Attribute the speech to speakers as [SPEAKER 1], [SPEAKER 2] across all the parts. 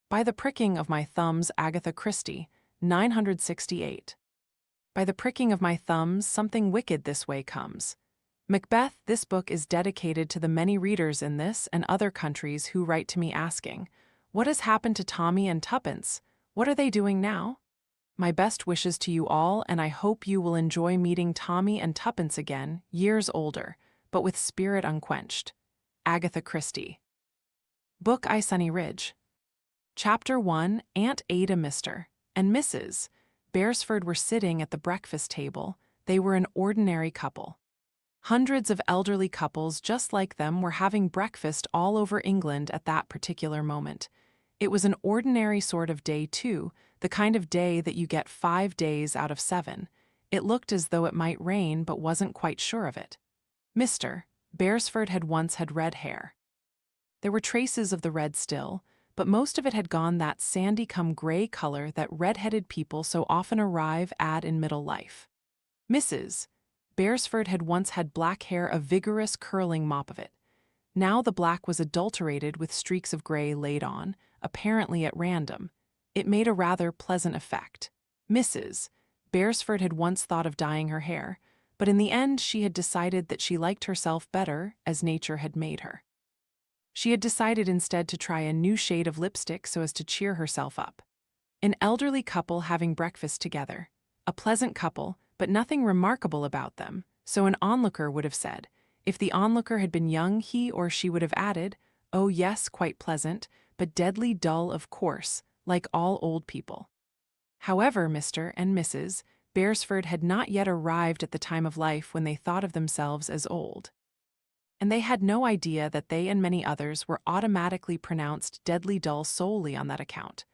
[SPEAKER 1] By the pricking of my thumbs, Agatha Christie, 968. By the pricking of my thumbs, something wicked this way comes. Macbeth. This book is dedicated to the many readers in this and other countries who write to me asking, "What has happened to Tommy and Tuppence? What are they doing now?" My best wishes to you all, and I hope you will enjoy meeting Tommy and Tuppence again, years older, but with spirit unquenched. Agatha Christie. Book I Sunny Ridge. Chapter 1. Aunt Ada. Mr. and Mrs. Beresford were sitting at the breakfast table. They were an ordinary couple. Hundreds of elderly couples just like them were having breakfast all over England at that particular moment. It was an ordinary sort of day, too, the kind of day that you get 5 days out of 7. It looked as though it might rain, but wasn't quite sure of it. Mr. Beresford had once had red hair. There were traces of the red still, but most of it had gone that sandy-come-gray color that red-headed people so often arrive at in middle life. Mrs. Beresford had once had black hair, a vigorous curling mop of it. Now the black was adulterated with streaks of gray laid on, apparently at random. It made a rather pleasant effect. Mrs. Beresford had once thought of dyeing her hair, but in the end she had decided that she liked herself better as nature had made her. She had decided instead to try a new shade of lipstick so as to cheer herself up. An elderly couple having breakfast together. A pleasant couple, but nothing remarkable about them, so an onlooker would have said. If the onlooker had been young, he or she would have added, "Oh yes, quite pleasant, but deadly dull of course, like all old people." However, Mr. and Mrs. Beresford had not yet arrived at the time of life when they thought of themselves as old. And they had no idea that they and many others were automatically pronounced deadly dull solely on that account.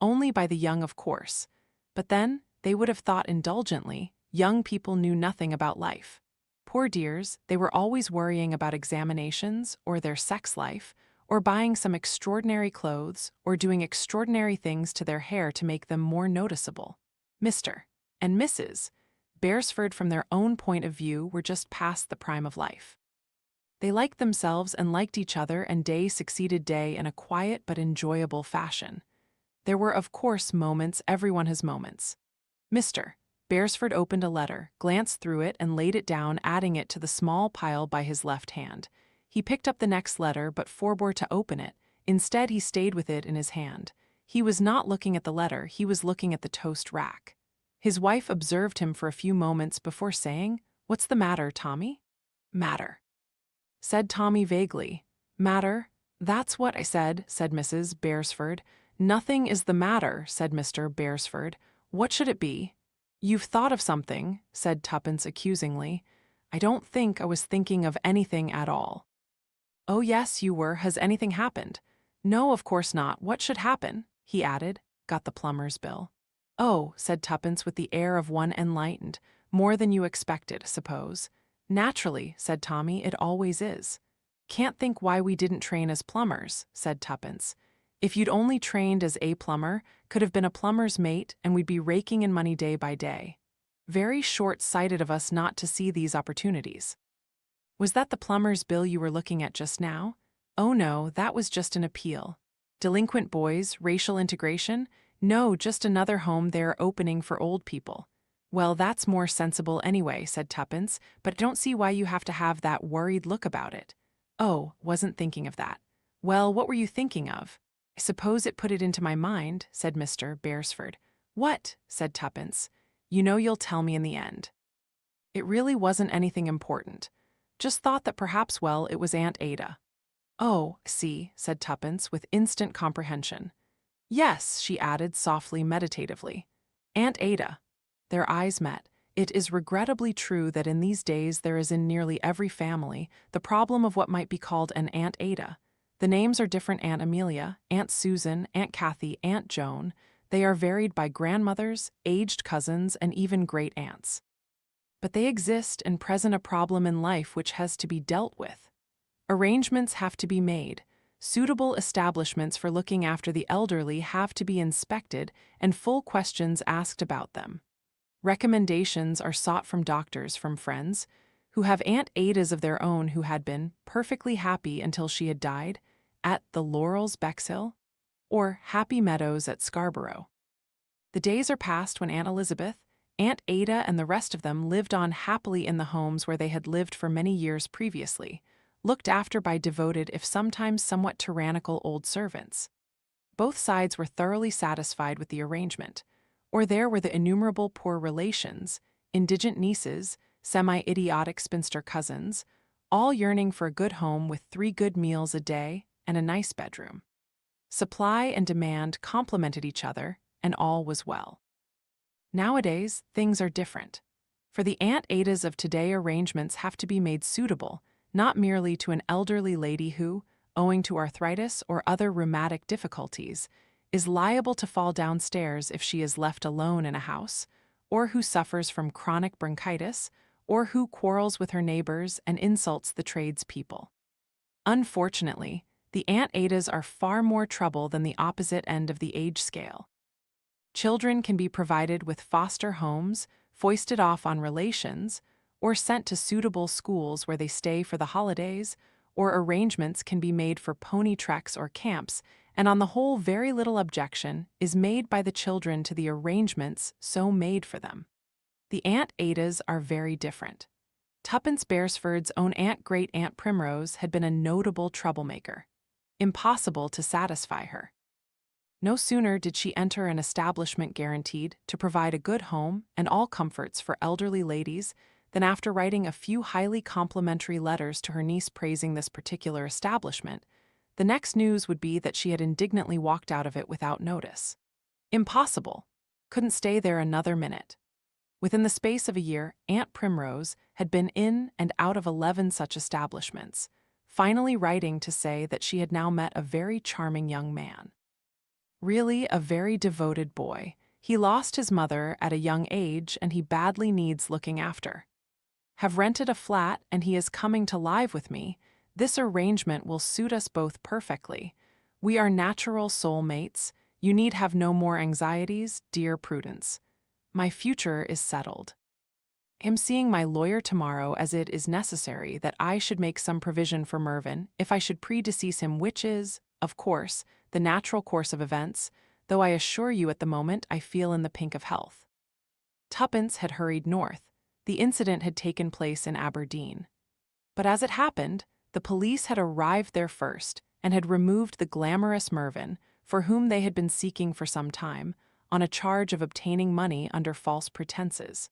[SPEAKER 1] Only by the young, of course. But then, they would have thought indulgently, young people knew nothing about life. Poor dears, they were always worrying about examinations, or their sex life, or buying some extraordinary clothes, or doing extraordinary things to their hair to make them more noticeable. Mr. and Mrs. Beresford, from their own point of view, were just past the prime of life. They liked themselves and liked each other, and day succeeded day in a quiet but enjoyable fashion. There were, of course, moments. Everyone has moments. Mr. Beresford opened a letter, glanced through it, and laid it down, adding it to the small pile by his left hand. He picked up the next letter, but forbore to open it. Instead, he stayed with it in his hand. He was not looking at the letter, he was looking at the toast rack. His wife observed him for a few moments before saying, "What's the matter, Tommy?" "Matter," said Tommy vaguely. "Matter? That's what I said," said Mrs. Beresford. "Nothing is the matter," said Mr. Beresford. "What should it be?" "You've thought of something," said Tuppence accusingly. "I don't think I was thinking of anything at all." "Oh yes, you were. Has anything happened?" "No, of course not. What should happen?" he added. "Got the plumber's bill." "Oh," said Tuppence with the air of one enlightened. "More than you expected, suppose." "Naturally," said Tommy, "it always is." "Can't think why we didn't train as plumbers," said Tuppence. "If you'd only trained as a plumber, could have been a plumber's mate, and we'd be raking in money day by day. Very short-sighted of us not to see these opportunities." "Was that the plumber's bill you were looking at just now?" "Oh no, that was just an appeal." "Delinquent boys, racial integration?" "No, just another home they're opening for old people." "Well, that's more sensible anyway," said Tuppence, "but I don't see why you have to have that worried look about it." "Oh, wasn't thinking of that." "Well, what were you thinking of?" "I suppose it put it into my mind," said Mr. Beresford. "What?" said Tuppence. "You know you'll tell me in the end." "It really wasn't anything important. Just thought that perhaps, well, it was Aunt Ada." "Oh, see," said Tuppence with instant comprehension. "Yes," she added softly, meditatively. "Aunt Ada." Their eyes met. It is regrettably true that in these days there is in nearly every family the problem of what might be called an Aunt Ada. The names are different: Aunt Amelia, Aunt Susan, Aunt Kathy, Aunt Joan. They are varied by grandmothers, aged cousins, and even great-aunts. But they exist and present a problem in life which has to be dealt with. Arrangements have to be made. Suitable establishments for looking after the elderly have to be inspected and full questions asked about them. Recommendations are sought from doctors, from friends, who have Aunt Adas of their own who had been perfectly happy until she had died, at the Laurels, Bexhill. or Happy Meadows at Scarborough. The days are past when Aunt Elizabeth, Aunt Ada, and the rest of them lived on happily in the homes where they had lived for many years previously, looked after by devoted if sometimes somewhat tyrannical old servants. Both sides were thoroughly satisfied with the arrangement, or there were the innumerable poor relations, indigent nieces, semi-idiotic spinster cousins, all yearning for a good home with 3 good meals a day and a nice bedroom. Supply and demand complemented each other, and all was well. Nowadays, things are different. For the Aunt Adas of today, arrangements have to be made suitable, not merely to an elderly lady who, owing to arthritis or other rheumatic difficulties, is liable to fall downstairs if she is left alone in a house, or who suffers from chronic bronchitis, or who quarrels with her neighbors and insults the tradespeople. Unfortunately, the Aunt Adas are far more trouble than the opposite end of the age scale. Children can be provided with foster homes, foisted off on relations, or sent to suitable schools where they stay for the holidays, or arrangements can be made for pony treks or camps, and on the whole very little objection is made by the children to the arrangements so made for them. The Aunt Adas are very different. Tuppence Beresford's own Great-Aunt Primrose had been a notable troublemaker. Impossible to satisfy her. No sooner did she enter an establishment guaranteed to provide a good home and all comforts for elderly ladies than after writing a few highly complimentary letters to her niece praising this particular establishment, the next news would be that she had indignantly walked out of it without notice. Impossible. Couldn't stay there another minute. Within the space of a year, Aunt Primrose had been in and out of 11 such establishments, finally writing to say that she had now met a very charming young man. Really a very devoted boy. He lost his mother at a young age and he badly needs looking after. Have rented a flat and he is coming to live with me. This arrangement will suit us both perfectly. We are natural soulmates. You need have no more anxieties, dear Prudence. My future is settled. Am seeing my lawyer tomorrow, as it is necessary that I should make some provision for Mervyn if I should predecease him, which is, of course, the natural course of events, though I assure you at the moment I feel in the pink of health. Tuppence had hurried north. The incident had taken place in Aberdeen. But as it happened, the police had arrived there first and had removed the glamorous Mervyn, for whom they had been seeking for some time, on a charge of obtaining money under false pretenses.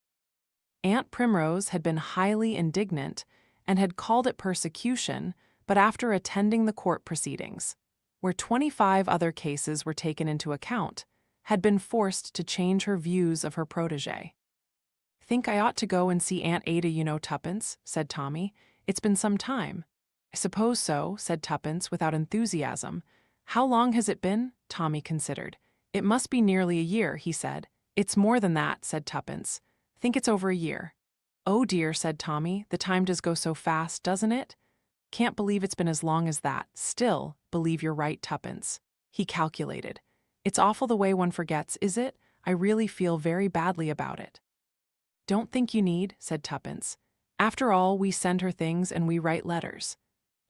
[SPEAKER 1] Aunt Primrose had been highly indignant and had called it persecution, but after attending the court proceedings, where 25 other cases were taken into account, had been forced to change her views of her protégé. "Think I ought to go and see Aunt Ada, you know, Tuppence," said Tommy. "It's been some time." "I suppose so," said Tuppence without enthusiasm. "How long has it been?" Tommy considered. "It must be nearly a year," he said. "It's more than that," said Tuppence. "Think it's over a year." "Oh dear," said Tommy, "the time does go so fast, doesn't it? Can't believe it's been as long as that. Still, believe you're right, Tuppence." He calculated. "It's awful the way one forgets, is it? I really feel very badly about it." "Don't think you need," said Tuppence. "After all, we send her things and we write letters."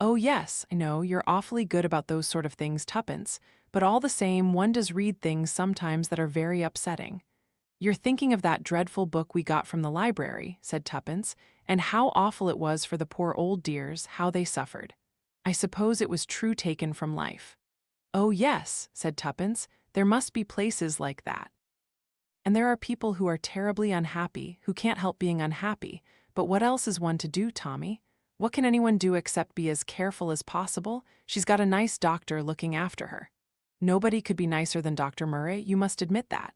[SPEAKER 1] "Oh yes, I know, you're awfully good about those sort of things, Tuppence, but all the same, one does read things sometimes that are very upsetting." "You're thinking of that dreadful book we got from the library," said Tuppence, "and how awful it was for the poor old dears, how they suffered. I suppose it was true taken from life." "Oh yes," said Tuppence, "there must be places like that. And there are people who are terribly unhappy, who can't help being unhappy, but what else is one to do, Tommy? What can anyone do except be as careful as possible? She's got a nice doctor looking after her." "Nobody could be nicer than Dr. Murray, you must admit that."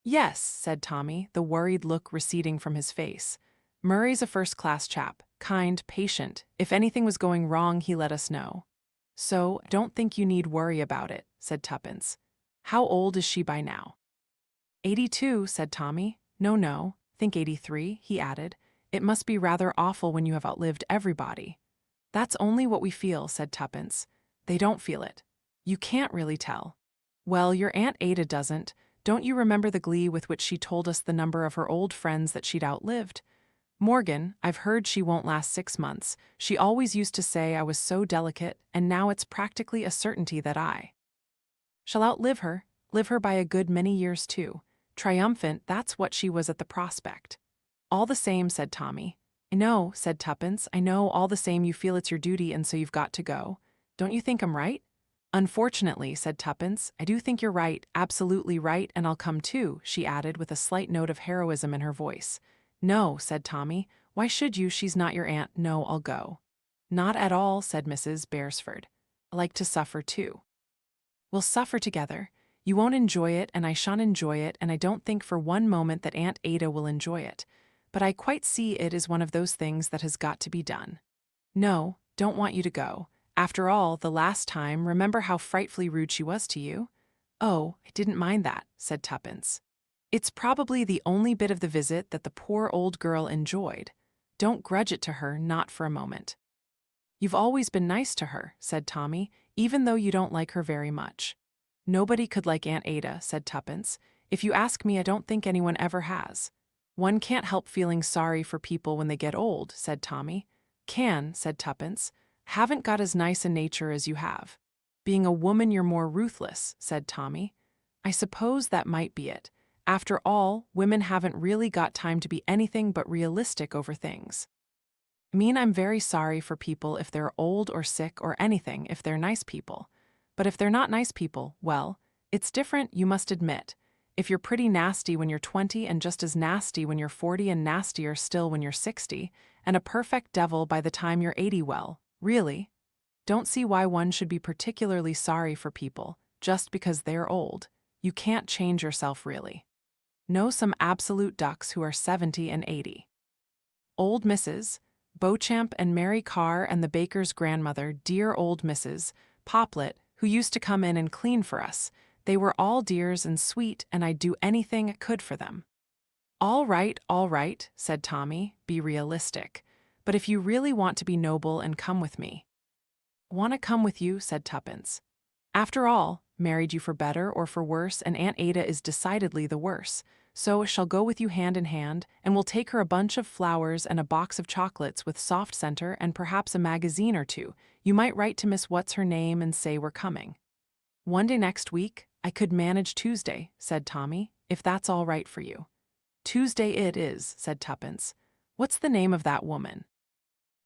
[SPEAKER 1] "Yes," said Tommy, the worried look receding from his face. "Murray's a first-class chap, kind, patient. If anything was going wrong, he let us know. So, don't think you need worry about it," said Tuppence. "How old is she by now?" 82, said Tommy. No, think 83, he added. "It must be rather awful when you have outlived everybody." "That's only what we feel," said Tuppence. "They don't feel it. You can't really tell." "Well, your Aunt Ada doesn't. Don't you remember the glee with which she told us the number of her old friends that she'd outlived? Morgan, I've heard she won't last 6 months. She always used to say I was so delicate, and now it's practically a certainty that I Shall outlive her, live her by a good many years too. Triumphant, that's what she was at the prospect. All the same, said Tommy. I know, said Tuppence, I know all the same you feel it's your duty and so you've got to go. Don't you think I'm right? Unfortunately, said Tuppence, I do think you're right, absolutely right, and I'll come too, she added with a slight note of heroism in her voice. No, said Tommy, why should you? She's not your aunt. No, I'll go. Not at all, said Mrs. Beresford. I like to suffer too. We'll suffer together. You won't enjoy it, and I shan't enjoy it, and I don't think for one moment that Aunt Ada will enjoy it. But I quite see it is one of those things that has got to be done. No, don't want you to go. After all, the last time, remember how frightfully rude she was to you? Oh, I didn't mind that, said Tuppence. It's probably the only bit of the visit that the poor old girl enjoyed. Don't grudge it to her, not for a moment. You've always been nice to her, said Tommy, even though you don't like her very much. Nobody could like Aunt Ada, said Tuppence. If you ask me, I don't think anyone ever has. One can't help feeling sorry for people when they get old, said Tommy. Can, said Tuppence. Haven't got as nice a nature as you have. Being a woman, you're more ruthless, said Tommy. I suppose that might be it. After all, women haven't really got time to be anything but realistic over things. I mean, I'm very sorry for people if they're old or sick or anything if they're nice people. But if they're not nice people, well, it's different, you must admit. If you're pretty nasty when you're 20 and just as nasty when you're 40 and nastier still when you're 60, and a perfect devil by the time you're 80, well, really? Don't see why one should be particularly sorry for people just because they're old. You can't change yourself really. Know some absolute ducks who are 70 and 80. Old Mrs. Beauchamp and Mary Carr and the baker's grandmother, dear old Mrs. Poplet, who used to come in and clean for us. They were all dears and sweet, and I'd do anything I could for them. All right, said Tommy, be realistic. But if you really want to be noble and come with me. Want to come with you, said Tuppence. After all, married you for better or for worse, and Aunt Ada is decidedly the worse. So shall go with you hand in hand, and we'll take her a bunch of flowers and a box of chocolates with soft center and perhaps a magazine or two. You might write to Miss What's-her-name and say we're coming. One day next week, I could manage Tuesday, said Tommy, if that's all right for you. Tuesday it is, said Tuppence. What's the name of that woman?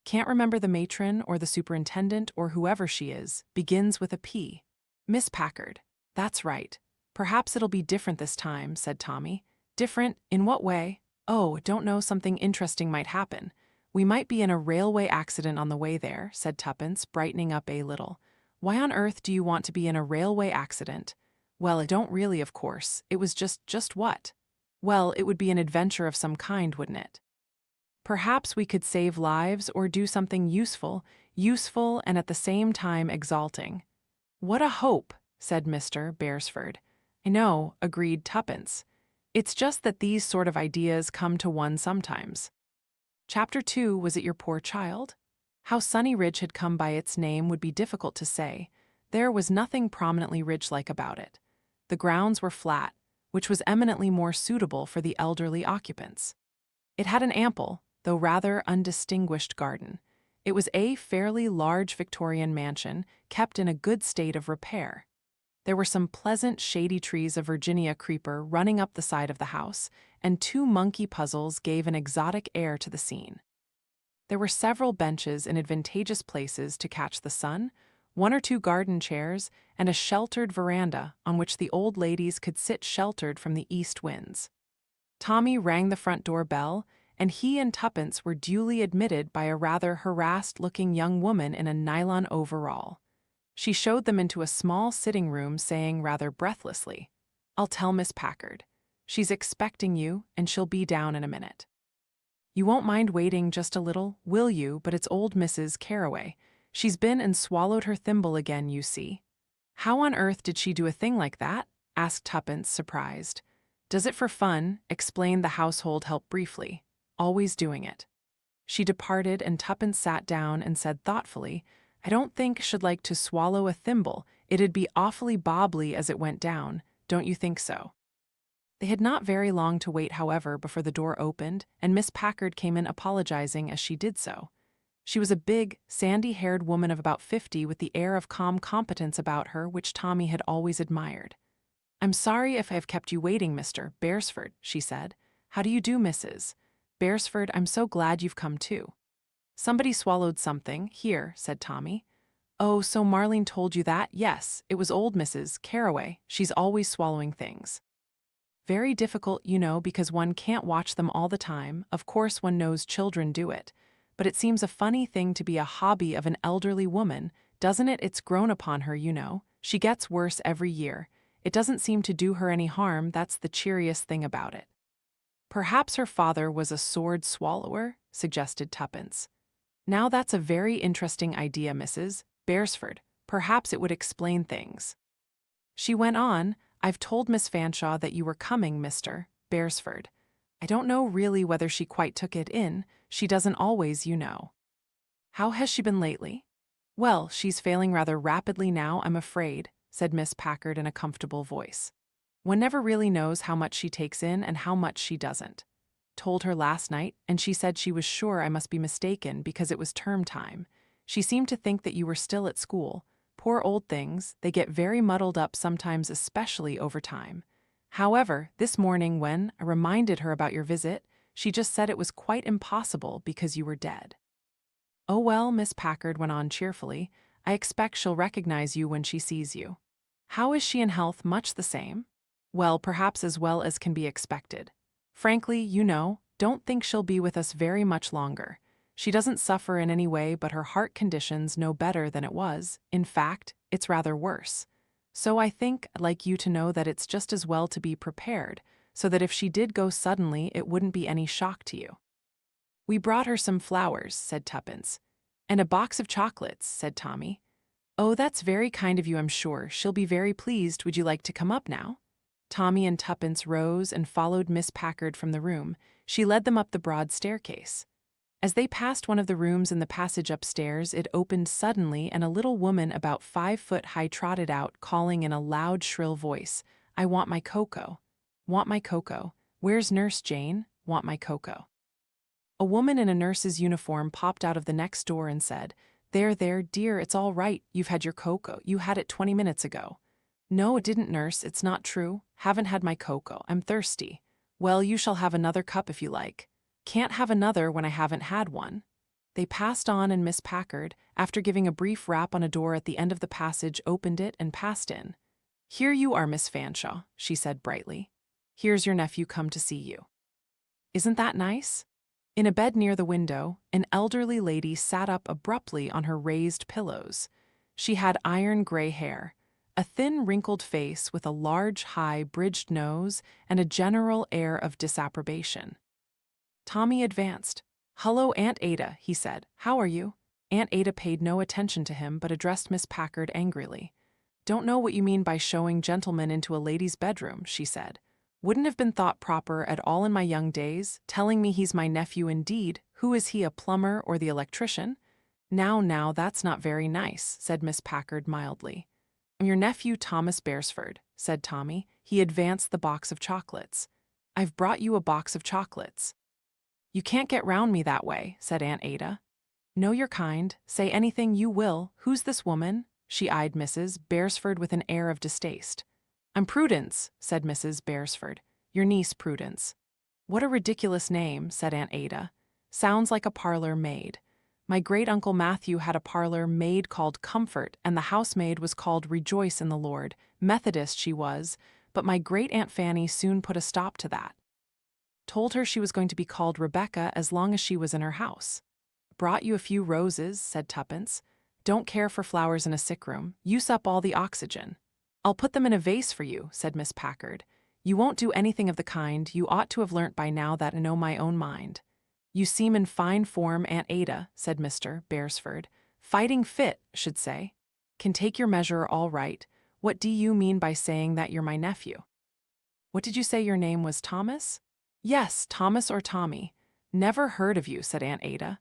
[SPEAKER 1] Can't remember the matron or the superintendent or whoever she is, begins with a P. Miss Packard. That's right. Perhaps it'll be different this time, said Tommy. Different? In what way? Oh, don't know, something interesting might happen. We might be in a railway accident on the way there, said Tuppence, brightening up a little. Why on earth do you want to be in a railway accident? Well, I don't really, of course. It was just what? Well, it would be an adventure of some kind, wouldn't it? Perhaps we could save lives or do something useful and at the same time exalting. What a hope, said Mr. Beresford. I know, agreed Tuppence. It's just that these sort of ideas come to one sometimes. Chapter 2, was it your poor child? How Sunny Ridge had come by its name would be difficult to say. There was nothing prominently ridge-like about it. The grounds were flat, which was eminently more suitable for the elderly occupants. It had an ample, though rather undistinguished garden. It was a fairly large Victorian mansion, kept in a good state of repair. There were some pleasant shady trees of Virginia creeper running up the side of the house, and 2 monkey puzzles gave an exotic air to the scene. There were several benches in advantageous places to catch the sun, 1 or 2 garden chairs, and a sheltered veranda on which the old ladies could sit sheltered from the east winds. Tommy rang the front door bell, and he and Tuppence were duly admitted by a rather harassed-looking young woman in a nylon overall. She showed them into a small sitting room, saying rather breathlessly, I'll tell Miss Packard. She's expecting you, and she'll be down in a minute. You won't mind waiting just a little, will you? But it's old Mrs. Carraway. She's been and swallowed her thimble again, you see. How on earth did she do a thing like that? Asked Tuppence, surprised. Does it for fun, explained the household help briefly. Always doing it. She departed, and Tuppence sat down and said thoughtfully, I don't think should like to swallow a thimble. It'd be awfully bobbly as it went down. Don't you think so? They had not very long to wait, however, before the door opened, and Miss Packard came in apologizing as she did so. She was a big, sandy-haired woman of about 50 with the air of calm competence about her which Tommy had always admired. "I'm sorry if I have kept you waiting, Mr. Beresford," she said. "How do you do, Mrs. Beresford? I'm so glad you've come too." "Somebody swallowed something, here," said Tommy. "Oh, so Marlene told you that? Yes, it was old Mrs. Carraway. She's always swallowing things. Very difficult, you know, because one can't watch them all the time. Of course one knows children do it. But it seems a funny thing to be a hobby of an elderly woman, doesn't it? It's grown upon her, you know. She gets worse every year. It doesn't seem to do her any harm, that's the cheeriest thing about it." "Perhaps her father was a sword swallower," suggested Tuppence. "Now that's a very interesting idea, Mrs. Beresford. Perhaps it would explain things." She went on, "I've told Miss Fanshawe that you were coming, Mr. Beresford. I don't know really whether she quite took it in. She doesn't always, you know." "How has she been lately?" "Well, she's failing rather rapidly now, I'm afraid," said Miss Packard in a comfortable voice. "One never really knows how much she takes in and how much she doesn't. Told her last night, and she said she was sure I must be mistaken because it was term time. She seemed to think that you were still at school. Poor old things, they get very muddled up sometimes, especially over time. However, this morning when I reminded her about your visit, she just said it was quite impossible because you were dead." "Oh well," Miss Packard went on cheerfully, "I expect she'll recognize you when she sees you." "How is she in health? Much the same?" "Well, perhaps as well as can be expected. Frankly, you know, don't think she'll be with us very much longer. She doesn't suffer in any way, but her heart condition's no better than it was. In fact, it's rather worse. So I think I'd like you to know that it's just as well to be prepared, so that if she did go suddenly, it wouldn't be any shock to you." "We brought her some flowers," said Tuppence. "And a box of chocolates," said Tommy. "Oh, that's very kind of you, I'm sure. She'll be very pleased. Would you like to come up now?" Tommy and Tuppence rose and followed Miss Packard from the room. She led them up the broad staircase. As they passed one of the rooms in the passage upstairs, it opened suddenly and a little woman about 5 foot high trotted out, calling in a loud, shrill voice, "I want my cocoa. Want my cocoa. Where's Nurse Jane? Want my cocoa." A woman in a nurse's uniform popped out of the next door and said, "There, there, dear, it's all right. You've had your cocoa. You had it 20 minutes ago." "No, it didn't, nurse. It's not true. Haven't had my cocoa. I'm thirsty." "Well, you shall have another cup if you like." "Can't have another when I haven't had one." They passed on, and Miss Packard, after giving a brief rap on a door at the end of the passage, opened it and passed in. "Here you are, Miss Fanshawe," she said brightly. "Here's your nephew come to see you." Isn't that nice? In a bed near the window, an elderly lady sat up abruptly on her raised pillows. She had iron gray hair, a thin, wrinkled face with a large, high, bridged nose, and a general air of disapprobation. Tommy advanced. "Hello, Aunt Ada," he said. "How are you?" Aunt Ada paid no attention to him but addressed Miss Packard angrily. "Don't know what you mean by showing gentlemen into a lady's bedroom," she said. "Wouldn't have been thought proper at all in my young days, telling me he's my nephew indeed. Who is he, a plumber or the electrician?" Now, that's not very nice," said Miss Packard mildly. "I'm your nephew, Thomas Beresford," said Tommy. He advanced the box of chocolates. "I've brought you a box of chocolates." "You can't get round me that way," said Aunt Ada. "Know your kind. Say anything you will. Who's this woman?" She eyed Mrs. Beresford with an air of distaste. "I'm Prudence," said Mrs. Beresford. "Your niece, Prudence." "What a ridiculous name," said Aunt Ada. "Sounds like a parlor maid. My great-uncle Matthew had a parlor maid called Comfort, and the housemaid was called Rejoice in the Lord. Methodist she was, but my great-aunt Fanny soon put a stop to that. Told her she was going to be called Rebecca as long as she was in her house." "Brought you a few roses," said Tuppence. "Don't care for flowers in a sick room. Use up all the oxygen." "I'll put them in a vase for you," said Miss Packard. "You won't do anything of the kind. You ought to have learnt by now that I know my own mind." "You seem in fine form, Aunt Ada," said Mr. Beresford. "Fighting fit, should say. Can take your measure all right. What do you mean by saying that you're my nephew?" "What did you say your name was, Thomas?" "Yes, Thomas or Tommy." "Never heard of you," said Aunt Ada.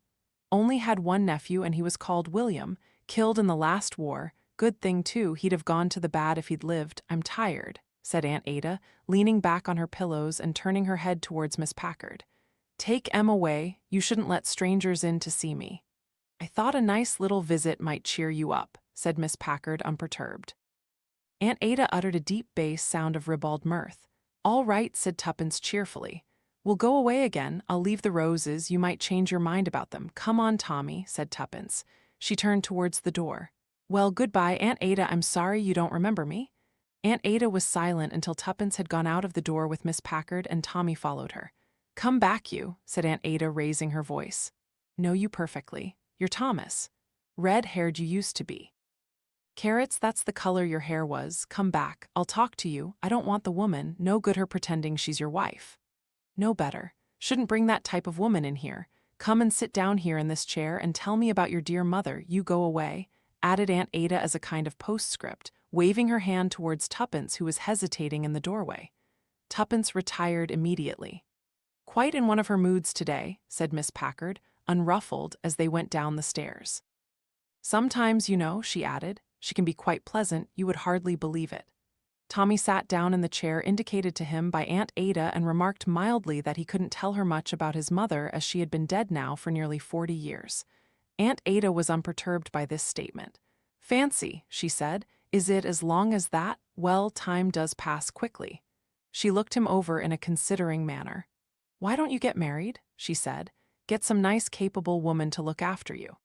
[SPEAKER 1] "Only had one nephew, and he was called William, killed in the last war. Good thing, too, he'd have gone to the bad if he'd lived. I'm tired," said Aunt Ada, leaning back on her pillows and turning her head towards Miss Packard. "Take Em away. You shouldn't let strangers in to see me." I thought a nice little visit might cheer you up, said Miss Packard unperturbed. Aunt Ada uttered a deep bass sound of ribald mirth. All right, said Tuppence cheerfully. We'll go away again. I'll leave the roses. You might change your mind about them. Come on, Tommy, said Tuppence. She turned towards the door. Well, goodbye, Aunt Ada. I'm sorry you don't remember me. Aunt Ada was silent until Tuppence had gone out of the door with Miss Packard and Tommy followed her. Come back, you, said Aunt Ada, raising her voice. Know you perfectly. You're Thomas. Red-haired you used to be. Carrots, that's the color your hair was. Come back. I'll talk to you. I don't want the woman. No good her pretending she's your wife. No better. Shouldn't bring that type of woman in here. Come and sit down here in this chair and tell me about your dear mother. You go away, added Aunt Ada as a kind of postscript, waving her hand towards Tuppence, who was hesitating in the doorway. Tuppence retired immediately. Quite in one of her moods today, said Miss Packard, unruffled as they went down the stairs. Sometimes, you know, she added, she can be quite pleasant, you would hardly believe it. Tommy sat down in the chair indicated to him by Aunt Ada and remarked mildly that he couldn't tell her much about his mother as she had been dead now for nearly 40 years. Aunt Ada was unperturbed by this statement. Fancy, she said, is it as long as that? Well, time does pass quickly. She looked him over in a considering manner. Why don't you get married? She said. Get some nice capable woman to look after you.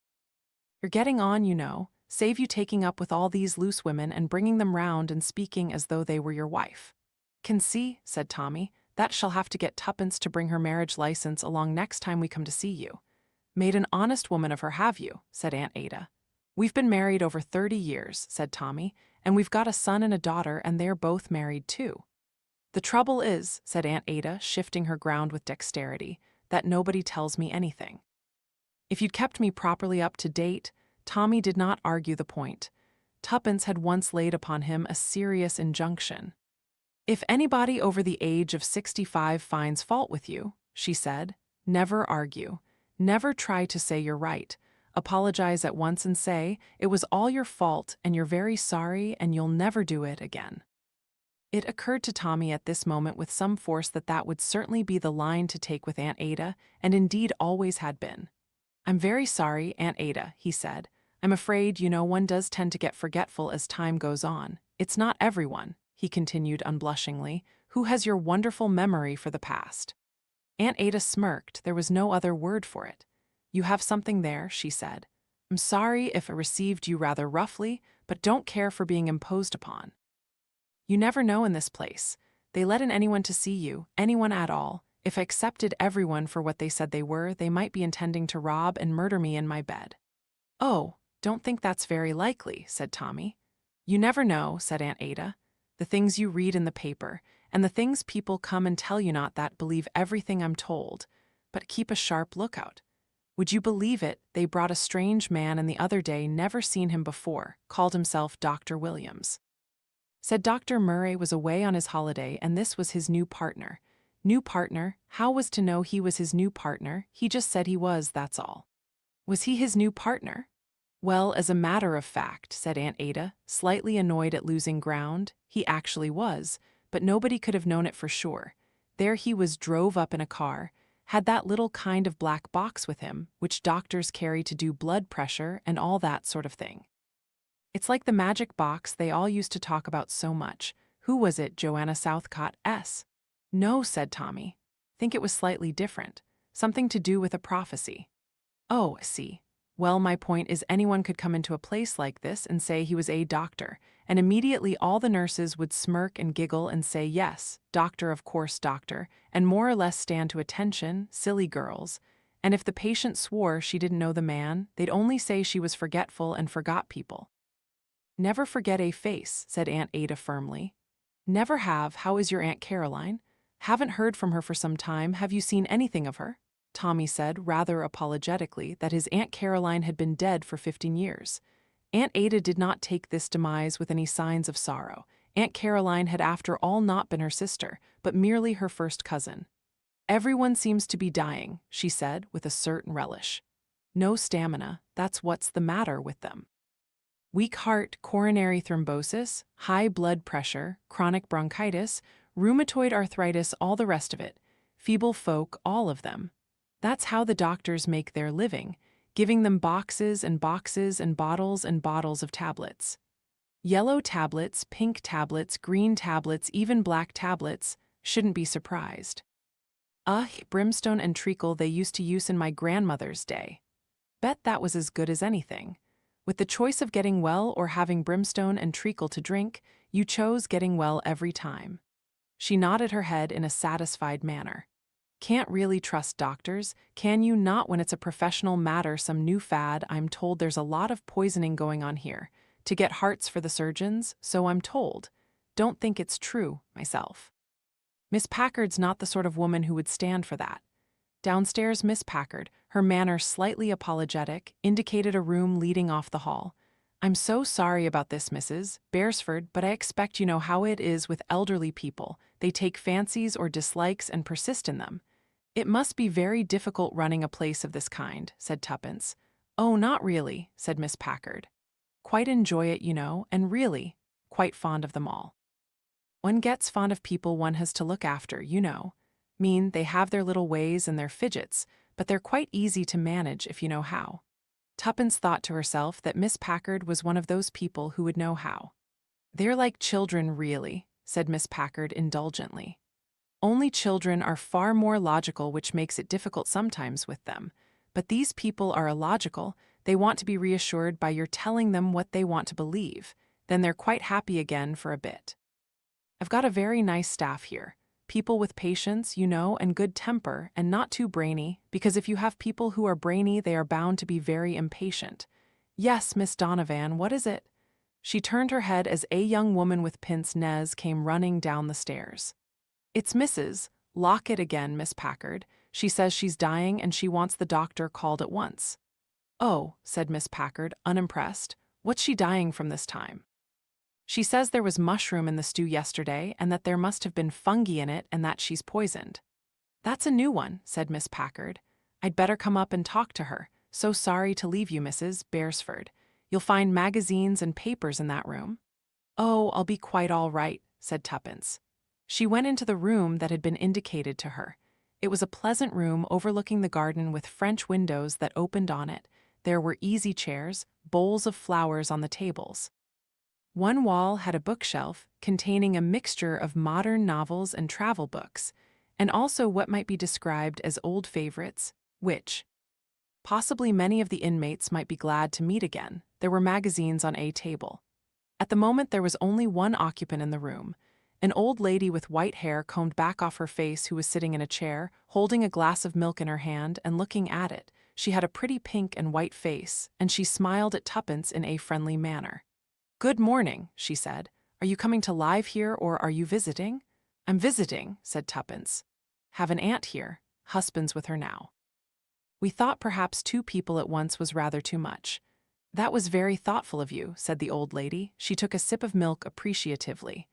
[SPEAKER 1] You're getting on, you know. Save you taking up with all these loose women and bringing them round and speaking as though they were your wife. Can see, said Tommy, that shall have to get Tuppence to bring her marriage license along next time we come to see you. Made an honest woman of her, have you? Said Aunt Ada. We've been married over 30 years, said Tommy, and we've got a son and a daughter, and they're both married too. The trouble is, said Aunt Ada, shifting her ground with dexterity, that nobody tells me anything. If you'd kept me properly up to date, Tommy did not argue the point. Tuppence had once laid upon him a serious injunction. If anybody over the age of 65 finds fault with you, she said, never argue. Never try to say you're right. Apologize at once and say, it was all your fault and you're very sorry and you'll never do it again. It occurred to Tommy at this moment with some force that that would certainly be the line to take with Aunt Ada, and indeed always had been. I'm very sorry, Aunt Ada, he said. I'm afraid, you know, one does tend to get forgetful as time goes on. It's not everyone, he continued unblushingly, who has your wonderful memory for the past. Aunt Ada smirked. There was no other word for it. You have something there, she said. I'm sorry if I received you rather roughly, but don't care for being imposed upon. You never know in this place. They let in anyone to see you, anyone at all. If I accepted everyone for what they said they were, they might be intending to rob and murder me in my bed. Oh, don't think that's very likely, said Tommy. You never know, said Aunt Ada. The things you read in the paper, and the things people come and tell you not that believe everything I'm told, but keep a sharp lookout. Would you believe it, they brought a strange man in the other day, never seen him before, called himself Dr. Williams. Said Dr. Murray was away on his holiday and this was his new partner. New partner? How was to know he was his new partner? He just said he was, that's all. Was he his new partner? Well, as a matter of fact, said Aunt Ada, slightly annoyed at losing ground, he actually was, but nobody could have known it for sure. There he was, drove up in a car, had that little kind of black box with him, which doctors carry to do blood pressure and all that sort of thing. It's like the magic box they all used to talk about so much. Who was it, Joanna Southcott S.? No, said Tommy. Think it was slightly different. Something to do with a prophecy. Oh, I see. Well, my point is anyone could come into a place like this and say he was a doctor, and immediately all the nurses would smirk and giggle and say, yes, doctor, of course, doctor, and more or less stand to attention, silly girls. And if the patient swore she didn't know the man, they'd only say she was forgetful and forgot people. Never forget a face, said Aunt Ada firmly. Never have. How is your Aunt Caroline? Haven't heard from her for some time. Have you seen anything of her? Tommy said, rather apologetically, that his Aunt Caroline had been dead for 15 years. Aunt Ada did not take this demise with any signs of sorrow. Aunt Caroline had after all not been her sister, but merely her first cousin. Everyone seems to be dying, she said, with a certain relish. No stamina, that's what's the matter with them. Weak heart, coronary thrombosis, high blood pressure, chronic bronchitis, rheumatoid arthritis, all the rest of it. Feeble folk, all of them. That's how the doctors make their living, giving them boxes and boxes and bottles of tablets. Yellow tablets, pink tablets, green tablets, even black tablets, shouldn't be surprised. Brimstone and treacle they used to use in my grandmother's day. Bet that was as good as anything. With the choice of getting well or having brimstone and treacle to drink, you chose getting well every time. She nodded her head in a satisfied manner. Can't really trust doctors, can you? Not when it's a professional matter, some new fad. I'm told there's a lot of poisoning going on here. To get hearts for the surgeons, so I'm told. Don't think it's true, myself. Miss Packard's not the sort of woman who would stand for that. Downstairs, Miss Packard, her manner slightly apologetic, indicated a room leading off the hall. I'm so sorry about this, Mrs. Beresford, but I expect you know how it is with elderly people. They take fancies or dislikes and persist in them. It must be very difficult running a place of this kind, said Tuppence. Oh, not really, said Miss Packard. Quite enjoy it, you know, and really, quite fond of them all. One gets fond of people one has to look after, you know. Mean they have their little ways and their fidgets, but they're quite easy to manage if you know how. Tuppence thought to herself that Miss Packard was one of those people who would know how. They're like children, really, said Miss Packard indulgently. Only children are far more logical, which makes it difficult sometimes with them. But these people are illogical. They want to be reassured by your telling them what they want to believe. Then they're quite happy again for a bit. I've got a very nice staff here. People with patience, you know, and good temper, and not too brainy, because if you have people who are brainy, they are bound to be very impatient. Yes, Miss Donovan, what is it? She turned her head as a young woman with pince nez came running down the stairs. It's Mrs. Lockett again, Miss Packard. She says she's dying and she wants the doctor called at once. Oh, said Miss Packard, unimpressed. What's she dying from this time? She says there was mushroom in the stew yesterday and that there must have been fungi in it and that she's poisoned. That's a new one, said Miss Packard. I'd better come up and talk to her. So sorry to leave you, Mrs. Beresford. You'll find magazines and papers in that room. Oh, I'll be quite all right, said Tuppence. She went into the room that had been indicated to her. It was a pleasant room overlooking the garden with French windows that opened on it. There were easy chairs, bowls of flowers on the tables. One wall had a bookshelf containing a mixture of modern novels and travel books, and also what might be described as old favorites, which possibly many of the inmates might be glad to meet again. There were magazines on a table. At the moment there was only one occupant in the room, an old lady with white hair combed back off her face who was sitting in a chair, holding a glass of milk in her hand and looking at it. She had a pretty pink and white face, and she smiled at Tuppence in a friendly manner. Good morning, she said. Are you coming to live here or are you visiting? I'm visiting, said Tuppence. Have an aunt here. Husband's with her now. We thought perhaps 2 people at once was rather too much. That was very thoughtful of you, said the old lady. She took a sip of milk appreciatively.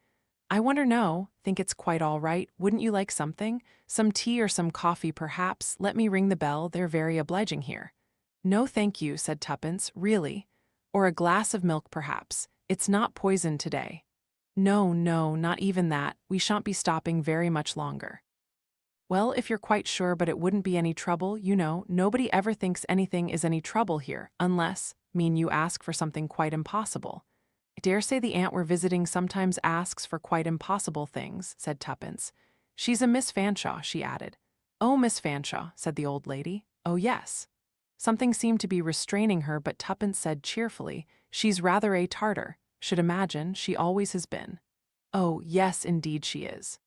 [SPEAKER 1] I wonder no, think it's quite all right. Wouldn't you like something? Some tea or some coffee perhaps? Let me ring the bell, they're very obliging here. No thank you, said Tuppence, really. Or a glass of milk perhaps. It's not poisoned today. No, not even that. We shan't be stopping very much longer. Well, if you're quite sure, but it wouldn't be any trouble, you know, nobody ever thinks anything is any trouble here, unless, you ask for something quite impossible. I dare say the aunt we're visiting sometimes asks for quite impossible things, said Tuppence. She's a Miss Fanshawe, she added. Oh, Miss Fanshawe, said the old lady. Oh, yes. Something seemed to be restraining her, but Tuppence said cheerfully, she's rather a Tartar. Should imagine she always has been. Oh, yes, indeed she is.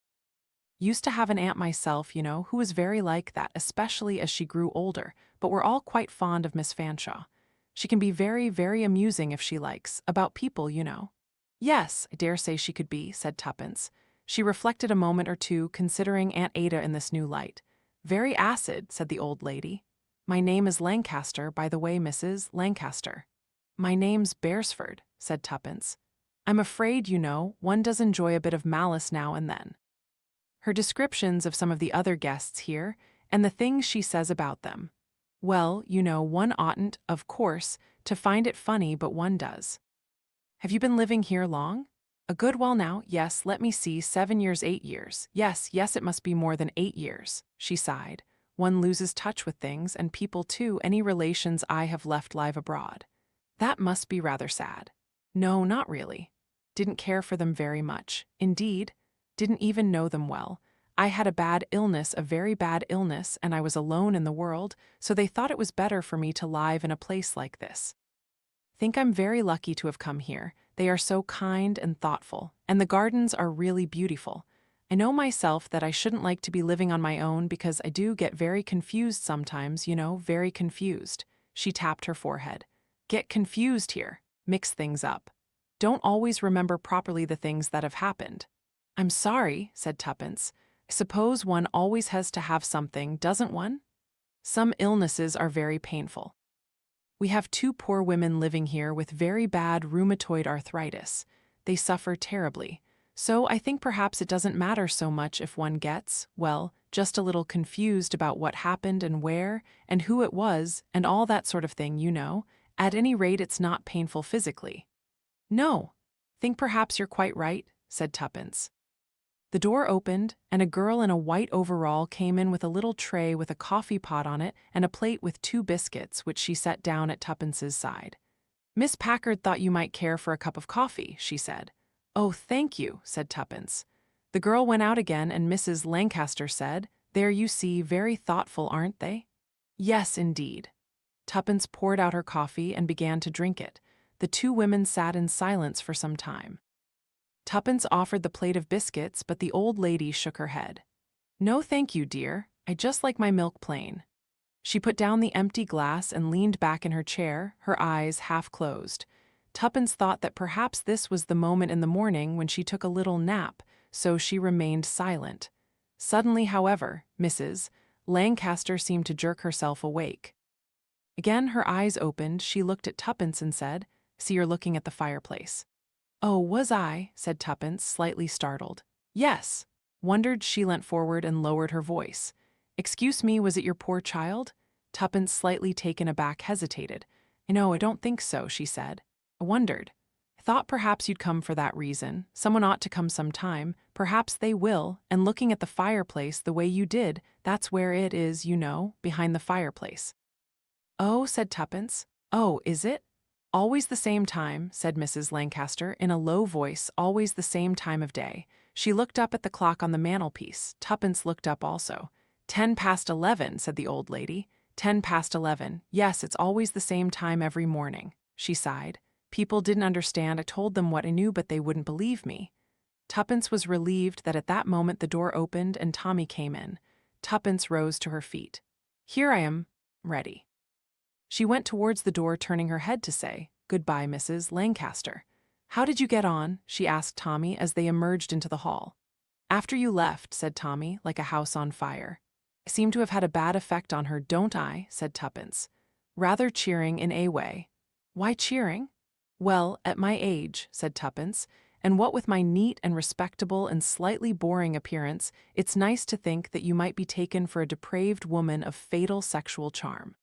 [SPEAKER 1] Used to have an aunt myself, you know, who was very like that, especially as she grew older, but we're all quite fond of Miss Fanshawe. She can be very, very amusing if she likes, about people, you know. Yes, I dare say she could be, said Tuppence. She reflected a moment or two, considering Aunt Ada in this new light. Very acid, said the old lady. My name is Lancaster, by the way, Mrs. Lancaster. My name's Beresford, said Tuppence. I'm afraid, you know, one does enjoy a bit of malice now and then. Her descriptions of some of the other guests here, and the things she says about them. Well, you know, one oughtn't, of course, to find it funny, but one does. Have you been living here long? A good while now, yes, let me see, 7 years, 8 years. Yes, it must be more than 8 years, she sighed. One loses touch with things and people too, any relations I have left live abroad. That must be rather sad. No, not really. Didn't care for them very much. Indeed, didn't even know them well. I had a bad illness, a very bad illness, and I was alone in the world, so they thought it was better for me to live in a place like this. Think I'm very lucky to have come here. They are so kind and thoughtful, and the gardens are really beautiful. I know myself that I shouldn't like to be living on my own because I do get very confused sometimes, very confused. She tapped her forehead. Get confused here. Mix things up. Don't always remember properly the things that have happened. I'm sorry, said Tuppence. I suppose one always has to have something, doesn't one? Some illnesses are very painful. We have 2 poor women living here with very bad rheumatoid arthritis. They suffer terribly. So I think perhaps it doesn't matter so much if one gets, well, just a little confused about what happened and where, and who it was, and all that sort of thing, At any rate, it's not painful physically. No. Think perhaps you're quite right, said Tuppence. The door opened, and a girl in a white overall came in with a little tray with a coffee pot on it and a plate with 2 biscuits, which she set down at Tuppence's side. Miss Packard thought you might care for a cup of coffee, she said. Oh, thank you, said Tuppence. The girl went out again, and Mrs. Lancaster said, There you see, very thoughtful, aren't they? Yes, indeed. Tuppence poured out her coffee and began to drink it. The 2 women sat in silence for some time. Tuppence offered the plate of biscuits, but the old lady shook her head. No, thank you, dear. I just like my milk plain. She put down the empty glass and leaned back in her chair, her eyes half closed. Tuppence thought that perhaps this was the moment in the morning when she took a little nap, so she remained silent. Suddenly, however, Mrs. Lancaster seemed to jerk herself awake. Again her eyes opened, she looked at Tuppence and said, See, you're looking at the fireplace. Oh, was I? Said Tuppence, slightly startled. Yes. Wondered. She leant forward and lowered her voice. Excuse me, was it your poor child? Tuppence, slightly taken aback, hesitated. No, I don't think so, she said. I wondered. I thought perhaps you'd come for that reason. Someone ought to come sometime. Perhaps they will, and looking at the fireplace the way you did, that's where it is, behind the fireplace. Oh, said Tuppence. Oh, is it? Always the same time, said Mrs. Lancaster, in a low voice, always the same time of day. She looked up at the clock on the mantelpiece. Tuppence looked up also. 11:10, said the old lady. 11:10. Yes, it's always the same time every morning. She sighed. People didn't understand. I told them what I knew, but they wouldn't believe me. Tuppence was relieved that at that moment the door opened and Tommy came in. Tuppence rose to her feet. Here I am, ready. She went towards the door, turning her head to say, Goodbye, Mrs. Lancaster. How did you get on? She asked Tommy as they emerged into the hall. After you left, said Tommy, like a house on fire. I seem to have had a bad effect on her, don't I? Said Tuppence. Rather cheering in a way. Why cheering? Well, at my age, said Tuppence, and what with my neat and respectable and slightly boring appearance, it's nice to think that you might be taken for a depraved woman of fatal sexual charm.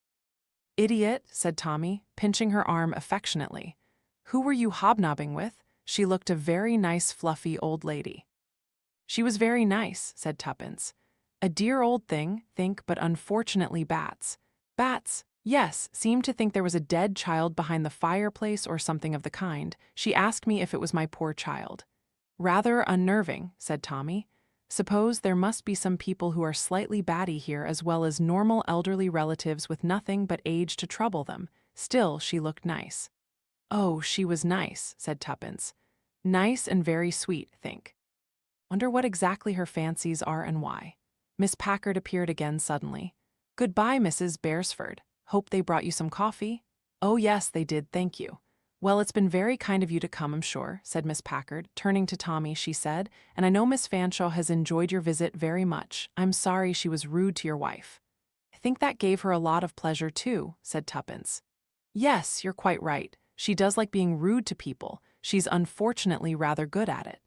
[SPEAKER 1] Idiot, said Tommy, pinching her arm affectionately. Who were you hobnobbing with? She looked a very nice, fluffy old lady. She was very nice, said Tuppence. A dear old thing, but unfortunately bats. Bats, yes, seemed to think there was a dead child behind the fireplace or something of the kind. She asked me if it was my poor child. Rather unnerving, said Tommy. Suppose there must be some people who are slightly batty here as well as normal elderly relatives with nothing but age to trouble them. Still, she looked nice. Oh, she was nice, said Tuppence. Nice and very sweet, think. Wonder what exactly her fancies are and why. Miss Packard appeared again suddenly. Goodbye, Mrs. Beresford. Hope they brought you some coffee? Oh, yes, they did, thank you. Well, it's been very kind of you to come, I'm sure, said Miss Packard. Turning to Tommy, she said, and I know Miss Fanshawe has enjoyed your visit very much. I'm sorry she was rude to your wife. I think that gave her a lot of pleasure, too, said Tuppence. Yes, you're quite right. She does like being rude to people. She's unfortunately rather good at it.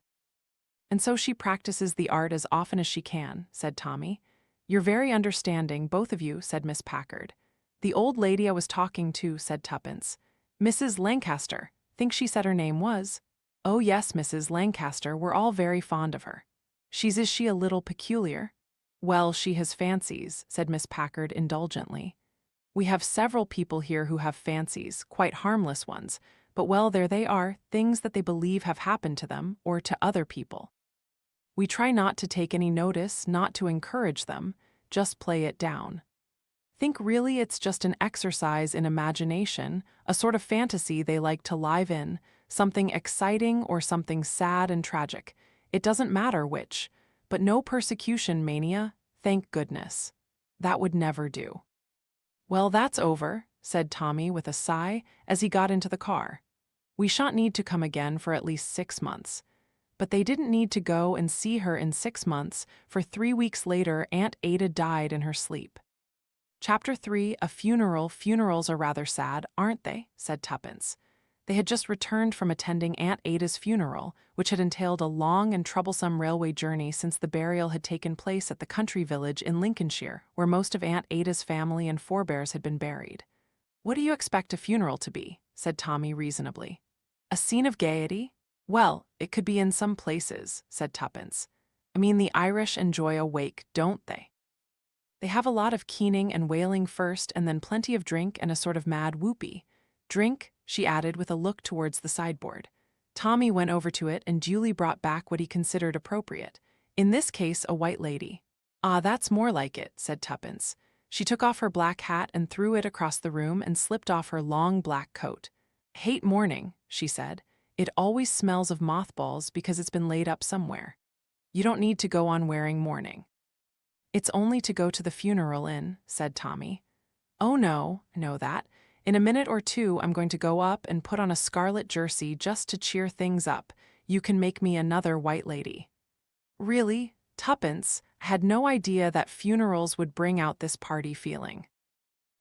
[SPEAKER 1] And so she practices the art as often as she can, said Tommy. You're very understanding, both of you, said Miss Packard. The old lady I was talking to, said Tuppence. Mrs. Lancaster, think she said her name was. Oh yes, Mrs. Lancaster, we're all very fond of her. Is she a little peculiar? Well, she has fancies, said Miss Packard indulgently. We have several people here who have fancies, quite harmless ones, but well, there they are, things that they believe have happened to them or to other people. We try not to take any notice, not to encourage them, just play it down. Think really it's just an exercise in imagination, a sort of fantasy they like to live in, something exciting or something sad and tragic. It doesn't matter which, but no persecution mania, thank goodness. That would never do. Well, that's over, said Tommy with a sigh as he got into the car. We shan't need to come again for at least 6 months. But they didn't need to go and see her in 6 months, for 3 weeks later Aunt Ada died in her sleep. Chapter 3, A Funeral. Funerals are rather sad, aren't they? Said Tuppence. They had just returned from attending Aunt Ada's funeral, which had entailed a long and troublesome railway journey since the burial had taken place at the country village in Lincolnshire, where most of Aunt Ada's family and forebears had been buried. What do you expect a funeral to be? Said Tommy reasonably. A scene of gaiety? Well, it could be in some places, said Tuppence. I mean, the Irish enjoy a wake, don't they? They have a lot of keening and wailing first, and then plenty of drink and a sort of mad whoopee. Drink, she added with a look towards the sideboard. Tommy went over to it and duly brought back what he considered appropriate. In this case, a white lady. Ah, that's more like it, said Tuppence. She took off her black hat and threw it across the room and slipped off her long black coat. Hate mourning, she said. It always smells of mothballs because it's been laid up somewhere. You don't need to go on wearing mourning. It's only to go to the funeral in, said Tommy. Oh no, I know that. In a minute or two I'm going to go up and put on a scarlet jersey just to cheer things up. You can make me another white lady. Really, Tuppence had no idea that funerals would bring out this party feeling.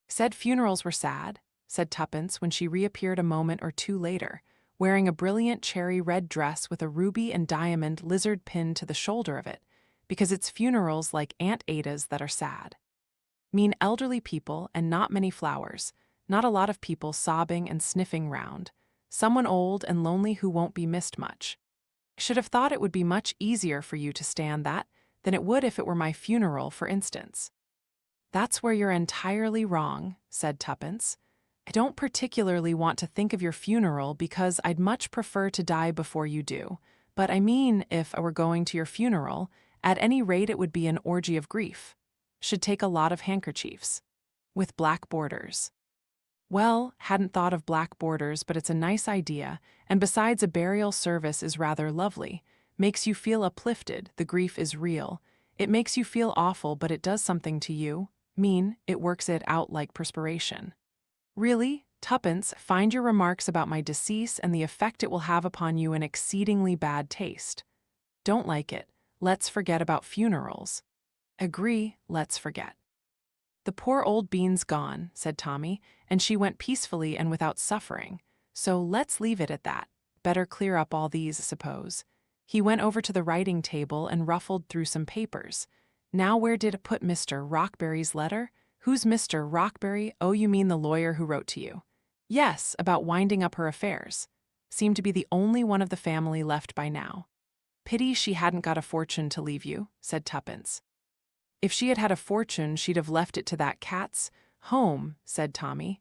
[SPEAKER 1] Said funerals were sad, said Tuppence when she reappeared a moment or two later, wearing a brilliant cherry red dress with a ruby and diamond lizard pin to the shoulder of it, because it's funerals like Aunt Ada's that are sad. Mean elderly people and not many flowers, not a lot of people sobbing and sniffing round, someone old and lonely who won't be missed much. I should have thought it would be much easier for you to stand that than it would if it were my funeral, for instance. That's where you're entirely wrong, said Tuppence. I don't particularly want to think of your funeral because I'd much prefer to die before you do, but I mean if I were going to your funeral, at any rate it would be an orgy of grief. Should take a lot of handkerchiefs. With black borders. Well, hadn't thought of black borders, but it's a nice idea, and besides a burial service is rather lovely. Makes you feel uplifted, the grief is real. It makes you feel awful, but it does something to you. Mean, it works it out like perspiration. Really, Tuppence, find your remarks about my decease and the effect it will have upon you in exceedingly bad taste. Don't like it. Let's forget about funerals. Agree, let's forget. The poor old bean's gone, said Tommy, and she went peacefully and without suffering. So let's leave it at that. Better clear up all these, suppose. He went over to the writing table and ruffled through some papers. Now where did it put Mr. Rockberry's letter? Who's Mr. Rockberry? Oh, you mean the lawyer who wrote to you. Yes, about winding up her affairs. Seemed to be the only one of the family left by now. Pity she hadn't got a fortune to leave you, said Tuppence. If she had had a fortune, she'd have left it to that cat's home, said Tommy.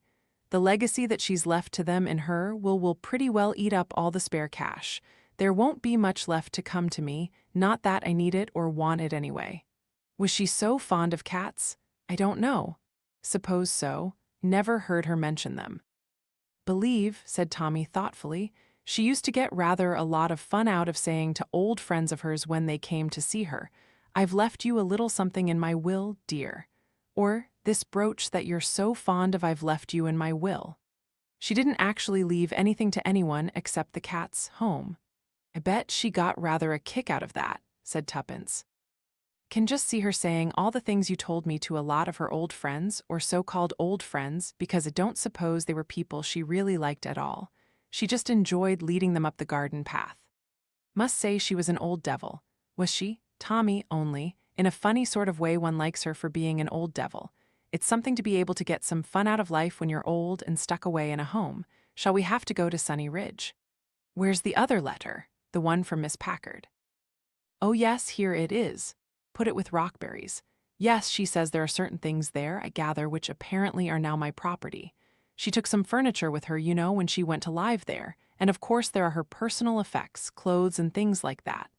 [SPEAKER 1] The legacy that she's left to them and her will pretty well eat up all the spare cash. There won't be much left to come to me, not that I need it or want it anyway. Was she so fond of cats? I don't know. Suppose so. Never heard her mention them. Believe, said Tommy thoughtfully, she used to get rather a lot of fun out of saying to old friends of hers when they came to see her, I've left you a little something in my will, dear. Or, this brooch that you're so fond of, I've left you in my will. She didn't actually leave anything to anyone except the cat's home. I bet she got rather a kick out of that, said Tuppence. Can just see her saying all the things you told me to a lot of her old friends, or so-called old friends, because I don't suppose they were people she really liked at all. She just enjoyed leading them up the garden path. Must say she was an old devil. Was she? Tommy, only. In a funny sort of way one likes her for being an old devil. It's something to be able to get some fun out of life when you're old and stuck away in a home. Shall we have to go to Sunny Ridge? Where's the other letter? The one from Miss Packard. Oh yes, here it is. put it with Rockberry's. Yes, she says there are certain things there, I gather, which apparently are now my property. She took some furniture with her, when she went to live there, and of course there are her personal effects, clothes and things like that.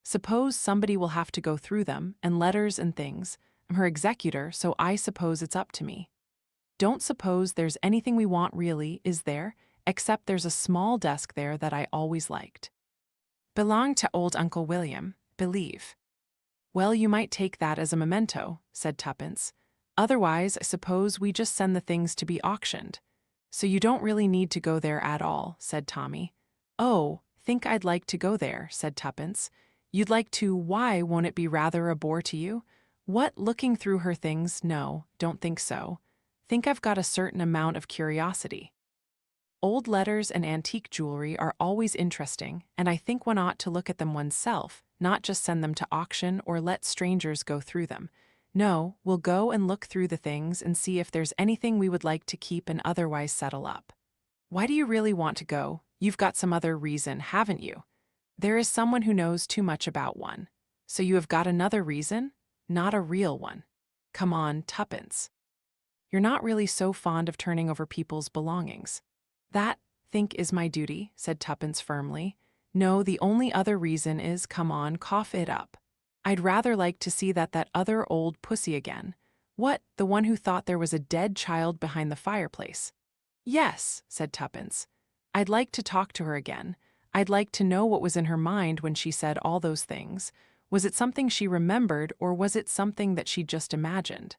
[SPEAKER 1] Suppose somebody will have to go through them, and letters and things. I'm her executor, so I suppose it's up to me. Don't suppose there's anything we want really, is there, except there's a small desk there that I always liked. Belonged to old Uncle William, believe. Well, you might take that as a memento, said Tuppence. Otherwise, I suppose we just send the things to be auctioned. So you don't really need to go there at all, said Tommy. Oh, think I'd like to go there, said Tuppence. You'd like to, why, won't it be rather a bore to you? What, looking through her things? No, don't think so. Think I've got a certain amount of curiosity. Old letters and antique jewelry are always interesting, and I think one ought to look at them oneself, not just send them to auction or let strangers go through them. No, we'll go and look through the things and see if there's anything we would like to keep and otherwise settle up. Why do you really want to go? You've got some other reason, haven't you? There is someone who knows too much about one. So you have got another reason? Not a real one. Come on, Tuppence. You're not really so fond of turning over people's belongings. That, think, is my duty, said Tuppence firmly. No, the only other reason is, come on, cough it up. I'd rather like to see that other old pussy again. What, the one who thought there was a dead child behind the fireplace? Yes, said Tuppence. I'd like to talk to her again. I'd like to know what was in her mind when she said all those things. Was it something she remembered, or was it something that she just imagined?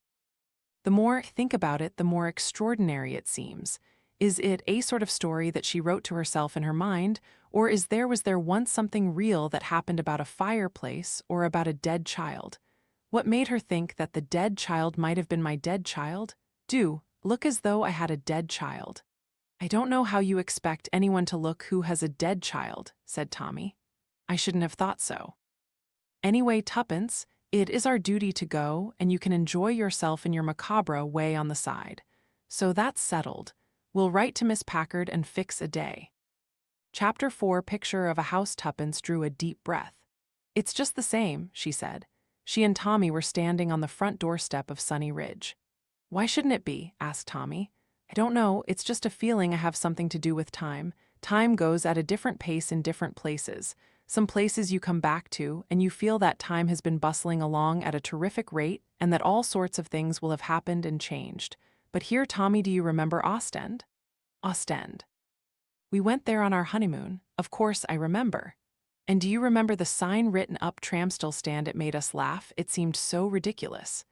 [SPEAKER 1] The more I think about it, the more extraordinary it seems. Is it a sort of story that she wrote to herself in her mind, or was there once something real that happened about a fireplace or about a dead child? What made her think that the dead child might have been my dead child? Do, look as though I had a dead child. I don't know how you expect anyone to look who has a dead child, said Tommy. I shouldn't have thought so. Anyway, Tuppence, it is our duty to go, and you can enjoy yourself in your macabre way on the side. So that's settled. We'll write to Miss Packard and fix a day. Chapter 4, Picture of a House. Tuppence drew a deep breath. It's just the same, she said. She and Tommy were standing on the front doorstep of Sunny Ridge. Why shouldn't it be? Asked Tommy. I don't know, it's just a feeling I have something to do with time. Time goes at a different pace in different places. Some places you come back to, and you feel that time has been bustling along at a terrific rate and that all sorts of things will have happened and changed. But here, Tommy, do you remember Ostend? Ostend. We went there on our honeymoon. Of course, I remember. And do you remember the sign written up tramstill stand? It made us laugh. It seemed so ridiculous.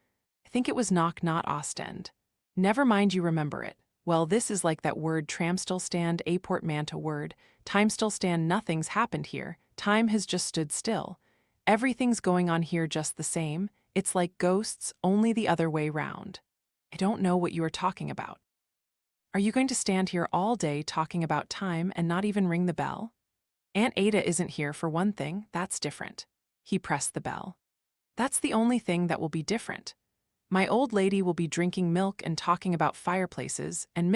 [SPEAKER 1] I think it was Knock Not Ostend. Never mind, you remember it. Well, this is like that word tramstill stand, a portmanteau word. Time still stand, nothing's happened here. Time has just stood still. Everything's going on here just the same. It's like ghosts, only the other way round. I don't know what you are talking about. Are you going to stand here all day talking about time and not even ring the bell? Aunt Ada isn't here for one thing, that's different. He pressed the bell. That's the only thing that will be different. My old lady will be drinking milk and talking about fireplaces, and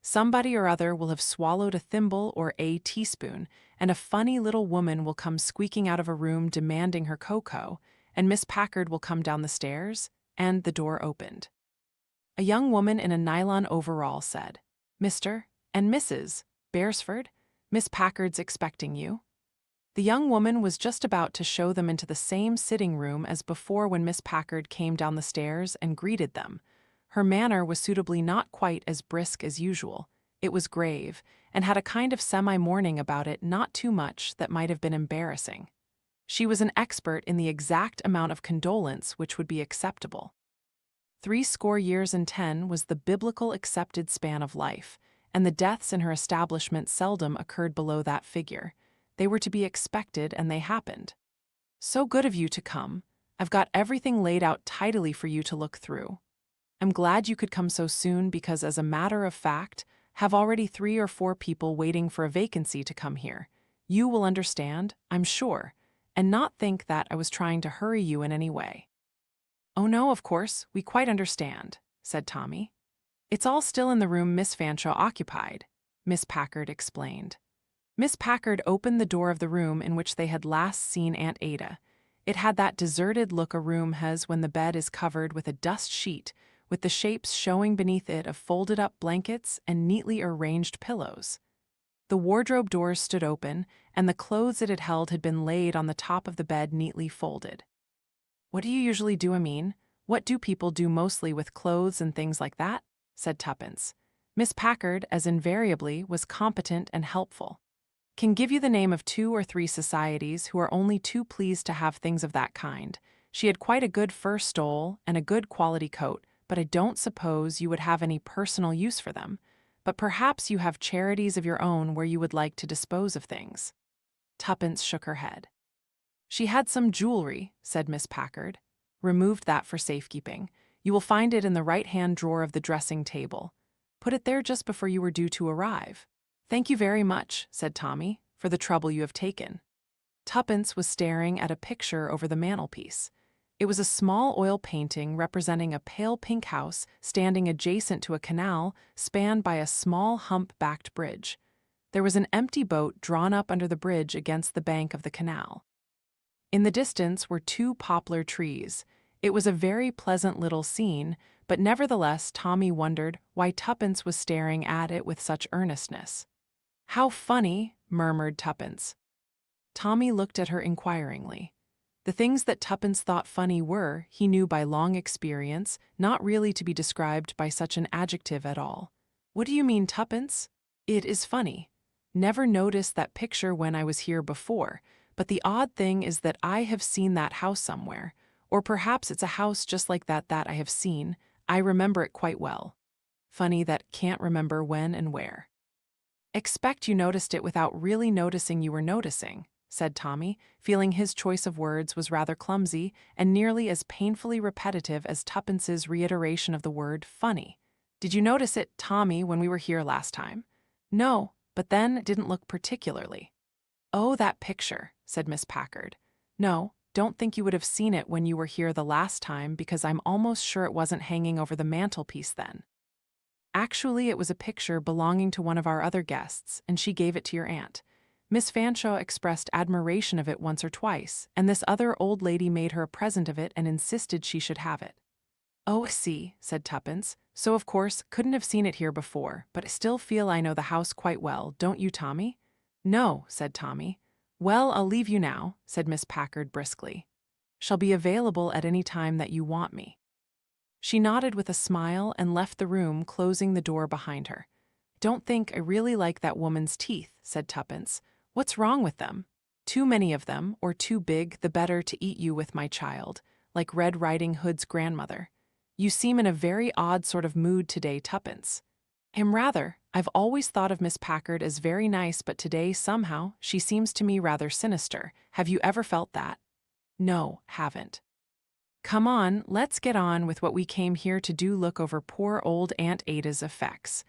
[SPEAKER 1] somebody or other will have swallowed a thimble or a teaspoon, and a funny little woman will come squeaking out of a room demanding her cocoa, and Miss Packard will come down the stairs, and the door opened. A young woman in a nylon overall said, Mr. and Mrs. Beresford, Miss Packard's expecting you. The young woman was just about to show them into the same sitting room as before when Miss Packard came down the stairs and greeted them. Her manner was suitably not quite as brisk as usual. It was grave, and had a kind of semi-mourning about it, not too much that might have been embarrassing. She was an expert in the exact amount of condolence which would be acceptable. 70 years and 10 was the biblical accepted span of life, and the deaths in her establishment seldom occurred below that figure. They were to be expected, and they happened. So good of you to come. I've got everything laid out tidily for you to look through. I'm glad you could come so soon because, as a matter of fact, have already 3 or 4 people waiting for a vacancy to come here. You will understand, I'm sure, and not think that I was trying to hurry you in any way. Oh no, of course, we quite understand, said Tommy. It's all still in the room Miss Fanshawe occupied, Miss Packard explained. Miss Packard opened the door of the room in which they had last seen Aunt Ada. It had that deserted look a room has when the bed is covered with a dust sheet, with the shapes showing beneath it of folded-up blankets and neatly arranged pillows. The wardrobe doors stood open, and the clothes it had held had been laid on the top of the bed neatly folded. "What do you usually do, Amin? What do people do mostly with clothes and things like that?" said Tuppence. Miss Packard, as invariably, was competent and helpful. "Can give you the name of 2 or 3 societies who are only too pleased to have things of that kind. She had quite a good fur stole and a good quality coat, but I don't suppose you would have any personal use for them. But perhaps you have charities of your own where you would like to dispose of things." Tuppence shook her head. "She had some jewelry," said Miss Packard. "Removed that for safekeeping. You will find it in the right-hand drawer of the dressing table. Put it there just before you were due to arrive." "Thank you very much," said Tommy, "for the trouble you have taken." Tuppence was staring at a picture over the mantelpiece. It was a small oil painting representing a pale pink house standing adjacent to a canal spanned by a small hump-backed bridge. There was an empty boat drawn up under the bridge against the bank of the canal. In the distance were 2 poplar trees. It was a very pleasant little scene, but nevertheless Tommy wondered why Tuppence was staring at it with such earnestness. "How funny," murmured Tuppence. Tommy looked at her inquiringly. The things that Tuppence thought funny were, he knew by long experience, not really to be described by such an adjective at all. "What do you mean, Tuppence?" "It is funny. Never noticed that picture when I was here before, but the odd thing is that I have seen that house somewhere, or perhaps it's a house just like that I have seen. I remember it quite well. Funny that can't remember when and where." "Expect you noticed it without really noticing you were noticing," said Tommy, feeling his choice of words was rather clumsy and nearly as painfully repetitive as Tuppence's reiteration of the word funny. "Did you notice it, Tommy, when we were here last time?" "No, but then it didn't look particularly." "Oh, that picture," said Miss Packard. "No, don't think you would have seen it when you were here the last time because I'm almost sure it wasn't hanging over the mantelpiece then. Actually, it was a picture belonging to one of our other guests, and she gave it to your aunt. Miss Fanshawe expressed admiration of it once or twice, and this other old lady made her a present of it and insisted she should have it." "Oh, I see," said Tuppence. "So, of course, couldn't have seen it here before, but I still feel I know the house quite well, don't you, Tommy?" "No," said Tommy. "Well, I'll leave you now," said Miss Packard briskly. "Shall be available at any time that you want me." She nodded with a smile and left the room, closing the door behind her. "Don't think I really like that woman's teeth," said Tuppence. "What's wrong with them? Too many of them, or too big, the better to eat you with, my child, like Red Riding Hood's grandmother. You seem in a very odd sort of mood today, Tuppence." Rather. I've always thought of Miss Packard as very nice, but today, somehow, she seems to me rather sinister. Have you ever felt that?" "No, haven't." "Come on, let's get on with what we came here to do, look over poor old Aunt Ada's effects,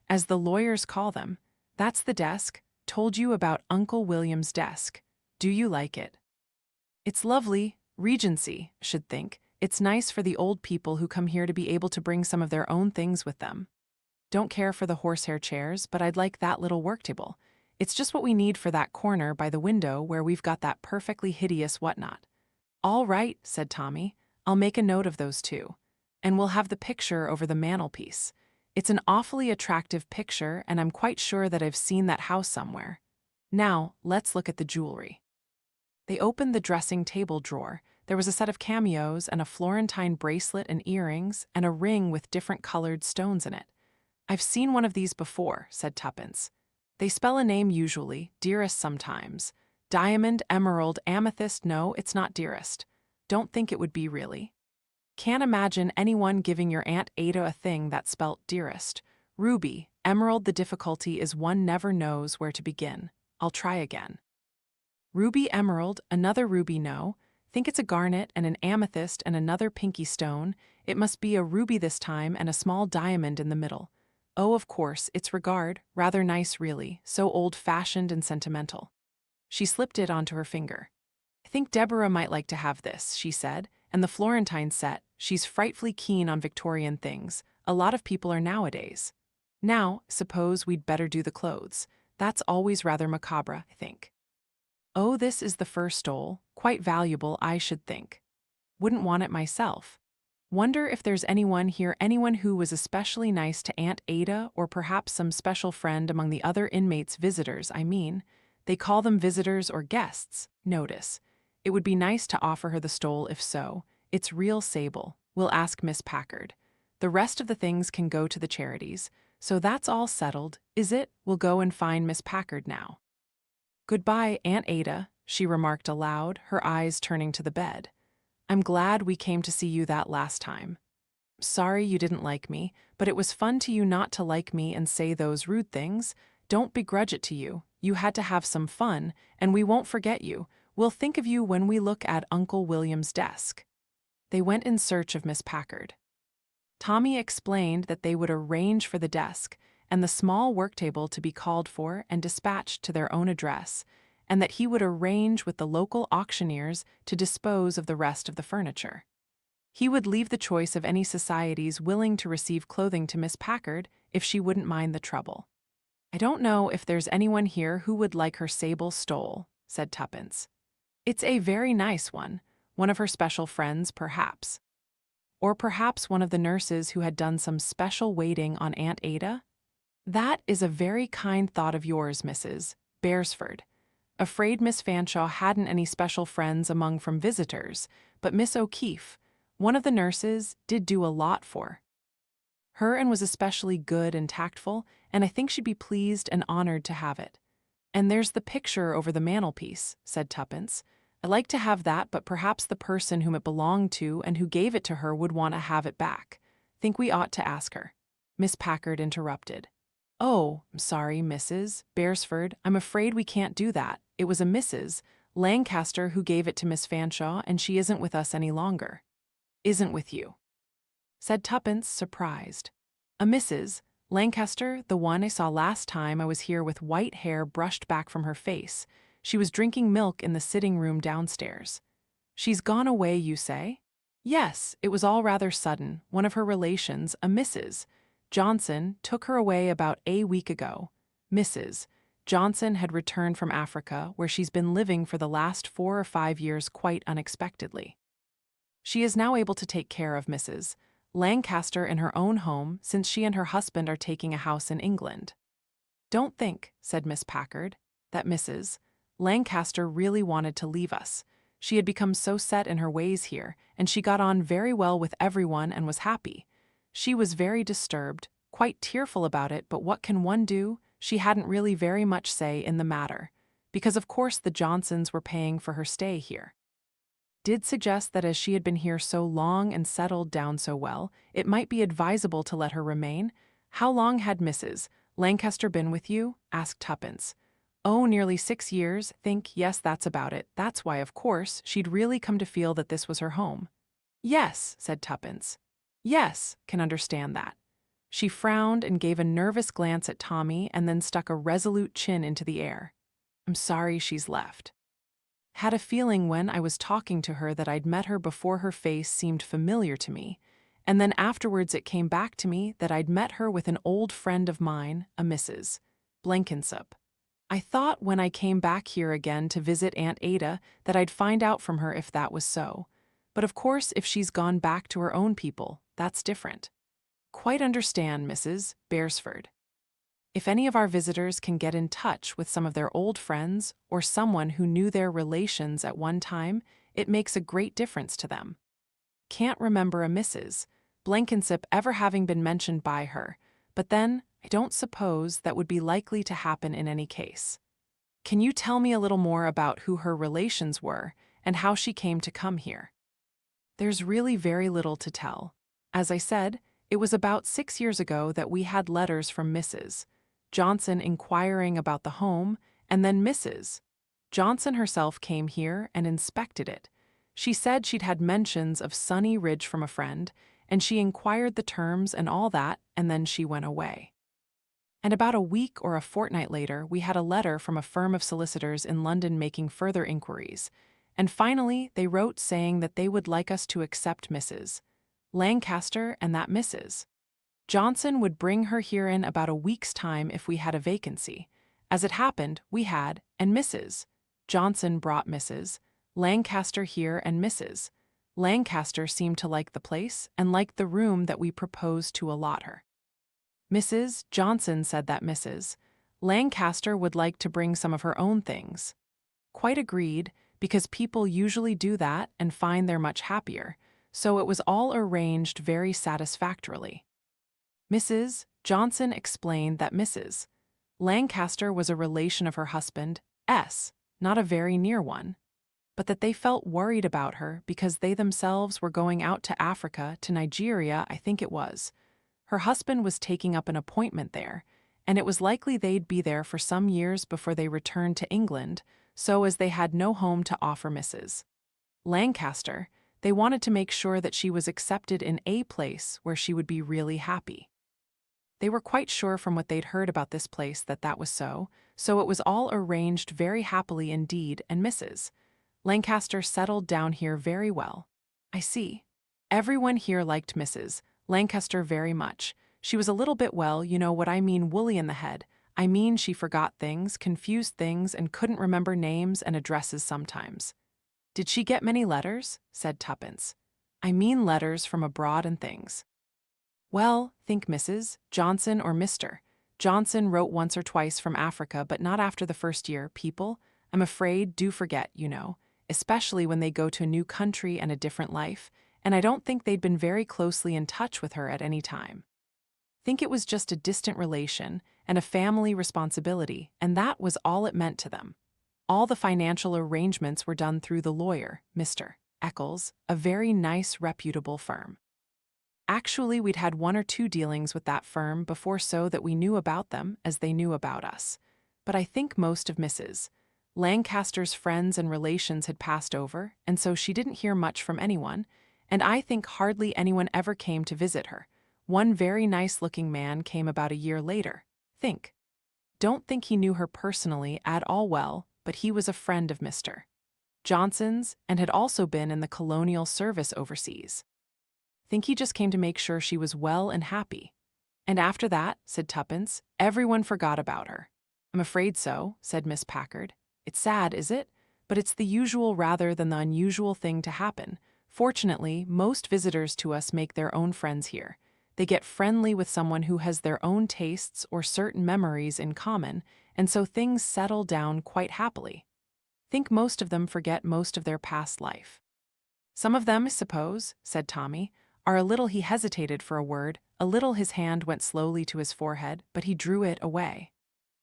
[SPEAKER 1] as the lawyers call them. That's the desk. Told you about Uncle William's desk. Do you like it?" "It's lovely. Regency, should think. It's nice for the old people who come here to be able to bring some of their own things with them. Don't care for the horsehair chairs, but I'd like that little work table. It's just what we need for that corner by the window where we've got that perfectly hideous whatnot." "All right," said Tommy. "I'll make a note of those 2. And we'll have the picture over the mantelpiece. It's an awfully attractive picture, and I'm quite sure that I've seen that house somewhere. Now, let's look at the jewelry." They opened the dressing table drawer. There was a set of cameos and a Florentine bracelet and earrings and a ring with different colored stones in it. "I've seen one of these before," said Tuppence. "They spell a name usually, Dearest sometimes. Diamond, emerald, amethyst, no, it's not Dearest. Don't think it would be really. Can't imagine anyone giving your Aunt Ada a thing that spelt Dearest. Ruby, emerald, the difficulty is one never knows where to begin. I'll try again. Ruby, emerald, another ruby, no. Think it's a garnet and an amethyst and another pinky stone. It must be a ruby this time and a small diamond in the middle. Oh, of course, it's regard, rather nice really, so old-fashioned and sentimental." She slipped it onto her finger. "I think Deborah might like to have this," she said, "and the Florentine set. She's frightfully keen on Victorian things. A lot of people are nowadays. Now, suppose we'd better do the clothes. That's always rather macabre, I think." Oh, this is the fur stole, quite valuable, I should think. Wouldn't want it myself. Wonder if there's anyone here, anyone who was especially nice to Aunt Ada, or perhaps some special friend among the other inmates, visitors, I mean. They call them visitors or guests, notice. It would be nice to offer her the stole if so. It's real sable. We'll ask Miss Packard. The rest of the things can go to the charities. So that's all settled, is it? We'll go and find Miss Packard now. Goodbye, Aunt Ada, she remarked aloud, her eyes turning to the bed. I'm glad we came to see you that last time. Sorry you didn't like me, but it was fun to you not to like me and say those rude things. Don't begrudge it to you. You had to have some fun, and we won't forget you. We'll think of you when we look at Uncle William's desk. They went in search of Miss Packard. Tommy explained that they would arrange for the desk and the small work table to be called for and dispatched to their own address, and that he would arrange with the local auctioneers to dispose of the rest of the furniture. He would leave the choice of any societies willing to receive clothing to Miss Packard if she wouldn't mind the trouble. I don't know if there's anyone here who would like her sable stole, said Tuppence. It's a very nice one of her special friends, perhaps. Or perhaps one of the nurses who had done some special waiting on Aunt Ada? That is a very kind thought of yours, Mrs. Beresford. Afraid Miss Fanshawe hadn't any special friends among from visitors, but Miss O'Keefe, one of the nurses, did do a lot for her and was especially good and tactful, and I think she'd be pleased and honored to have it. And there's the picture over the mantelpiece, said Tuppence. I'd like to have that, but perhaps the person whom it belonged to and who gave it to her would want to have it back. Think we ought to ask her. Miss Packard interrupted. Oh, I'm sorry, Mrs. Beresford, I'm afraid we can't do that. It was a Mrs. Lancaster who gave it to Miss Fanshawe, and she isn't with us any longer. Isn't with you, said Tuppence, surprised. A Mrs. Lancaster, the one I saw last time I was here with white hair brushed back from her face. She was drinking milk in the sitting room downstairs. She's gone away, you say? Yes, it was all rather sudden. One of her relations, a Mrs. Johnson, took her away about a week ago. Mrs. Johnson had returned from Africa, where she's been living for the last 4 or 5 years quite unexpectedly. She is now able to take care of Mrs. Lancaster in her own home, since she and her husband are taking a house in England. Don't think, said Miss Packard, that Mrs. Lancaster really wanted to leave us. She had become so set in her ways here, and she got on very well with everyone and was happy. She was very disturbed, quite tearful about it, but what can one do? She hadn't really very much say in the matter, because of course the Johnsons were paying for her stay here. Did suggest that as she had been here so long and settled down so well, it might be advisable to let her remain. How long had Mrs. Lancaster been with you? Asked Tuppence. Oh, nearly 6 years, think, yes, that's about it. That's why, of course, she'd really come to feel that this was her home. Yes, said Tuppence. Yes, can understand that. She frowned and gave a nervous glance at Tommy and then stuck a resolute chin into the air. I'm sorry she's left. Had a feeling when I was talking to her that I'd met her before. Her face seemed familiar to me, and then afterwards it came back to me that I'd met her with an old friend of mine, a Mrs. Blenkinsop. I thought when I came back here again to visit Aunt Ada that I'd find out from her if that was so. But of course, if she's gone back to her own people, that's different. Quite understand, Mrs. Beresford. If any of our visitors can get in touch with some of their old friends or someone who knew their relations at one time, it makes a great difference to them. Can't remember a Mrs. Blenkinsop ever having been mentioned by her, but then I don't suppose that would be likely to happen in any case. Can you tell me a little more about who her relations were and how she came to come here? There's really very little to tell. As I said, it was about 6 years ago that we had letters from Mrs. Johnson inquiring about the home, and then Mrs. Johnson herself came here and inspected it. She said she'd had mentions of Sunny Ridge from a friend, and she inquired the terms and all that, and then she went away. And about a week or a fortnight later, we had a letter from a firm of solicitors in London making further inquiries, and finally they wrote saying that they would like us to accept Mrs. Lancaster and that Mrs. Johnson would bring her here in about a week's time if we had a vacancy. As it happened, we had, and Mrs. Johnson brought Mrs. Lancaster here, and Mrs. Lancaster seemed to like the place and liked the room that we proposed to allot her. Mrs. Johnson said that Mrs. Lancaster would like to bring some of her own things. Quite agreed, because people usually do that and find they're much happier, so it was all arranged very satisfactorily. Mrs. Johnson explained that Mrs. Lancaster was a relation of her husband, not a very near one, but that they felt worried about her because they themselves were going out to Africa, to Nigeria, I think it was. Her husband was taking up an appointment there, and it was likely they'd be there for some years before they returned to England, so as they had no home to offer Mrs. Lancaster, they wanted to make sure that she was accepted in a place where she would be really happy. They were quite sure from what they'd heard about this place that that was so it was all arranged very happily indeed, and Mrs. Lancaster settled down here very well. I see. Everyone here liked Mrs. Lancaster very much. She was a little bit, well, you know what I mean, woolly in the head. I mean, she forgot things, confused things, and couldn't remember names and addresses sometimes. Did she get many letters? Said Tuppence. I mean letters from abroad and things. Well, think Mrs. Johnson or Mr. Johnson wrote once or twice from Africa, but not after the first year. People, I'm afraid, do forget, you know, especially when they go to a new country and a different life, and I don't think they'd been very closely in touch with her at any time. Think it was just a distant relation and a family responsibility, and that was all it meant to them. All the financial arrangements were done through the lawyer, Mr. Eccles, a very nice, reputable firm. Actually, we'd had 1 or 2 dealings with that firm before, so that we knew about them as they knew about us. But I think most of Mrs. Lancaster's friends and relations had passed over, and so she didn't hear much from anyone, and I think hardly anyone ever came to visit her. One very nice-looking man came about a year later. Don't think he knew her personally at all well, but he was a friend of Mr. Johnson's and had also been in the colonial service overseas. Think he just came to make sure she was well and happy. And after that, said Tuppence, everyone forgot about her. I'm afraid so, said Miss Packard. It's sad, is it? But it's the usual rather than the unusual thing to happen. Fortunately, most visitors to us make their own friends here. They get friendly with someone who has their own tastes or certain memories in common, and so things settle down quite happily. Think most of them forget most of their past life. Some of them, I suppose, said Tommy, are a little. He hesitated for a word, a little. His hand went slowly to his forehead, but he drew it away.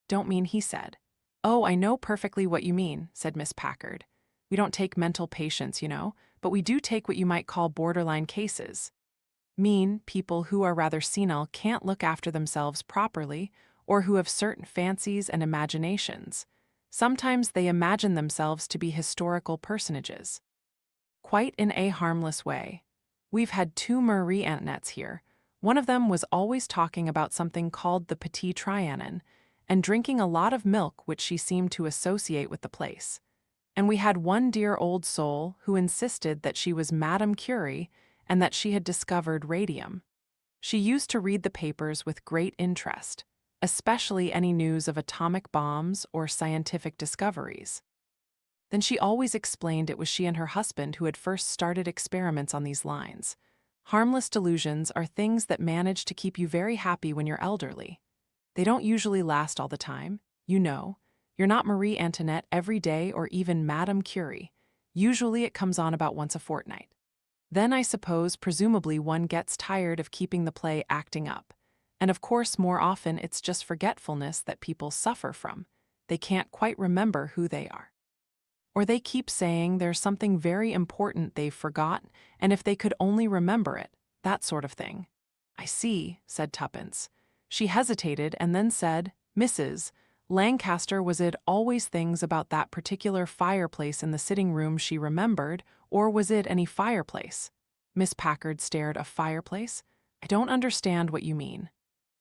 [SPEAKER 1] Don't mean, he said. Oh, I know perfectly what you mean, said Miss Packard. We don't take mental patients, you know, but we do take what you might call borderline cases. Mean people who are rather senile, can't look after themselves properly, or who have certain fancies and imaginations. Sometimes they imagine themselves to be historical personages. Quite in a harmless way. We've had 2 Marie Antoinettes here. One of them was always talking about something called the Petit Trianon, and drinking a lot of milk, which she seemed to associate with the place. And we had one dear old soul who insisted that she was Madame Curie and that she had discovered radium. She used to read the papers with great interest, especially any news of atomic bombs or scientific discoveries. Then she always explained it was she and her husband who had first started experiments on these lines. Harmless delusions are things that manage to keep you very happy when you're elderly. They don't usually last all the time, you know. You're not Marie Antoinette every day or even Madame Curie. Usually it comes on about once a fortnight. Then I suppose presumably one gets tired of keeping the play acting up. And of course more often it's just forgetfulness that people suffer from. They can't quite remember who they are. Or they keep saying there's something very important they've forgotten, and if they could only remember it, that sort of thing. I see, said Tuppence. She hesitated and then said, Mrs. Lancaster, was it always things about that particular fireplace in the sitting room she remembered, or was it any fireplace? Miss Packard stared. A fireplace? I don't understand what you mean.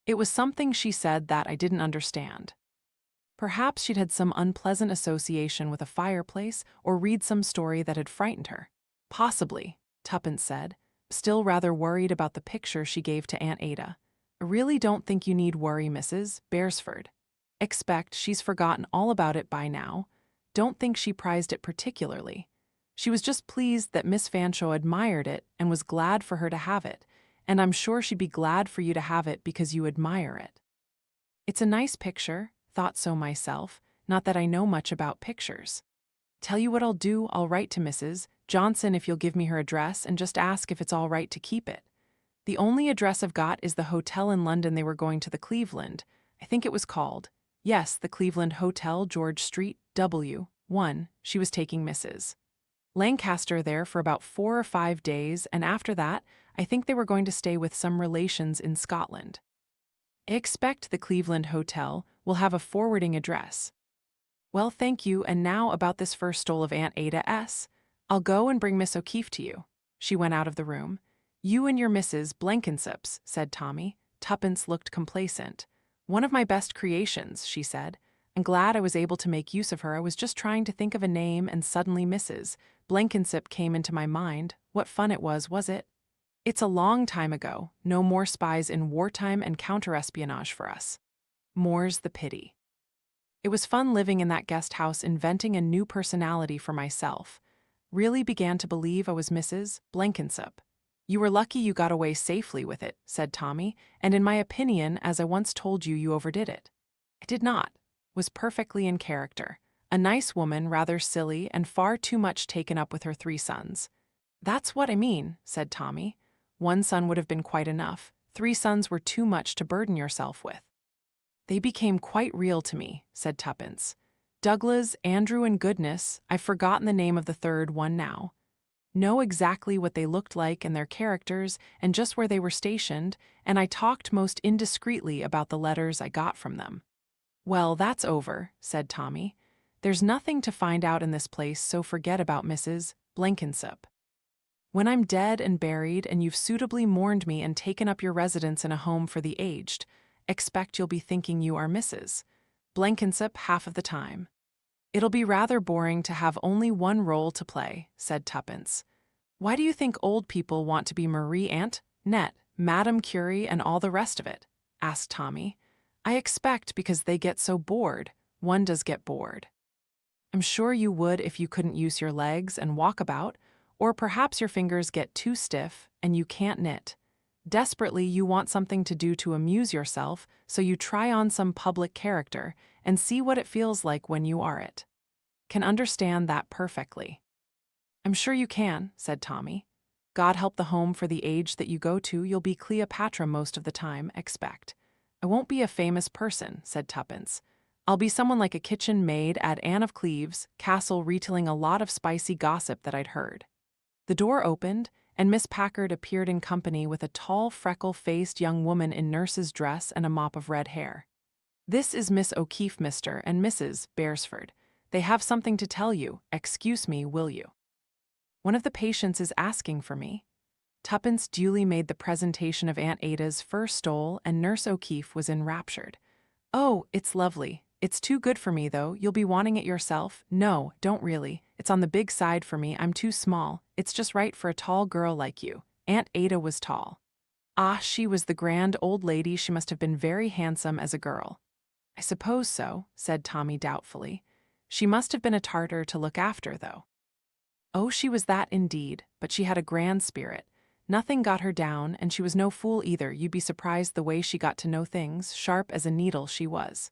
[SPEAKER 1] It was something she said that I didn't understand. Perhaps she'd had some unpleasant association with a fireplace, or read some story that had frightened her. Possibly, Tuppence said, still rather worried about the picture she gave to Aunt Ada. I really don't think you need worry, Mrs. Beresford. Expect she's forgotten all about it by now. don't think she prized it particularly. She was just pleased that Miss Fanshawe admired it and was glad for her to have it, and I'm sure she'd be glad for you to have it because you admire it. It's a nice picture, thought so myself, not that I know much about pictures. Tell you what I'll do, I'll write to Mrs. Johnson if you'll give me her address and just ask if it's all right to keep it. The only address I've got is the hotel in London they were going to, the Cleveland, I think it was called. Yes, the Cleveland Hotel, George Street, W1. She was taking Mrs. Lancaster there for about 4 or 5 days, and after that, I think they were going to stay with some relations in Scotland. I expect the Cleveland Hotel will have a forwarding address. Well, thank you, and now about this first stole of Aunt Ada S. I'll go and bring Miss O'Keefe to you. She went out of the room. You and your Mrs. Blenkinsops, said Tommy. Tuppence looked complacent. One of my best creations, she said. I'm glad I was able to make use of her. I was just trying to think of a name, and suddenly Mrs. Blenkinsop came into my mind. What fun it was it? It's a long time ago. No more spies in wartime and counter-espionage for us. More's the pity. It was fun living in that guest house, inventing a new personality for myself. Really began to believe I was Mrs. Blenkinsop. You were lucky you got away safely with it, said Tommy, and in my opinion, as I once told you, you overdid it. I did not. Was perfectly in character. A nice woman, rather silly, and far too much taken up with her 3 sons. That's what I mean, said Tommy. 1 son would have been quite enough. 3 sons were too much to burden yourself with. They became quite real to me, said Tuppence. Douglas, Andrew, and goodness, I've forgotten the name of the 3rd one now. Know exactly what they looked like and their characters and just where they were stationed, and I talked most indiscreetly about the letters I got from them. Well, that's over, said Tommy. There's nothing to find out in this place, so forget about Mrs. Blenkinsop. When I'm dead and buried and you've suitably mourned me and taken up your residence in a home for the aged, expect you'll be thinking you are Mrs. Blenkinsop half of the time. It'll be rather boring to have only one role to play, said Tuppence. Why do you think old people want to be Marie Antoinette, Madame Curie, and all the rest of it? Asked Tommy. I expect because they get so bored. One does get bored. I'm sure you would if you couldn't use your legs and walk about, or perhaps your fingers get too stiff and you can't knit. Desperately, you want something to do to amuse yourself, so you try on some public character and see what it feels like when you are it. Can understand that perfectly. I'm sure you can, said Tommy. God help the home for the age that you go to, you'll be Cleopatra most of the time, expect. I won't be a famous person, said Tuppence. I'll be someone like a kitchen maid at Anne of Cleves' castle retelling a lot of spicy gossip that I'd heard. The door opened, and Miss Packard appeared in company with a tall, freckle-faced young woman in nurse's dress and a mop of red hair. This is Miss O'Keefe, Mr. and Mrs. Beresford. They have something to tell you. Excuse me, will you? One of the patients is asking for me. Tuppence duly made the presentation of Aunt Ada's first stole, and Nurse O'Keefe was enraptured. Oh, it's lovely. It's too good for me, though. You'll be wanting it yourself. No, don't really. It's on the big side for me. I'm too small. It's just right for a tall girl like you. Aunt Ada was tall. Ah, she was the grand old lady. She must have been very handsome as a girl. I suppose so, said Tommy doubtfully. She must have been a Tartar to look after, though. Oh, she was that indeed, but she had a grand spirit. Nothing got her down, and she was no fool either. You'd be surprised the way she got to know things. Sharp as a needle she was.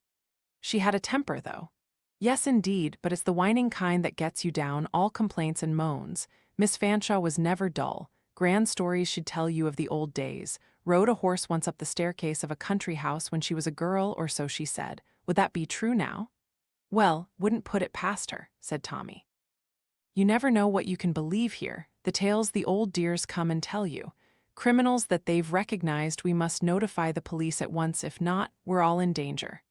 [SPEAKER 1] She had a temper, though. Yes, indeed, but it's the whining kind that gets you down, all complaints and moans. Miss Fanshawe was never dull. Grand stories she'd tell you of the old days. Rode a horse once up the staircase of a country house when she was a girl, or so she said. Would that be true now? Well, wouldn't put it past her, said Tommy. You never know what you can believe here. The tales the old dears come and tell you. Criminals that they've recognized, we must notify the police at once. If not, we're all in danger.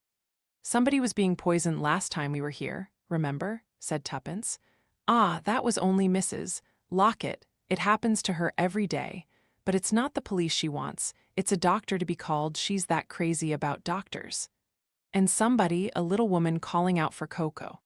[SPEAKER 1] Somebody was being poisoned last time we were here, remember? Said Tuppence. Ah, that was only Mrs. Lockett. It happens to her every day. But it's not the police she wants. It's a doctor to be called. She's that crazy about doctors. And somebody, a little woman, calling out for Coco.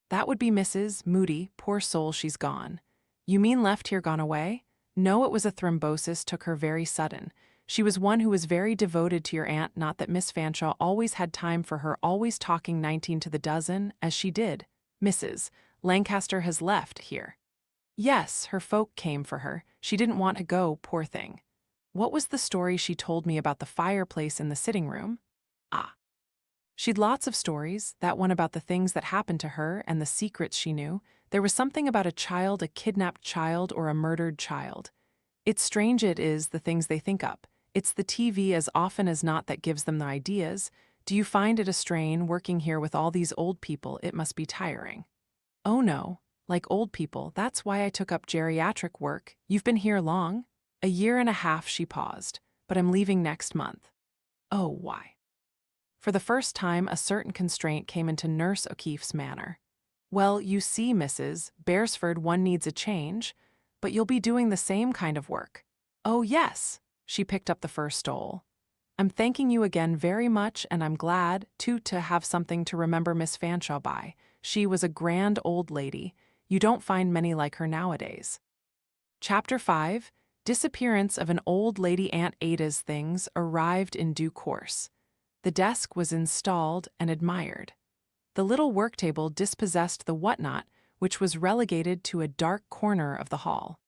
[SPEAKER 1] That would be Mrs. Moody. Poor soul, she's gone. You mean left here, gone away? No, it was a thrombosis, took her very sudden. She was one who was very devoted to your aunt, not that Miss Fanshawe always had time for her, always talking 19 to the dozen, as she did. Mrs. Lancaster has left here. Yes, her folk came for her. She didn't want to go, poor thing. What was the story she told me about the fireplace in the sitting room? Ah. She'd lots of stories, that one about the things that happened to her and the secrets she knew. There was something about a child, a kidnapped child, or a murdered child. It's strange it is the things they think up. It's the TV as often as not that gives them the ideas. Do you find it a strain working here with all these old people? It must be tiring. Oh no, like old people, that's why I took up geriatric work. You've been here long? A year and a half, she paused, but I'm leaving next month. Oh, why? For the first time, a certain constraint came into Nurse O'Keefe's manner. Well, you see, Mrs. Beresford, one needs a change, but you'll be doing the same kind of work. Oh, yes. She picked up the first stole. I'm thanking you again very much, and I'm glad, too, to have something to remember Miss Fanshawe by. She was a grand old lady. You don't find many like her nowadays. Chapter 5. Disappearance of an old lady. Aunt Ada's things arrived in due course. The desk was installed and admired. The little work table dispossessed the whatnot, which was relegated to a dark corner of the hall.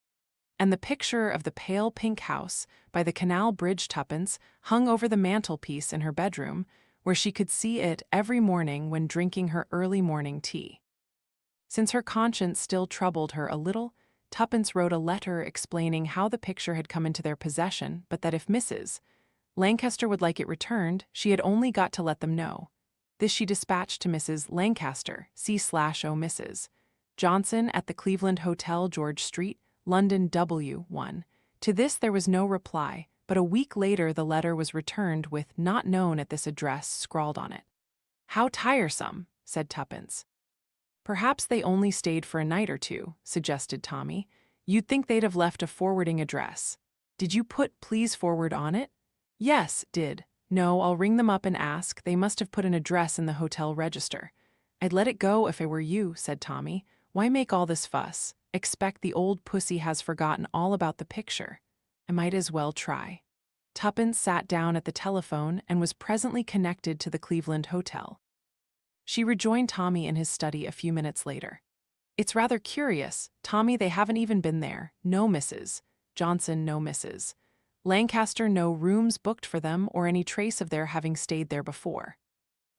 [SPEAKER 1] And the picture of the pale pink house by the canal bridge Tuppence hung over the mantelpiece in her bedroom, where she could see it every morning when drinking her early morning tea. Since her conscience still troubled her a little, Tuppence wrote a letter explaining how the picture had come into their possession, but that if Mrs. Lancaster would like it returned, she had only got to let them know. This she dispatched to Mrs. Lancaster, C/O Mrs. Johnson at the Cleveland Hotel, George Street, London W1. To this there was no reply, but a week later the letter was returned with "not known at this address" scrawled on it. How tiresome, said Tuppence. Perhaps they only stayed for a night or two, suggested Tommy. You'd think they'd have left a forwarding address. Did you put "please forward" on it? Yes, did. No, I'll ring them up and ask. They must have put an address in the hotel register. I'd let it go if I were you, said Tommy. Why make all this fuss? Expect the old pussy has forgotten all about the picture. I might as well try. Tuppence sat down at the telephone and was presently connected to the Cleveland Hotel. She rejoined Tommy in his study a few minutes later. It's rather curious. Tommy, they haven't even been there. No Mrs. Johnson, no Mrs. Lancaster, no rooms booked for them or any trace of their having stayed there before.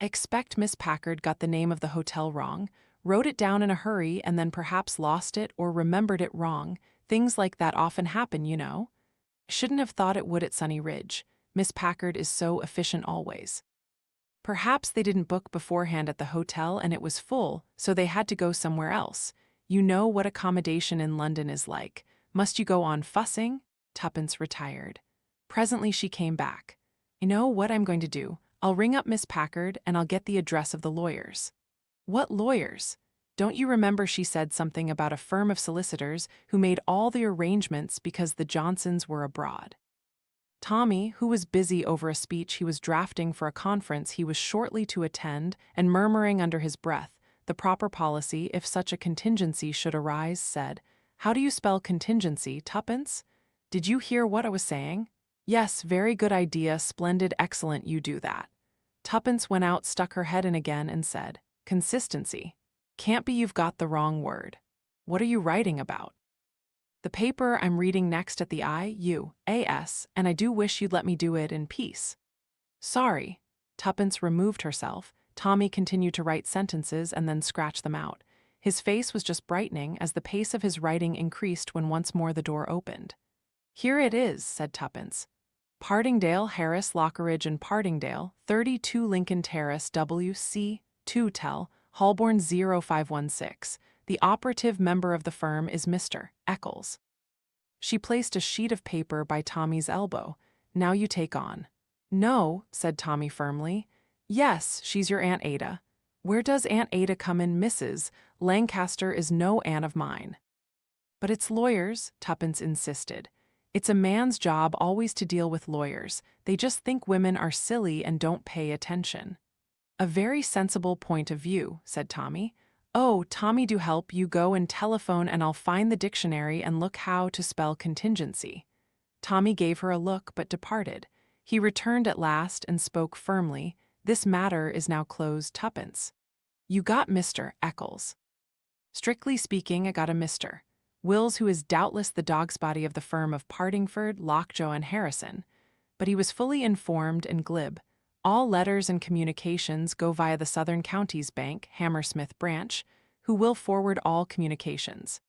[SPEAKER 1] I expect Miss Packard got the name of the hotel wrong, wrote it down in a hurry and then perhaps lost it or remembered it wrong. Things like that often happen, you know. I shouldn't have thought it would at Sunny Ridge. Miss Packard is so efficient always. Perhaps they didn't book beforehand at the hotel and it was full, so they had to go somewhere else. You know what accommodation in London is like. Must you go on fussing? Tuppence retired. Presently she came back. I know what I'm going to do. I'll ring up Miss Packard and I'll get the address of the lawyers. What lawyers? Don't you remember she said something about a firm of solicitors who made all the arrangements because the Johnsons were abroad? Tommy, who was busy over a speech he was drafting for a conference he was shortly to attend and murmuring under his breath the proper policy if such a contingency should arise, said, How do you spell contingency, Tuppence? Did you hear what I was saying? Yes, very good idea, splendid, excellent, you do that. Tuppence went out, stuck her head in again and said, Consistency. Can't be, you've got the wrong word. What are you writing about? The paper I'm reading next at the IUAS, and I do wish you'd let me do it in peace. Sorry. Tuppence removed herself. Tommy continued to write sentences and then scratch them out. His face was just brightening as the pace of his writing increased when once more the door opened. Here it is, said Tuppence. Partingdale, Harris, Lockeridge and Partingdale, 32 Lincoln Terrace, WC, 2 Tel, Holborn 0516. The operative member of the firm is Mr. Eccles. She placed a sheet of paper by Tommy's elbow. Now you take on. No, said Tommy firmly. Yes, she's your Aunt Ada. Where does Aunt Ada come in? Mrs. Lancaster is no aunt of mine. But it's lawyers, Tuppence insisted. It's a man's job always to deal with lawyers. They just think women are silly and don't pay attention. A very sensible point of view, said Tommy. Oh, Tommy, do help. You go and telephone and I'll find the dictionary and look how to spell contingency. Tommy gave her a look but departed. He returned at last and spoke firmly. This matter is now closed, Tuppence. You got Mr. Eccles. Strictly speaking, I got a Mr. Wills, who is doubtless the dog's body of the firm of Partingford, Lockjaw, and Harrison, but he was fully informed and glib. All letters and communications go via the Southern Counties Bank, Hammersmith branch, who will forward all communications.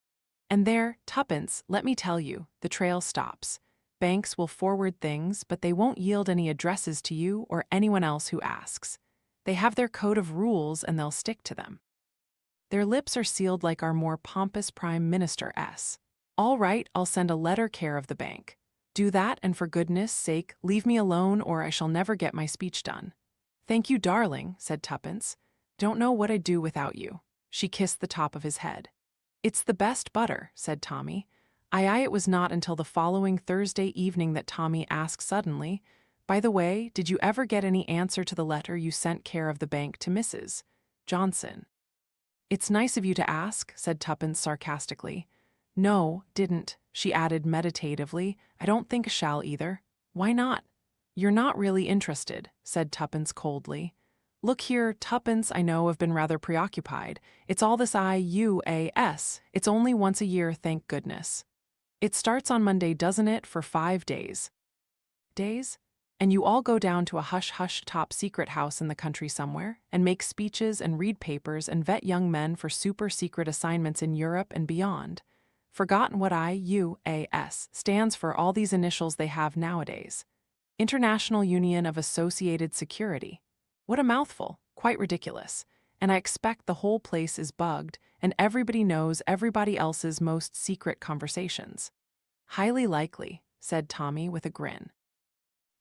[SPEAKER 1] And there, Tuppence, let me tell you, the trail stops. Banks will forward things, but they won't yield any addresses to you or anyone else who asks. They have their code of rules and they'll stick to them. Their lips are sealed like our more pompous Prime Minister S. All right, I'll send a letter care of the bank. Do that, and for goodness sake, leave me alone or I shall never get my speech done. Thank you, darling, said Tuppence. Don't know what I'd do without you. She kissed the top of his head. It's the best butter, said Tommy. Aye, it was not until the following Thursday evening that Tommy asked suddenly, by the way, did you ever get any answer to the letter you sent care of the bank to Mrs. Johnson? It's nice of you to ask, said Tuppence sarcastically. No, didn't, she added meditatively. I don't think I shall either. Why not? You're not really interested, said Tuppence coldly. Look here, Tuppence, I know I've been rather preoccupied. It's all this IUAS. It's only once a year, thank goodness. It starts on Monday, doesn't it, for 5 days? Days? And you all go down to a hush-hush top-secret house in the country somewhere, and make speeches and read papers and vet young men for super-secret assignments in Europe and beyond. Forgotten what IUAS stands for, all these initials they have nowadays. International Union of Associated Security. What a mouthful, quite ridiculous. And I expect the whole place is bugged, and everybody knows everybody else's most secret conversations. Highly likely, said Tommy with a grin.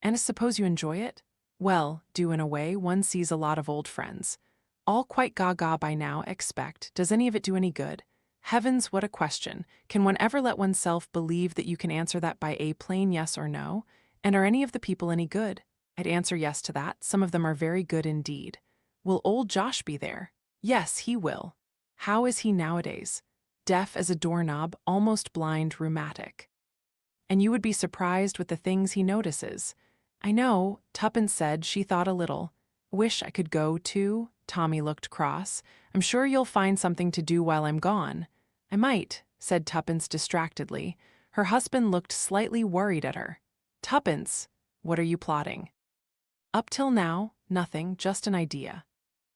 [SPEAKER 1] And I suppose you enjoy it? Well, do in a way, one sees a lot of old friends. All quite gaga by now, expect. Does any of it do any good? Heavens, what a question. Can one ever let oneself believe that you can answer that by a plain yes or no? And are any of the people any good? I'd answer yes to that. Some of them are very good indeed. Will old Josh be there? Yes, he will. How is he nowadays? Deaf as a doorknob, almost blind, rheumatic. And you would be surprised with the things he notices. I know, Tuppence said. She thought a little. Wish I could go, too. Tommy looked cross. I'm sure you'll find something to do while I'm gone. I might, said Tuppence distractedly. Her husband looked slightly worried at her. Tuppence, what are you plotting? Up till now, nothing, just an idea.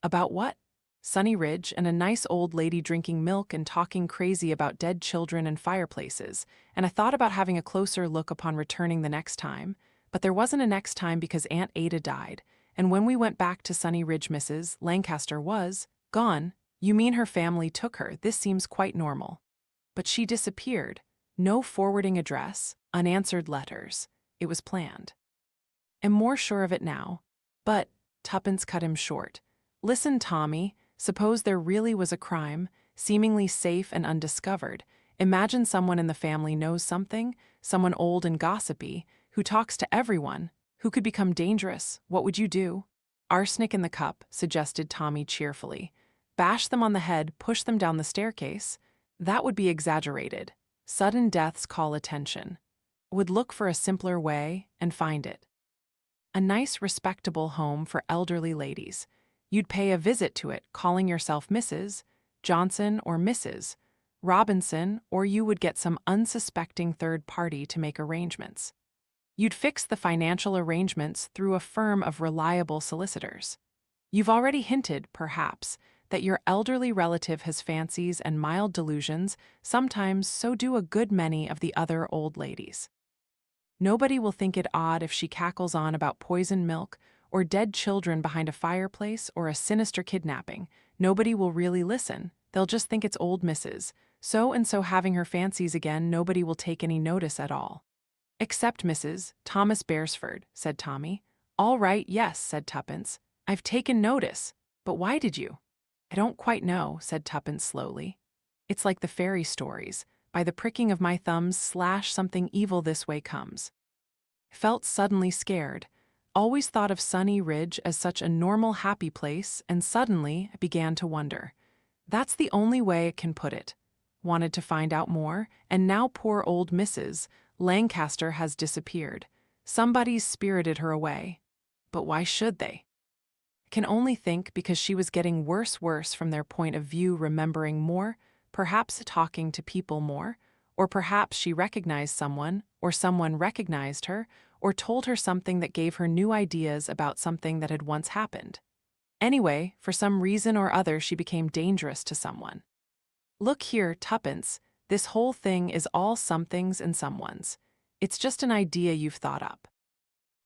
[SPEAKER 1] About what? Sunny Ridge and a nice old lady drinking milk and talking crazy about dead children and fireplaces, and I thought about having a closer look upon returning the next time, but there wasn't a next time because Aunt Ada died, and when we went back to Sunny Ridge, Mrs. Lancaster was gone. You mean her family took her? This seems quite normal. But she disappeared. No forwarding address, unanswered letters. It was planned. I'm more sure of it now. But, Tuppence cut him short. Listen, Tommy, suppose there really was a crime, seemingly safe and undiscovered. Imagine someone in the family knows something, someone old and gossipy, who talks to everyone, who could become dangerous. What would you do? Arsenic in the cup, suggested Tommy cheerfully. Bash them on the head, push them down the staircase. That would be exaggerated. Sudden deaths call attention. Would look for a simpler way and find it. A nice, respectable home for elderly ladies. You'd pay a visit to it, calling yourself Mrs. Johnson or Mrs. Robinson, or you would get some unsuspecting third party to make arrangements. You'd fix the financial arrangements through a firm of reliable solicitors. You've already hinted, perhaps, that your elderly relative has fancies and mild delusions. Sometimes so do a good many of the other old ladies. Nobody will think it odd if she cackles on about poisoned milk or dead children behind a fireplace or a sinister kidnapping. Nobody will really listen. They'll just think it's old Mrs. So-and-so having her fancies again. Nobody will take any notice at all. Except Mrs. Thomas Beresford, said Tommy. All right, yes, said Tuppence. I've taken notice. But why did you? I don't quite know, said Tuppence slowly. It's like the fairy stories. By the pricking of my thumbs, something evil this way comes. Felt suddenly scared. Always thought of Sunny Ridge as such a normal, happy place, and suddenly I began to wonder. That's the only way I can put it. Wanted to find out more, and now poor old Mrs. Lancaster has disappeared. Somebody's spirited her away. But why should they? I can only think because she was getting worse from their point of view, remembering more, perhaps talking to people more, or perhaps she recognized someone, or someone recognized her, or told her something that gave her new ideas about something that had once happened. Anyway, for some reason or other, she became dangerous to someone. Look here, Tuppence, this whole thing is all somethings and someone's. It's just an idea you've thought up.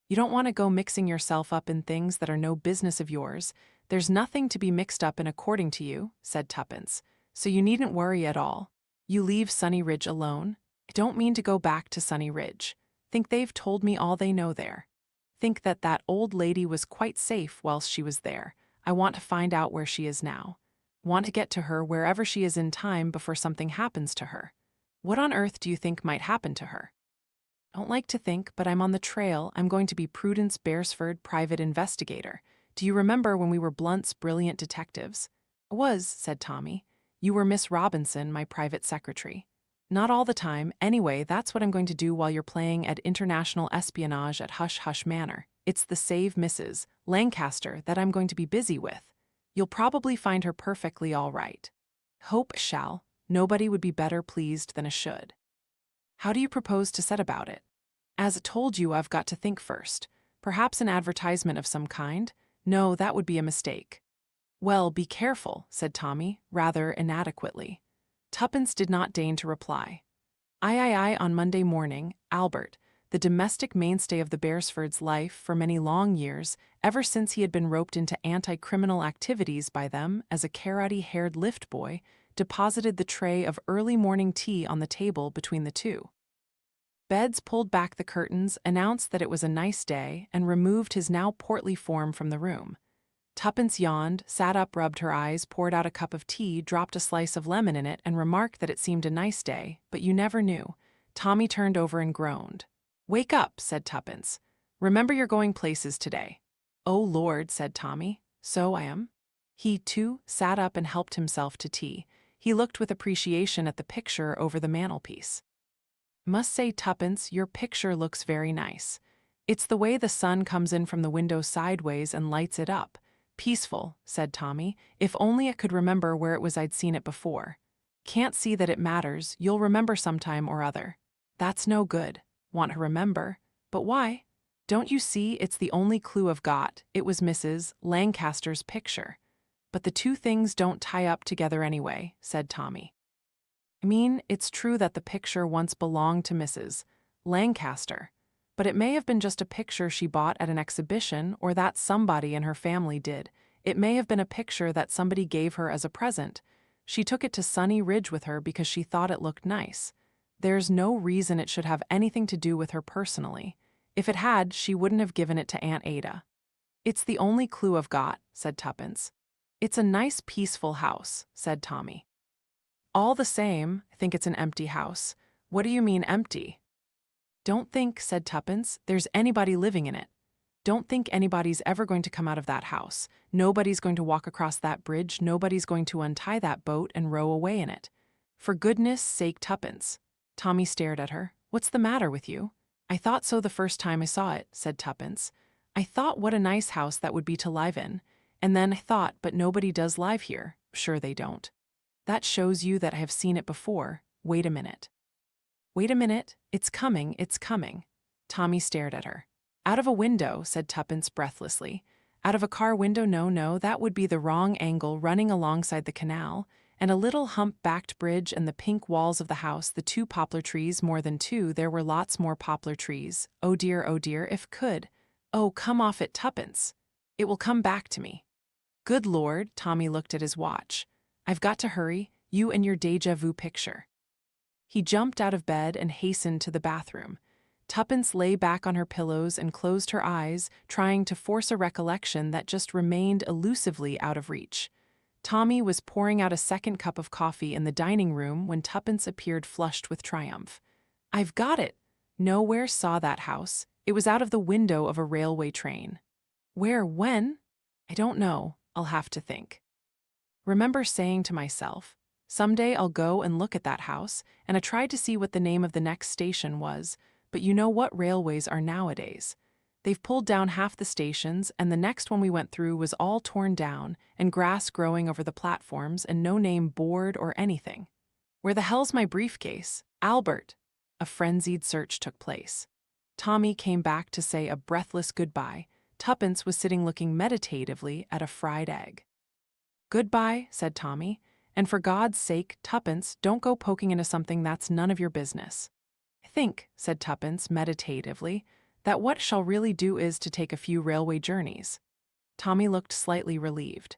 [SPEAKER 1] You don't want to go mixing yourself up in things that are no business of yours. There's nothing to be mixed up in according to you, said Tuppence, so you needn't worry at all. You leave Sunny Ridge alone. I don't mean to go back to Sunny Ridge. Think they've told me all they know there. Think that that old lady was quite safe whilst she was there. I want to find out where she is now. Want to get to her wherever she is in time before something happens to her. What on earth do you think might happen to her? Don't like to think, but I'm on the trail. I'm going to be Prudence Beresford, private investigator. Do you remember when we were Blunt's brilliant detectives? I was, said Tommy. You were Miss Robinson, my private secretary. Not all the time. Anyway, that's what I'm going to do while you're playing at international espionage at Hush Hush Manor. It's the Save Mrs. Lancaster that I'm going to be busy with. You'll probably find her perfectly all right. Hope shall. Nobody would be better pleased than a should. How do you propose to set about it? As I told you, I've got to think first. Perhaps an advertisement of some kind? No, that would be a mistake. Well, be careful, said Tommy, rather inadequately. Tuppence did not deign to reply. Aye, on Monday morning, Albert, the domestic mainstay of the Beresfords' life for many long years, ever since he had been roped into anti-criminal activities by them as a carroty-haired lift boy, deposited the tray of early morning tea on the table between the two. Beds pulled back the curtains, announced that it was a nice day, and removed his now portly form from the room. Tuppence yawned, sat up, rubbed her eyes, poured out a cup of tea, dropped a slice of lemon in it, and remarked that it seemed a nice day, but you never knew. Tommy turned over and groaned. Wake up, said Tuppence. Remember you're going places today. Oh, Lord, said Tommy. So I am. He, too, sat up and helped himself to tea. He looked with appreciation at the picture over the mantelpiece. Must say, Tuppence, your picture looks very nice. It's the way the sun comes in from the window sideways and lights it up. Peaceful, said Tommy. If only I could remember where it was I'd seen it before. Can't see that it matters. You'll remember sometime or other. That's no good. Want to remember. But why? Don't you see it's the only clue I've got? It was Mrs. Lancaster's picture. But the two things don't tie up together anyway, said Tommy. I mean, it's true that the picture once belonged to Mrs. Lancaster, but it may have been just a picture she bought at an exhibition or that somebody in her family did. It may have been a picture that somebody gave her as a present. She took it to Sunny Ridge with her because she thought it looked nice. There's no reason it should have anything to do with her personally. If it had, she wouldn't have given it to Aunt Ada. It's the only clue I've got, said Tuppence. It's a nice, peaceful house, said Tommy. All the same, I think it's an empty house. What do you mean empty? Don't think, said Tuppence, there's anybody living in it. Don't think anybody's ever going to come out of that house. Nobody's going to walk across that bridge. Nobody's going to untie that boat and row away in it. For goodness sake, Tuppence. Tommy stared at her. What's the matter with you? I thought so the first time I saw it, said Tuppence. I thought what a nice house that would be to live in. And then I thought, but nobody does live here. Sure they don't. That shows you that I have seen it before. Wait a minute. Wait a minute. It's coming, it's coming. Tommy stared at her. Out of a window, said Tuppence breathlessly. Out of a car window? No, that would be the wrong angle, running alongside the canal, and a little hump-backed bridge and the pink walls of the house, the two poplar trees, more than two, there were lots more poplar trees. Oh dear, if could. Oh, come off it, Tuppence. It will come back to me. Good Lord, Tommy looked at his watch. I've got to hurry, you and your déjà vu picture. He jumped out of bed and hastened to the bathroom. Tuppence lay back on her pillows and closed her eyes, trying to force a recollection that just remained elusively out of reach. Tommy was pouring out a second cup of coffee in the dining room when Tuppence appeared flushed with triumph. I've got it! Nowhere saw that house. It was out of the window of a railway train. Where? When? I don't know. I'll have to think. Remember saying to myself, someday I'll go and look at that house, and I tried to see what the name of the next station was, but you know what railways are nowadays. They've pulled down half the stations, and the next one we went through was all torn down, and grass growing over the platforms, and no name board or anything. Where the hell's my briefcase? Albert! A frenzied search took place. Tommy came back to say a breathless goodbye. Tuppence was sitting looking meditatively at a fried egg. "Goodbye," said Tommy, "and for God's sake, Tuppence, don't go poking into something that's none of your business." "I think," said Tuppence meditatively, "that what shall really do is to take a few railway journeys." Tommy looked slightly relieved.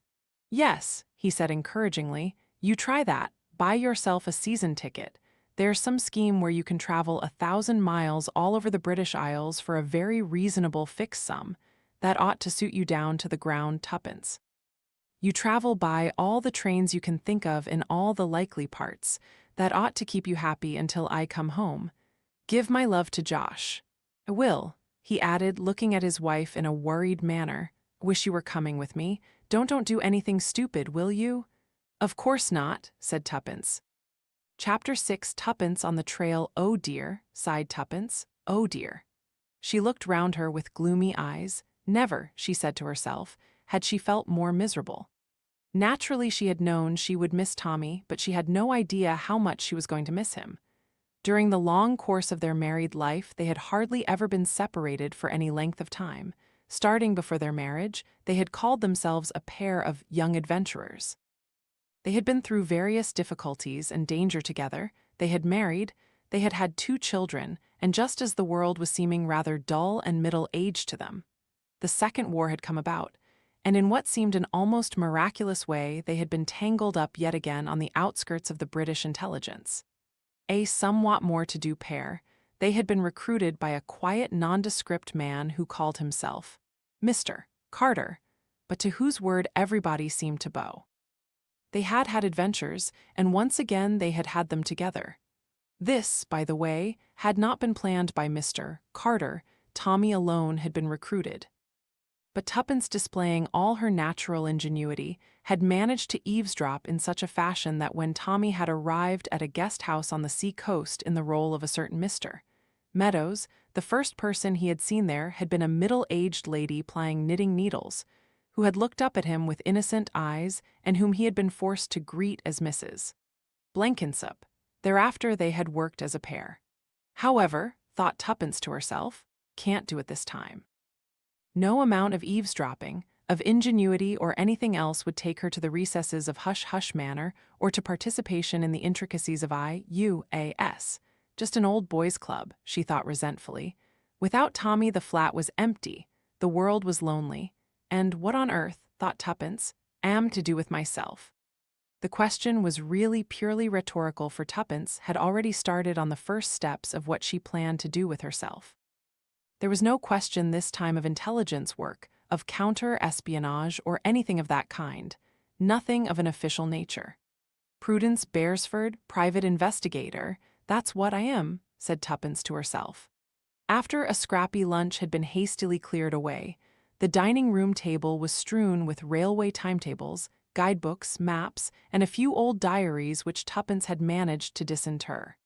[SPEAKER 1] "Yes," he said encouragingly, "you try that. Buy yourself a season ticket. There's some scheme where you can travel 1,000 miles all over the British Isles for a very reasonable fixed sum. That ought to suit you down to the ground, Tuppence. You travel by all the trains you can think of in all the likely parts. That ought to keep you happy until I come home. Give my love to Josh. I will," he added, looking at his wife in a worried manner. "Wish you were coming with me. Don't do anything stupid, will you?" "Of course not," said Tuppence. Chapter 6. Tuppence on the trail. "Oh dear," sighed Tuppence. "Oh dear." She looked round her with gloomy eyes. Never, she said to herself, had she felt more miserable. Naturally, she had known she would miss Tommy, but she had no idea how much she was going to miss him. During the long course of their married life, they had hardly ever been separated for any length of time. Starting before their marriage, they had called themselves a pair of young adventurers. They had been through various difficulties and danger together, they had married, they had had 2 children, and just as the world was seeming rather dull and middle-aged to them, the Second War had come about, and in what seemed an almost miraculous way they had been tangled up yet again on the outskirts of the British intelligence. A somewhat more to-do pair, they had been recruited by a quiet, nondescript man who called himself Mr. Carter, but to whose word everybody seemed to bow. They had had adventures, and once again they had had them together. This, by the way, had not been planned by Mr. Carter. Tommy alone had been recruited. But Tuppence, displaying all her natural ingenuity, had managed to eavesdrop in such a fashion that when Tommy had arrived at a guest house on the sea coast in the role of a certain Mr. Meadows, the first person he had seen there had been a middle-aged lady plying knitting needles, who had looked up at him with innocent eyes and whom he had been forced to greet as Mrs. Blenkinsop. Thereafter they had worked as a pair. However, thought Tuppence to herself, can't do it this time. No amount of eavesdropping, of ingenuity or anything else would take her to the recesses of Hush Hush Manor or to participation in the intricacies of IUAS. Just an old boys' club, she thought resentfully. Without Tommy the flat was empty, the world was lonely, and what on earth, thought Tuppence, am to do with myself? The question was really purely rhetorical, for Tuppence had already started on the first steps of what she planned to do with herself. There was no question this time of intelligence work, of counter-espionage or anything of that kind, nothing of an official nature. "Prudence Beresford, private investigator, that's what I am," said Tuppence to herself. After a scrappy lunch had been hastily cleared away, the dining-room table was strewn with railway timetables, guidebooks, maps, and a few old diaries which Tuppence had managed to disinter.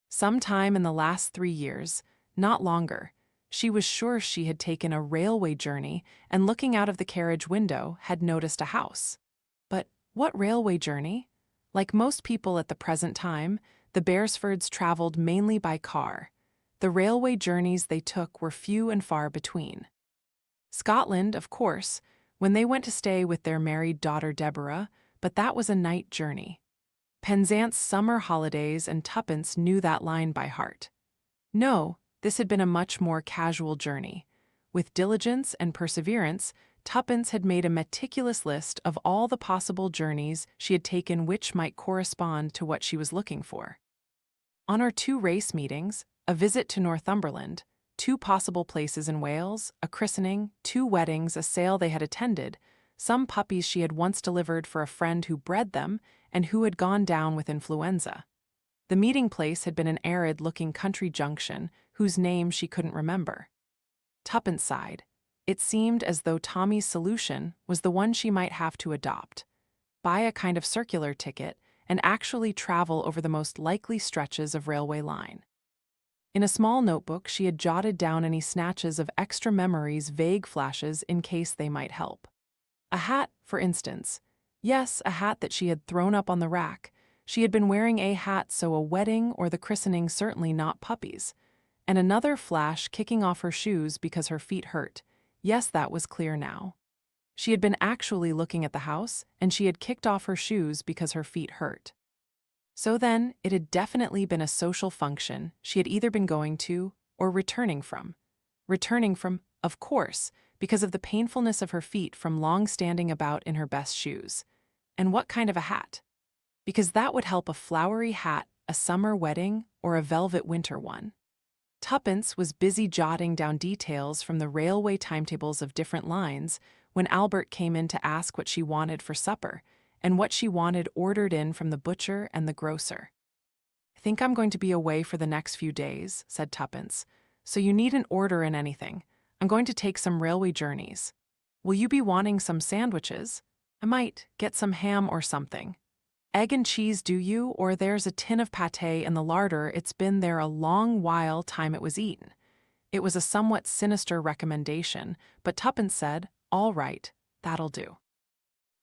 [SPEAKER 1] Some time in the last 3 years, not longer, she was sure she had taken a railway journey and, looking out of the carriage window, had noticed a house. But what railway journey? Like most people at the present time, the Beresfords traveled mainly by car. The railway journeys they took were few and far between. Scotland, of course, when they went to stay with their married daughter Deborah, but that was a night journey. Penzance summer holidays, and Tuppence knew that line by heart. No, this had been a much more casual journey. With diligence and perseverance, Tuppence had made a meticulous list of all the possible journeys she had taken which might correspond to what she was looking for. On her 2 race meetings, a visit to Northumberland, 2 possible places in Wales, a christening, 2 weddings, a sale they had attended, some puppies she had once delivered for a friend who bred them and who had gone down with influenza. The meeting place had been an arid-looking country junction whose name she couldn't remember. Tuppence sighed. It seemed as though Tommy's solution was the one she might have to adopt. Buy a kind of circular ticket and actually travel over the most likely stretches of railway line. In a small notebook, she had jotted down any snatches of extra memories, vague flashes, in case they might help. A hat, for instance. Yes, a hat that she had thrown up on the rack. She had been wearing a hat, so a wedding or the christening, certainly not puppies. And another flash, kicking off her shoes because her feet hurt. Yes, that was clear now. She had been actually looking at the house, and she had kicked off her shoes because her feet hurt. So then, it had definitely been a social function she had either been going to or returning from. Returning from, of course, because of the painfulness of her feet from long standing about in her best shoes. And what kind of a hat? Because that would help: a flowery hat, a summer wedding, or a velvet winter one. Tuppence was busy jotting down details from the railway timetables of different lines when Albert came in to ask what she wanted for supper, and what she wanted ordered in from the butcher and the grocer. "I think I'm going to be away for the next few days," said Tuppence, "so you needn't order in anything. I'm going to take some railway journeys. Will you be wanting some sandwiches? I might get some ham or something. Egg and cheese, do you? Or there's a tin of pâté in the larder. It's been there a long while time it was eaten." It was a somewhat sinister recommendation, but Tuppence said, "All right, that'll do."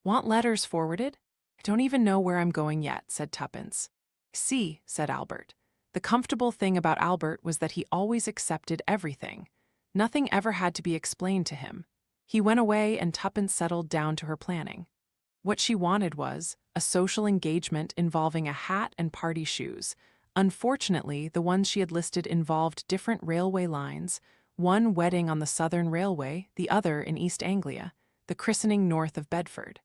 [SPEAKER 1] "Want letters forwarded?" "I don't even know where I'm going yet," said Tuppence. "See," said Albert. The comfortable thing about Albert was that he always accepted everything. Nothing ever had to be explained to him. He went away and Tuppence settled down to her planning. What she wanted was a social engagement involving a hat and party shoes. Unfortunately, the ones she had listed involved different railway lines, one wedding on the Southern Railway, the other in East Anglia, the christening north of Bedford.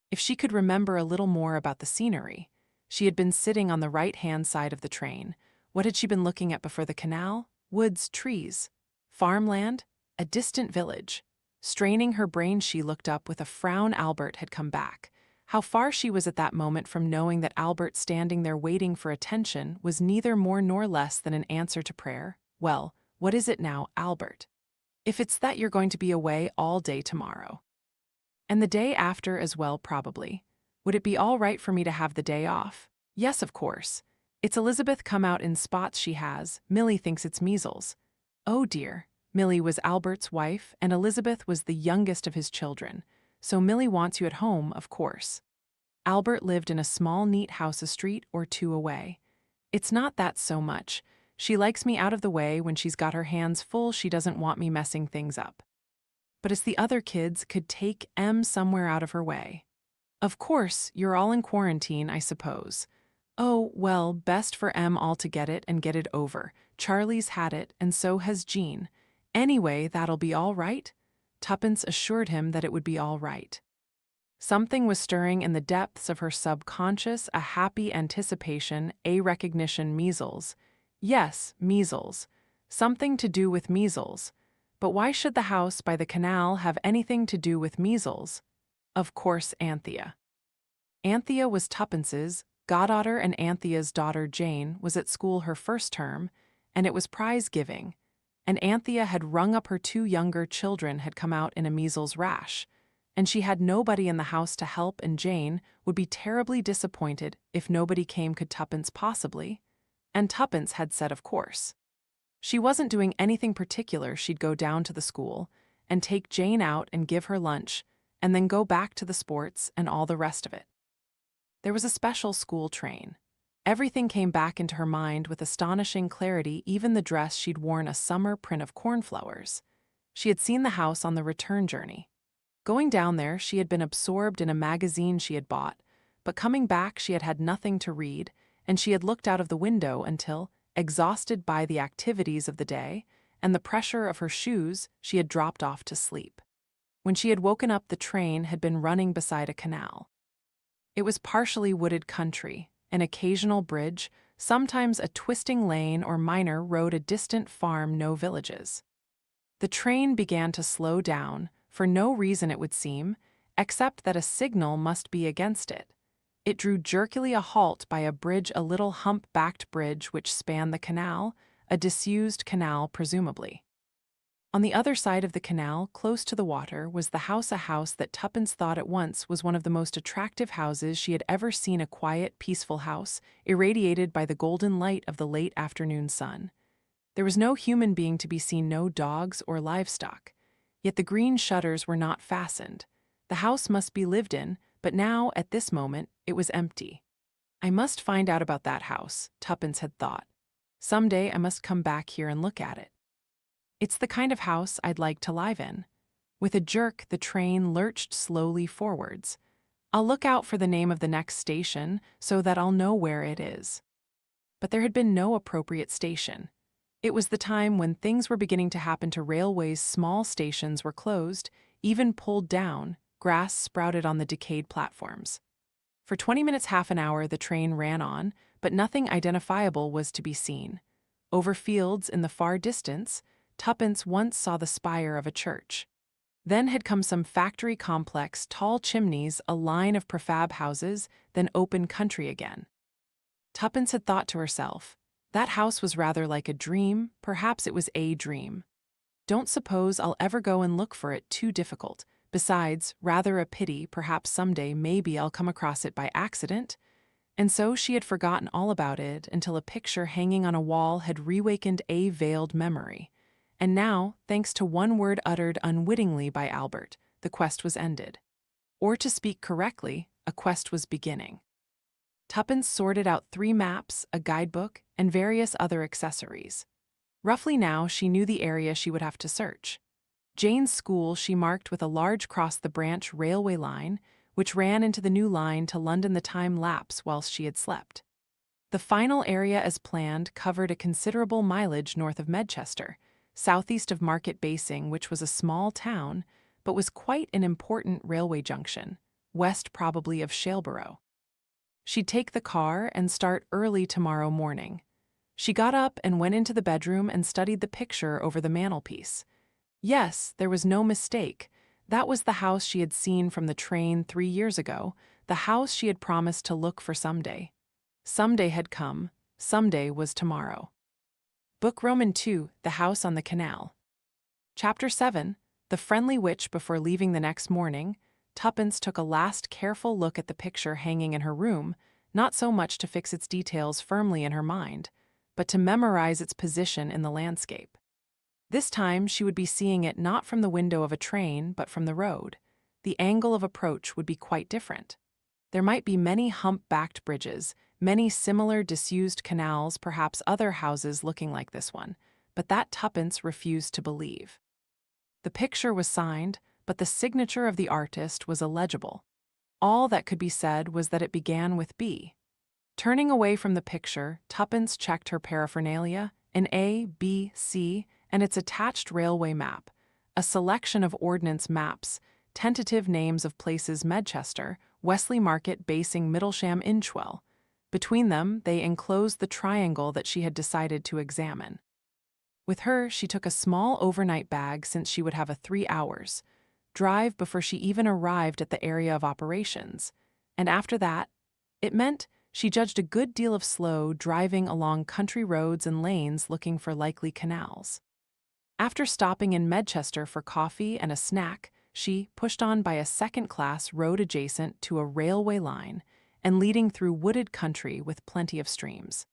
[SPEAKER 1] If she could remember a little more about the scenery. She had been sitting on the right-hand side of the train. What had she been looking at before the canal? Woods, trees, farmland, a distant village. Straining her brain, she looked up with a frown. Albert had come back. How far she was at that moment from knowing that Albert standing there waiting for attention was neither more nor less than an answer to prayer. "Well, what is it now, Albert?" "If it's that you're going to be away all day tomorrow." "And the day after as well, probably. Would it be all right for me to have the day off?" "Yes, of course. It's Elizabeth come out in spots she has. Millie thinks it's measles." "Oh dear." Millie was Albert's wife, and Elizabeth was the youngest of his children, so Millie wants you at home, of course. Albert lived in a small, neat house a street or two away. "It's not that so much. She likes me out of the way when she's got her hands full. She doesn't want me messing things up. But it's the other kids could take Em somewhere out of her way." "Of course, you're all in quarantine, I suppose." "Oh, well, best for Em all to get it and get it over. Charlie's had it, and so has Jean. Anyway, that'll be all right." Tuppence assured him that it would be all right. Something was stirring in the depths of her subconscious, a happy anticipation, a recognition. Measles. Yes, measles. Something to do with measles. But why should the house by the canal have anything to do with measles? Of course, Anthea. Anthea was Tuppence's goddaughter, and Anthea's daughter Jane was at school her first term, and it was prize-giving. And Anthea had rung up her two younger children had come out in a measles rash, and she had nobody in the house to help, and Jane would be terribly disappointed if nobody came. Could Tuppence possibly? And Tuppence had said of course. She wasn't doing anything particular. She'd go down to the school and take Jane out and give her lunch, and then go back to the sports and all the rest of it. There was a special school train. Everything came back into her mind with astonishing clarity, even the dress she'd worn, a summer print of cornflowers. She had seen the house on the return journey. Going down there, she had been absorbed in a magazine she had bought, but coming back she had had nothing to read, and she had looked out of the window until, exhausted by the activities of the day and the pressure of her shoes, she had dropped off to sleep. When she had woken up, the train had been running beside a canal. It was partially wooded country, an occasional bridge, sometimes a twisting lane or minor road, a distant farm, no villages. The train began to slow down, for no reason it would seem, except that a signal must be against it. It drew jerkily a halt by a bridge, a little hump-backed bridge which spanned the canal, a disused canal presumably. On the other side of the canal, close to the water, was the house, a house that Tuppence thought at once was one of the most attractive houses she had ever seen, a quiet, peaceful house, irradiated by the golden light of the late afternoon sun. There was no human being to be seen, no dogs or livestock. Yet the green shutters were not fastened. The house must be lived in, but now, at this moment, it was empty. I must find out about that house, Tuppence had thought. Someday I must come back here and look at it. It's the kind of house I'd like to live in. With a jerk, the train lurched slowly forwards. I'll look out for the name of the next station so that I'll know where it is. But there had been no appropriate station. It was the time when things were beginning to happen to railways. Small stations were closed, even pulled down, grass sprouted on the decayed platforms. For 20 minutes, half an hour, the train ran on, but nothing identifiable was to be seen. Over fields in the far distance, Tuppence once saw the spire of a church. Then had come some factory complex, tall chimneys, a line of prefab houses, then open country again. Tuppence had thought to herself, that house was rather like a dream, perhaps it was a dream. Don't suppose I'll ever go and look for it, too difficult. Besides, rather a pity, perhaps someday maybe I'll come across it by accident. And so she had forgotten all about it until a picture hanging on a wall had reawakened a veiled memory. And now, thanks to one word uttered unwittingly by Albert, the quest was ended. Or to speak correctly, a quest was beginning. Tuppence sorted out 3 maps, a guidebook, and various other accessories. Roughly now she knew the area she would have to search. Jane's school she marked with a large cross, the branch railway line, which ran into the new line to London. The time lapse whilst she had slept. The final area as planned covered a considerable mileage north of Medchester, southeast of Market Basing, which was a small town, but was quite an important railway junction, west probably of Shaleborough. She'd take the car and start early tomorrow morning. She got up and went into the bedroom and studied the picture over the mantelpiece. Yes, there was no mistake. That was the house she had seen from the train 3 years ago, the house she had promised to look for someday. Someday had come, someday was tomorrow. Book Roman II, The House on the Canal. Chapter 7, The Friendly Witch. Before leaving the next morning, Tuppence took a last careful look at the picture hanging in her room, not so much to fix its details firmly in her mind, but to memorize its position in the landscape. This time she would be seeing it not from the window of a train, but from the road. The angle of approach would be quite different. There might be many hump-backed bridges, many similar disused canals, perhaps other houses looking like this one, but that Tuppence refused to believe. The picture was signed, but the signature of the artist was illegible. All that could be said was that it began with B. Turning away from the picture, Tuppence checked her paraphernalia, an A, B, C, and its attached railway map, a selection of ordnance maps, tentative names of places: Medchester, Wesley Market, Basing, Middlesham, Inchwell. Between them, they enclosed the triangle that she had decided to examine. With her, she took a small overnight bag, since she would have a 3 hours drive before she even arrived at the area of operations. And after that, it meant she judged a good deal of slow driving along country roads and lanes looking for likely canals. After stopping in Medchester for coffee and a snack, she, pushed on by a second-class road adjacent to a railway line and leading through wooded country with plenty of streams.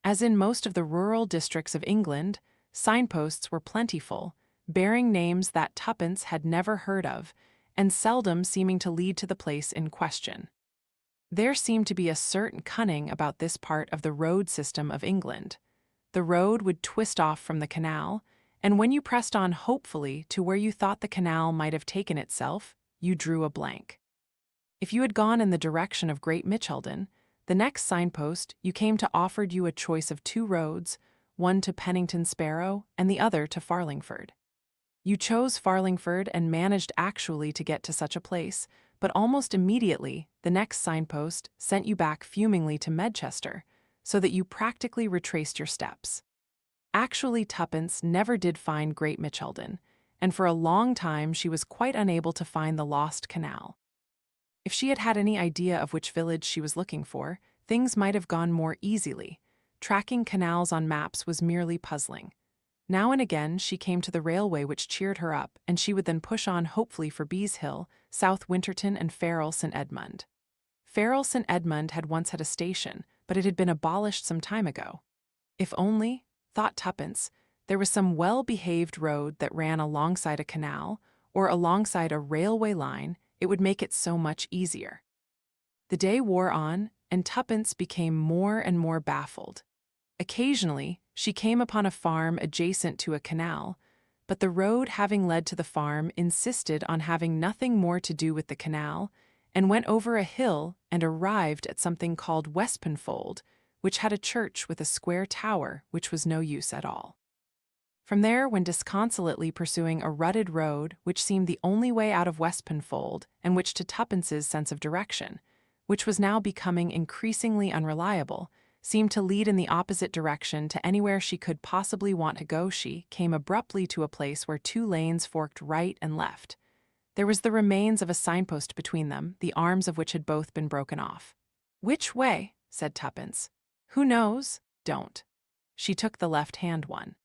[SPEAKER 1] As in most of the rural districts of England, signposts were plentiful, bearing names that Tuppence had never heard of, and seldom seeming to lead to the place in question. There seemed to be a certain cunning about this part of the road system of England. The road would twist off from the canal, and when you pressed on hopefully to where you thought the canal might have taken itself, you drew a blank. If you had gone in the direction of Great Mitchelden, the next signpost you came to offered you a choice of 2 roads, one to Pennington Sparrow and the other to Farlingford. You chose Farlingford and managed actually to get to such a place, but almost immediately the next signpost sent you back fumingly to Medchester, so that you practically retraced your steps. Actually, Tuppence never did find Great Mitchelden, and for a long time she was quite unable to find the lost canal. If she had had any idea of which village she was looking for, things might have gone more easily. Tracking canals on maps was merely puzzling. Now and again she came to the railway, which cheered her up, and she would then push on hopefully for Bees Hill, South Winterton, and Farrell St. Edmund. Farrell St. Edmund had once had a station, but it had been abolished some time ago. If only, thought Tuppence. There was some well-behaved road that ran alongside a canal or alongside a railway line. It would make it so much easier. The day wore on, and Tuppence became more and more baffled. Occasionally, she came upon a farm adjacent to a canal, but the road having led to the farm insisted on having nothing more to do with the canal and went over a hill and arrived at something called Westpenfold, which had a church with a square tower which was no use at all. From there, when disconsolately pursuing a rutted road which seemed the only way out of Westpenfold and which to Tuppence's sense of direction, which was now becoming increasingly unreliable, seemed to lead in the opposite direction to anywhere she could possibly want to go, she came abruptly to a place where two lanes forked right and left. There was the remains of a signpost between them, the arms of which had both been broken off. "Which way?" said Tuppence. "Who knows? Don't." She took the left-hand one.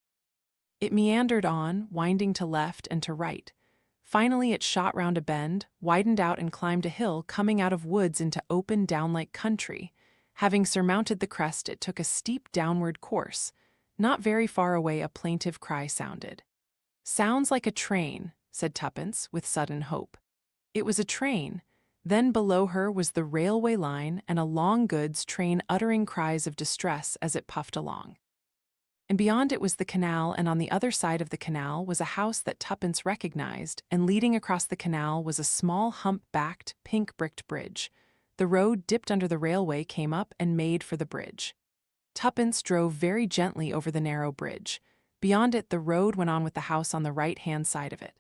[SPEAKER 1] It meandered on, winding to left and to right. Finally it shot round a bend, widened out and climbed a hill coming out of woods into open downlike country. Having surmounted the crest it took a steep downward course. Not very far away a plaintive cry sounded. "Sounds like a train," said Tuppence, with sudden hope. It was a train. Then below her was the railway line and a long goods train uttering cries of distress as it puffed along. And beyond it was the canal, and on the other side of the canal was a house that Tuppence recognized, and leading across the canal was a small hump-backed, pink-bricked bridge. The road dipped under the railway, came up, and made for the bridge. Tuppence drove very gently over the narrow bridge. Beyond it the road went on with the house on the right-hand side of it.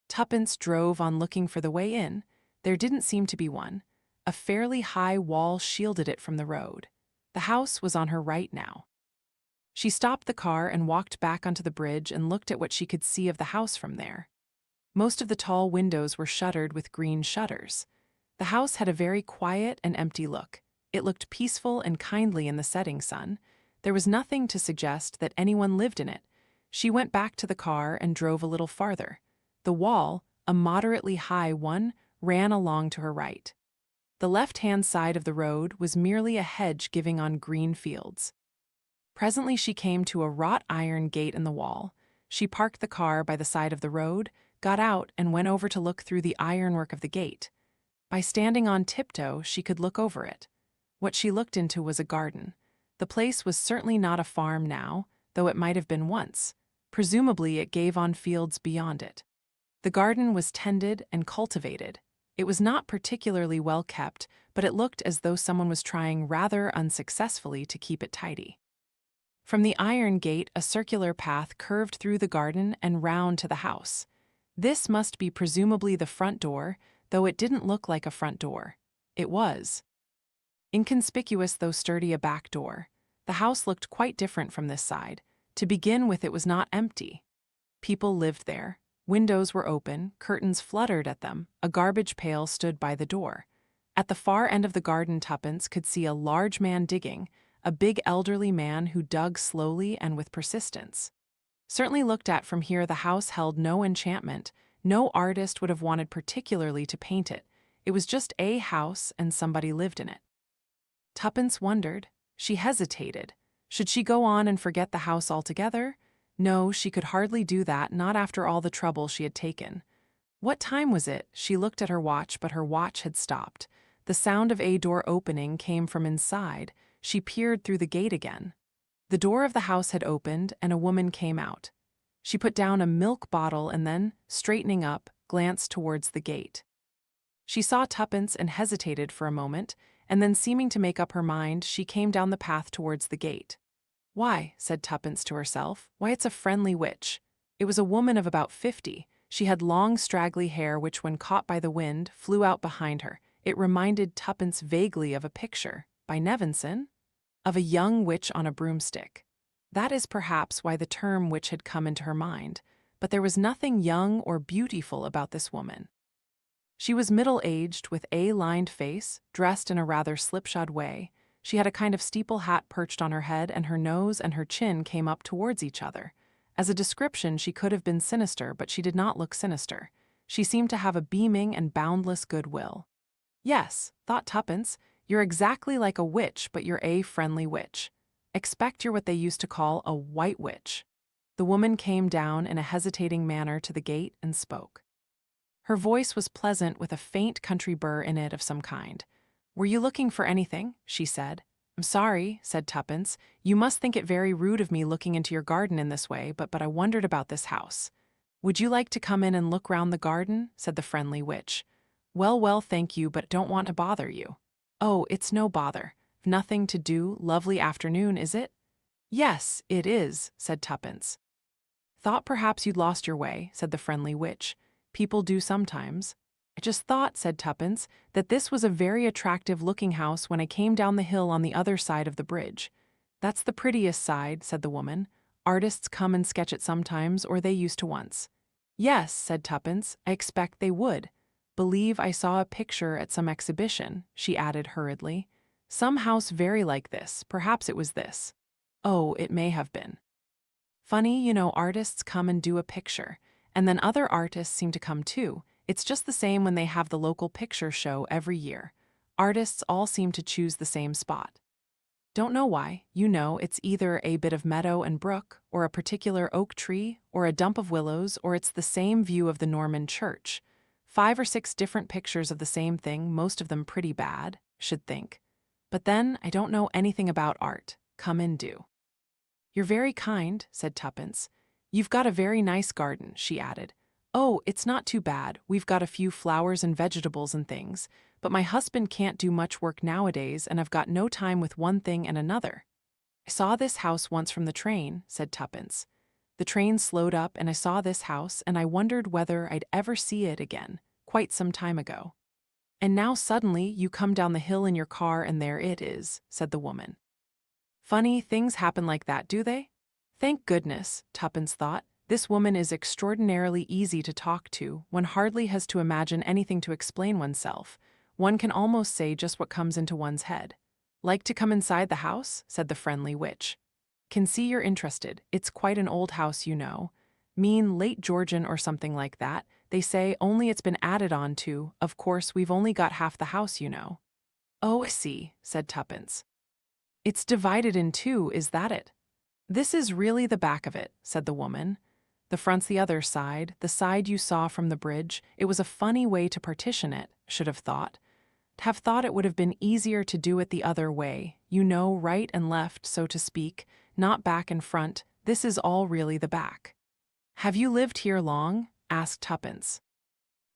[SPEAKER 1] Tuppence drove on looking for the way in. There didn't seem to be one. A fairly high wall shielded it from the road. The house was on her right now. She stopped the car and walked back onto the bridge and looked at what she could see of the house from there. Most of the tall windows were shuttered with green shutters. The house had a very quiet and empty look. It looked peaceful and kindly in the setting sun. There was nothing to suggest that anyone lived in it. She went back to the car and drove a little farther. The wall, a moderately high one, ran along to her right. The left-hand side of the road was merely a hedge giving on green fields. Presently she came to a wrought iron gate in the wall. She parked the car by the side of the road, got out, and went over to look through the ironwork of the gate. By standing on tiptoe, she could look over it. What she looked into was a garden. The place was certainly not a farm now, though it might have been once. Presumably it gave on fields beyond it. The garden was tended and cultivated. It was not particularly well kept, but it looked as though someone was trying rather unsuccessfully to keep it tidy. From the iron gate, a circular path curved through the garden and round to the house. This must be presumably the front door, though it didn't look like a front door. It was. Inconspicuous though sturdy a back door. The house looked quite different from this side. To begin with, it was not empty. People lived there. Windows were open, curtains fluttered at them, a garbage pail stood by the door. At the far end of the garden Tuppence could see a large man digging, a big elderly man who dug slowly and with persistence. Certainly looked at from here, the house held no enchantment. No artist would have wanted particularly to paint it. It was just a house and somebody lived in it. Tuppence wondered. She hesitated. Should she go on and forget the house altogether? No, she could hardly do that, not after all the trouble she had taken. What time was it? She looked at her watch, but her watch had stopped. The sound of a door opening came from inside. She peered through the gate again. The door of the house had opened, and a woman came out. She put down a milk bottle and then, straightening up, glanced towards the gate. She saw Tuppence and hesitated for a moment, and then seeming to make up her mind, she came down the path towards the gate. "Why," said Tuppence to herself, "why, it's a friendly witch." It was a woman of about 50. She had long straggly hair which, when caught by the wind, flew out behind her. It reminded Tuppence vaguely of a picture, by Nevinson, of a young witch on a broomstick. That is perhaps why the term witch had come into her mind, but there was nothing young or beautiful about this woman. She was middle-aged, with a lined face, dressed in a rather slipshod way. She had a kind of steeple hat perched on her head, and her nose and her chin came up towards each other. As a description, she could have been sinister, but she did not look sinister. She seemed to have a beaming and boundless goodwill. "Yes," thought Tuppence, "you're exactly like a witch, but you're a friendly witch." Expect you're what they used to call a white witch." The woman came down in a hesitating manner to the gate and spoke. Her voice was pleasant with a faint country burr in it of some kind. "Were you looking for anything?" she said. "I'm sorry," said Tuppence. "You must think it very rude of me looking into your garden in this way, but I wondered about this house." "Would you like to come in and look round the garden?" said the friendly witch. Well, thank you, but don't want to bother you." "Oh, it's no bother. Nothing to do, lovely afternoon, is it?" "Yes, it is," said Tuppence. "Thought perhaps you'd lost your way," said the friendly witch. "People do sometimes." "I just thought," said Tuppence, "that this was a very attractive-looking house when I came down the hill on the other side of the bridge." "That's the prettiest side," said the woman. "Artists come and sketch it sometimes, or they used to once." "Yes," said Tuppence, "I expect they would. Believe I saw a picture at some exhibition," she added hurriedly. "Some house very like this, perhaps it was this." "Oh, it may have been." "Funny, artists come and do a picture, and then other artists seem to come too. It's just the same when they have the local picture show every year. Artists all seem to choose the same spot. Don't know why. It's either a bit of meadow and brook, or a particular oak tree, or a dump of willows, or it's the same view of the Norman church. 5 or 6 different pictures of the same thing, most of them pretty bad, should think. But then, I don't know anything about art. Come and do." "You're very kind," said Tuppence. "You've got a very nice garden," she added. "Oh, it's not too bad. We've got a few flowers and vegetables and things, but my husband can't do much work nowadays, and I've got no time with one thing and another." "I saw this house once from the train," said Tuppence. "The train slowed up, and I saw this house, and I wondered whether I'd ever see it again, quite some time ago." "And now suddenly you come down the hill in your car and there it is," said the woman. "Funny, things happen like that, do they?" Thank goodness, Tuppence thought. This woman is extraordinarily easy to talk to. One hardly has to imagine anything to explain oneself. One can almost say just what comes into one's head. "Like to come inside the house?" said the friendly witch. "Can see you're interested. It's quite an old house, Mean late Georgian or something like that, they say, only it's been added on to. Of course, we've only got half the house, "Oh, I see," said Tuppence. "It's divided in two, is that it?" "This is really the back of it," said the woman. "The front's the other side, the side you saw from the bridge. It was a funny way to partition it, should have thought. Have thought it would have been easier to do it the other way, right and left, so to speak, not back and front. This is all really the back." "Have you lived here long?" asked Tuppence.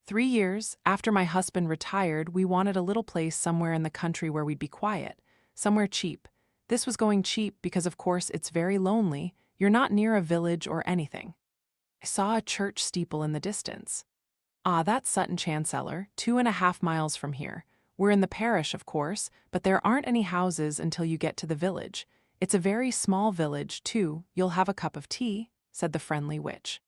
[SPEAKER 1] 3 years. After my husband retired, we wanted a little place somewhere in the country where we'd be quiet, somewhere cheap. This was going cheap because, of course, it's very lonely. You're not near a village or anything." "I saw a church steeple in the distance." "Ah, that's Sutton Chancellor, 2.5 miles from here. We're in the parish, of course, but there aren't any houses until you get to the village. It's a very small village, too. You'll have a cup of tea?" said the friendly witch.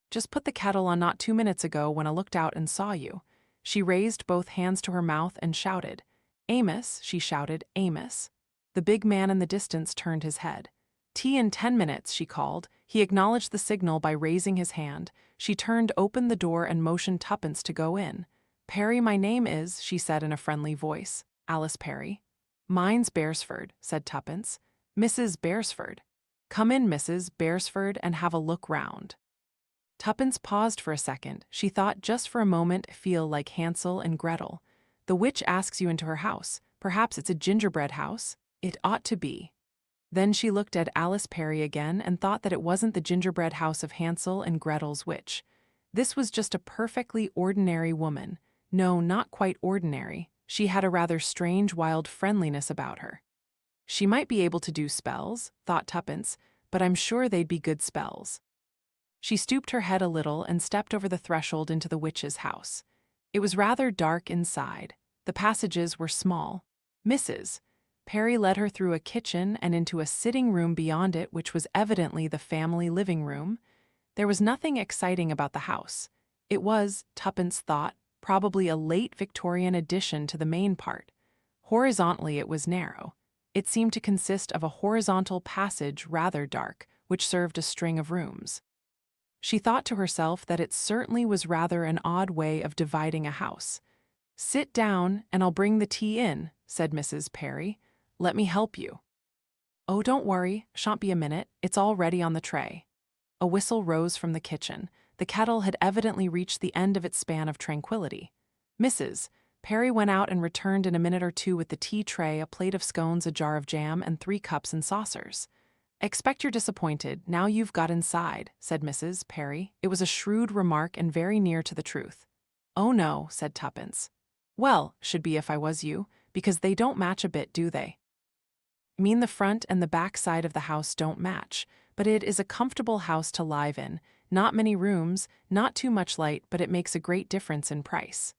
[SPEAKER 1] "Just put the kettle on not 2 minutes ago when I looked out and saw you." She raised both hands to her mouth and shouted. "Amos," she shouted, "Amos." The big man in the distance turned his head. "Tea in 10 minutes," she called. He acknowledged the signal by raising his hand. She turned open the door and motioned Tuppence to go in. "Perry, my name is," she said in a friendly voice. "Alice Perry." "Mine's Beresford," said Tuppence. "Mrs. Beresford." "Come in, Mrs. Beresford, and have a look round." Tuppence paused for a second. She thought just for a moment feel like Hansel and Gretel. The witch asks you into her house. Perhaps it's a gingerbread house. It ought to be. Then she looked at Alice Perry again and thought that it wasn't the gingerbread house of Hansel and Gretel's witch. This was just a perfectly ordinary woman. No, not quite ordinary. She had a rather strange, wild friendliness about her. She might be able to do spells, thought Tuppence, but I'm sure they'd be good spells. She stooped her head a little and stepped over the threshold into the witch's house. It was rather dark inside. The passages were small. Mrs. Perry led her through a kitchen and into a sitting room beyond it, which was evidently the family living room. There was nothing exciting about the house. It was, Tuppence thought, probably a late Victorian addition to the main part. Horizontally it was narrow. It seemed to consist of a horizontal passage rather dark, which served a string of rooms. She thought to herself that it certainly was rather an odd way of dividing a house. "Sit down, and I'll bring the tea in," said Mrs. Perry. "Let me help you." Oh, don't worry, shan't be a minute, it's all ready on the tray. A whistle rose from the kitchen. The kettle had evidently reached the end of its span of tranquility. Mrs. Perry went out and returned in a minute or two with the tea tray, a plate of scones, a jar of jam, and 3 cups and saucers. "Expect you're disappointed, now you've got inside," said Mrs. Perry. It was a shrewd remark and very near to the truth. "Oh no," said Tuppence. "Well, should be if I was you, because they don't match a bit, do they? Mean the front and the back side of the house don't match, but it is a comfortable house to live in, not many rooms, not too much light, but it makes a great difference in price.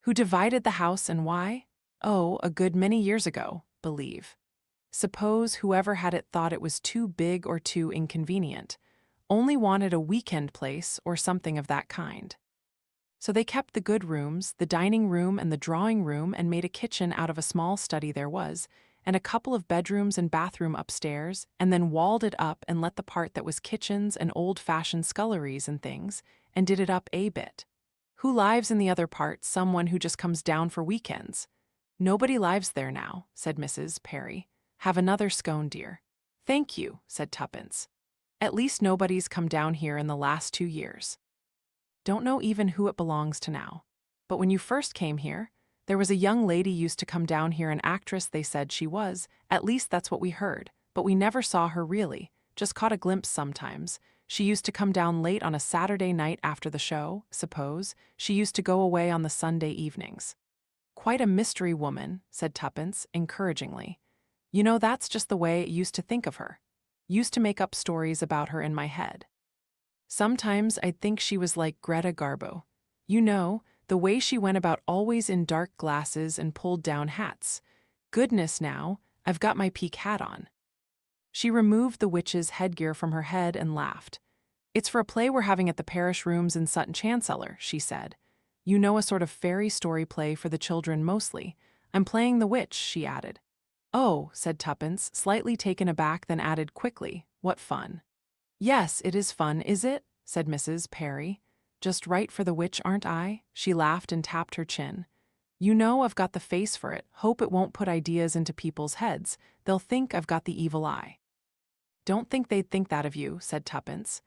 [SPEAKER 1] Who divided the house and why? Oh, a good many years ago, believe. Suppose whoever had it thought it was too big or too inconvenient, only wanted a weekend place or something of that kind. So they kept the good rooms, the dining room and the drawing room, and made a kitchen out of a small study there was, and a couple of bedrooms and bathroom upstairs, and then walled it up and let the part that was kitchens and old-fashioned sculleries and things, and did it up a bit. Who lives in the other part? Someone who just comes down for weekends. Nobody lives there now, said Mrs. Perry. Have another scone, dear. Thank you, said Tuppence. At least nobody's come down here in the last 2 years. Don't know even who it belongs to now. But when you first came here, there was a young lady used to come down here, an actress they said she was, at least that's what we heard, but we never saw her really, just caught a glimpse sometimes. She used to come down late on a Saturday night after the show, suppose. She used to go away on the Sunday evenings. Quite a mystery woman, said Tuppence, encouragingly. You know, that's just the way I used to think of her. Used to make up stories about her in my head. Sometimes I'd think she was like Greta Garbo. You know, the way she went about always in dark glasses and pulled down hats. Goodness now, I've got my peak hat on. She removed the witch's headgear from her head and laughed. It's for a play we're having at the Parish Rooms in Sutton Chancellor, she said. You know, a sort of fairy story play for the children mostly. I'm playing the witch, she added. Oh, said Tuppence, slightly taken aback, then added quickly, what fun. Yes, it is fun, is it? Said Mrs. Perry. Just right for the witch, aren't I? She laughed and tapped her chin. You know, I've got the face for it. Hope it won't put ideas into people's heads. They'll think I've got the evil eye. Don't think they'd think that of you, said Tuppence.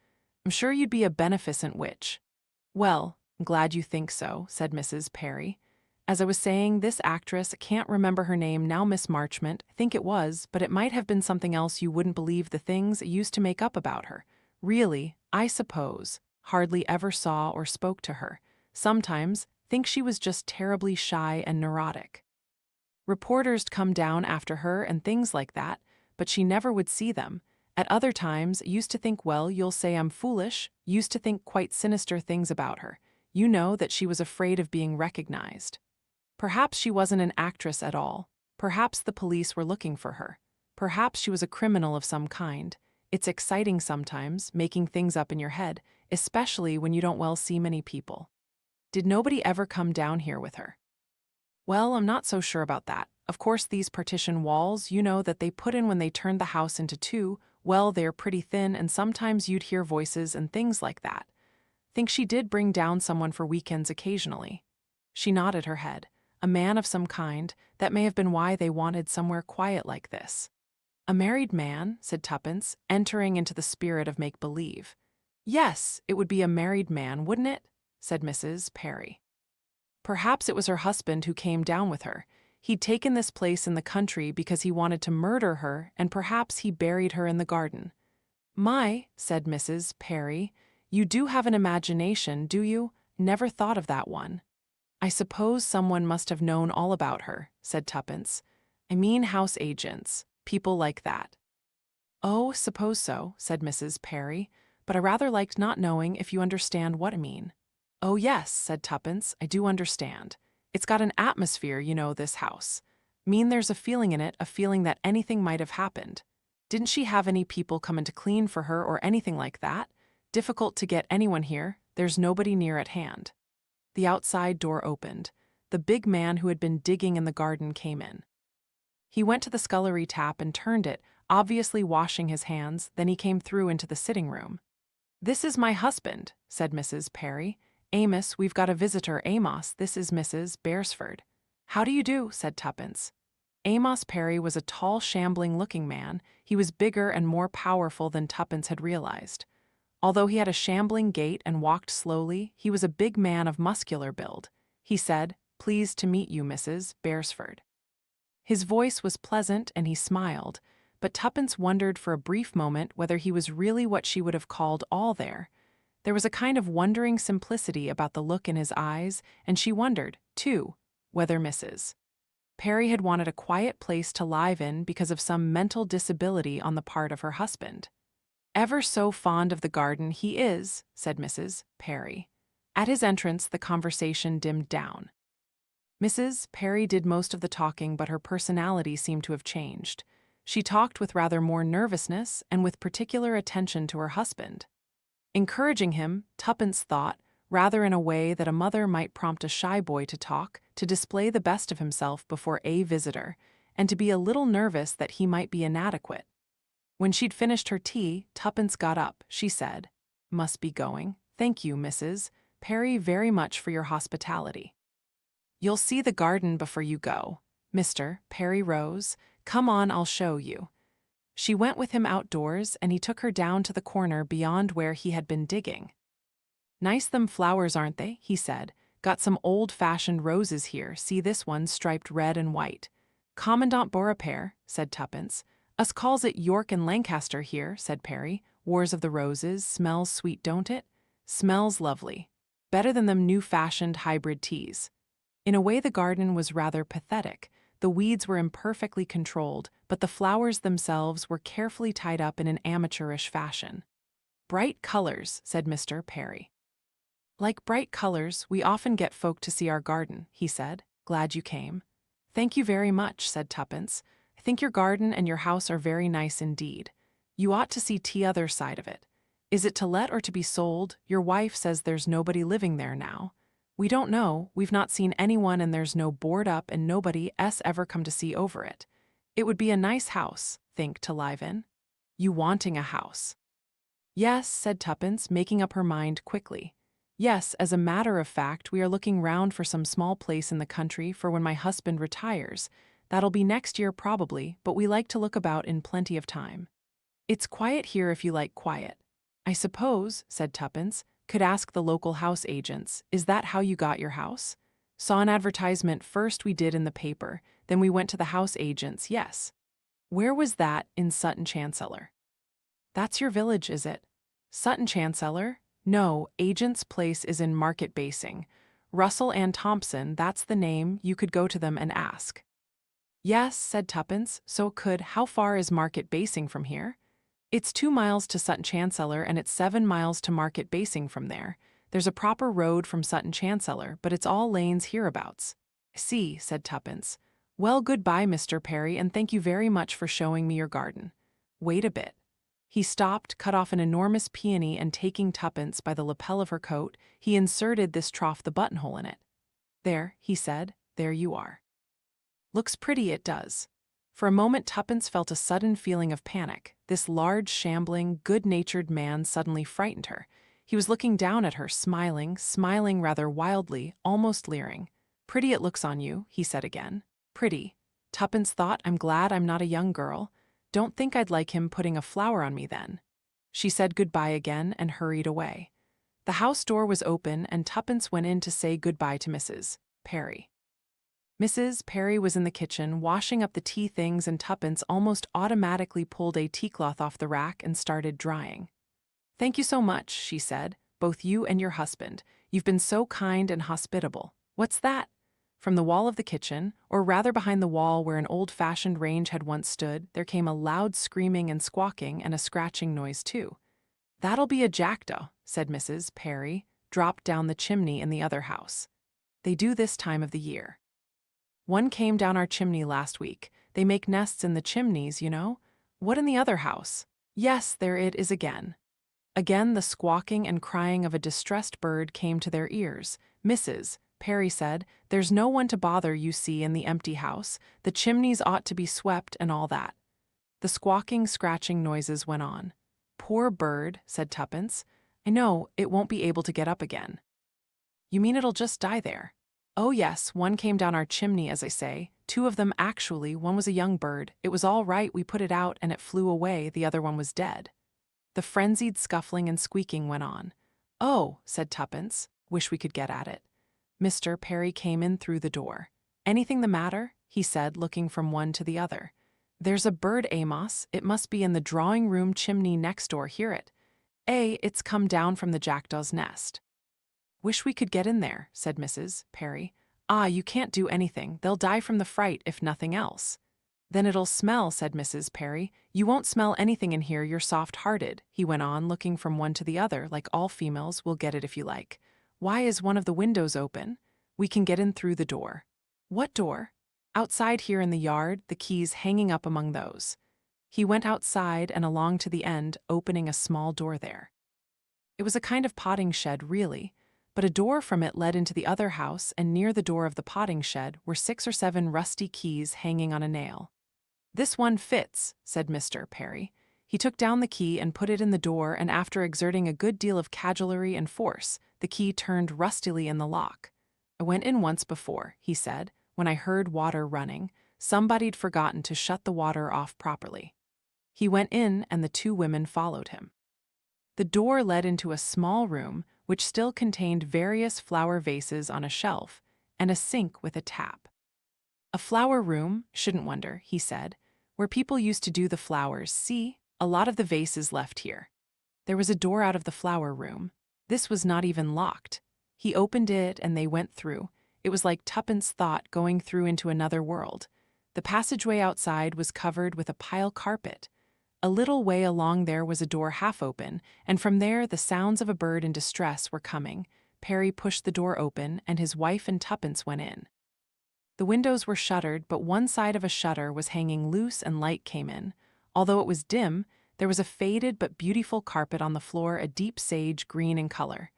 [SPEAKER 1] I'm sure you'd be a beneficent witch. Well, I'm glad you think so, said Mrs. Perry. As I was saying, this actress, can't remember her name now, Miss Marchmont, I think it was, but it might have been something else. You wouldn't believe the things I used to make up about her. Really, I suppose, hardly ever saw or spoke to her. Sometimes, think she was just terribly shy and neurotic. Reporters come down after her and things like that, but she never would see them. At other times, used to think, well, you'll say I'm foolish, used to think quite sinister things about her. You know, that she was afraid of being recognized. Perhaps she wasn't an actress at all. Perhaps the police were looking for her. Perhaps she was a criminal of some kind. It's exciting sometimes, making things up in your head, especially when you don't well see many people. Did nobody ever come down here with her? Well, I'm not so sure about that. Of course, these partition walls, you know, that they put in when they turned the house into 2, well, they're pretty thin, and sometimes you'd hear voices and things like that. Think she did bring down someone for weekends occasionally. She nodded her head. A man of some kind, that may have been why they wanted somewhere quiet like this. A married man, said Tuppence, entering into the spirit of make-believe. Yes, it would be a married man, wouldn't it? Said Mrs. Perry. Perhaps it was her husband who came down with her. He'd taken this place in the country because he wanted to murder her, and perhaps he buried her in the garden. My, said Mrs. Perry, you do have an imagination, do you? Never thought of that one. I suppose someone must have known all about her, said Tuppence. I mean house agents, people like that. Oh, suppose so, said Mrs. Perry, but I rather liked not knowing, if you understand what I mean. Oh yes, said Tuppence, I do understand. It's got an atmosphere, you know, this house. Mean there's a feeling in it, a feeling that anything might have happened. Didn't she have any people come in to clean for her or anything like that? Difficult to get anyone here, there's nobody near at hand. The outside door opened. The big man who had been digging in the garden came in. He went to the scullery tap and turned it, obviously washing his hands, then he came through into the sitting room. This is my husband, said Mrs. Perry. Amos, we've got a visitor, Amos, this is Mrs. Beresford. How do you do, said Tuppence. Amos Perry was a tall, shambling-looking man. He was bigger and more powerful than Tuppence had realized. Although he had a shambling gait and walked slowly, he was a big man of muscular build. He said, "Pleased to meet you, Mrs. Beresford." His voice was pleasant and he smiled, but Tuppence wondered for a brief moment whether he was really what she would have called all there. There was a kind of wondering simplicity about the look in his eyes, and she wondered, too, whether Mrs. Perry had wanted a quiet place to live in because of some mental disability on the part of her husband. "Ever so fond of the garden he is," said Mrs. Perry. At his entrance, the conversation dimmed down. Mrs. Perry did most of the talking, but her personality seemed to have changed. She talked with rather more nervousness and with particular attention to her husband. Encouraging him, Tuppence thought, rather in a way that a mother might prompt a shy boy to talk, to display the best of himself before a visitor, and to be a little nervous that he might be inadequate. When she'd finished her tea, Tuppence got up. She said, "Must be going. Thank you, Mrs. Perry, very much for your hospitality. You'll see the garden before you go." Mr. Perry rose. "Come on, I'll show you." She went with him outdoors, and he took her down to the corner beyond where he had been digging. "Nice them flowers, aren't they?" he said. "Got some old-fashioned roses here. See this one striped red and white." "Commandant Beaurepaire," said Tuppence. "Us calls it York and Lancaster here," said Perry. "Wars of the Roses. Smells sweet, don't it?" "Smells lovely. Better than them new-fashioned hybrid teas." In a way, the garden was rather pathetic. The weeds were imperfectly controlled, but the flowers themselves were carefully tied up in an amateurish fashion. "Bright colors," said Mr. Perry. "Like bright colors, we often get folk to see our garden," he said. "Glad you came." "Thank you very much," said Tuppence. "I think your garden and your house are very nice indeed. You ought to see the other side of it. Is it to let or to be sold? Your wife says there's nobody living there now." "We don't know. We've not seen anyone, and there's no board up, and nobody's ever come to see over it. It would be a nice house, think, to live in." "You wanting a house?" "Yes," said Tuppence, making up her mind quickly. "Yes, as a matter of fact, we are looking round for some small place in the country for when my husband retires. That'll be next year probably, but we like to look about in plenty of time. It's quiet here if you like quiet." "I suppose," said Tuppence, "could ask the local house agents. Is that how you got your house?" "Saw an advertisement first we did in the paper, then we went to the house agents, yes." "Where was that?" "In Sutton Chancellor." "That's your village, is it?" "Sutton Chancellor? No, agent's place is in Market Basing. Russell and Thompson, that's the name. You could go to them and ask." "Yes," said Tuppence, "so could. How far is Market Basing from here?" "It's 2 miles to Sutton Chancellor, and it's 7 miles to Market Basing from there. There's a proper road from Sutton Chancellor, but it's all lanes hereabouts." "I see," said Tuppence. "Well, goodbye, Mr. Perry, and thank you very much for showing me your garden. Wait a bit." He stopped, cut off an enormous peony, and taking Tuppence by the lapel of her coat, he inserted this trough the buttonhole in it. "There," he said, "there you are. Looks pretty, it does." For a moment Tuppence felt a sudden feeling of panic. This large, shambling, good-natured man suddenly frightened her. He was looking down at her, smiling rather wildly, almost leering. "Pretty it looks on you," he said again. "Pretty." Tuppence thought, "I'm glad I'm not a young girl. Don't think I'd like him putting a flower on me then." She said goodbye again and hurried away. The house door was open, and Tuppence went in to say goodbye to Mrs. Perry. Mrs. Perry was in the kitchen, washing up the tea things, and Tuppence almost automatically pulled a teacloth off the rack and started drying. "Thank you so much," she said, "both you and your husband. You've been so kind and hospitable. What's that?" From the wall of the kitchen, or rather behind the wall where an old-fashioned range had once stood, there came a loud screaming and squawking and a scratching noise too. "That'll be a jackdaw," said Mrs. Perry, "dropped down the chimney in the other house. They do this time of the year. One came down our chimney last week. They make nests in the chimneys, you know." "What in the other house?" "Yes, there it is again." Again the squawking and crying of a distressed bird came to their ears. "Mrs. Perry said, there's no one to bother, you see, in the empty house. The chimneys ought to be swept and all that." The squawking, scratching noises went on. "Poor bird," said Tuppence. "I know, it won't be able to get up again." "You mean it'll just die there?" Oh yes, one came down our chimney, as I say. Two of them actually, one was a young bird. It was all right, we put it out and it flew away, the other one was dead. The frenzied scuffling and squeaking went on. Oh, said Tuppence, wish we could get at it. Mr. Perry came in through the door. Anything the matter? He said, looking from one to the other. There's a bird, Amos. It must be in the drawing-room chimney next door, hear it. It's come down from the jackdaw's nest. Wish we could get in there, said Mrs. Perry. Ah, you can't do anything. They'll die from the fright, if nothing else. Then it'll smell, said Mrs. Perry. You won't smell anything in here, you're soft-hearted, he went on, looking from one to the other. Like all females, we'll get it if you like. Why is one of the windows open? We can get in through the door. What door? Outside here in the yard, the keys hanging up among those. He went outside and along to the end, opening a small door there. It was a kind of potting shed, really, but a door from it led into the other house, and near the door of the potting shed were 6 or 7 rusty keys hanging on a nail. This one fits, said Mr. Perry. He took down the key and put it in the door, and after exerting a good deal of cajolery and force, the key turned rustily in the lock. I went in once before, he said, when I heard water running. Somebody'd forgotten to shut the water off properly. He went in, and the 2 women followed him. The door led into a small room, which still contained various flower vases on a shelf, and a sink with a tap. A flower room, shouldn't wonder, he said, where people used to do the flowers. See, a lot of the vases left here. There was a door out of the flower room. This was not even locked. He opened it and they went through. It was like Tuppence thought, going through into another world. The passageway outside was covered with a pile carpet. A little way along there was a door half open, and from there the sounds of a bird in distress were coming. Perry pushed the door open, and his wife and Tuppence went in. The windows were shuttered, but one side of a shutter was hanging loose and light came in. Although it was dim, there was a faded but beautiful carpet on the floor, a deep sage green in color.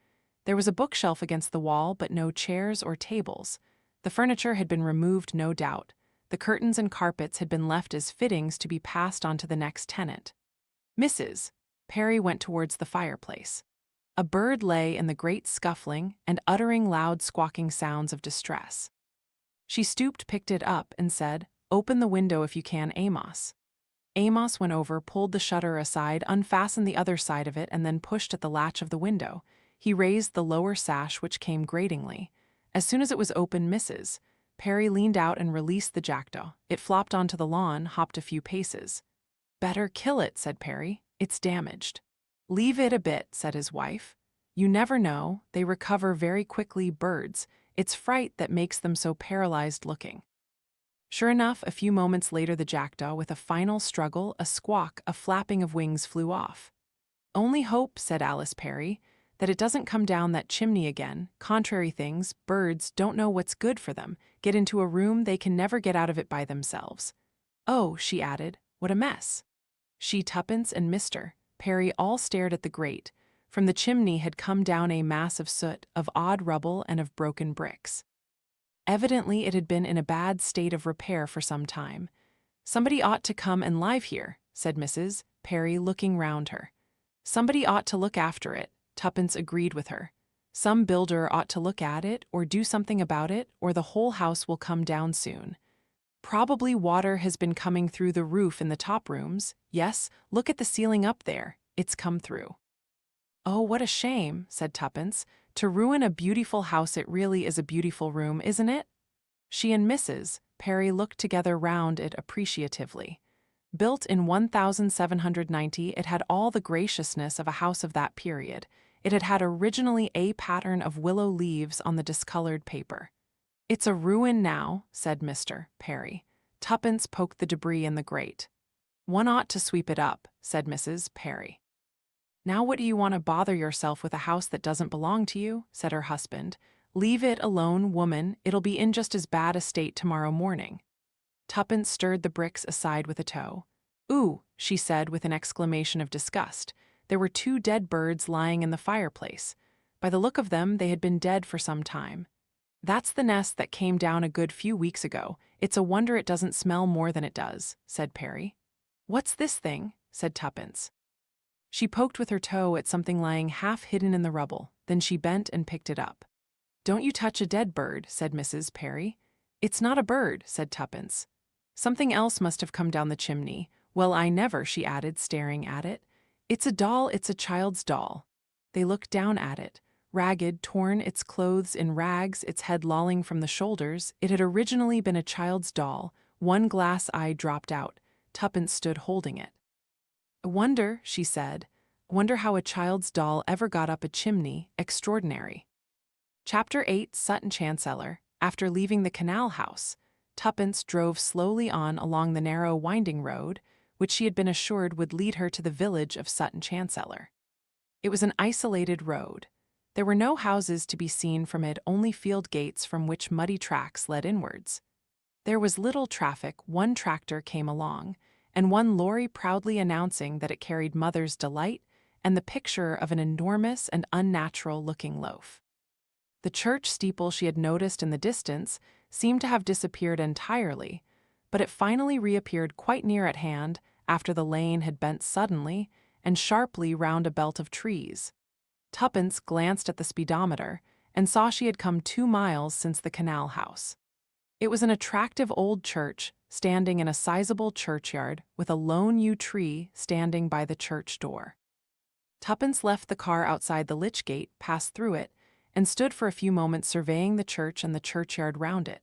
[SPEAKER 1] There was a bookshelf against the wall, but no chairs or tables. The furniture had been removed, no doubt. The curtains and carpets had been left as fittings to be passed on to the next tenant. Mrs. Perry went towards the fireplace. A bird lay in the grate scuffling and uttering loud squawking sounds of distress. She stooped, picked it up, and said, "Open the window if you can, Amos." Amos went over, pulled the shutter aside, unfastened the other side of it, and then pushed at the latch of the window. He raised the lower sash, which came gratingly. As soon as it was open, Mrs. Perry leaned out and released the jackdaw. It flopped onto the lawn, hopped a few paces. "Better kill it," said Perry. "It's damaged." "Leave it a bit," said his wife. "You never know, they recover very quickly, birds. It's fright that makes them so paralyzed looking." Sure enough, a few moments later the jackdaw, with a final struggle, a squawk, a flapping of wings, flew off. "Only hope," said Alice Perry, "that it doesn't come down that chimney again. Contrary things, birds don't know what's good for them. Get into a room, they can never get out of it by themselves. Oh," she added, "what a mess." She, Tuppence, and Mr. Perry all stared at the grate. From the chimney had come down a mass of soot, of odd rubble, and of broken bricks. Evidently it had been in a bad state of repair for some time. "Somebody ought to come and live here," said Mrs. Perry, looking round her. "Somebody ought to look after it," Tuppence agreed with her. "Some builder ought to look at it, or do something about it, or the whole house will come down soon. Probably water has been coming through the roof in the top rooms. Yes, look at the ceiling up there, it's come through." "Oh, what a shame," said Tuppence. "To ruin a beautiful house. It really is a beautiful room, isn't it?" She and Mrs. Perry looked together round it appreciatively. Built in 1790, it had all the graciousness of a house of that period. It had had originally a pattern of willow leaves on the discolored paper. "It's a ruin now," said Mr. Perry. Tuppence poked the debris in the grate. "One ought to sweep it up," said Mrs. Perry. "Now what do you want to bother yourself with a house that doesn't belong to you?" said her husband. "Leave it alone, woman. It'll be in just as bad a state tomorrow morning." Tuppence stirred the bricks aside with a toe. "Ooh," she said with an exclamation of disgust. There were 2 dead birds lying in the fireplace. By the look of them, they had been dead for some time. "That's the nest that came down a good few weeks ago. It's a wonder it doesn't smell more than it does," said Perry. "What's this thing?" said Tuppence. She poked with her toe at something lying half hidden in the rubble, then she bent and picked it up. "Don't you touch a dead bird," said Mrs. Perry. "It's not a bird," said Tuppence. "Something else must have come down the chimney. Well, I never," she added, staring at it. "It's a doll, it's a child's doll." They looked down at it. Ragged, torn, its clothes in rags, its head lolling from the shoulders, it had originally been a child's doll. One glass eye dropped out. Tuppence stood holding it. "I wonder," she said, "I wonder how a child's doll ever got up a chimney. Extraordinary." Chapter 8, Sutton Chancellor. After leaving the canal house, Tuppence drove slowly on along the narrow winding road, which she had been assured would lead her to the village of Sutton Chancellor. It was an isolated road. There were no houses to be seen from it, only field gates from which muddy tracks led inwards. There was little traffic. One tractor came along, and one lorry proudly announcing that it carried Mother's Delight and the picture of an enormous and unnatural-looking loaf. The church steeple she had noticed in the distance seemed to have disappeared entirely, but it finally reappeared quite near at hand after the lane had bent suddenly and sharply round a belt of trees. Tuppence glanced at the speedometer and saw she had come 2 miles since the canal house. It was an attractive old church, standing in a sizable churchyard with a lone yew tree standing by the church door. Tuppence left the car outside the lych gate, passed through it, and stood for a few moments surveying the church and the churchyard round it.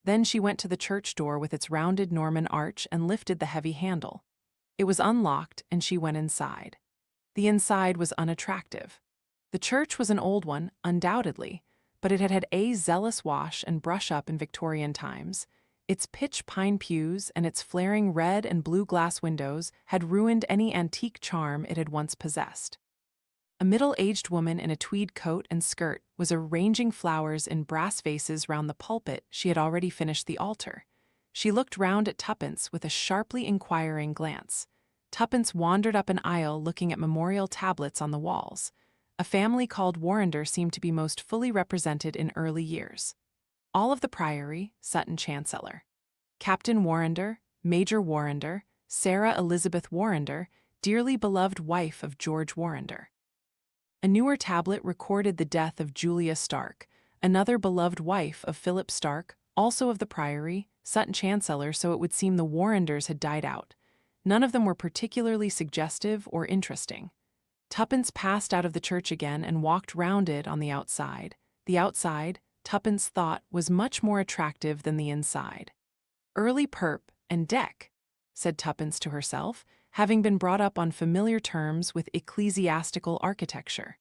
[SPEAKER 1] Then she went to the church door with its rounded Norman arch and lifted the heavy handle. It was unlocked, and she went inside. The inside was unattractive. The church was an old one, undoubtedly, but it had had a zealous wash and brush-up in Victorian times. Its pitch pine pews and its flaring red and blue glass windows had ruined any antique charm it had once possessed. A middle-aged woman in a tweed coat and skirt was arranging flowers in brass vases round the pulpit. She had already finished the altar. She looked round at Tuppence with a sharply inquiring glance. Tuppence wandered up an aisle looking at memorial tablets on the walls. A family called Warrender seemed to be most fully represented in early years. All of the Priory, Sutton Chancellor. Captain Warrender, Major Warrender, Sarah Elizabeth Warrender, dearly beloved wife of George Warrender. A newer tablet recorded the death of Julia Stark, another beloved wife of Philip Stark, also of the Priory, Sutton Chancellor, so it would seem the Warrenders had died out. None of them were particularly suggestive or interesting. Tuppence passed out of the church again and walked round it on the outside. The outside, Tuppence thought, was much more attractive than the inside. "Early perp and deck," said Tuppence to herself, having been brought up on familiar terms with ecclesiastical architecture.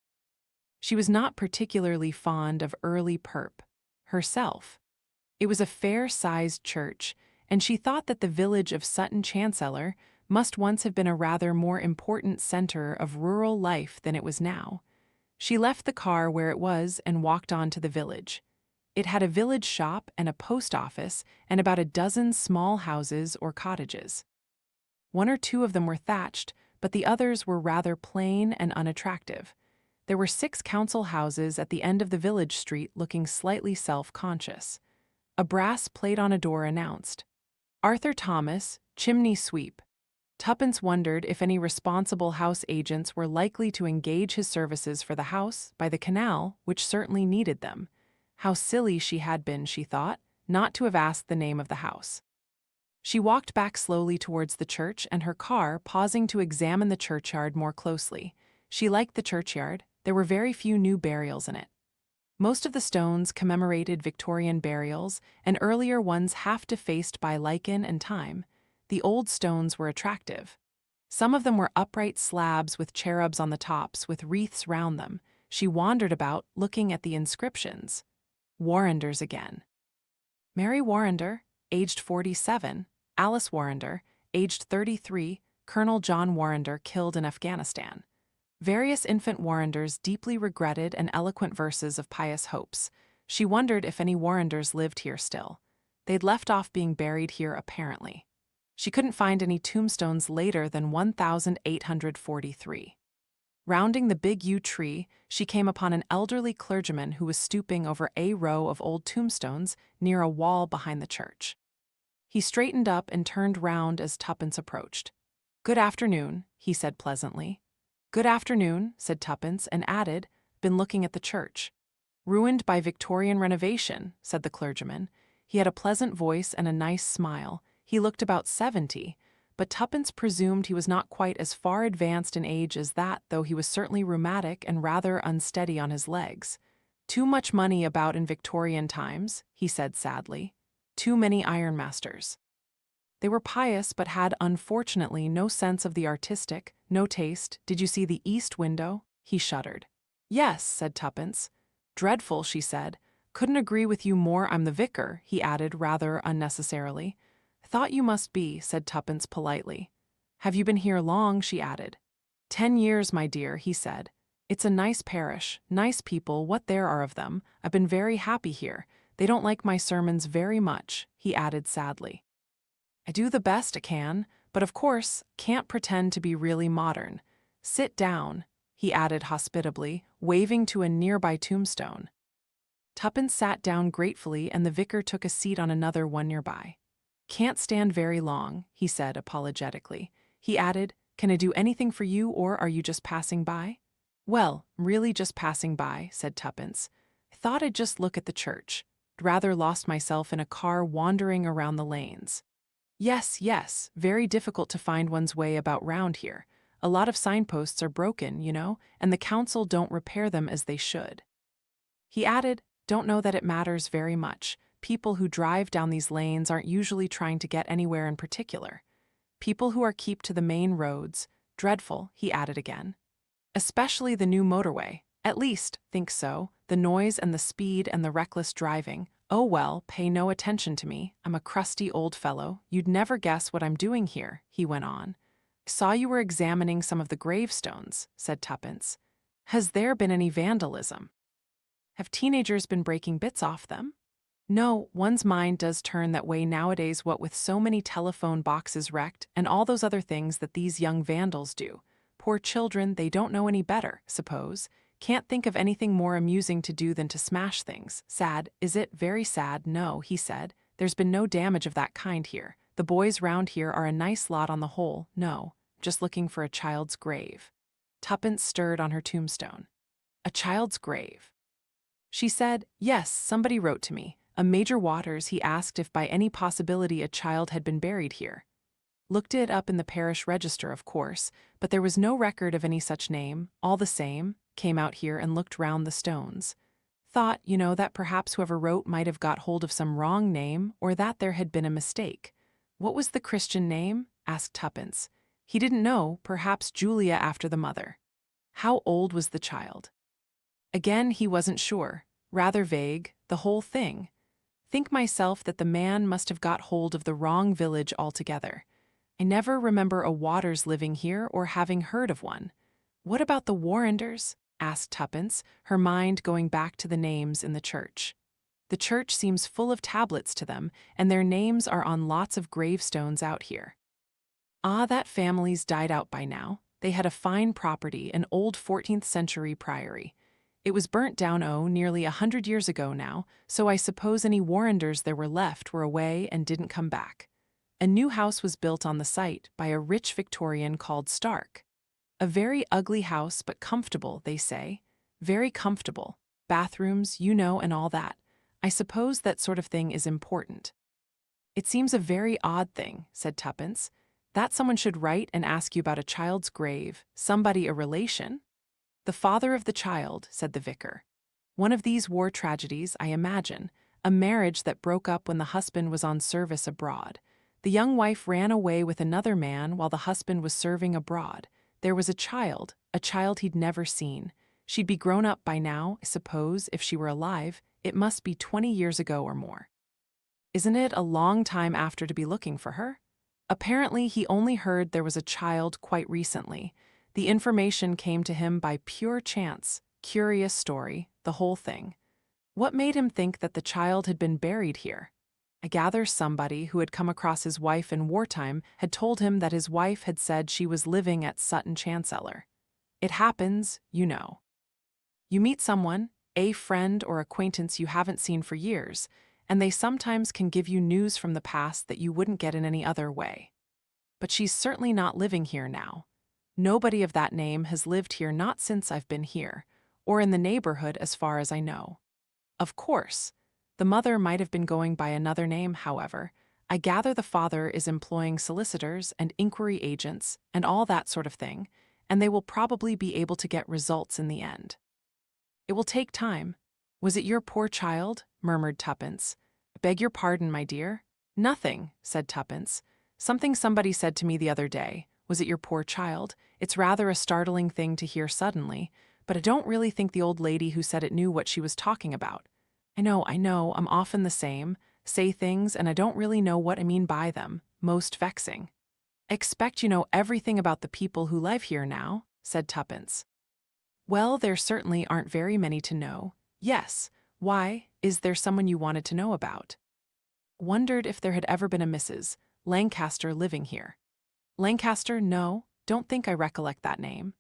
[SPEAKER 1] She was not particularly fond of early perp herself. It was a fair-sized church, and she thought that the village of Sutton Chancellor must once have been a rather more important center of rural life than it was now. She left the car where it was and walked on to the village. It had a village shop and a post office and about a dozen small houses or cottages. 1 or 2 of them were thatched, but the others were rather plain and unattractive. There were 6 council houses at the end of the village street looking slightly self-conscious. A brass plate on a door announced, "Arthur Thomas, Chimney Sweep." Tuppence wondered if any responsible house agents were likely to engage his services for the house by the canal, which certainly needed them. How silly she had been, she thought, not to have asked the name of the house. She walked back slowly towards the church and her car, pausing to examine the churchyard more closely. She liked the churchyard. There were very few new burials in it. Most of the stones commemorated Victorian burials, and earlier ones half defaced by lichen and time. The old stones were attractive. Some of them were upright slabs with cherubs on the tops with wreaths round them. She wandered about, looking at the inscriptions. Warrenders again. Mary Warrender, aged 47, Alice Warrender, aged 33, Colonel John Warrender killed in Afghanistan. Various infant Warrenders deeply regretted and eloquent verses of pious hopes. She wondered if any Warrenders lived here still. They'd left off being buried here apparently. She couldn't find any tombstones later than 1843. Rounding the big yew tree, she came upon an elderly clergyman who was stooping over a row of old tombstones near a wall behind the church. He straightened up and turned round as Tuppence approached. "Good afternoon," he said pleasantly. "Good afternoon," said Tuppence, and added, "Been looking at the church." Ruined by Victorian renovation, said the clergyman. He had a pleasant voice and a nice smile. He looked about 70, but Tuppence presumed he was not quite as far advanced in age as that, though he was certainly rheumatic and rather unsteady on his legs. Too much money about in Victorian times, he said sadly. Too many ironmasters. They were pious but had, unfortunately, no sense of the artistic, no taste. Did you see the east window? He shuddered. Yes, said Tuppence. Dreadful, she said. Couldn't agree with you more. I'm the vicar, he added rather unnecessarily. Thought you must be, said Tuppence politely. Have you been here long? She added. 10 years, my dear, he said. It's a nice parish, nice people, what there are of them. I've been very happy here. They don't like my sermons very much, he added sadly. I do the best I can, but of course, can't pretend to be really modern. Sit down, he added hospitably, waving to a nearby tombstone. Tuppence sat down gratefully and the vicar took a seat on another one nearby. Can't stand very long, he said apologetically. He added, Can I do anything for you or are you just passing by? Well, really just passing by, said Tuppence. I thought I'd just look at the church. I'd rather lost myself in a car wandering around the lanes. Yes, very difficult to find one's way about round here. A lot of signposts are broken, you know, and the council don't repair them as they should. He added, Don't know that it matters very much. People who drive down these lanes aren't usually trying to get anywhere in particular. People who are keep to the main roads, dreadful, he added again. Especially the new motorway. At least, think so. The noise and the speed and the reckless driving. Oh well, pay no attention to me. I'm a crusty old fellow. You'd never guess what I'm doing here, he went on. Saw you were examining some of the gravestones, said Tuppence. Has there been any vandalism? Have teenagers been breaking bits off them? No, one's mind does turn that way nowadays, what with so many telephone boxes wrecked and all those other things that these young vandals do. Poor children, they don't know any better, suppose. Can't think of anything more amusing to do than to smash things. Sad, is it? Very sad. No, he said. There's been no damage of that kind here. The boys round here are a nice lot on the whole. No, just looking for a child's grave. Tuppence stirred on her tombstone. A child's grave. She said, Yes, somebody wrote to me. A Major Waters, he asked if by any possibility a child had been buried here. Looked it up in the parish register, of course, but there was no record of any such name. All the same, came out here and looked round the stones. Thought, you know, that perhaps whoever wrote might have got hold of some wrong name, or that there had been a mistake. What was the Christian name? Asked Tuppence. He didn't know, perhaps Julia after the mother. How old was the child? Again, he wasn't sure. Rather vague, the whole thing. Think myself that the man must have got hold of the wrong village altogether. I never remember a Waters living here or having heard of one. What about the Warrenders? Asked Tuppence, her mind going back to the names in the church. The church seems full of tablets to them, and their names are on lots of gravestones out here. Ah, that family's died out by now. They had a fine property, an old 14th century priory. It was burnt down, nearly 100 years ago now, so I suppose any Warrenders there were left were away and didn't come back. A new house was built on the site by a rich Victorian called Stark. A very ugly house, but comfortable, they say. Very comfortable. Bathrooms, you know, and all that. I suppose that sort of thing is important. It seems a very odd thing, said Tuppence, that someone should write and ask you about a child's grave, somebody a relation. The father of the child, said the vicar. One of these war tragedies, I imagine, a marriage that broke up when the husband was on service abroad. The young wife ran away with another man while the husband was serving abroad. There was a child he'd never seen. She'd be grown up by now, I suppose, if she were alive. It must be 20 years ago or more. Isn't it a long time after to be looking for her? Apparently, he only heard there was a child quite recently. The information came to him by pure chance. Curious story, the whole thing. What made him think that the child had been buried here? I gather somebody who had come across his wife in wartime had told him that his wife had said she was living at Sutton Chancellor. It happens, you know. You meet someone, a friend or acquaintance you haven't seen for years, and they sometimes can give you news from the past that you wouldn't get in any other way. But she's certainly not living here now. Nobody of that name has lived here not since I've been here, or in the neighborhood as far as I know. Of course. The mother might have been going by another name, however. I gather the father is employing solicitors and inquiry agents and all that sort of thing, and they will probably be able to get results in the end. It will take time. Was it your poor child? Murmured Tuppence. Beg your pardon, my dear. Nothing, said Tuppence. Something somebody said to me the other day. Was it your poor child? It's rather a startling thing to hear suddenly, but I don't really think the old lady who said it knew what she was talking about. I know, I'm often the same, say things and I don't really know what I mean by them, most vexing. Expect you know everything about the people who live here now, said Tuppence. Well, there certainly aren't very many to know. Yes, why, is there someone you wanted to know about? Wondered if there had ever been a Mrs. Lancaster living here. Lancaster, no, don't think I recollect that name.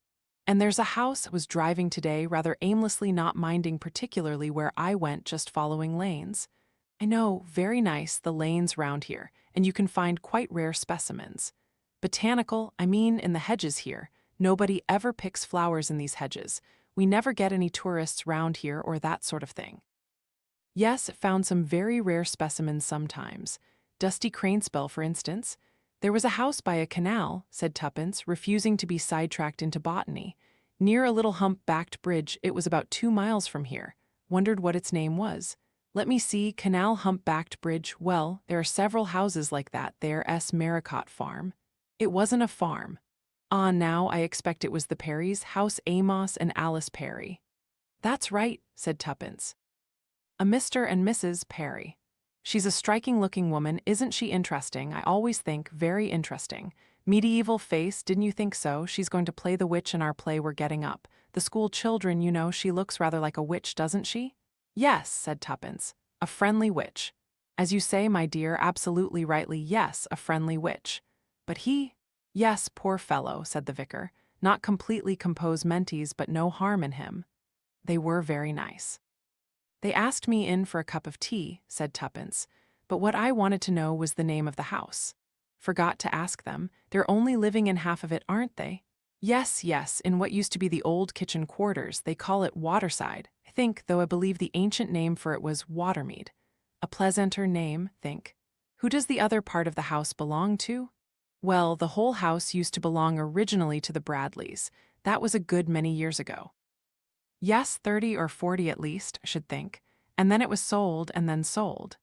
[SPEAKER 1] And there's a house I was driving today rather aimlessly not minding particularly where I went just following lanes. I know, very nice, the lanes round here, and you can find quite rare specimens. Botanical, I mean in the hedges here. Nobody ever picks flowers in these hedges. We never get any tourists round here or that sort of thing. Yes, found some very rare specimens sometimes. Dusty cranespell, for instance. There was a house by a canal, said Tuppence, refusing to be sidetracked into botany. Near a little hump-backed bridge, it was about 2 miles from here. Wondered what its name was. Let me see, canal hump-backed bridge. Well, there are several houses like that there. Maricott Farm. It wasn't a farm. Ah, now I expect it was the Perrys, House Amos and Alice Perry. That's right, said Tuppence. A Mr. and Mrs. Perry. She's a striking-looking woman, isn't she interesting? I always think, very interesting. Medieval face, didn't you think so? She's going to play the witch in our play we're getting up. The school children, you know, she looks rather like a witch, doesn't she? Yes, said Tuppence. A friendly witch. As you say, my dear, absolutely rightly, yes, a friendly witch. But he? Yes, poor fellow, said the vicar. Not completely compos mentis, but no harm in him. They were very nice. They asked me in for a cup of tea, said Tuppence, but what I wanted to know was the name of the house. Forgot to ask them. They're only living in half of it, aren't they? Yes, in what used to be the old kitchen quarters. They call it Waterside, I think, though I believe the ancient name for it was Watermead. A pleasanter name, think. Who does the other part of the house belong to? Well, the whole house used to belong originally to the Bradleys. That was a good many years ago. Yes, 30 or 40 at least, I should think. And then it was sold and then sold.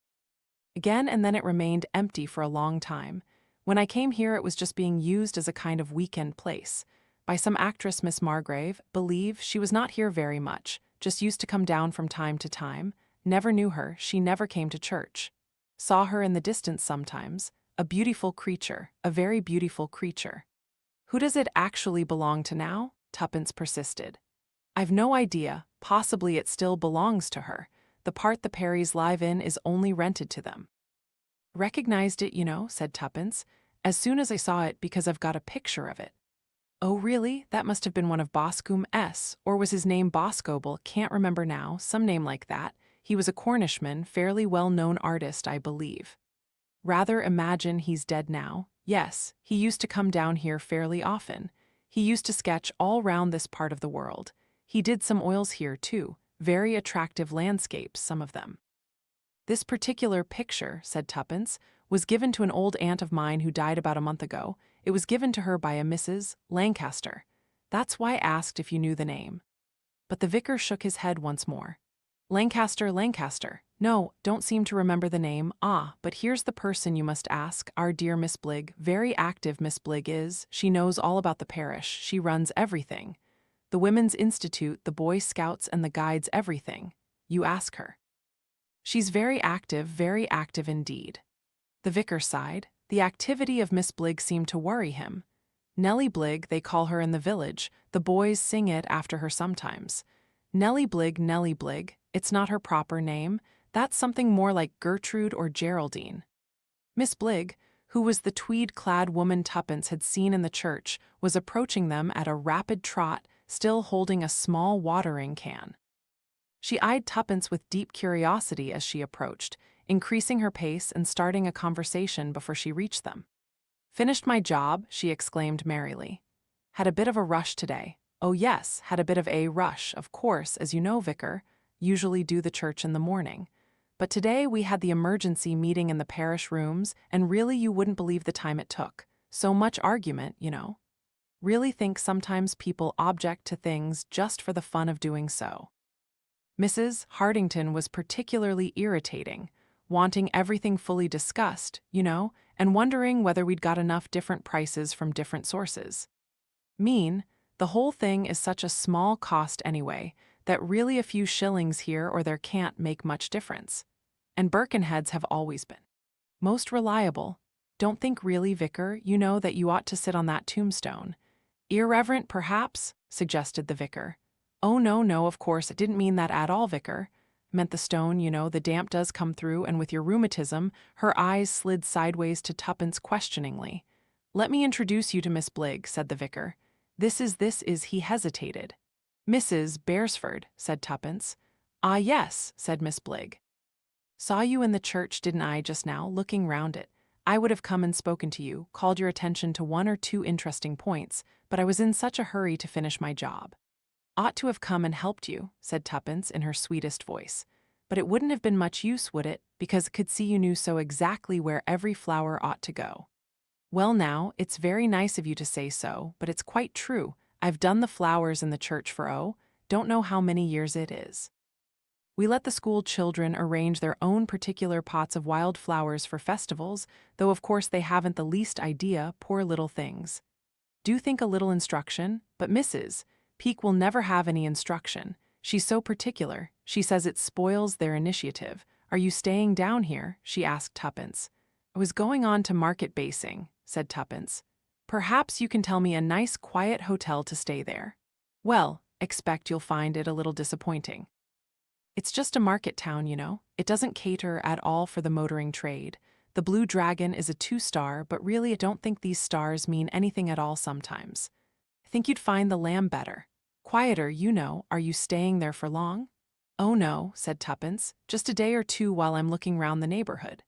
[SPEAKER 1] Again, and then it remained empty for a long time. When I came here, it was just being used as a kind of weekend place. By some actress, Miss Margrave, believe she was not here very much, just used to come down from time to time. Never knew her, she never came to church. Saw her in the distance sometimes. A beautiful creature, a very beautiful creature. Who does it actually belong to now? Tuppence persisted. I've no idea, possibly it still belongs to her. The part the Perrys live in is only rented to them. Recognized it, you know, said Tuppence, as soon as I saw it because I've got a picture of it. Oh really? That must have been one of Boscombe S., or was his name Boscoble, can't remember now, some name like that. He was a Cornishman, fairly well-known artist, I believe. Rather imagine he's dead now. Yes, he used to come down here fairly often. He used to sketch all round this part of the world. He did some oils here, too. Very attractive landscapes, some of them. This particular picture, said Tuppence, was given to an old aunt of mine who died about a month ago. It was given to her by a Mrs. Lancaster. That's why I asked if you knew the name. But the vicar shook his head once more. Lancaster. No, don't seem to remember the name. Ah, but here's the person you must ask, our dear Miss Bligg. Very active Miss Bligg is. She knows all about the parish. She runs everything. The Women's Institute, the Boy Scouts and the Guides, everything. You ask her. She's very active indeed. The vicar sighed. The activity of Miss Bligg seemed to worry him. Nellie Bligg, they call her in the village. The boys sing it after her sometimes. Nellie Bligg, it's not her proper name. That's something more like Gertrude or Geraldine. Miss Bligg, who was the tweed-clad woman Tuppence had seen in the church, was approaching them at a rapid trot, still holding a small watering can. She eyed Tuppence with deep curiosity as she approached, increasing her pace and starting a conversation before she reached them. Finished my job, she exclaimed merrily. Had a bit of a rush today. Oh yes, had a bit of a rush, of course, as you know, Vicar. usually do the church in the morning. But today we had the emergency meeting in the parish rooms, and really you wouldn't believe the time it took. So much argument, you know. Really think sometimes people object to things just for the fun of doing so. Mrs. Hardington was particularly irritating, wanting everything fully discussed, you know, and wondering whether we'd got enough different prices from different sources. Mean, the whole thing is such a small cost anyway, that really a few shillings here or there can't make much difference. And Birkenheads have always been most reliable. Don't think really, Vicar, you know that you ought to sit on that tombstone. Irreverent, perhaps, suggested the vicar. Oh, no, of course, it didn't mean that at all, Vicar. Meant the stone, you know, the damp does come through, and with your rheumatism, her eyes slid sideways to Tuppence questioningly. Let me introduce you to Miss Bligg, said the vicar. This is, he hesitated. Mrs. Beresford, said Tuppence. Ah, yes, said Miss Bligg. Saw you in the church, didn't I, just now, looking round it. I would have come and spoken to you, called your attention to one or two interesting points, but I was in such a hurry to finish my job. Ought to have come and helped you, said Tuppence in her sweetest voice. But it wouldn't have been much use, would it, because could see you knew so exactly where every flower ought to go. Well now, it's very nice of you to say so, but it's quite true. I've done the flowers in the church for don't know how many years it is. We let the school children arrange their own particular pots of wild flowers for festivals, though of course they haven't the least idea, poor little things. Do think a little instruction, but Mrs. Peake will never have any instruction. She's so particular. She says it spoils their initiative. Are you staying down here? She asked Tuppence. I was going on to market basing, said Tuppence. Perhaps you can tell me a nice quiet hotel to stay there. Well, expect you'll find it a little disappointing. It's just a market town, you know. It doesn't cater at all for the motoring trade. The Blue Dragon is a 2-star, but really I don't think these stars mean anything at all sometimes. I think you'd find the Lamb better. Quieter, you know. Are you staying there for long? Oh no, said Tuppence. Just a day or two while I'm looking round the neighborhood.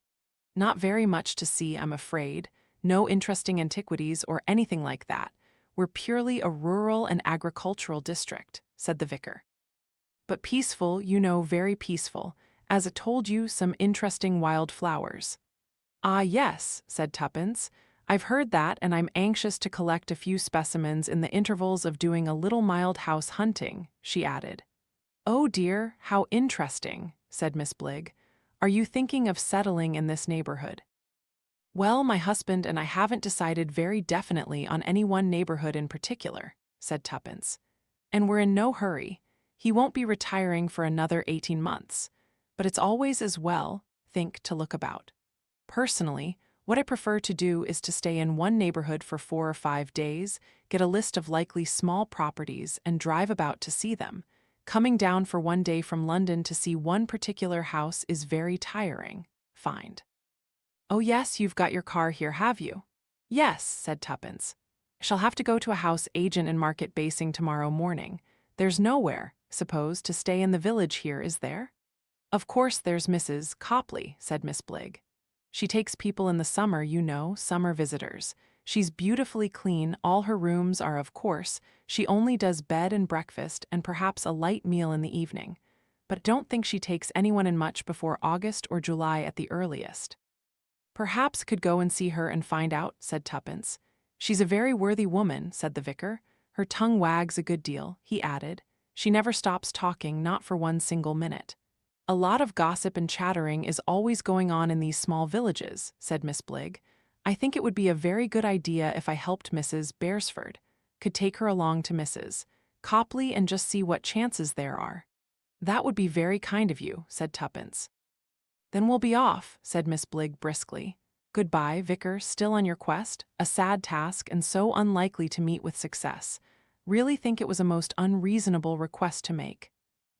[SPEAKER 1] Not very much to see, I'm afraid. No interesting antiquities or anything like that. We're purely a rural and agricultural district, said the vicar. But peaceful, you know, very peaceful. As I told you, some interesting wild flowers. Ah, yes, said Tuppence. I've heard that, and I'm anxious to collect a few specimens in the intervals of doing a little mild house hunting, she added. Oh dear, how interesting, said Miss Bligg. Are you thinking of settling in this neighborhood? Well, my husband and I haven't decided very definitely on any one neighborhood in particular, said Tuppence. And we're in no hurry. He won't be retiring for another 18 months. But it's always as well, think, to look about. Personally, what I prefer to do is to stay in one neighborhood for 4 or 5 days, get a list of likely small properties, and drive about to see them. Coming down for one day from London to see one particular house is very tiring, find. Oh yes, you've got your car here, have you? Yes, said Tuppence. I shall have to go to a house agent in Market Basing tomorrow morning. There's nowhere, suppose, to stay in the village here, is there? Of course there's Mrs. Copley, said Miss Bligg. She takes people in the summer, you know, summer visitors. She's beautifully clean, all her rooms are of course. She only does bed and breakfast and perhaps a light meal in the evening. But don't think she takes anyone in much before August or July at the earliest. Perhaps could go and see her and find out, said Tuppence. She's a very worthy woman, said the vicar. Her tongue wags a good deal, he added. She never stops talking, not for one single minute. A lot of gossip and chattering is always going on in these small villages, said Miss Bligg. I think it would be a very good idea if I helped Mrs. Beresford. Could take her along to Mrs. Copley and just see what chances there are. That would be very kind of you, said Tuppence. Then we'll be off, said Miss Bligg briskly. Goodbye, vicar, still on your quest? A sad task and so unlikely to meet with success. Really think it was a most unreasonable request to make.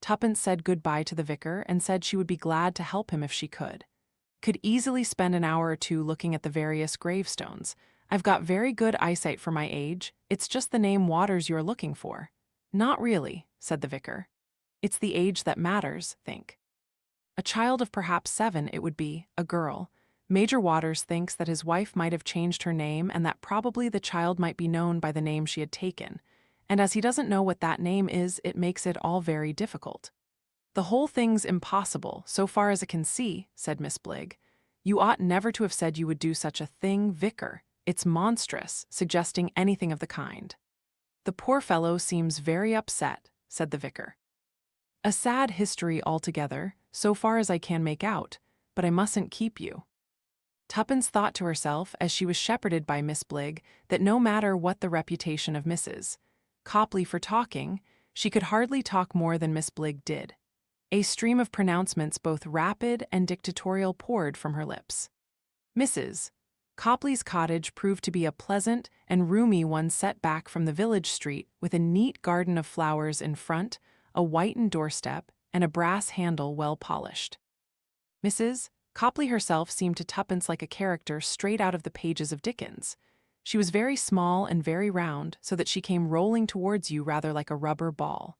[SPEAKER 1] Tuppence said goodbye to the vicar and said she would be glad to help him if she could. Could easily spend an hour or two looking at the various gravestones. I've got very good eyesight for my age. It's just the name Waters you're looking for. Not really, said the vicar. It's the age that matters, think. A child of perhaps 7 it would be, a girl. Major Waters thinks that his wife might have changed her name and that probably the child might be known by the name she had taken. And as he doesn't know what that name is, it makes it all very difficult. "The whole thing's impossible, so far as I can see," said Miss Bligg. "You ought never to have said you would do such a thing, Vicar. It's monstrous, suggesting anything of the kind." "The poor fellow seems very upset," said the vicar. "A sad history altogether, so far as I can make out, but I mustn't keep you." Tuppence thought to herself, as she was shepherded by Miss Bligg, that no matter what the reputation of Mrs. Copley for talking, she could hardly talk more than Miss Bligg did. A stream of pronouncements both rapid and dictatorial poured from her lips. Mrs. Copley's cottage proved to be a pleasant and roomy one set back from the village street, with a neat garden of flowers in front, a whitened doorstep, and a brass handle well polished. Mrs. Copley herself seemed to Tuppence like a character straight out of the pages of Dickens. She was very small and very round, so that she came rolling towards you rather like a rubber ball.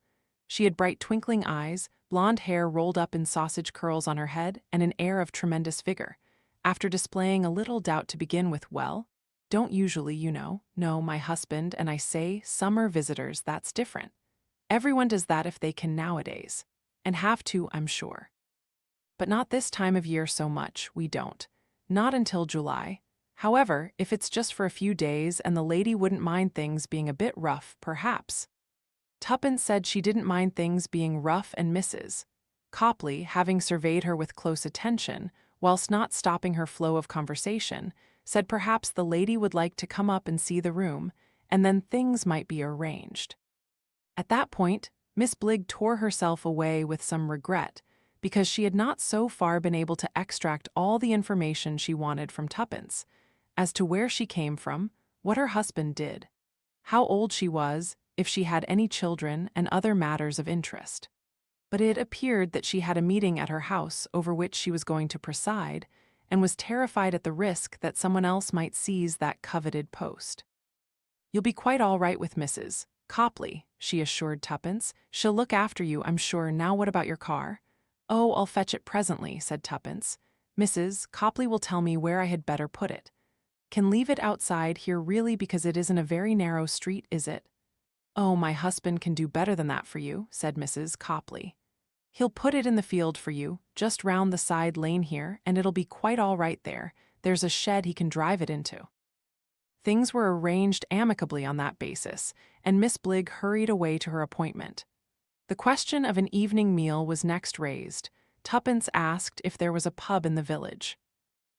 [SPEAKER 1] She had bright twinkling eyes, blonde hair rolled up in sausage curls on her head, and an air of tremendous vigor. After displaying a little doubt to begin with, "Well, don't usually, you know. No, my husband and I say summer visitors, that's different. Everyone does that if they can nowadays. And have to, I'm sure. But not this time of year so much, we don't. Not until July. However, if it's just for a few days and the lady wouldn't mind things being a bit rough, perhaps." Tuppence said she didn't mind things being rough, and Mrs. Copley, having surveyed her with close attention, whilst not stopping her flow of conversation, said perhaps the lady would like to come up and see the room, and then things might be arranged. At that point, Miss Bligg tore herself away with some regret, because she had not so far been able to extract all the information she wanted from Tuppence, as to where she came from, what her husband did, how old she was, if she had any children, and other matters of interest. But it appeared that she had a meeting at her house over which she was going to preside, and was terrified at the risk that someone else might seize that coveted post. "You'll be quite all right with Mrs. Copley," she assured Tuppence. "She'll look after you, I'm sure. Now what about your car?" "Oh, I'll fetch it presently," said Tuppence. "Mrs. Copley will tell me where I had better put it. Can leave it outside here really, because it isn't a very narrow street, is it?" "Oh, my husband can do better than that for you," said Mrs. Copley. "He'll put it in the field for you, just round the side lane here, and it'll be quite all right there. There's a shed he can drive it into." Things were arranged amicably on that basis, and Miss Bligg hurried away to her appointment. The question of an evening meal was next raised. Tuppence asked if there was a pub in the village.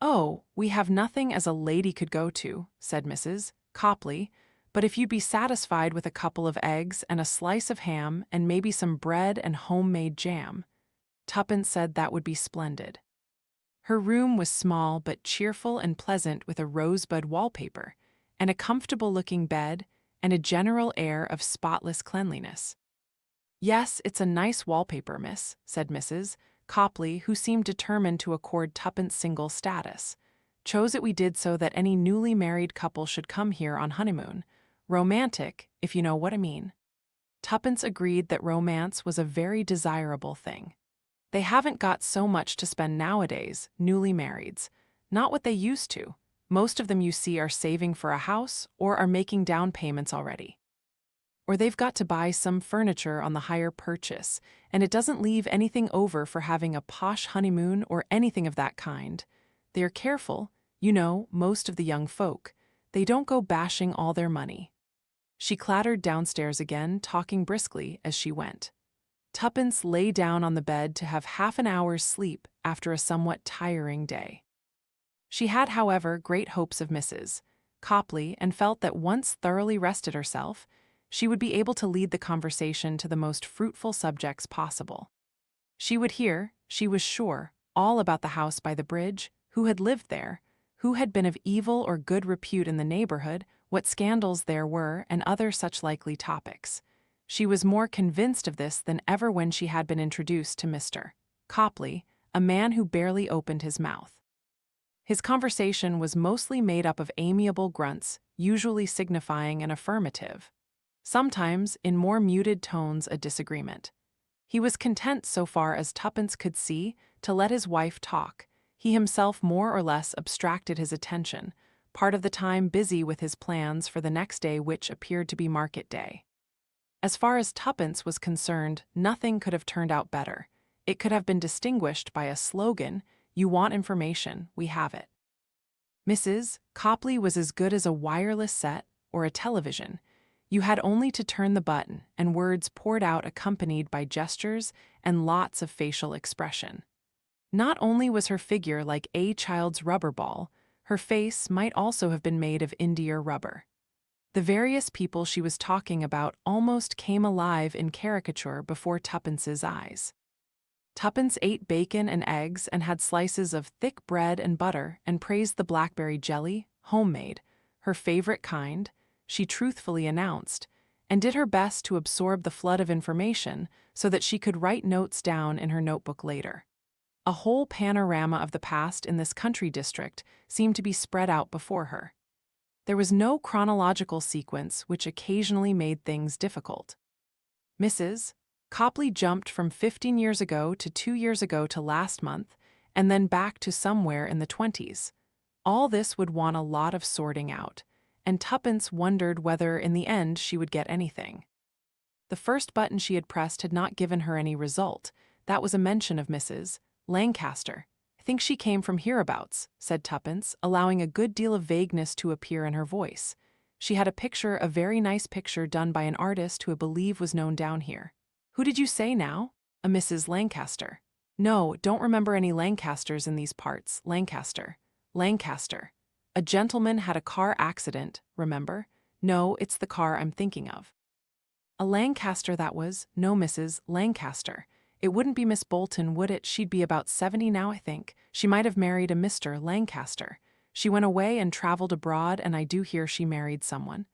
[SPEAKER 1] "Oh, we have nothing as a lady could go to," said Mrs. Copley, "but if you'd be satisfied with a couple of eggs and a slice of ham and maybe some bread and homemade jam." Tuppence said that would be splendid. Her room was small but cheerful and pleasant, with a rosebud wallpaper, and a comfortable-looking bed, and a general air of spotless cleanliness. "Yes, it's a nice wallpaper, miss," said Mrs. Copley, who seemed determined to accord Tuppence single status. "Chose it we did so that any newly married couple should come here on honeymoon. Romantic, if you know what I mean." Tuppence agreed that romance was a very desirable thing. They haven't got so much to spend nowadays, newly marrieds. Not what they used to. Most of them, you see, are saving for a house or are making down payments already. Or they've got to buy some furniture on the hire purchase, and it doesn't leave anything over for having a posh honeymoon or anything of that kind. They are careful, you know, most of the young folk. They don't go bashing all their money. She clattered downstairs again, talking briskly as she went. Tuppence lay down on the bed to have half an hour's sleep after a somewhat tiring day. She had, however, great hopes of Mrs. Copley, and felt that once thoroughly rested herself, she would be able to lead the conversation to the most fruitful subjects possible. She would hear, she was sure, all about the house by the bridge, who had lived there, who had been of evil or good repute in the neighborhood, what scandals there were, and other such likely topics. She was more convinced of this than ever when she had been introduced to Mr. Copley, a man who barely opened his mouth. His conversation was mostly made up of amiable grunts, usually signifying an affirmative. Sometimes, in more muted tones, a disagreement. He was content, so far as Tuppence could see, to let his wife talk. He himself more or less abstracted his attention, part of the time busy with his plans for the next day, which appeared to be market day. As far as Tuppence was concerned, nothing could have turned out better. It could have been distinguished by a slogan, "You want information, we have it." Mrs. Copley was as good as a wireless set or a television. You had only to turn the button, and words poured out accompanied by gestures and lots of facial expression. Not only was her figure like a child's rubber ball, her face might also have been made of India rubber. The various people she was talking about almost came alive in caricature before Tuppence's eyes. Tuppence ate bacon and eggs and had slices of thick bread and butter and praised the blackberry jelly, homemade, her favorite kind, she truthfully announced, and did her best to absorb the flood of information so that she could write notes down in her notebook later. A whole panorama of the past in this country district seemed to be spread out before her. There was no chronological sequence, which occasionally made things difficult. Mrs. Copley jumped from 15 years ago to 2 years ago to last month, and then back to somewhere in the 20s. All this would want a lot of sorting out, and Tuppence wondered whether in the end she would get anything. The first button she had pressed had not given her any result. That was a mention of Mrs. Lancaster. "I think she came from hereabouts," said Tuppence, allowing a good deal of vagueness to appear in her voice. She had a very nice picture done by an artist who I believe was known down here. "Who did you say now?" "A Mrs. Lancaster." "No, don't remember any Lancasters in these parts. Lancaster. Lancaster. A gentleman had a car accident, remember? No, it's the car I'm thinking of." "A Lancaster that was. No, Mrs. Lancaster. It wouldn't be Miss Bolton, would it? She'd be about 70 now, I think. She might have married a Mr. Lancaster. She went away and traveled abroad, and I do hear she married someone.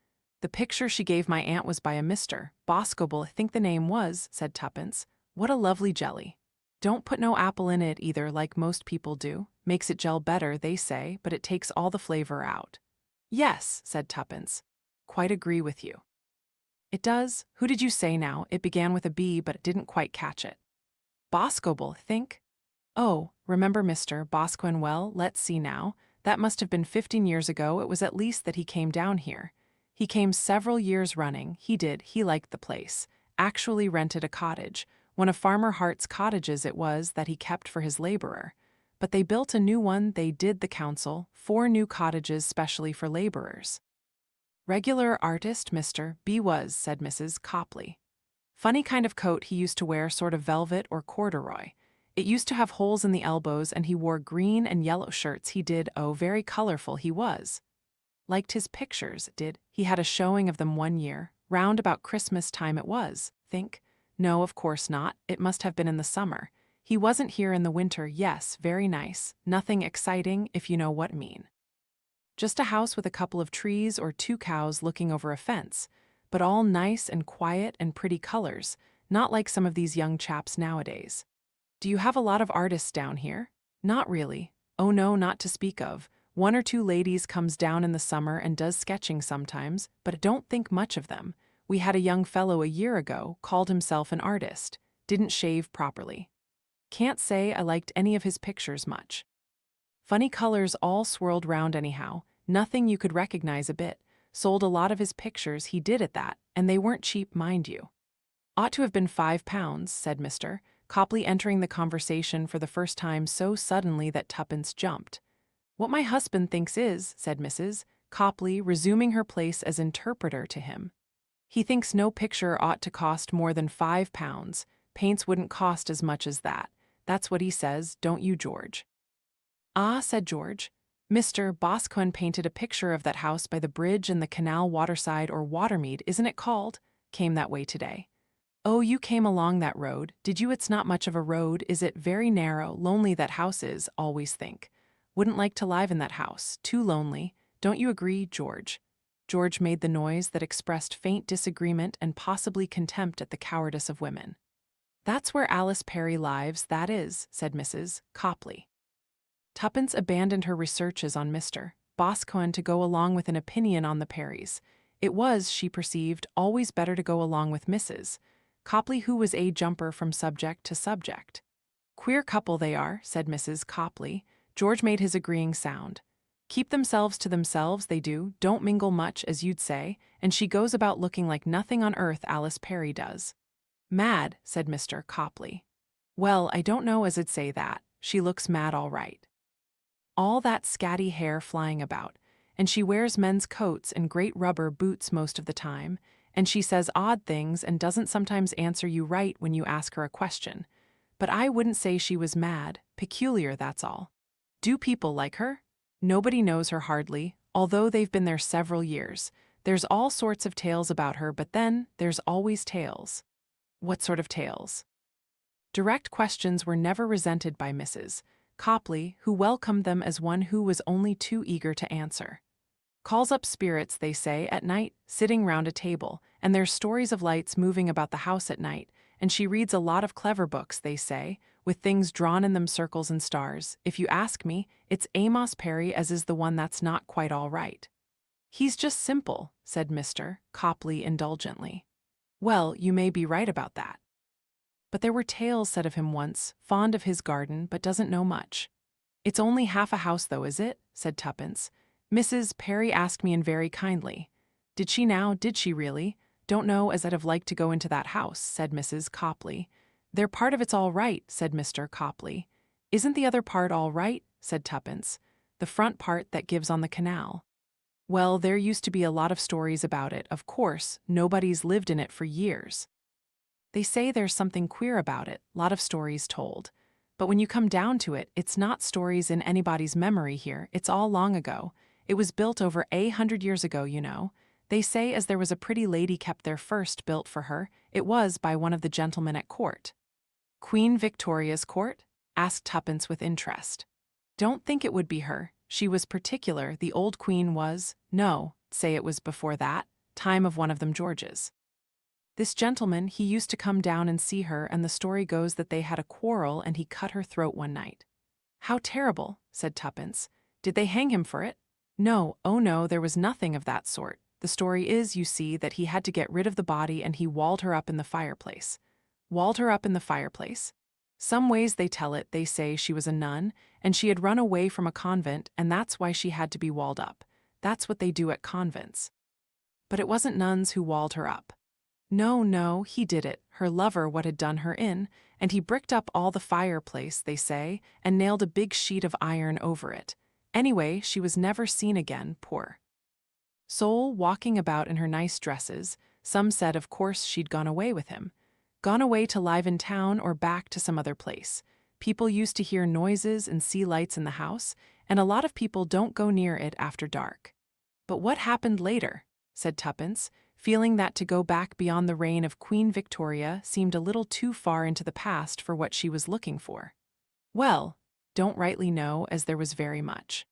[SPEAKER 1] The picture she gave my aunt was by a Mr. Boscobel, I think the name was," said Tuppence. "What a lovely jelly. Don't put no apple in it either, like most people do. Makes it gel better, they say, but it takes all the flavor out." "Yes," said Tuppence. "Quite agree with you." "It does. Who did you say now? It began with a B, but didn't quite catch it." "Boscobel, think." "Oh, remember Mr. Boscawen well? Let's see now. That must have been 15 years ago. It was at least that he came down here. He came several years running. He did. He liked the place. Actually rented a cottage. One of Farmer Hart's cottages it was that he kept for his laborer. But they built a new one, they did, the council, 4 new cottages specially for laborers." "Regular artist, Mr. B was," said Mrs. Copley. "Funny kind of coat he used to wear, sort of velvet or corduroy. It used to have holes in the elbows, and he wore green and yellow shirts. He did. Oh, very colorful he was. Liked his pictures, did. He had a showing of them one year. Round about Christmas time it was, think. No, of course not. It must have been in the summer. He wasn't here in the winter. Yes, very nice. Nothing exciting, if you know what I mean. Just a house with a couple of trees or 2 cows looking over a fence, but all nice and quiet and pretty colors, not like some of these young chaps nowadays." "Do you have a lot of artists down here?" "Not really. Oh no, not to speak of. 1 or 2 ladies comes down in the summer and does sketching sometimes, but I don't think much of them. We had a young fellow a year ago, called himself an artist. Didn't shave properly. Can't say I liked any of his pictures much. Funny colors all swirled round anyhow, nothing you could recognize a bit. Sold a lot of his pictures, he did at that, and they weren't cheap, mind you." "Ought to have been £5, said Mr. Copley, entering the conversation for the first time so suddenly that Tuppence jumped. "What my husband thinks is," said Mrs. Copley, resuming her place as interpreter to him. "He thinks no picture ought to cost more than £5. Paints wouldn't cost as much as that. That's what he says, don't you, George?" "Ah," said George. "Mr. Boscawen painted a picture of that house by the bridge and the canal waterside, or Watermead, isn't it called? Came that way today." "Oh, you came along that road, did you? It's not much of a road, is it? Very narrow, lonely that house is, always think. Wouldn't like to live in that house, too lonely. Don't you agree, George?" George made the noise that expressed faint disagreement and possibly contempt at the cowardice of women. "That's where Alice Perry lives, that is," said Mrs. Copley. Tuppence abandoned her researches on Mr. Boscawen to go along with an opinion on the Perrys. It was, she perceived, always better to go along with Mrs. Copley, who was a jumper from subject to subject. "Queer couple they are," said Mrs. Copley. George made his agreeing sound. "Keep themselves to themselves, they do, don't mingle much, as you'd say, and she goes about looking like nothing on earth, Alice Perry does." "Mad," said Mr. Copley. Well, I don't know as I'd say that. She looks mad all right. All that scatty hair flying about, and she wears men's coats and great rubber boots most of the time, and she says odd things and doesn't sometimes answer you right when you ask her a question. But I wouldn't say she was mad, peculiar, that's all. Do people like her? Nobody knows her hardly, although they've been there several years. There's all sorts of tales about her, but then there's always tales. What sort of tales? Direct questions were never resented by Mrs. Copley, who welcomed them as one who was only too eager to answer. Calls up spirits, they say, at night, sitting round a table, and there's stories of lights moving about the house at night, and she reads a lot of clever books, they say, with things drawn in them circles and stars. If you ask me, it's Amos Perry as is the one that's not quite all right. He's just simple, said Mr. Copley indulgently. Well, you may be right about that. But there were tales said of him once, fond of his garden but doesn't know much. It's only half a house though, is it? Said Tuppence. Mrs. Perry asked me in very kindly. Did she now, did she really? Don't know as I'd have liked to go into that house, said Mrs. Copley. Their part of it's all right, said Mr. Copley. Isn't the other part all right? Said Tuppence. The front part that gives on the canal. Well, there used to be a lot of stories about it, of course, nobody's lived in it for years. They say there's something queer about it, lot of stories told. But when you come down to it, it's not stories in anybody's memory here, it's all long ago. It was built over 100 years ago, you know. They say as there was a pretty lady kept there first built for her, it was by one of the gentlemen at court. Queen Victoria's court? Asked Tuppence with interest. Don't think it would be her. She was particular, the old queen was, no, say it was before that, time of one of them Georges. This gentleman, he used to come down and see her, and the story goes that they had a quarrel and he cut her throat one night. How terrible, said Tuppence. Did they hang him for it? No, oh no, there was nothing of that sort. The story is, you see, that he had to get rid of the body and he walled her up in the fireplace. Walled her up in the fireplace? Some ways they tell it, they say she was a nun, and she had run away from a convent, and that's why she had to be walled up. That's what they do at convents. But it wasn't nuns who walled her up. No, he did it, her lover what had done her in, and he bricked up all the fireplace, they say, and nailed a big sheet of iron over it. Anyway, she was never seen again, poor soul, walking about in her nice dresses. Some said of course she'd gone away with him. Gone away to live in town or back to some other place. People used to hear noises and see lights in the house, and a lot of people don't go near it after dark. But what happened later? Said Tuppence, feeling that to go back beyond the reign of Queen Victoria seemed a little too far into the past for what she was looking for. Well, don't rightly know, as there was very much.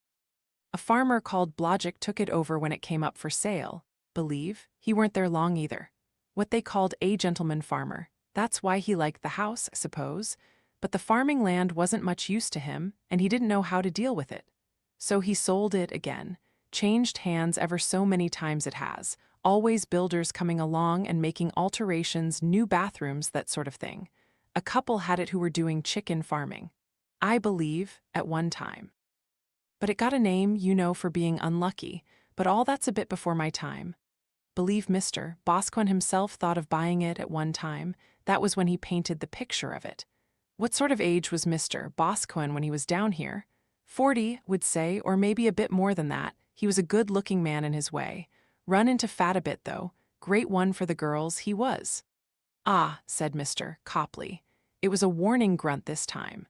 [SPEAKER 1] A farmer called Blodgett took it over when it came up for sale. Believe, he weren't there long either. What they called a gentleman farmer. That's why he liked the house, I suppose. But the farming land wasn't much use to him, and he didn't know how to deal with it. So he sold it again. Changed hands ever so many times it has. Always builders coming along and making alterations, new bathrooms, that sort of thing. A couple had it who were doing chicken farming, I believe, at one time. But it got a name, you know, for being unlucky, but all that's a bit before my time. Believe Mr. Boscawen himself thought of buying it at one time. That was when he painted the picture of it. What sort of age was Mr. Boscawen when he was down here? 40, would say, or maybe a bit more than that. He was a good-looking man in his way. Run into fat a bit, though. Great one for the girls, he was. Ah, said Mr. Copley. It was a warning grunt this time.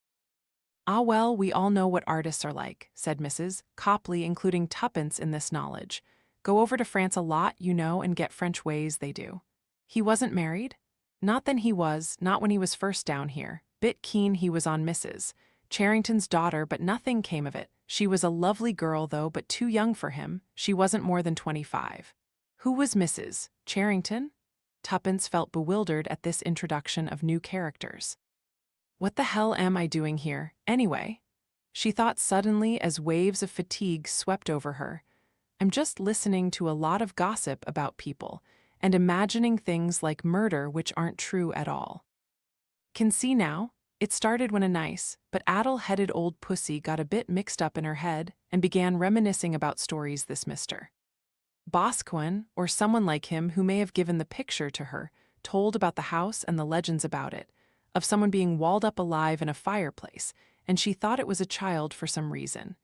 [SPEAKER 1] Ah well, we all know what artists are like, said Mrs. Copley, including Tuppence in this knowledge. Go over to France a lot, you know, and get French ways, they do. He wasn't married? Not then he was, not when he was first down here. Bit keen he was on Mrs. Charrington's daughter, but nothing came of it. She was a lovely girl, though, but too young for him. She wasn't more than 25. Who was Mrs. Charrington? Tuppence felt bewildered at this introduction of new characters. What the hell am I doing here, anyway? She thought suddenly as waves of fatigue swept over her. I'm just listening to a lot of gossip about people and imagining things like murder which aren't true at all. Can see now? It started when a nice but addle-headed old pussy got a bit mixed up in her head and began reminiscing about stories this Mr. Boscawen, or someone like him who may have given the picture to her, told about the house and the legends about it. of someone being walled up alive in a fireplace, and she thought it was a child for some reason.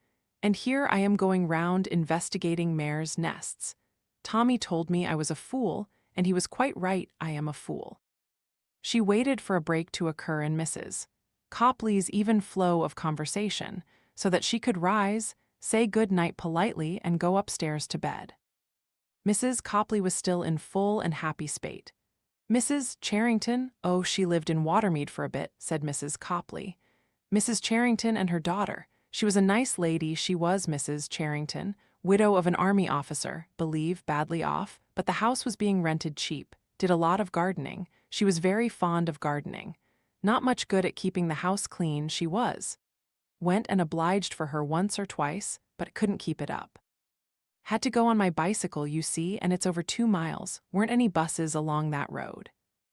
[SPEAKER 1] And here I am going round investigating mares' nests. Tommy told me I was a fool, and he was quite right, I am a fool. She waited for a break to occur in Mrs. Copley's even flow of conversation, so that she could rise, say good night politely, and go upstairs to bed. Mrs. Copley was still in full and happy spate. Mrs. Charrington, oh, she lived in Watermead for a bit, said Mrs. Copley. Mrs. Charrington and her daughter. She was a nice lady, she was Mrs. Charrington, widow of an army officer, believe badly off, but the house was being rented cheap, did a lot of gardening. She was very fond of gardening. Not much good at keeping the house clean, she was. Went and obliged for her once or twice, but couldn't keep it up. Had to go on my bicycle, you see, and it's over 2 miles. Weren't any buses along that road.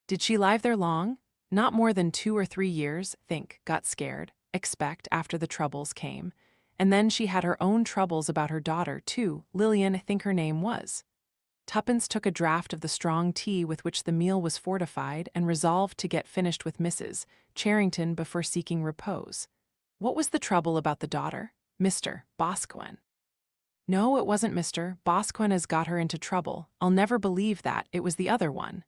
[SPEAKER 1] Did she live there long? Not more than 2 or 3 years, think, got scared, expect, after the troubles came. And then she had her own troubles about her daughter, too, Lillian, I think her name was. Tuppence took a draught of the strong tea with which the meal was fortified and resolved to get finished with Mrs. Charrington before seeking repose. What was the trouble about the daughter? Mr. Boscawen. No, it wasn't Mr. Boscawen has got her into trouble. I'll never believe that. It was the other one.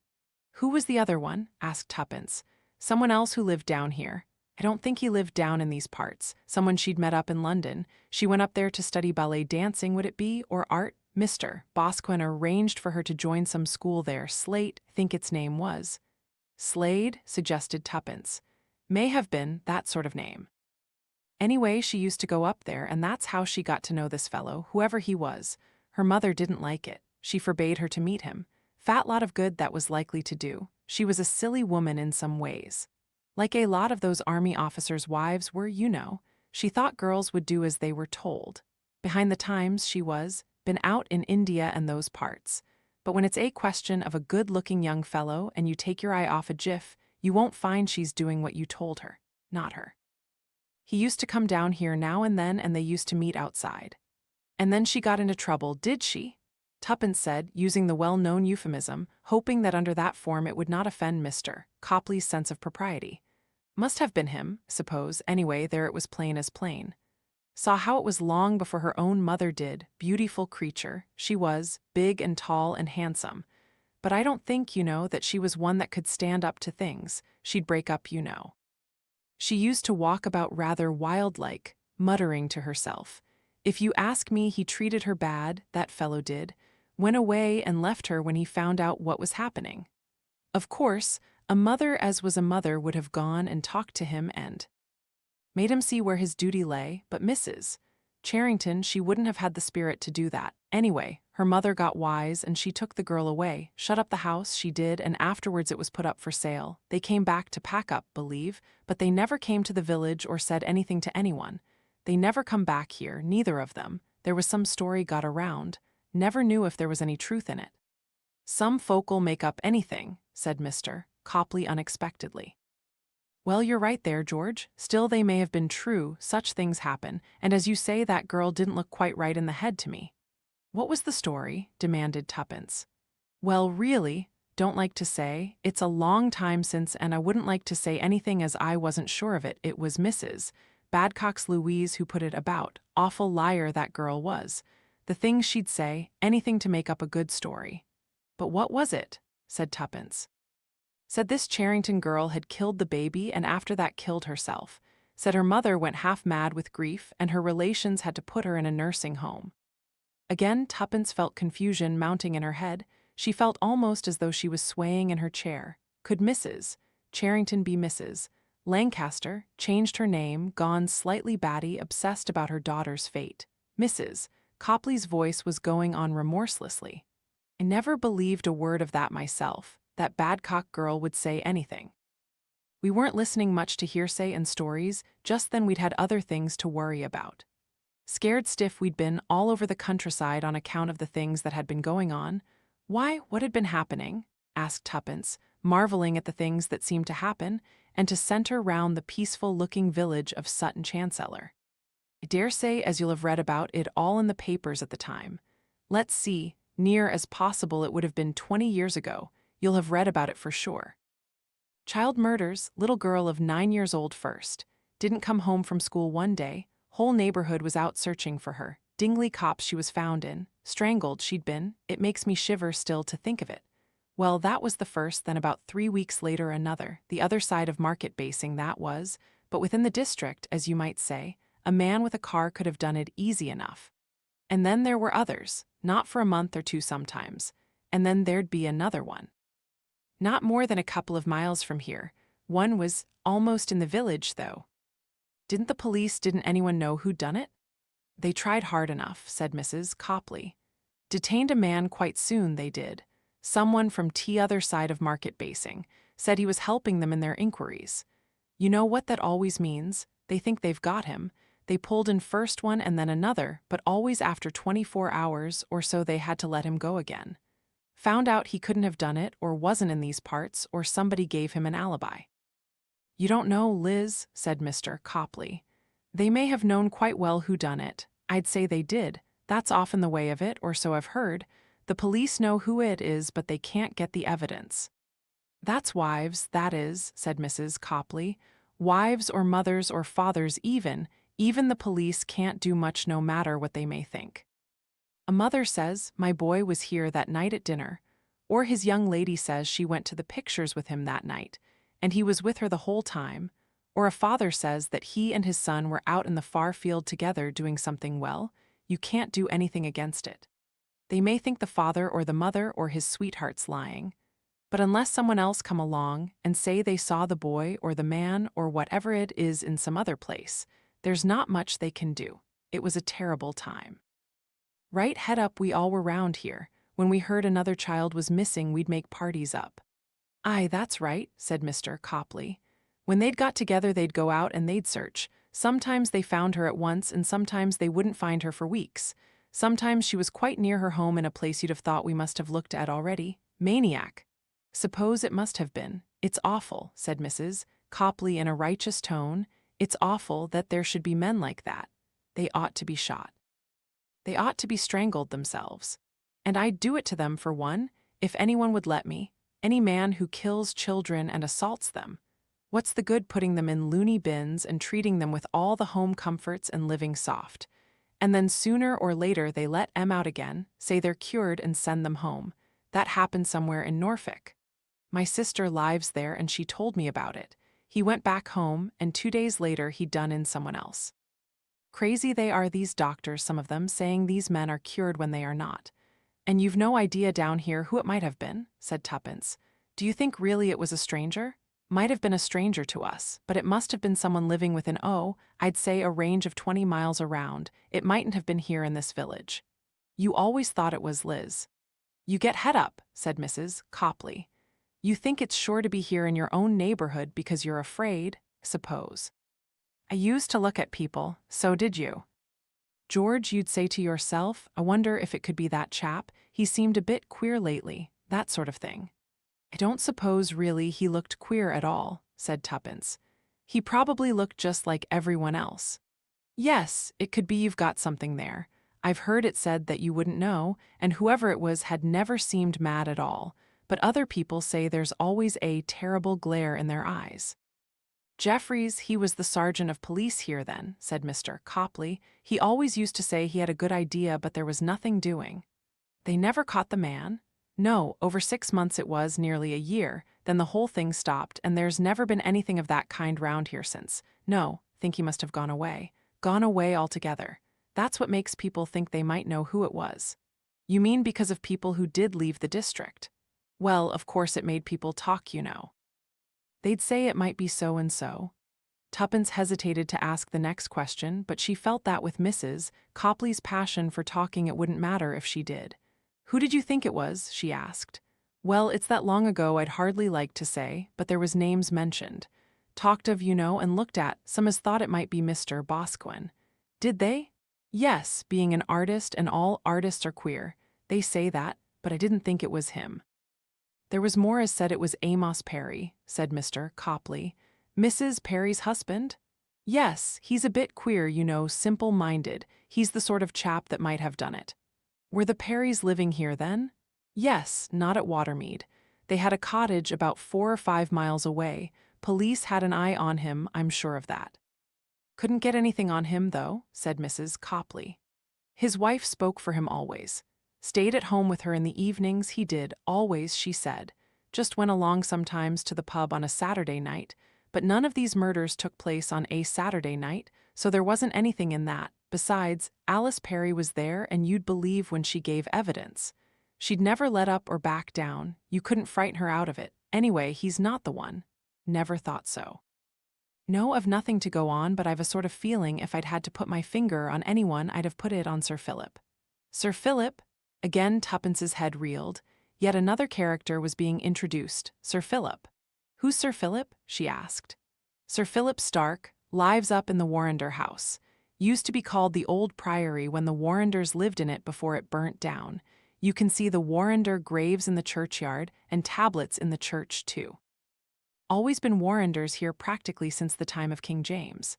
[SPEAKER 1] Who was the other one? Asked Tuppence. Someone else who lived down here. I don't think he lived down in these parts. Someone she'd met up in London. She went up there to study ballet dancing, would it be, or art? Mr. Boscawen arranged for her to join some school there. Slate, I think its name was. Slade, suggested Tuppence. May have been that sort of name. Anyway, she used to go up there, and that's how she got to know this fellow, whoever he was. Her mother didn't like it. She forbade her to meet him. Fat lot of good that was likely to do. She was a silly woman in some ways. Like a lot of those army officers' wives were, you know. She thought girls would do as they were told. Behind the times she was, been out in India and those parts. But when it's a question of a good-looking young fellow and you take your eye off a jiff, you won't find she's doing what you told her. Not her. He used to come down here now and then, and they used to meet outside. And then she got into trouble, did she? Tuppence said, using the well-known euphemism, hoping that under that form it would not offend Mr. Copley's sense of propriety. Must have been him, suppose, anyway, there it was plain as plain. Saw how it was long before her own mother did, beautiful creature, she was, big and tall and handsome. But I don't think, you know, that she was one that could stand up to things, she'd break up, you know. She used to walk about rather wild-like, muttering to herself. If you ask me, he treated her bad, that fellow did, went away and left her when he found out what was happening. Of course, a mother as was a mother would have gone and talked to him and made him see where his duty lay, but Mrs. Charrington, she wouldn't have had the spirit to do that. Anyway, her mother got wise and she took the girl away, shut up the house, she did, and afterwards it was put up for sale. They came back to pack up, believe, but they never came to the village or said anything to anyone. They never come back here, neither of them. There was some story got around. Never knew if there was any truth in it. Some folk'll make up anything, said Mr. Copley unexpectedly. Well, you're right there, George. Still, they may have been true, such things happen, and as you say, that girl didn't look quite right in the head to me. What was the story? Demanded Tuppence. Well, really, don't like to say. It's a long time since, and I wouldn't like to say anything as I wasn't sure of it. It was Mrs. Badcock's Louise who put it about. Awful liar that girl was. The things she'd say, anything to make up a good story. But what was it? Said Tuppence. Said this Charrington girl had killed the baby and after that killed herself. Said her mother went half mad with grief and her relations had to put her in a nursing home. Again, Tuppence felt confusion mounting in her head. She felt almost as though she was swaying in her chair. Could Mrs. Charrington be Mrs. Lancaster, changed her name, gone slightly batty, obsessed about her daughter's fate? Mrs. Copley's voice was going on remorselessly. I never believed a word of that myself. That Badcock girl would say anything. We weren't listening much to hearsay and stories, just then we'd had other things to worry about. Scared stiff we'd been all over the countryside on account of the things that had been going on. Why, what had been happening? Asked Tuppence, marveling at the things that seemed to happen, and to center round the peaceful-looking village of Sutton Chancellor. I dare say as you'll have read about it all in the papers at the time. Let's see, near as possible it would have been 20 years ago. You'll have read about it for sure. Child murders, little girl of 9 years old first. Didn't come home from school one day. Whole neighborhood was out searching for her. Dingley copse she was found in. Strangled she'd been. It makes me shiver still to think of it. Well, that was the first, then about 3 weeks later another. The other side of market basing that was. But within the district, as you might say, a man with a car could have done it easy enough. And then there were others, not for a month or two sometimes. And then there'd be another one. Not more than a couple of miles from here. One was almost in the village, though. Didn't anyone know who'd done it? They tried hard enough, said Mrs. Copley. Detained a man quite soon, they did. Someone from other side of market basing. Said he was helping them in their inquiries. You know what that always means? They think they've got him. They pulled in first one and then another, but always after 24 hours or so they had to let him go again. Found out he couldn't have done it or wasn't in these parts or somebody gave him an alibi. You don't know, Liz, said Mr. Copley. They may have known quite well who done it. I'd say they did. That's often the way of it, or so I've heard. The police know who it is, but they can't get the evidence. That's wives, that is, said Mrs. Copley. Wives or mothers or fathers even the police can't do much no matter what they may think. A mother says, my boy was here that night at dinner, or his young lady says she went to the pictures with him that night, and he was with her the whole time, or a father says that he and his son were out in the far field together doing something well, you can't do anything against it. They may think the father or the mother or his sweetheart's lying, but unless someone else come along and say they saw the boy or the man or whatever it is in some other place, there's not much they can do. It was a terrible time. Right head up we all were round here. When we heard another child was missing, we'd make parties up. Aye, that's right, said Mr. Copley. When they'd got together, they'd go out and they'd search. Sometimes they found her at once, and sometimes they wouldn't find her for weeks. Sometimes she was quite near her home in a place you'd have thought we must have looked at already. Maniac. Suppose it must have been. It's awful, said Mrs. Copley in a righteous tone. It's awful that there should be men like that. They ought to be shot. They ought to be strangled themselves. And I'd do it to them for one, if anyone would let me. Any man who kills children and assaults them. What's the good putting them in loony bins and treating them with all the home comforts and living soft? And then sooner or later they let 'em out again, say they're cured and send them home. That happened somewhere in Norfolk. My sister lives there and she told me about it. He went back home and 2 days later he'd done in someone else. Crazy they are, these doctors, some of them, saying these men are cured when they are not. And you've no idea down here who it might have been, said Tuppence. Do you think really it was a stranger? Might have been a stranger to us, but it must have been someone living within, I'd say a range of 20 miles around. It mightn't have been here in this village. You always thought it was Liz. You get head up, said Mrs. Copley. You think it's sure to be here in your own neighborhood because you're afraid, suppose. I used to look at people, so did you. George, you'd say to yourself, I wonder if it could be that chap, he seemed a bit queer lately, that sort of thing. I don't suppose really he looked queer at all, said Tuppence. He probably looked just like everyone else. Yes, it could be you've got something there. I've heard it said that you wouldn't know, and whoever it was had never seemed mad at all, but other people say there's always a terrible glare in their eyes. Jeffries, he was the sergeant of police here then, said Mr. Copley. He always used to say he had a good idea, but there was nothing doing. They never caught the man? No, over 6 months it was, nearly a year, then the whole thing stopped, and there's never been anything of that kind round here since. No, think he must have gone away. Gone away altogether. That's what makes people think they might know who it was. You mean because of people who did leave the district? Well, of course it made people talk, you know. They'd say it might be so and so. Tuppence hesitated to ask the next question, but she felt that with Mrs. Copley's passion for talking it wouldn't matter if she did. Who did you think it was? She asked. Well, it's that long ago I'd hardly like to say, but there was names mentioned. Talked of, you know, and looked at, some as thought it might be Mr. Boscawen. Did they? Yes, being an artist and all artists are queer. They say that, but I didn't think it was him. There was more as said it was Amos Perry, said Mr. Copley. Mrs. Perry's husband? Yes, he's a bit queer, you know, simple-minded. He's the sort of chap that might have done it. Were the Perrys living here then? Yes, not at Watermead. They had a cottage about 4 or 5 miles away. Police had an eye on him, I'm sure of that. Couldn't get anything on him, though, said Mrs. Copley. His wife spoke for him always. Stayed at home with her in the evenings, he did, always, she said. Just went along sometimes to the pub on a Saturday night, but none of these murders took place on a Saturday night, so there wasn't anything in that. Besides, Alice Perry was there, and you'd believe when she gave evidence. She'd never let up or back down. You couldn't frighten her out of it. Anyway, he's not the one. Never thought so. No, I've nothing to go on, but I've a sort of feeling if I'd had to put my finger on anyone, I'd have put it on Sir Philip. Sir Philip? Again Tuppence's head reeled. Yet another character was being introduced, Sir Philip. Who's Sir Philip? She asked. Sir Philip Stark, lives up in the Warrender house. Used to be called the Old Priory when the Warrenders lived in it before it burnt down. You can see the Warrender graves in the churchyard and tablets in the church, too. Always been Warrenders here practically since the time of King James.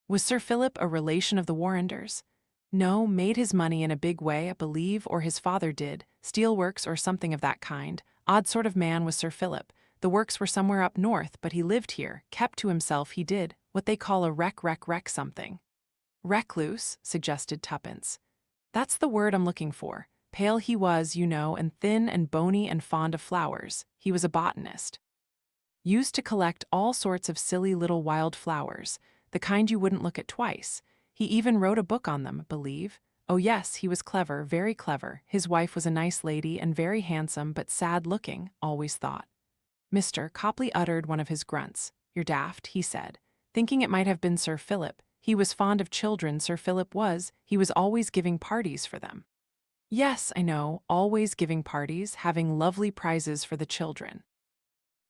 [SPEAKER 1] Was Sir Philip a relation of the Warrenders? No, made his money in a big way, I believe, or his father did, steelworks or something of that kind. Odd sort of man was Sir Philip. The works were somewhere up north, but he lived here, kept to himself, he did, what they call a wreck something. Recluse, suggested Tuppence. That's the word I'm looking for. Pale he was, you know, and thin and bony and fond of flowers. He was a botanist. Used to collect all sorts of silly little wild flowers, the kind you wouldn't look at twice. He even wrote a book on them, believe. Oh yes, he was clever, very clever. His wife was a nice lady and very handsome but sad-looking, always thought. Mr. Copley uttered one of his grunts. You're daft, he said, thinking it might have been Sir Philip. He was fond of children, Sir Philip was. He was always giving parties for them. Yes, I know, always giving parties, having lovely prizes for the children.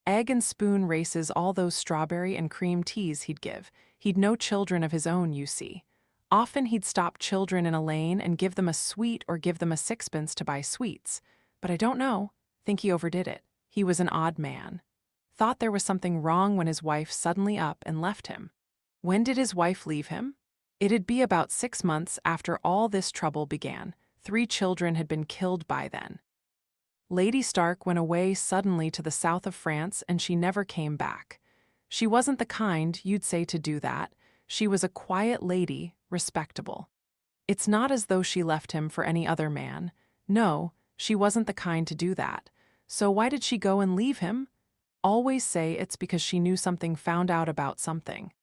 [SPEAKER 1] Egg and spoon races, all those strawberry and cream teas he'd give. He'd no children of his own, you see. Often he'd stop children in a lane and give them a sweet or give them a sixpence to buy sweets. But I don't know. Think he overdid it. He was an odd man. Thought there was something wrong when his wife suddenly up and left him. When did his wife leave him? It'd be about 6 months after all this trouble began. 3 children had been killed by then. Lady Stark went away suddenly to the south of France and she never came back. She wasn't the kind, you'd say, to do that. She was a quiet lady, respectable. It's not as though she left him for any other man. No, she wasn't the kind to do that. So why did she go and leave him? Always say it's because she knew something, found out about something.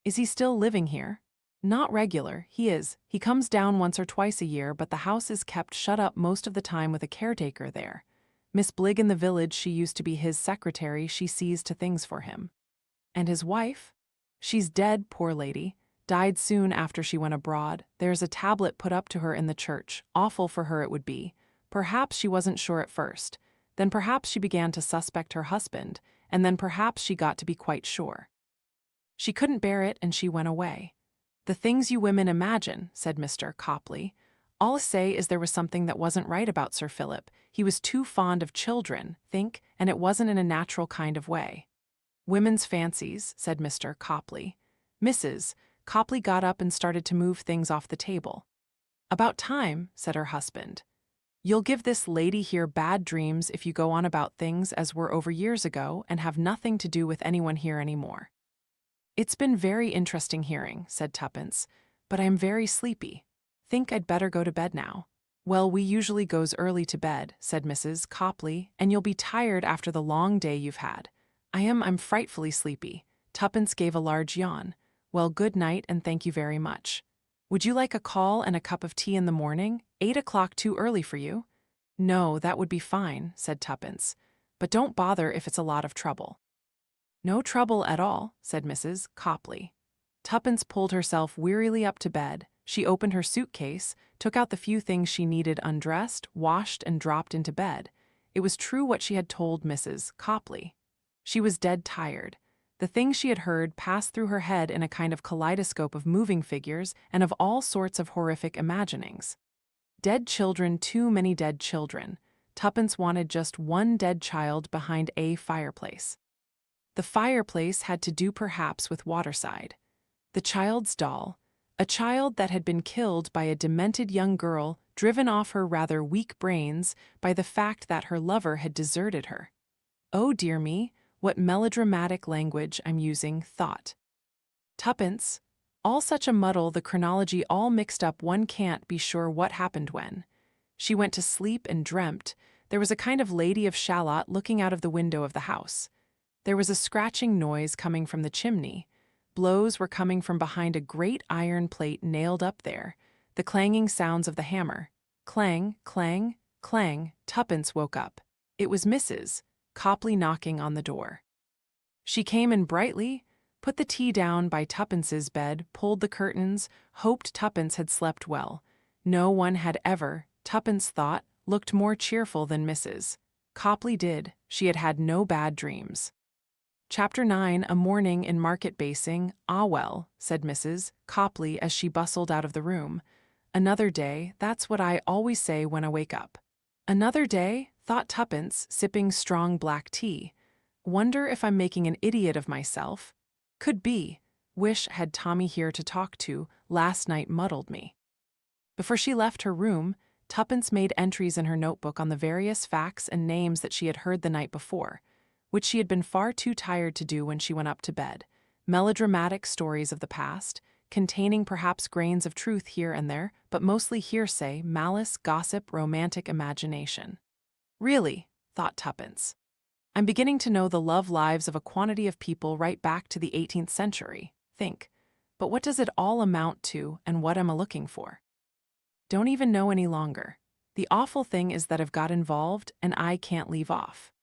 [SPEAKER 1] Is he still living here? Not regular, he is. He comes down once or twice a year, but the house is kept shut up most of the time with a caretaker there. Miss Bligg in the village, she used to be his secretary, she sees to things for him. And his wife? She's dead, poor lady. Died soon after she went abroad. There's a tablet put up to her in the church. Awful for her it would be. Perhaps she wasn't sure at first. Then perhaps she began to suspect her husband, and then perhaps she got to be quite sure. She couldn't bear it and she went away. The things you women imagine, said Mr. Copley. All I say is there was something that wasn't right about Sir Philip. He was too fond of children, think, and it wasn't in a natural kind of way. Women's fancies, said Mr. Copley. Mrs. Copley got up and started to move things off the table. About time, said her husband. You'll give this lady here bad dreams if you go on about things as were over years ago and have nothing to do with anyone here anymore. It's been very interesting hearing, said Tuppence, but I am very sleepy. Think I'd better go to bed now. Well, we usually goes early to bed, said Mrs. Copley, and you'll be tired after the long day you've had. I'm frightfully sleepy. Tuppence gave a large yawn. Well, good night and thank you very much. Would you like a call and a cup of tea in the morning? 8 o'clock too early for you? No, that would be fine, said Tuppence. But don't bother if it's a lot of trouble. No trouble at all, said Mrs. Copley. Tuppence pulled herself wearily up to bed. She opened her suitcase, took out the few things she needed, undressed, washed, and dropped into bed. It was true what she had told Mrs. Copley. She was dead tired. The things she had heard passed through her head in a kind of kaleidoscope of moving figures and of all sorts of horrific imaginings. Dead children, too many dead children. Tuppence wanted just one dead child behind a fireplace. The fireplace had to do perhaps with Waterside. The child's doll, a child that had been killed by a demented young girl driven off her rather weak brains by the fact that her lover had deserted her. Oh dear me, what melodramatic language I'm using, thought Tuppence. All such a muddle, the chronology all mixed up, one can't be sure what happened when. She went to sleep and dreamt. There was a kind of lady of Shalott looking out of the window of the house. There was a scratching noise coming from the chimney. Blows were coming from behind a great iron plate nailed up there. The clanging sounds of the hammer. Clang, clang, clang. Tuppence woke up. It was Mrs. Copley knocking on the door. She came in brightly, put the tea down by Tuppence's bed, pulled the curtains, hoped Tuppence had slept well. No one had ever, Tuppence thought, looked more cheerful than Mrs. Copley did. She had had no bad dreams. Chapter 9, A Morning in Market Basing. Ah well, said Mrs. Copley as she bustled out of the room. Another day, that's what I always say when I wake up. Another day, thought Tuppence, sipping strong black tea. Wonder if I'm making an idiot of myself. Could be. Wish I had Tommy here to talk to. Last night muddled me. Before she left her room, Tuppence made entries in her notebook on the various facts and names that she had heard the night before, which she had been far too tired to do when she went up to bed. Melodramatic stories of the past, containing perhaps grains of truth here and there, but mostly hearsay, malice, gossip, romantic imagination. Really, thought Tuppence, I'm beginning to know the love lives of a quantity of people right back to the 18th century. Think, but what does it all amount to, and what am I looking for? Don't even know any longer. The awful thing is that I've got involved and I can't leave off.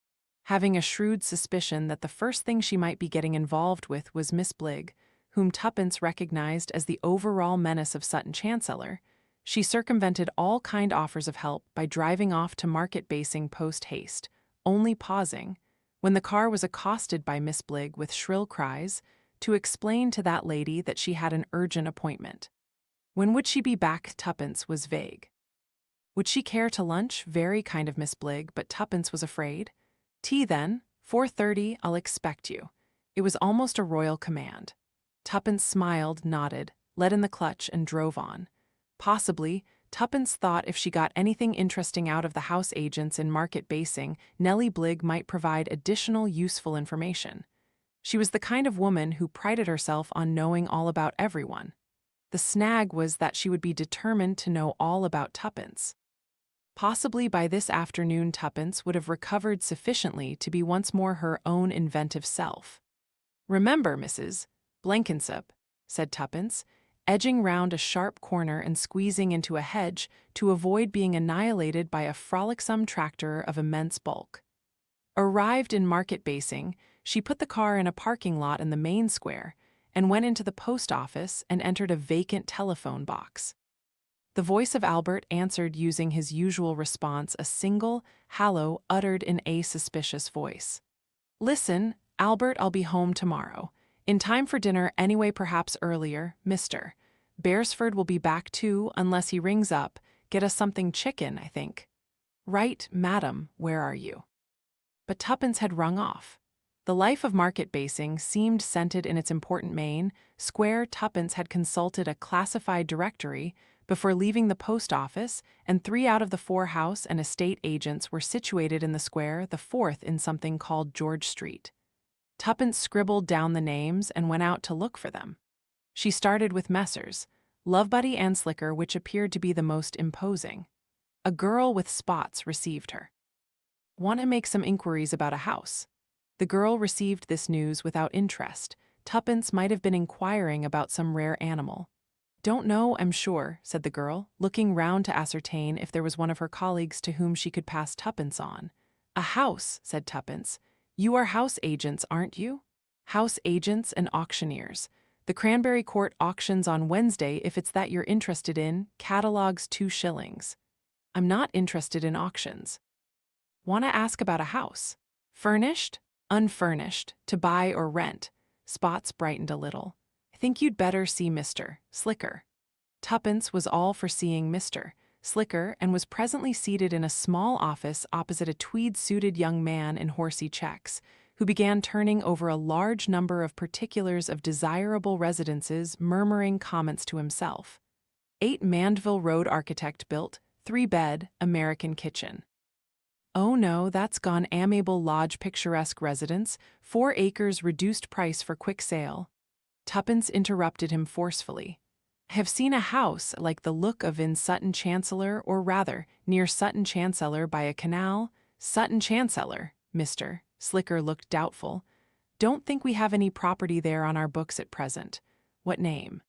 [SPEAKER 1] Having a shrewd suspicion that the first thing she might be getting involved with was Miss Bligg, whom Tuppence recognized as the overall menace of Sutton Chancellor, she circumvented all kind offers of help by driving off to Market Basing post-haste, only pausing, when the car was accosted by Miss Bligg with shrill cries, to explain to that lady that she had an urgent appointment. When would she be back? Tuppence was vague. Would she care to lunch? Very kind of Miss Bligg, but Tuppence was afraid. Tea then, 4:30, I'll expect you. It was almost a royal command. Tuppence smiled, nodded, let in the clutch, and drove on. Possibly, Tuppence thought if she got anything interesting out of the house agents in Market Basing, Nellie Bligg might provide additional useful information. She was the kind of woman who prided herself on knowing all about everyone. The snag was that she would be determined to know all about Tuppence. Possibly by this afternoon Tuppence would have recovered sufficiently to be once more her own inventive self. Remember, Mrs. Blenkinsop, said Tuppence, edging round a sharp corner and squeezing into a hedge to avoid being annihilated by a frolicsome tractor of immense bulk. Arrived in Market Basing, she put the car in a parking lot in the main square and went into the post office and entered a vacant telephone box. The voice of Albert answered using his usual response, a single hallo uttered in a suspicious voice. Listen, Albert, I'll be home tomorrow. In time for dinner anyway, perhaps earlier, Mr. Beresford will be back too, unless he rings up. Get us something chicken, I think. Right, madam, where are you? But Tuppence had rung off. The life of Market Basing seemed scented in its important main square. Tuppence had consulted a classified directory before leaving the post office, and 3 out of the 4 house and estate agents were situated in the square, the 4th in something called George Street. Tuppence scribbled down the names and went out to look for them. She started with Messrs. Lovebuddy and Slicker, which appeared to be the most imposing. A girl with spots received her. Want to make some inquiries about a house. The girl received this news without interest. Tuppence might have been inquiring about some rare animal. Don't know, I'm sure, said the girl, looking round to ascertain if there was one of her colleagues to whom she could pass Tuppence on. A house, said Tuppence. You are house agents, aren't you? House agents and auctioneers. The Cranberry Court auctions on Wednesday if it's that you're interested in. Catalogues 2 shillings. I'm not interested in auctions. Want to ask about a house? Furnished? Unfurnished? To buy or rent? Spots brightened a little. I think you'd better see Mr. Slicker. Tuppence was all for seeing Mr. Slicker and was presently seated in a small office opposite a tweed-suited young man in horsey checks, who began turning over a large number of particulars of desirable residences, murmuring comments to himself. 8 Mandeville Road architect built, 3-bed, American kitchen. "Oh no, that's gone. Amiable Lodge picturesque residence, 4 acres reduced price for quick sale." Tuppence interrupted him forcefully. "I have seen a house like the look of in Sutton Chancellor, or rather, near Sutton Chancellor by a canal." "Sutton Chancellor, Mr. Slicker looked doubtful. "Don't think we have any property there on our books at present." "What name?"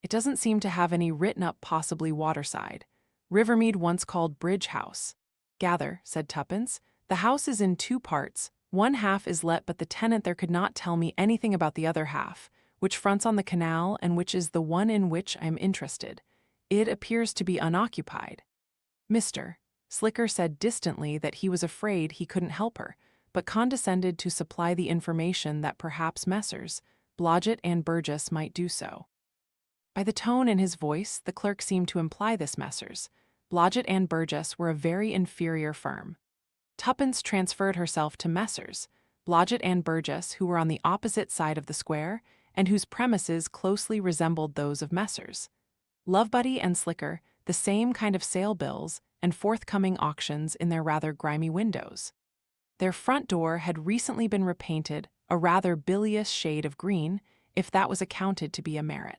[SPEAKER 1] "It doesn't seem to have any written up, possibly Waterside. Rivermead once called Bridge House." "Gather," said Tuppence. "The house is in 2 parts. One half is let, but the tenant there could not tell me anything about the other half, which fronts on the canal and which is the one in which I am interested. It appears to be unoccupied." "Mr. Slicker said distantly that he was afraid he couldn't help her, but condescended to supply the information that perhaps Messrs. Blodgett and Burgess might do so." By the tone in his voice, the clerk seemed to imply this Messrs. Blodgett and Burgess were a very inferior firm. Tuppence transferred herself to Messrs. Blodgett and Burgess, who were on the opposite side of the square, and whose premises closely resembled those of Messrs. Lovebuddy and Slicker, the same kind of sale bills and forthcoming auctions in their rather grimy windows. Their front door had recently been repainted a rather bilious shade of green, if that was accounted to be a merit.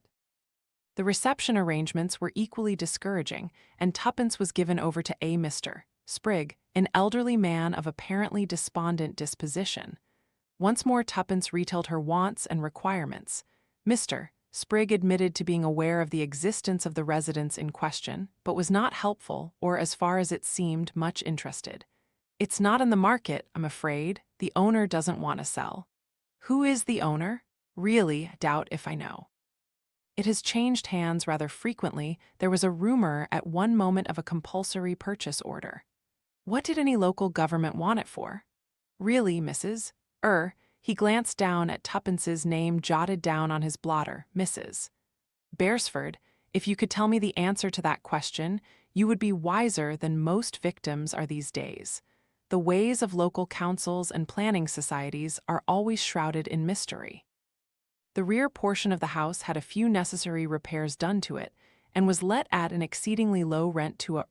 [SPEAKER 1] The reception arrangements were equally discouraging, and Tuppence was given over to a Mr. Sprigg, an elderly man of apparently despondent disposition. Once more Tuppence retailed her wants and requirements. Mr. Sprigg admitted to being aware of the existence of the residence in question, but was not helpful, or as far as it seemed, much interested. "It's not in the market, I'm afraid. The owner doesn't want to sell." "Who is the owner?" "Really, I doubt if I know. It has changed hands rather frequently. There was a rumor at one moment of a compulsory purchase order." "What did any local government want it for?" "Really, Mrs. He glanced down at Tuppence's name jotted down on his blotter, Mrs. Beresford. "If you could tell me the answer to that question, you would be wiser than most victims are these days. The ways of local councils and planning societies are always shrouded in mystery." The rear portion of the house had a few necessary repairs done to it, and was let at an exceedingly low rent to a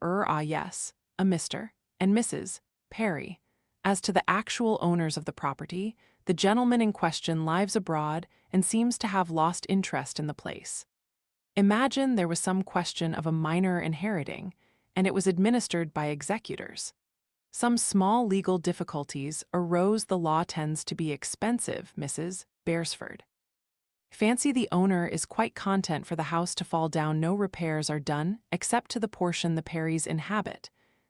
[SPEAKER 1] Mr. and Mrs. Perry. As to the actual owners of the property, the gentleman in question lives abroad and seems to have lost interest in the place. Imagine there was some question of a minor inheriting, and it was administered by executors. Some small legal difficulties arose. The law tends to be expensive, Mrs. Beresford. Fancy the owner is quite content for the house to fall down. No repairs are done, except to the portion the Perrys inhabit.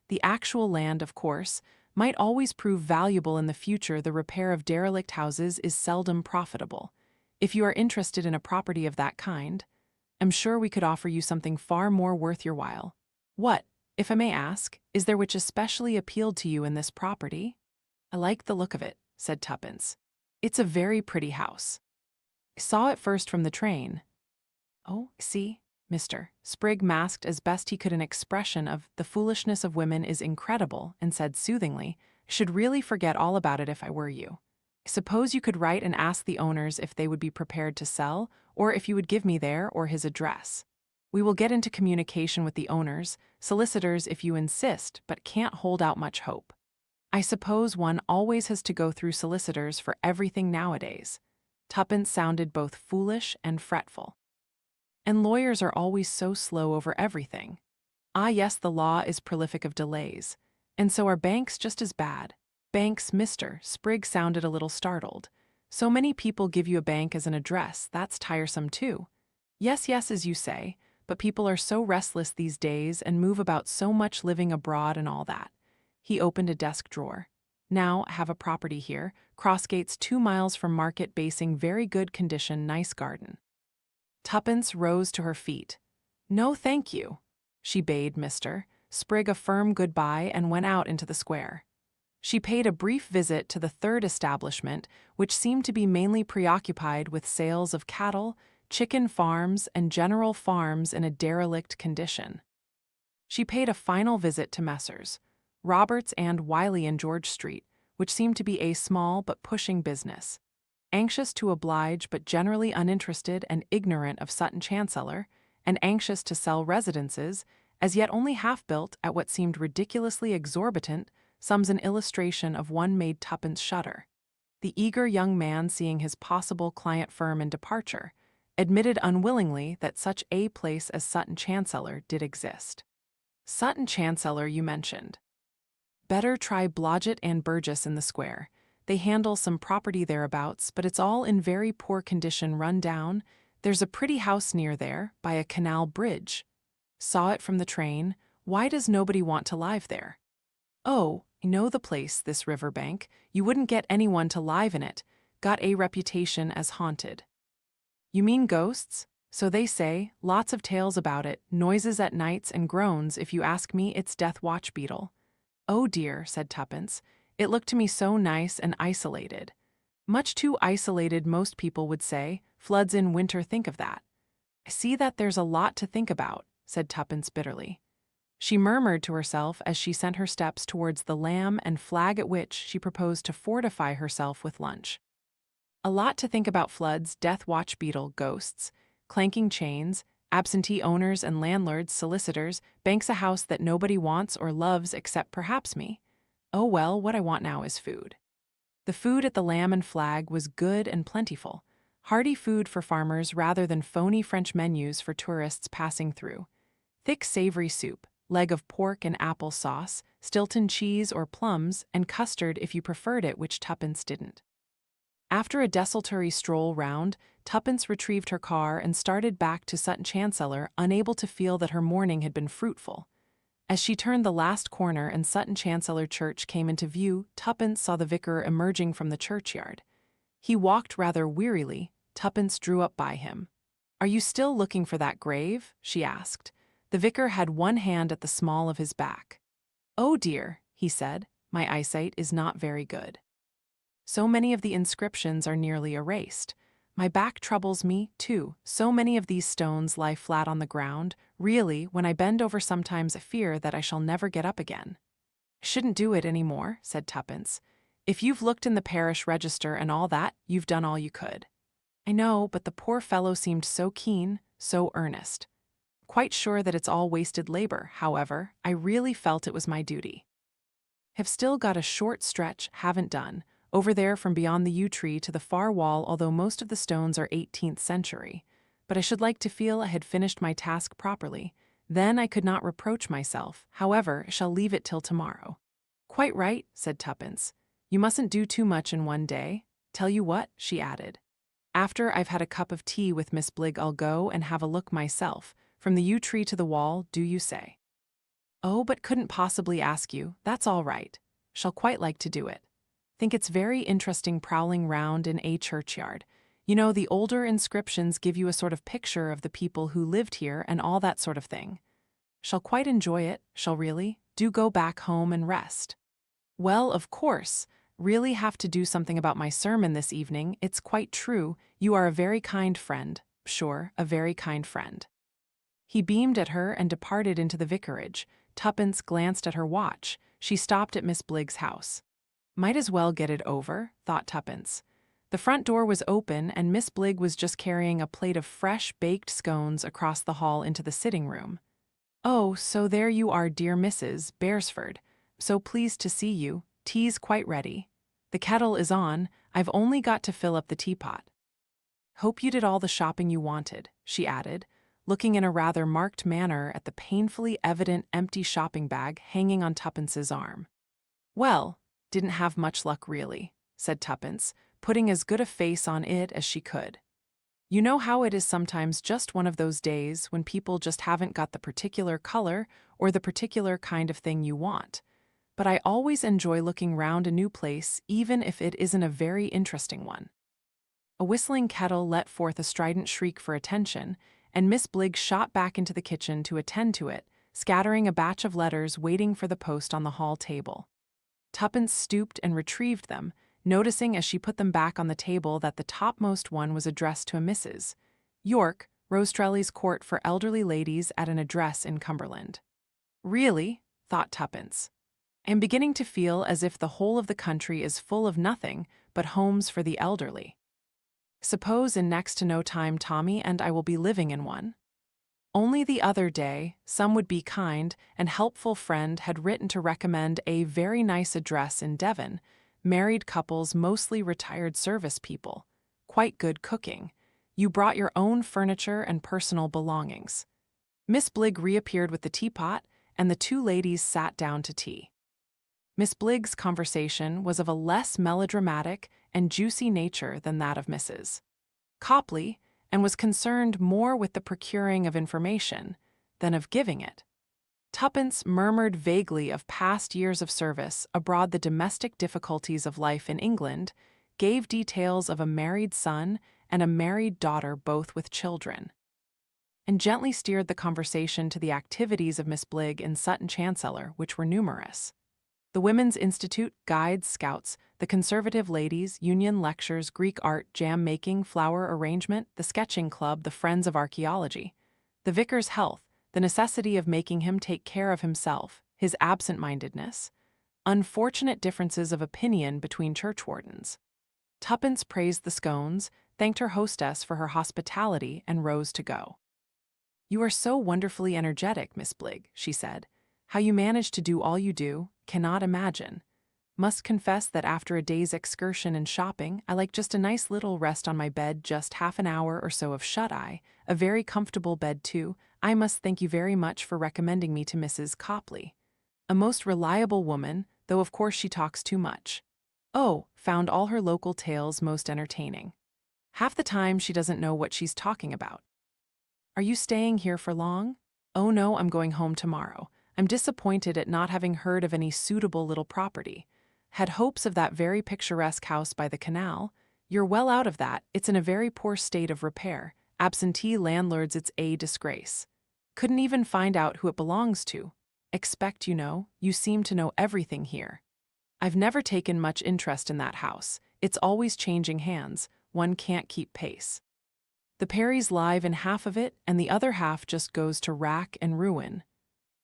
[SPEAKER 1] The actual land, of course, might always prove valuable in the future. The repair of derelict houses is seldom profitable. If you are interested in a property of that kind, I'm sure we could offer you something far more worth your while. What, if I may ask, is there which especially appealed to you in this property?" "I like the look of it," said Tuppence. "It's a very pretty house. I saw it first from the train." "Oh, see," Mr. Sprigg masked as best he could an expression of "the foolishness of women is incredible," and said soothingly, "I should really forget all about it if I were you. I suppose you could write and ask the owners if they would be prepared to sell, or if you would give me their or his address. We will get into communication with the owners, solicitors if you insist, but can't hold out much hope. I suppose one always has to go through solicitors for everything nowadays." Tuppence sounded both foolish and fretful. "And lawyers are always so slow over everything." "Ah yes, the law is prolific of delays. And so are banks just as bad." "Banks," Mr. Sprigg sounded a little startled. "So many people give you a bank as an address, that's tiresome too." Yes, as you say, but people are so restless these days and move about so much, living abroad and all that." He opened a desk drawer. "Now, I have a property here, Crossgates 2 miles from Market Basing, very good condition, nice garden." Tuppence rose to her feet. "No, thank you." She bade Mr. Sprigg a firm goodbye and went out into the square. She paid a brief visit to the third establishment, which seemed to be mainly preoccupied with sales of cattle, chicken farms, and general farms in a derelict condition. She paid a final visit to Messrs. Roberts and Wiley in George Street, which seemed to be a small but pushing business. Anxious to oblige but generally uninterested and ignorant of Sutton Chancellor, and anxious to sell residences, as yet only half built at what seemed ridiculously exorbitant sums an illustration of one made Tuppence shudder. The eager young man, seeing his possible client firm in departure, admitted unwillingly that such a place as Sutton Chancellor did exist. Sutton Chancellor, you mentioned. Better try Blodgett and Burgess in the square. They handle some property thereabouts, but it's all in very poor condition, run down. There's a pretty house near there, by a canal bridge. Saw it from the train. Why does nobody want to live there? Oh, I know the place, this riverbank. You wouldn't get anyone to live in it. Got a reputation as haunted. You mean ghosts? So they say, lots of tales about it, noises at nights and groans. If you ask me, it's death watch beetle. Oh dear, said Tuppence. It looked to me so nice and isolated. Much too isolated, most people would say. Floods in winter, think of that. I see that there's a lot to think about, said Tuppence bitterly. She murmured to herself as she sent her steps towards the Lamb and Flag, at which she proposed to fortify herself with lunch. A lot to think about: floods, death watch beetle, ghosts, clanking chains, absentee owners and landlords, solicitors, banks, a house that nobody wants or loves except perhaps me. Oh well, what I want now is food. The food at the Lamb and Flag was good and plentiful, hearty food for farmers rather than phony French menus for tourists passing through. Thick savory soup, leg of pork and apple sauce, Stilton cheese or plums, and custard if you preferred it, which Tuppence didn't. After a desultory stroll round, Tuppence retrieved her car and started back to Sutton Chancellor, unable to feel that her morning had been fruitful. As she turned the last corner and Sutton Chancellor Church came into view, Tuppence saw the vicar emerging from the churchyard. He walked rather wearily. Tuppence drew up by him. "Are you still looking for that grave?" she asked. The vicar had one hand at the small of his back. "Oh dear," he said, "my eyesight is not very good. So many of the inscriptions are nearly erased. My back troubles me, too. So many of these stones lie flat on the ground. Really, when I bend over sometimes I fear that I shall never get up again." "I shouldn't do it any more," said Tuppence. "If you've looked in the parish register and all that, you've done all you could." "I know, but the poor fellow seemed so keen, so earnest. Quite sure that it's all wasted labor, however. I really felt it was my duty. Have still got a short stretch, haven't done, over there from beyond the yew tree to the far wall, although most of the stones are 18th century. But I should like to feel I had finished my task properly. Then I could not reproach myself. However, I shall leave it till tomorrow." "Quite right," said Tuppence. "You mustn't do too much in one day. Tell you what," she added. "After I've had a cup of tea with Miss Bligg, I'll go and have a look myself. From the yew tree to the wall, do you say?" "Oh, but couldn't possibly ask you. That's all right. Shall quite like to do it. Think it's very interesting prowling round in a churchyard. You know, the older inscriptions give you a sort of picture of the people who lived here and all that sort of thing. Shall quite enjoy it, shall really. Do go back home and rest." "Well, of course. Really have to do something about my sermon this evening. It's quite true. You are a very kind friend. Sure, a very kind friend." He beamed at her and departed into the vicarage. Tuppence glanced at her watch. She stopped at Miss Bligg's house. Might as well get it over, thought Tuppence. The front door was open, and Miss Bligg was just carrying a plate of fresh baked scones across the hall into the sitting room. "Oh, so there you are, dear Mrs. Beresford. So pleased to see you. Tea's quite ready. The kettle is on. I've only got to fill up the teapot. Hope you did all the shopping you wanted," she added, looking in a rather marked manner at the painfully evident empty shopping bag hanging on Tuppence's arm. "Well, didn't have much luck really," said Tuppence, putting as good a face on it as she could. "You know how it is sometimes, just one of those days when people just haven't got the particular color or the particular kind of thing you want. But I always enjoy looking round a new place, even if it isn't a very interesting one." A whistling kettle let forth a strident shriek for attention, and Miss Bligg shot back into the kitchen to attend to it, scattering a batch of letters waiting for the post on the hall table. Tuppence stooped and retrieved them, noticing as she put them back on the table that the topmost one was addressed to a Mrs. York, Rostrelli's Court for elderly ladies, at an address in Cumberland. "Really," thought Tuppence, "I am beginning to feel as if the whole of the country is full of nothing but homes for the elderly. Suppose in next to no time Tommy and I will be living in one." Only the other day, some would-be kind and helpful friend had written to recommend a very nice address in Devon, married couples, mostly retired service people, quite good cooking. You brought your own furniture and personal belongings. Miss Bligg reappeared with the teapot, and the two ladies sat down to tea. Miss Bligg's conversation was of a less melodramatic and juicy nature than that of Mrs. Copley, and was concerned more with the procuring of information than of giving it. Tuppence murmured vaguely of past years of service abroad, the domestic difficulties of life in England, gave details of a married son and a married daughter, both with children, and gently steered the conversation to the activities of Miss Bligg in Sutton Chancellor, which were numerous. The Women's Institute, guides, scouts, the Conservative Ladies, Union lectures, Greek art, jam-making, flower arrangement, the sketching club, the Friends of Archaeology, the vicar's health, the necessity of making him take care of himself, his absent-mindedness, unfortunate differences of opinion between churchwardens. Tuppence praised the scones, thanked her hostess for her hospitality, and rose to go. "You are so wonderfully energetic, Miss Bligg," she said. "How you manage to do all you do, cannot imagine. Must confess that after a day's excursion and shopping, I like just a nice little rest on my bed, just half an hour or so of shut-eye, a very comfortable bed too. I must thank you very much for recommending me to Mrs. Copley. A most reliable woman, though of course she talks too much. Oh, found all her local tales most entertaining. Half the time she doesn't know what she's talking about. Are you staying here for long? Oh no, I'm going home tomorrow. I'm disappointed at not having heard of any suitable little property. Had hopes of that very picturesque house by the canal. You're well out of that, it's in a very poor state of repair. Absentee landlords, it's a disgrace. Couldn't even find out who it belongs to. Expect you seem to know everything here. I've never taken much interest in that house. It's always changing hands, one can't keep pace. The Perrys live in half of it, and the other half just goes to rack and ruin."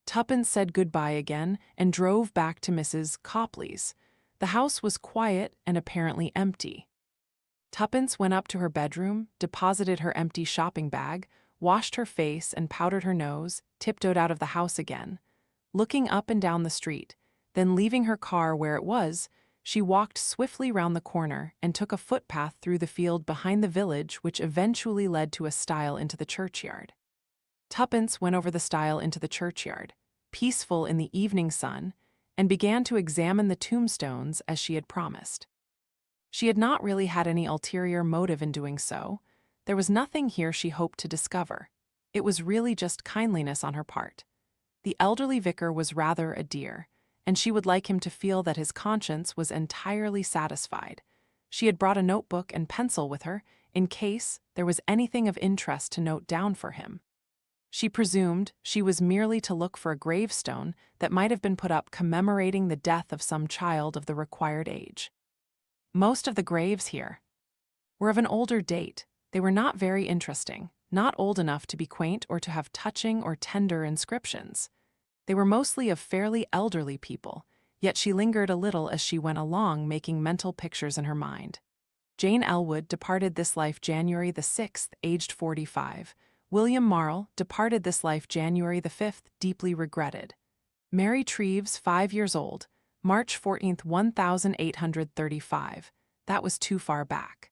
[SPEAKER 1] Tuppence said goodbye again and drove back to Mrs. Copley's. The house was quiet and apparently empty. Tuppence went up to her bedroom, deposited her empty shopping bag, washed her face and powdered her nose, tiptoed out of the house again, looking up and down the street, then leaving her car where it was, she walked swiftly round the corner and took a footpath through the field behind the village, which eventually led to a stile into the churchyard. Tuppence went over the stile into the churchyard, peaceful in the evening sun, and began to examine the tombstones as she had promised. She had not really had any ulterior motive in doing so. There was nothing here she hoped to discover. It was really just kindliness on her part. The elderly vicar was rather a dear, and she would like him to feel that his conscience was entirely satisfied. She had brought a notebook and pencil with her, in case there was anything of interest to note down for him. She presumed she was merely to look for a gravestone that might have been put up commemorating the death of some child of the required age. Most of the graves here were of an older date. They were not very interesting, not old enough to be quaint or to have touching or tender inscriptions. They were mostly of fairly elderly people, yet she lingered a little as she went along, making mental pictures in her mind. Jane Elwood departed this life January the 6th, aged 45. William Marle departed this life January the 5th, deeply regretted. Mary Treves, 5 years old, March 14th, 1835. That was too far back.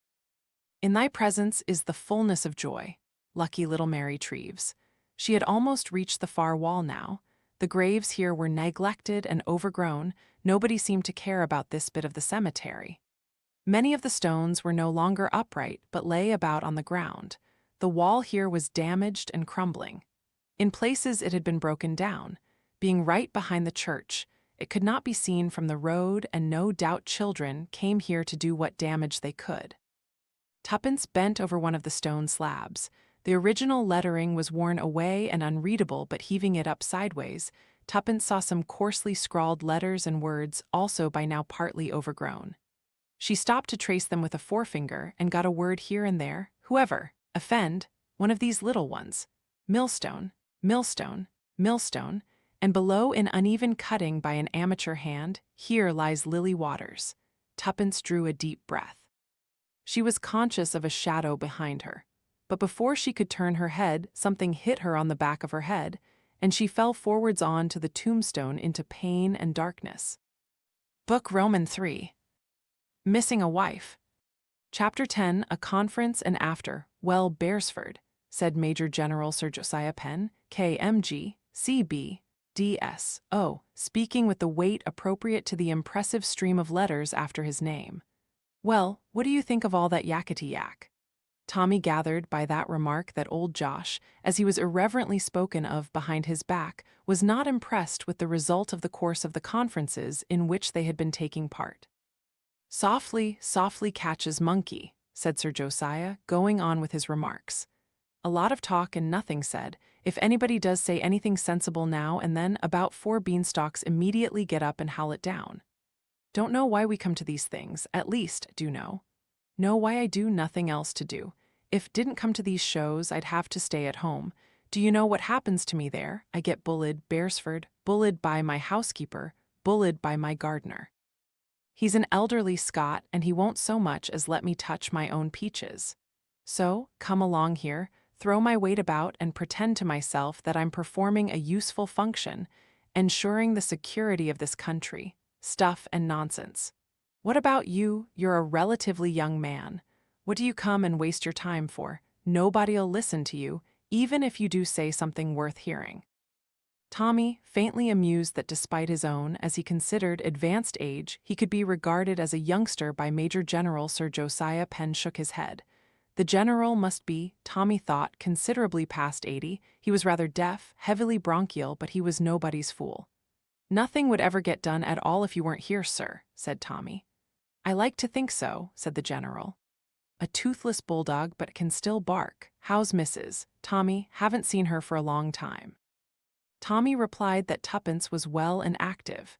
[SPEAKER 1] In thy presence is the fullness of joy, lucky little Mary Treves. She had almost reached the far wall now. The graves here were neglected and overgrown. Nobody seemed to care about this bit of the cemetery. Many of the stones were no longer upright, but lay about on the ground. The wall here was damaged and crumbling. In places it had been broken down. Being right behind the church, it could not be seen from the road, and no doubt children came here to do what damage they could. Tuppence bent over one of the stone slabs. The original lettering was worn away and unreadable, but heaving it up sideways, Tuppence saw some coarsely scrawled letters and words, also by now partly overgrown. She stopped to trace them with a forefinger and got a word here and there. Whoever, offend, one of these little ones. Millstone, millstone, millstone, and below in uneven cutting by an amateur hand, here lies Lily Waters. Tuppence drew a deep breath. She was conscious of a shadow behind her. but before she could turn her head, something hit her on the back of her head, and she fell forwards on to the tombstone into pain and darkness. Book Roman 3. Missing a Wife. Chapter 10, A Conference and After. Well, Beresford, said Major General Sir Josiah Penn, KMG, CB, DSO, speaking with the weight appropriate to the impressive stream of letters after his name. Well, what do you think of all that yakety yak? Tommy gathered by that remark that old Josh, as he was irreverently spoken of behind his back, was not impressed with the result of the course of the conferences in which they had been taking part. Softly, softly catches monkey, said Sir Josiah, going on with his remarks. A lot of talk and nothing said. If anybody does say anything sensible now and then, about 4 beanstalks immediately get up and howl it down. Don't know why we come to these things, at least, do know. Know why I do nothing else to do. If didn't come to these shows, I'd have to stay at home. Do you know what happens to me there? I get bullied, Beresford, bullied by my housekeeper, bullied by my gardener. He's an elderly Scot, and he won't so much as let me touch my own peaches. So, come along here, throw my weight about and pretend to myself that I'm performing a useful function, ensuring the security of this country. Stuff and nonsense. What about you? You're a relatively young man. What do you come and waste your time for? Nobody'll listen to you, even if you do say something worth hearing. Tommy, faintly amused that despite his own, as he considered, advanced age, he could be regarded as a youngster by Major General Sir Josiah Penn, shook his head. The general must be, Tommy thought, considerably past 80. He was rather deaf, heavily bronchial, but he was nobody's fool. Nothing would ever get done at all if you weren't here, sir, said Tommy. I like to think so, said the general. A toothless bulldog but can still bark. How's Mrs. Tommy? Haven't seen her for a long time. Tommy replied that Tuppence was well and active.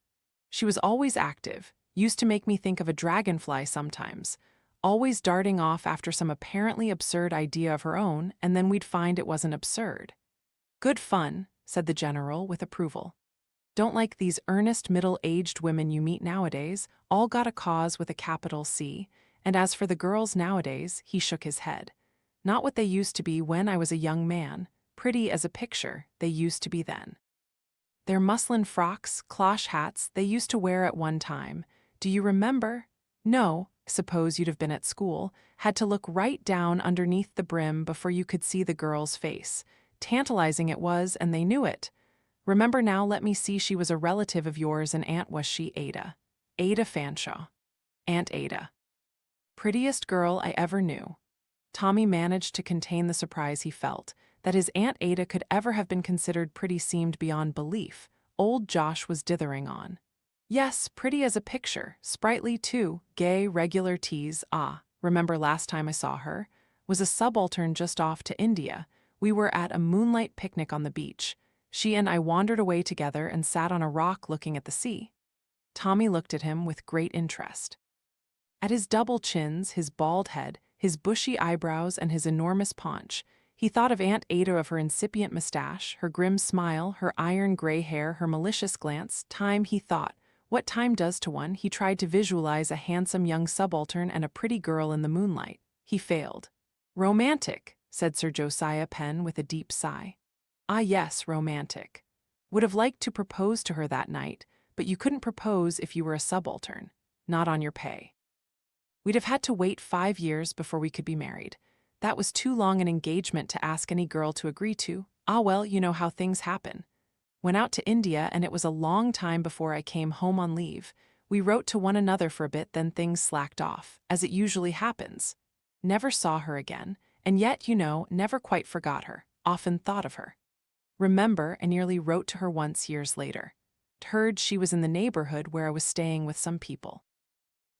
[SPEAKER 1] She was always active, used to make me think of a dragonfly sometimes, always darting off after some apparently absurd idea of her own, and then we'd find it wasn't absurd. Good fun, said the general with approval. Don't like these earnest middle-aged women you meet nowadays, all got a cause with a capital C, and as for the girls nowadays, he shook his head. Not what they used to be when I was a young man, pretty as a picture, they used to be then. Their muslin frocks, cloche hats, they used to wear at one time. Do you remember? No, suppose you'd have been at school, had to look right down underneath the brim before you could see the girl's face. Tantalizing it was, and they knew it. Remember now, let me see, she was a relative of yours, and aunt was she Ada? Ada Fanshawe. Aunt Ada. Prettiest girl I ever knew. Tommy managed to contain the surprise he felt. That his Aunt Ada could ever have been considered pretty seemed beyond belief. Old Josh was dithering on. Yes, pretty as a picture, sprightly too, gay, regular tease. Ah, remember last time I saw her? Was a subaltern just off to India. We were at a moonlight picnic on the beach. She and I wandered away together and sat on a rock looking at the sea. Tommy looked at him with great interest. At his double chins, his bald head, his bushy eyebrows, and his enormous paunch, he thought of Aunt Ada, of her incipient mustache, her grim smile, her iron gray hair, her malicious glance. Time, he thought. What time does to one? He tried to visualize a handsome young subaltern and a pretty girl in the moonlight. He failed. Romantic, said Sir Josiah Penn with a deep sigh. Ah yes, romantic. Would have liked to propose to her that night, but you couldn't propose if you were a subaltern. Not on your pay. We'd have had to wait 5 years before we could be married. That was too long an engagement to ask any girl to agree to. Ah well, you know how things happen. Went out to India, and it was a long time before I came home on leave. We wrote to one another for a bit, then things slacked off, as it usually happens. Never saw her again, and yet, you know, never quite forgot her, often thought of her. Remember, I nearly wrote to her once years later. Heard she was in the neighborhood where I was staying with some people.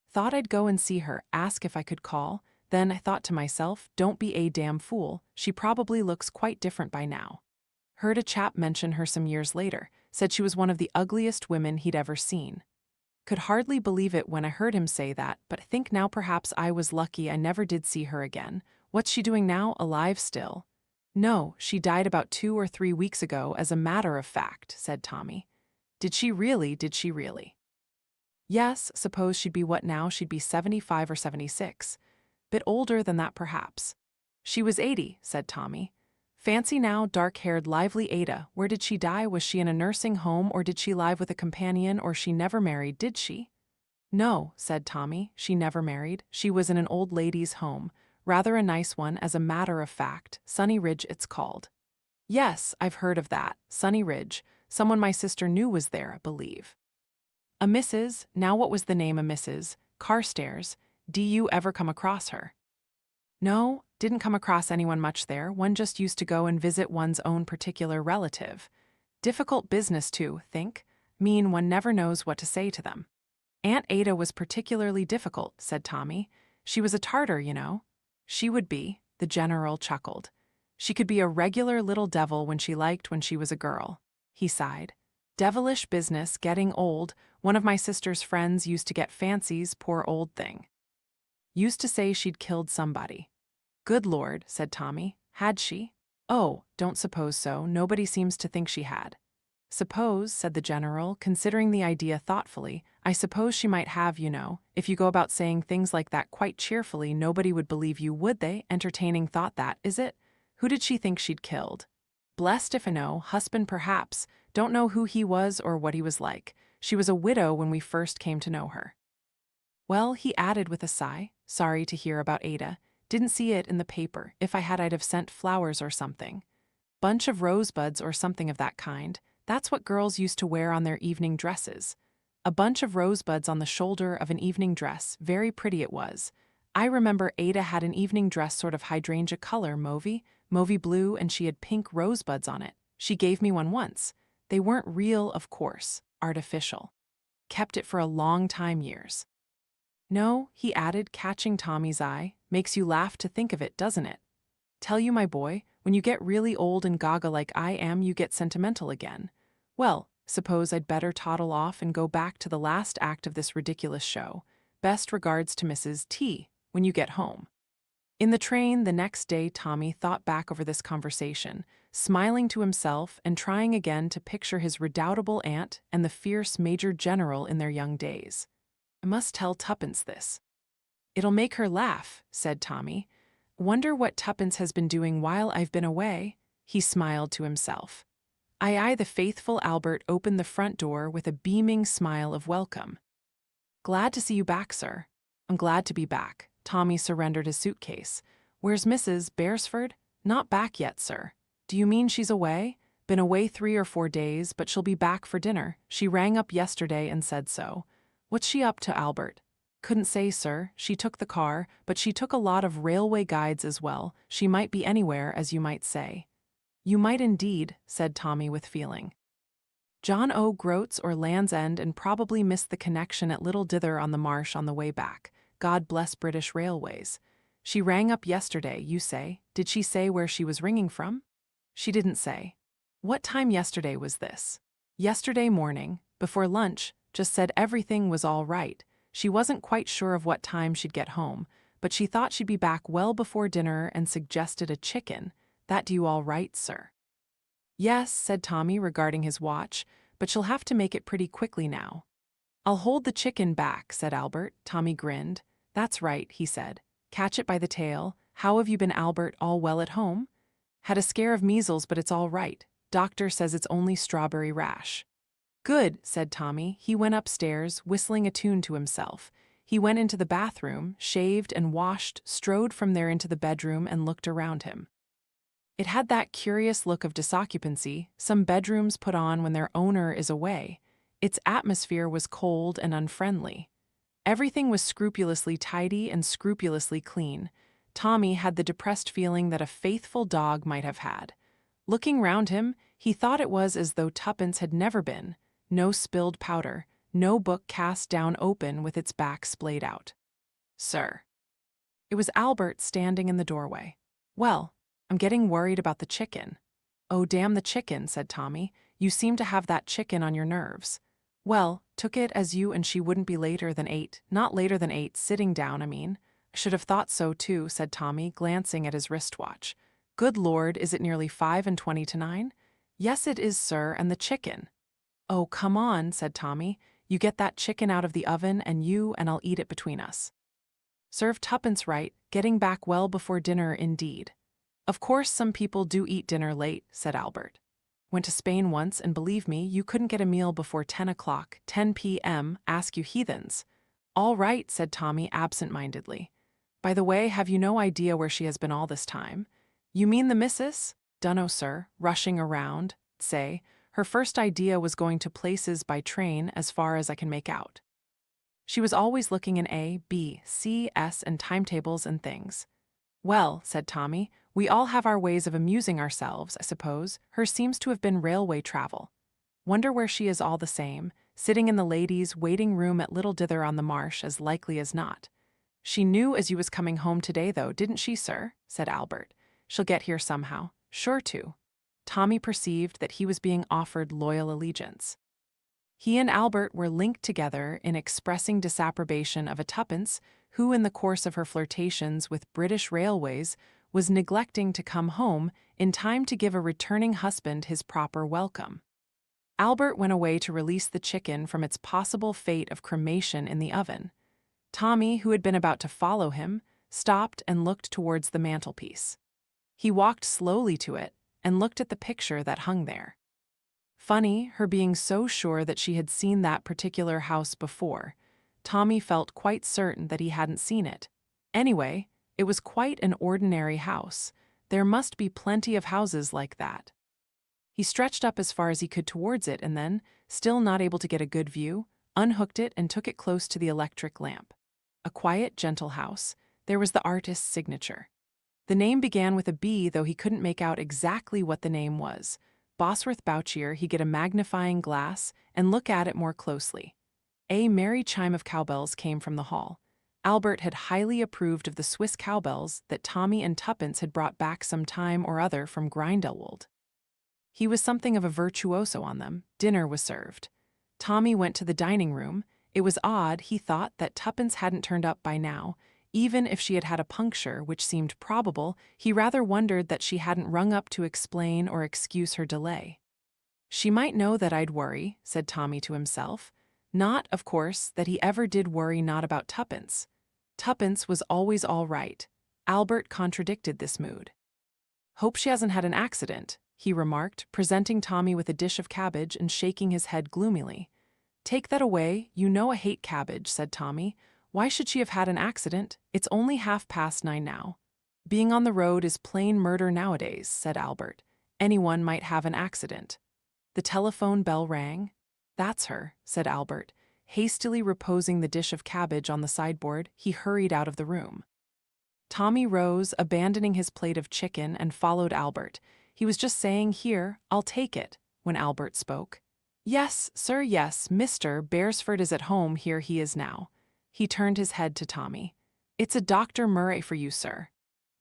[SPEAKER 1] Thought I'd go and see her, ask if I could call. Then I thought to myself, don't be a damn fool, she probably looks quite different by now. Heard a chap mention her some years later, said she was one of the ugliest women he'd ever seen. Could hardly believe it when I heard him say that, but think now perhaps I was lucky I never did see her again. What's she doing now, alive still? No, she died about 2 or 3 weeks ago, as a matter of fact, said Tommy. Did she really, did she really? Yes, suppose she'd be what now, she'd be 75 or 76. Bit older than that perhaps. She was 80, said Tommy. Fancy now, dark-haired, lively Ada. Where did she die? Was she in a nursing home, or did she live with a companion, or she never married, did she? No, said Tommy, she never married. She was in an old lady's home. Rather a nice one, as a matter of fact. Sunny Ridge, it's called. Yes, I've heard of that. Sunny Ridge. Someone my sister knew was there, I believe. A Mrs. Now what was the name of Mrs. Carstairs? Do you ever come across her? No, didn't come across anyone much there. One just used to go and visit one's own particular relative. Difficult business too, think. Mean one never knows what to say to them. Aunt Ada was particularly difficult, said Tommy. She was a Tartar, you know. She would be, the General chuckled. She could be a regular little devil when she liked when she was a girl. He sighed. Devilish business, getting old. One of my sister's friends used to get fancies, poor old thing. Used to say she'd killed somebody. Good Lord, said Tommy. Had she? Oh, don't suppose so. Nobody seems to think she had. Suppose, said the General, considering the idea thoughtfully, I suppose she might have, you know. If you go about saying things like that quite cheerfully, nobody would believe you, would they? Entertaining thought that, is it? Who did she think she'd killed? Blessed if I know, husband perhaps. Don't know who he was or what he was like. She was a widow when we first came to know her. Well, he added with a sigh, sorry to hear about Ada. Didn't see it in the paper. If I had, I'd have sent flowers or something. Bunch of rosebuds or something of that kind. That's what girls used to wear on their evening dresses. A bunch of rosebuds on the shoulder of an evening dress. Very pretty it was. I remember Ada had an evening dress sort of hydrangea color, mauvey blue, and she had pink rosebuds on it. She gave me one once. They weren't real, of course. Artificial. Kept it for a long time, years. No, he added, catching Tommy's eye, makes you laugh to think of it, doesn't it? Tell you, my boy, when you get really old and gaga like I am, you get sentimental again. Well, suppose I'd better toddle off and go back to the last act of this ridiculous show. Best regards to Mrs. T, when you get home. In the train the next day, Tommy thought back over this conversation, smiling to himself and trying again to picture his redoubtable aunt and the fierce Major General in their young days. I must tell Tuppence this. It'll make her laugh, said Tommy. Wonder what Tuppence has been doing while I've been away? He smiled to himself. Aye, the faithful Albert opened the front door with a beaming smile of welcome. Glad to see you back, sir. I'm glad to be back. Tommy surrendered his suitcase. Where's Mrs. Beresford? Not back yet, sir. Do you mean she's away? Been away 3 or 4 days, but she'll be back for dinner. She rang up yesterday and said so. What's she up to, Albert? Couldn't say, sir. She took the car, but she took a lot of railway guides as well. She might be anywhere, as you might say. You might indeed, said Tommy with feeling. John O. Groats or Land's End, and probably missed the connection at Little Dither on the Marsh on the way back. God bless British Railways. She rang up yesterday, you say. Did she say where she was ringing from? She didn't say. What time yesterday was this? Yesterday morning, before lunch, just said everything was all right. She wasn't quite sure of what time she'd get home, but she thought she'd be back well before dinner and suggested a chicken. That do you all right, sir? Yes, said Tommy, regarding his watch, but she'll have to make it pretty quickly now. I'll hold the chicken back, said Albert. Tommy grinned. That's right, he said. Catch it by the tail. How have you been, Albert? All well at home? Had a scare of measles, but it's all right. Doctor says it's only strawberry rash. Good, said Tommy. He went upstairs, whistling a tune to himself. He went into the bathroom, shaved and washed, strode from there into the bedroom and looked around him. It had that curious look of disoccupancy some bedrooms put on when their owner is away. Its atmosphere was cold and unfriendly. Everything was scrupulously tidy and scrupulously clean. Tommy had the depressed feeling that a faithful dog might have had. Looking round him, he thought it was as though Tuppence had never been. No spilled powder, no book cast down open with its back splayed out. Sir. It was Albert standing in the doorway. Well, I'm getting worried about the chicken. Oh, damn the chicken, said Tommy. You seem to have that chicken on your nerves. Well, took it as you and she wouldn't be later than 8. Not later than 8, sitting down, I mean. I should have thought so too, said Tommy, glancing at his wristwatch. Good Lord, is it nearly 5:20 to 9? Yes, it is, sir, and the chicken. Oh, come on, said Tommy. You get that chicken out of the oven and I'll eat it between us. Serve Tuppence right, getting back well before dinner indeed. Of course some people do eat dinner late, said Albert. Went to Spain once, and believe me, you couldn't get a meal before 10 o'clock, 10 p.m., ask you heathens. All right, said Tommy absent-mindedly. By the way, have you no idea where she has been all this time? You mean the missus? Dunno, sir, rushing around, say. Her first idea was going to places by train as far as I can make out. She was always looking in A, B, C, S and timetables and things. Well, said Tommy, we all have our ways of amusing ourselves, I suppose. Hers seems to have been railway travel. Wonder where she is all the same, sitting in the ladies' waiting room at Little Dither on the Marsh as likely as not. She knew as you was coming home today, though, didn't she, sir? Said Albert. She'll get here somehow. Sure to. Tommy perceived that he was being offered loyal allegiance. He and Albert were linked together in expressing disapprobation of a Tuppence who, in the course of her flirtations with British Railways, was neglecting to come home in time to give a returning husband his proper welcome. Albert went away to release the chicken from its possible fate of cremation in the oven. Tommy, who had been about to follow him, stopped and looked towards the mantelpiece. He walked slowly to it and looked at the picture that hung there. Funny, her being so sure that she had seen that particular house before. Tommy felt quite certain that he hadn't seen it. Anyway, it was quite an ordinary house. There must be plenty of houses like that. He stretched up as far as he could towards it and then, still not able to get a good view, unhooked it and took it close to the electric lamp. A quiet, gentle house. There was the artist's signature. The name began with a B, though he couldn't make out exactly what the name was. Bosworth Bouchier, he get a magnifying glass and look at it more closely. A merry chime of cowbells came from the hall. Albert had highly approved of the Swiss cowbells that Tommy and Tuppence had brought back some time or other from Grindelwald. He was something of a virtuoso on them. Dinner was served. Tommy went to the dining room. It was odd, he thought, that Tuppence hadn't turned up by now. Even if she had had a puncture, which seemed probable, he rather wondered that she hadn't rung up to explain or excuse her delay. She might know that I'd worry, said Tommy to himself. Not, of course, that he ever did worry not about Tuppence. Tuppence was always all right. Albert contradicted this mood. Hope she hasn't had an accident, he remarked, presenting Tommy with a dish of cabbage and shaking his head gloomily. Take that away, you know I hate cabbage, said Tommy. Why should she have had an accident? It's only 9:30 now. Being on the road is plain murder nowadays, said Albert. Anyone might have an accident. The telephone bell rang. That's her, said Albert. Hastily reposing the dish of cabbage on the sideboard, he hurried out of the room. Tommy rose, abandoning his plate of chicken, and followed Albert. He was just saying, "Here, I'll take it," when Albert spoke. "Yes, sir, yes, Mr. Beresford is at home, here he is now." He turned his head to Tommy. "It's a Dr. Murray for you, sir."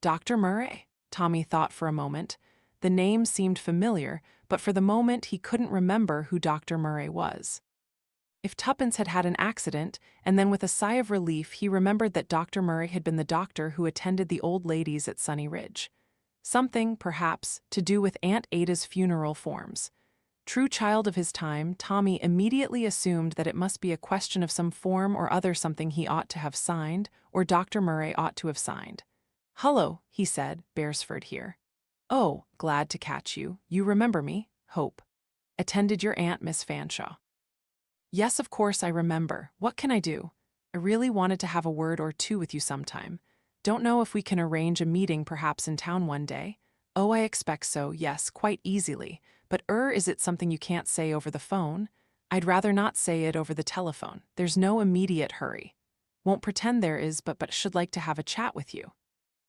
[SPEAKER 1] Dr. Murray? Tommy thought for a moment. The name seemed familiar, but for the moment he couldn't remember who Dr. Murray was. If Tuppence had had an accident, and then with a sigh of relief he remembered that Dr. Murray had been the doctor who attended the old ladies at Sunny Ridge. Something, perhaps, to do with Aunt Ada's funeral forms. True child of his time, Tommy immediately assumed that it must be a question of some form or other something he ought to have signed, or Dr. Murray ought to have signed. "Hullo," he said, "Beresford here." "Oh, glad to catch you. You remember me, hope. Attended your aunt, Miss Fanshawe." "Yes, of course I remember. What can I do? I really wanted to have a word or two with you sometime. Don't know if we can arrange a meeting perhaps in town one day." "Oh, I expect so, yes, quite easily. But is it something you can't say over the phone?" "I'd rather not say it over the telephone. There's no immediate hurry." "Won't pretend there is, but should like to have a chat with you."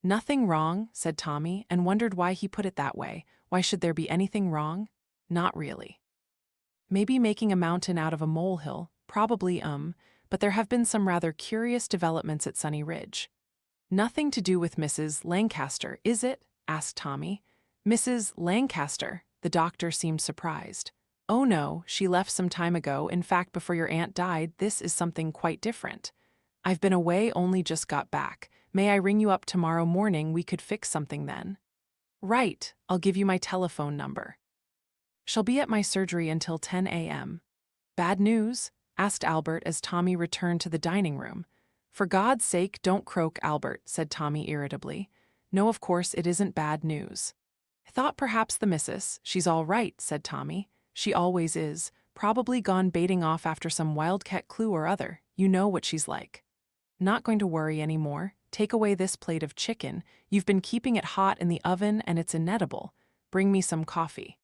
[SPEAKER 1] "Nothing wrong," said Tommy, and wondered why he put it that way. Why should there be anything wrong? Not really. Maybe making a mountain out of a molehill, probably, but there have been some rather curious developments at Sunny Ridge. "Nothing to do with Mrs. Lancaster, is it?" asked Tommy. "Mrs. Lancaster?" The doctor seemed surprised. "Oh no, she left some time ago. In fact, before your aunt died, this is something quite different. I've been away, only just got back. May I ring you up tomorrow morning? We could fix something then." "Right, I'll give you my telephone number." "Shall be at my surgery until 10 a.m. "Bad news?" asked Albert as Tommy returned to the dining room. "For God's sake, don't croak, Albert," said Tommy irritably. No, of course it isn't bad news. I thought perhaps the missus, she's all right, said Tommy. She always is, probably gone baiting off after some wildcat clue or other. You know what she's like. Not going to worry any more. Take away this plate of chicken. You've been keeping it hot in the oven and it's inedible. Bring me some coffee.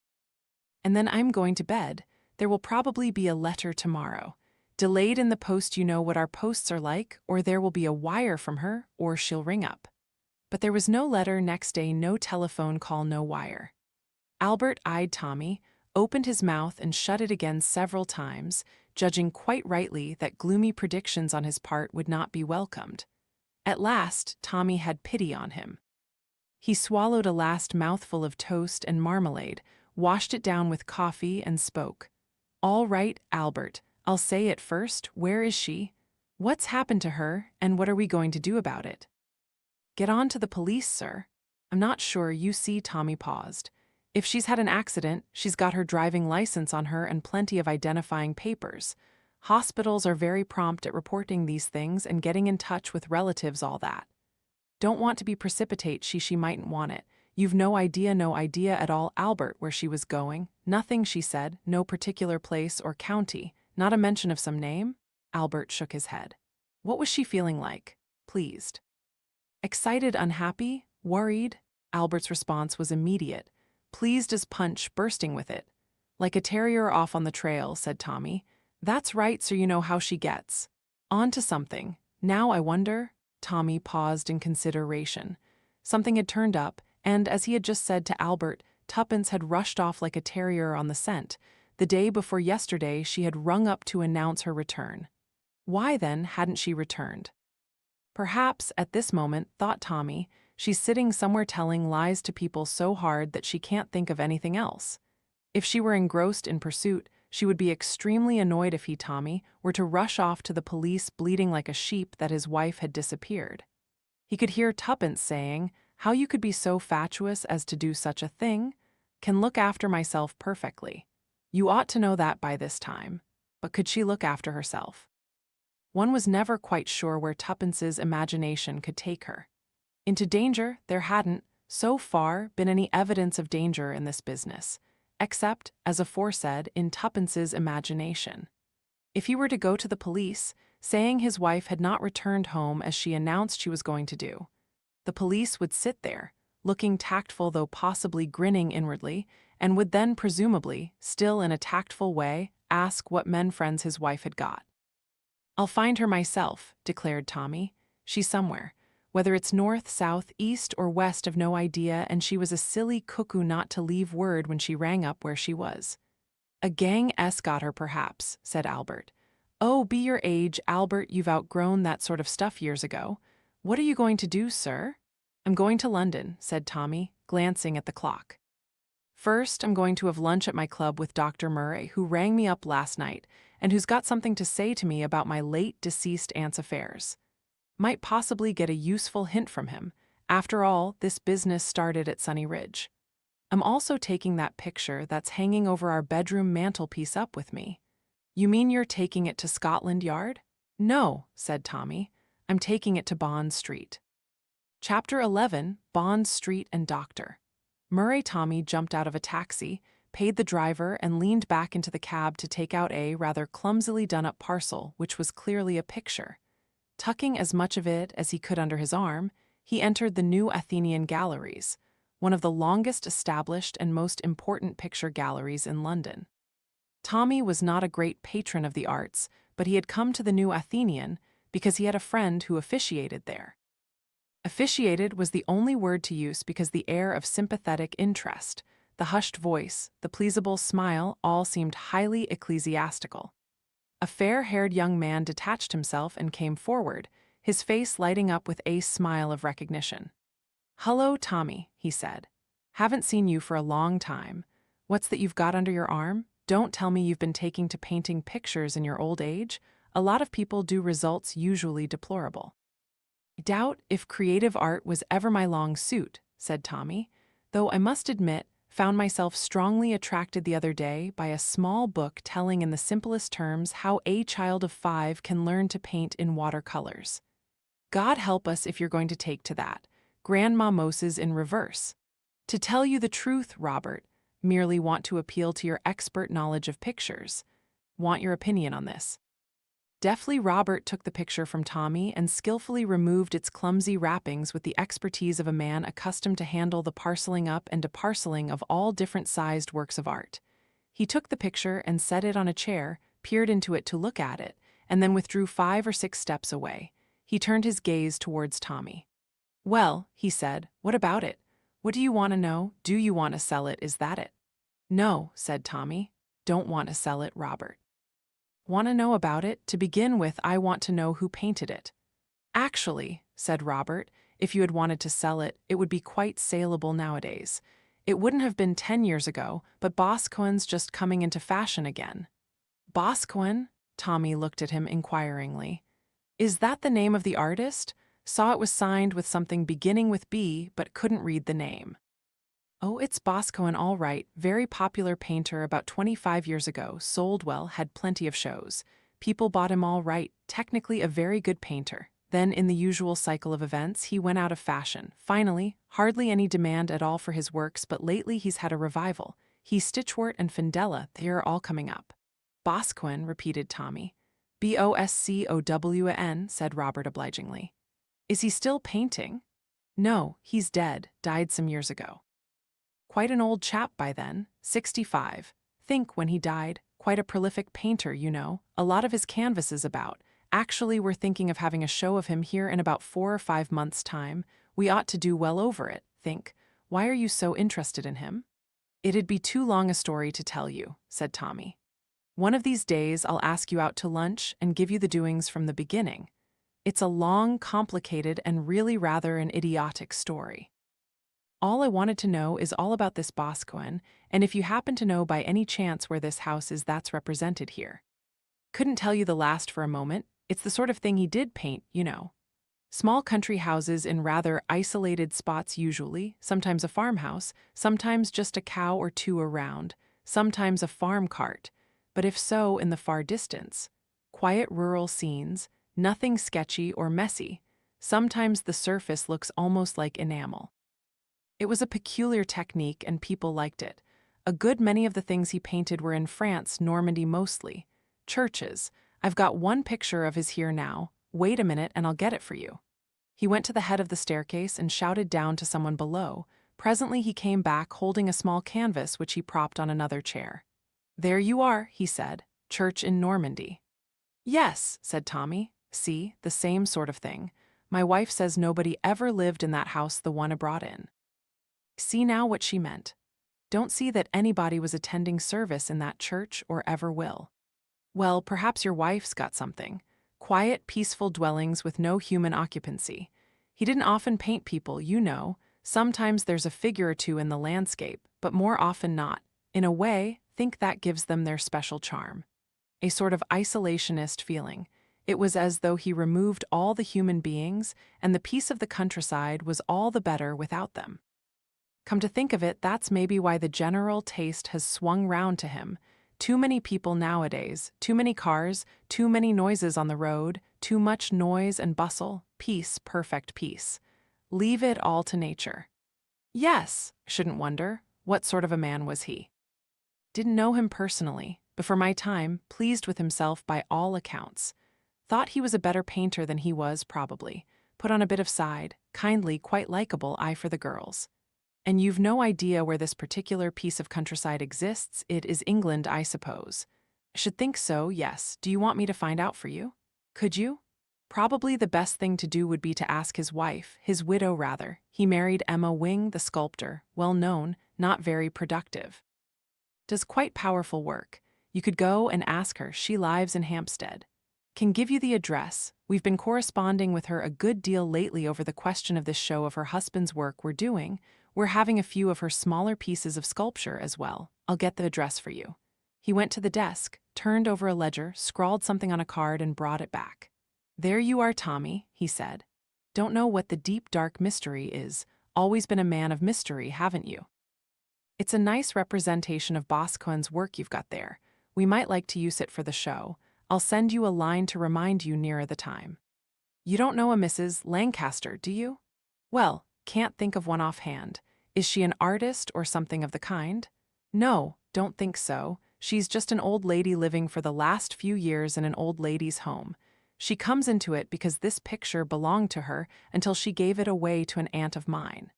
[SPEAKER 1] And then I'm going to bed. There will probably be a letter tomorrow. Delayed in the post, you know what our posts are like, or there will be a wire from her, or she'll ring up. But there was no letter next day, no telephone call, no wire. Albert eyed Tommy, opened his mouth and shut it again several times, judging quite rightly that gloomy predictions on his part would not be welcomed. At last, Tommy had pity on him. He swallowed a last mouthful of toast and marmalade, washed it down with coffee, and spoke. All right, Albert, I'll say it first. Where is she? What's happened to her, and what are we going to do about it? Get on to the police, sir. I'm not sure. You see, Tommy paused. If she's had an accident, she's got her driving license on her and plenty of identifying papers. Hospitals are very prompt at reporting these things and getting in touch with relatives, all that. Don't want to be precipitate, she mightn't want it. You've no idea at all, Albert, where she was going. Nothing, she said, no particular place or county, not a mention of some name? Albert shook his head. What was she feeling like? Pleased? Excited, unhappy, worried? Albert's response was immediate. Pleased as punch, bursting with it. Like a terrier off on the trail, said Tommy. That's right, so you know how she gets. On to something. Now I wonder. Tommy paused in consideration. Something had turned up, and as he had just said to Albert, Tuppence had rushed off like a terrier on the scent. The day before yesterday she had rung up to announce her return. Why, then, hadn't she returned? Perhaps, at this moment, thought Tommy, she's sitting somewhere telling lies to people so hard that she can't think of anything else. If she were engrossed in pursuit, she would be extremely annoyed if he, Tommy, were to rush off to the police bleating like a sheep that his wife had disappeared. He could hear Tuppence saying, how you could be so fatuous as to do such a thing? Can look after myself perfectly. You ought to know that by this time. But could she look after herself? One was never quite sure where Tuppence's imagination could take her. Into danger, there hadn't, so far, been any evidence of danger in this business, except, as aforesaid, in Tuppence's imagination. If he were to go to the police, saying his wife had not returned home as she announced she was going to do, the police would sit there, looking tactful though possibly grinning inwardly, and would then presumably, still in a tactful way, ask what men friends his wife had got. I'll find her myself, declared Tommy. She's somewhere. Whether it's north, south, east, or west, I've no idea, and she was a silly cuckoo not to leave word when she rang up where she was. A gang S got her, perhaps, said Albert. Oh, be your age, Albert, you've outgrown that sort of stuff years ago. What are you going to do, sir? I'm going to London, said Tommy, glancing at the clock. First, I'm going to have lunch at my club with Dr. Murray, who rang me up last night, and who's got something to say to me about my late deceased aunt's affairs. Might possibly get a useful hint from him. After all, this business started at Sunny Ridge. I'm also taking that picture that's hanging over our bedroom mantelpiece up with me. You mean you're taking it to Scotland Yard? No, said Tommy. I'm taking it to Bond Street. Chapter 11, Bond Street and Doctor. Murray Tommy jumped out of a taxi, paid the driver, and leaned back into the cab to take out a rather clumsily done-up parcel, which was clearly a picture. Tucking as much of it as he could under his arm, he entered the New Athenian Galleries, one of the longest established and most important picture galleries in London. Tommy was not a great patron of the arts, but he had come to the New Athenian because he had a friend who officiated there. Officiated was the only word to use because the air of sympathetic interest, the hushed voice, the pleasable smile all seemed highly ecclesiastical. A fair-haired young man detached himself and came forward, his face lighting up with a smile of recognition. "Hullo, Tommy," he said. "Haven't seen you for a long time. What's that you've got under your arm? Don't tell me you've been taking to painting pictures in your old age. A lot of people do, results usually deplorable." "I doubt if creative art was ever my long suit," said Tommy, "though I must admit, found myself strongly attracted the other day by a small book telling in the simplest terms how a child of 5 can learn to paint in watercolors. God help us if you're going to take to that. Grandma Moses in reverse. To tell you the truth, Robert, merely want to appeal to your expert knowledge of pictures. Want your opinion on this. Deftly, Robert took the picture from Tommy and skillfully removed its clumsy wrappings with the expertise of a man accustomed to handle the parceling up and deparceling of all different-sized works of art. He took the picture and set it on a chair, peered into it to look at it, and then withdrew 5 or 6 steps away. He turned his gaze towards Tommy. "Well," he said, "what about it? What do you want to know? Do you want to sell it? Is that it?" "No," said Tommy. "Don't want to sell it, Robert." "Want to know about it? To begin with, I want to know who painted it." "Actually," said Robert, "if you had wanted to sell it, it would be quite saleable nowadays. It wouldn't have been 10 years ago, but Boscawen's just coming into fashion again." "Boscawen?" Tommy looked at him inquiringly. "Is that the name of the artist? Saw it was signed with something beginning with B, but couldn't read the name." "Oh, it's Boscawen all right. Very popular painter about 25 years ago. Sold well, had plenty of shows. People bought him all right. Technically a very good painter. Then, in the usual cycle of events, he went out of fashion. Finally, hardly any demand at all for his works, but lately he's had a revival. He's Stitchwort and Findella, they're all coming up." "Boscawen," repeated Tommy. "Boscown," said Robert obligingly. "Is he still painting?" "No, he's dead. Died some years ago." "Quite an old chap by then, 65. Think, when he died, quite a prolific painter, you know. A lot of his canvases about. Actually, we're thinking of having a show of him here in about 4 or 5 months' time. We ought to do well over it, think. Why are you so interested in him?" "It'd be too long a story to tell you," said Tommy. "One of these days I'll ask you out to lunch and give you the doings from the beginning. It's a long, complicated, and really rather an idiotic story. All I wanted to know is all about this Boscawen, and if you happen to know by any chance where this house is that's represented here." "Couldn't tell you the last for a moment. It's the sort of thing he did paint, you know. Small country houses in rather isolated spots usually, sometimes a farmhouse, sometimes just a cow or two around, sometimes a farm cart, but if so, in the far distance. Quiet rural scenes, nothing sketchy or messy. Sometimes the surface looks almost like enamel. It was a peculiar technique and people liked it. A good many of the things he painted were in France, Normandy mostly. Churches. I've got one picture of his here now. Wait a minute and I'll get it for you." He went to the head of the staircase and shouted down to someone below. Presently he came back holding a small canvas which he propped on another chair. "There you are," he said. "Church in Normandy." "Yes," said Tommy. "See, the same sort of thing. My wife says nobody ever lived in that house the one I brought in." See now what she meant. Don't see that anybody was attending service in that church or ever will. Well, perhaps your wife's got something. Quiet, peaceful dwellings with no human occupancy. He didn't often paint people, you know. Sometimes there's a figure or two in the landscape, but more often not. In a way, think that gives them their special charm. A sort of isolationist feeling. It was as though he removed all the human beings, and the peace of the countryside was all the better without them. Come to think of it, that's maybe why the general taste has swung round to him. Too many people nowadays, too many cars, too many noises on the road, too much noise and bustle, peace, perfect peace. Leave it all to nature. Yes, shouldn't wonder. What sort of a man was he? Didn't know him personally, but for my time, pleased with himself by all accounts. Thought he was a better painter than he was, probably. Put on a bit of side, kindly, quite likable eye for the girls. And you've no idea where this particular piece of countryside exists. It is England, I suppose. Should think so, yes. Do you want me to find out for you? Could you? Probably the best thing to do would be to ask his wife, his widow rather. He married Emma Wing, the sculptor, well known, not very productive. Does quite powerful work. You could go and ask her, she lives in Hampstead. Can give you the address. We've been corresponding with her a good deal lately over the question of this show of her husband's work we're doing. We're having a few of her smaller pieces of sculpture as well. I'll get the address for you. He went to the desk, turned over a ledger, scrawled something on a card and brought it back. "There you are, Tommy," he said. "Don't know what the deep, dark mystery is. Always been a man of mystery, haven't you? It's a nice representation of Boscawen's work you've got there. We might like to use it for the show. I'll send you a line to remind you nearer the time. You don't know a Mrs. Lancaster, do you? Well, Can't think of one offhand. Is she an artist or something of the kind? No, don't think so. She's just an old lady living for the last few years in an old lady's home. She comes into it because this picture belonged to her until she gave it away to an aunt of mine.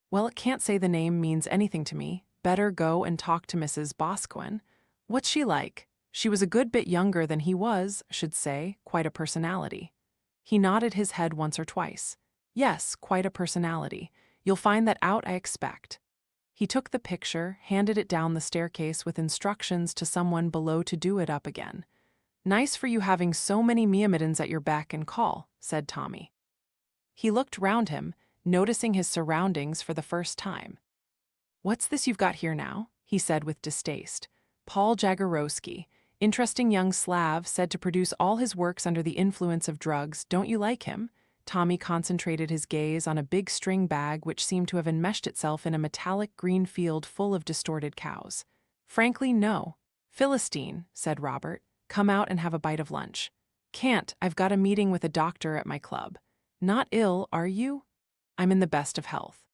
[SPEAKER 1] Well, it can't say the name means anything to me. Better go and talk to Mrs. Boscawen. What's she like? She was a good bit younger than he was, should say, quite a personality. He nodded his head once or twice. Yes, quite a personality. You'll find that out, I expect. He took the picture, handed it down the staircase with instructions to someone below to do it up again. Nice for you having so many myrmidons at your beck and call, said Tommy. He looked round him, noticing his surroundings for the first time. What's this you've got here now? He said with distaste. Paul Jaworowski, interesting young Slav said to produce all his works under the influence of drugs. Don't you like him? Tommy concentrated his gaze on a big string bag which seemed to have enmeshed itself in a metallic green field full of distorted cows. Frankly, no. Philistine, said Robert. Come out and have a bite of lunch. Can't, I've got a meeting with a doctor at my club. Not ill, are you? I'm in the best of health.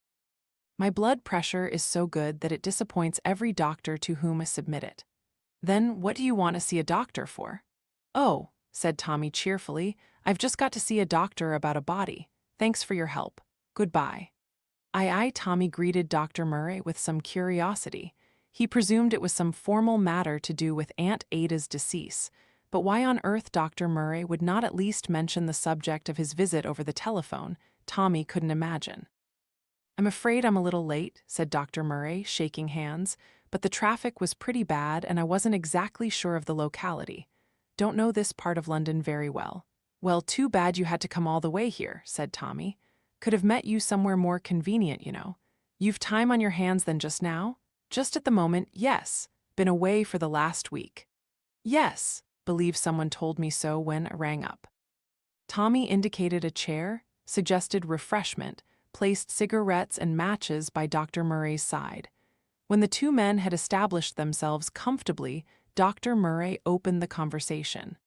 [SPEAKER 1] My blood pressure is so good that it disappoints every doctor to whom I submit it. Then what do you want to see a doctor for? Oh, said Tommy cheerfully, I've just got to see a doctor about a body. Thanks for your help. Goodbye. Aye, Tommy greeted Dr. Murray with some curiosity. He presumed it was some formal matter to do with Aunt Ada's decease, but why on earth Dr. Murray would not at least mention the subject of his visit over the telephone, Tommy couldn't imagine. I'm afraid I'm a little late, said Dr. Murray, shaking hands, but the traffic was pretty bad and I wasn't exactly sure of the locality. Don't know this part of London very well. Well, too bad you had to come all the way here, said Tommy. Could have met you somewhere more convenient, you know. You've time on your hands than just now? Just at the moment, yes. Been away for the last week. Yes, believe someone told me so when I rang up. Tommy indicated a chair, suggested refreshment, placed cigarettes and matches by Dr. Murray's side. When the two men had established themselves comfortably, Dr. Murray opened the conversation.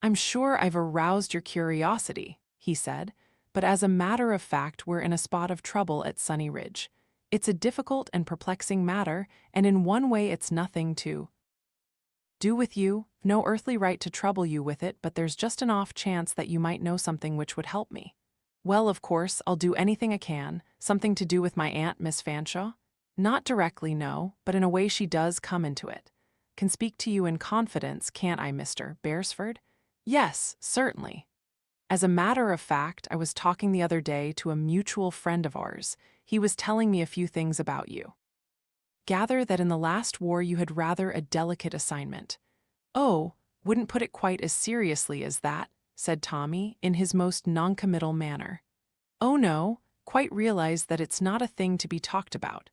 [SPEAKER 1] I'm sure I've aroused your curiosity, he said, but as a matter of fact, we're in a spot of trouble at Sunny Ridge. It's a difficult and perplexing matter, and in one way it's nothing to do with you, no earthly right to trouble you with it, but there's just an off chance that you might know something which would help me. Well, of course, I'll do anything I can. Something to do with my aunt, Miss Fanshawe? Not directly, no, but in a way she does come into it. Can speak to you in confidence, can't I, Mr. Beresford? Yes, certainly. As a matter of fact, I was talking the other day to a mutual friend of ours. He was telling me a few things about you. Gather that in the last war you had rather a delicate assignment. Oh, wouldn't put it quite as seriously as that, said Tommy, in his most noncommittal manner. Oh no, quite realize that it's not a thing to be talked about.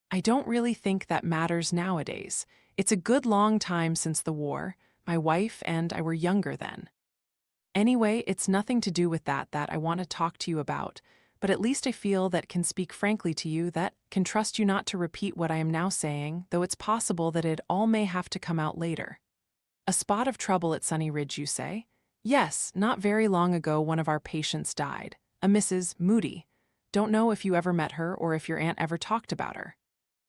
[SPEAKER 1] I don't really think that matters nowadays. It's a good long time since the war. My wife and I were younger then. Anyway, it's nothing to do with that I want to talk to you about, but at least I feel that can speak frankly to you, that can trust you not to repeat what I am now saying, though it's possible that it all may have to come out later. A spot of trouble at Sunny Ridge, you say? Yes, not very long ago one of our patients died, a Mrs. Moody. Don't know if you ever met her or if your aunt ever talked about her.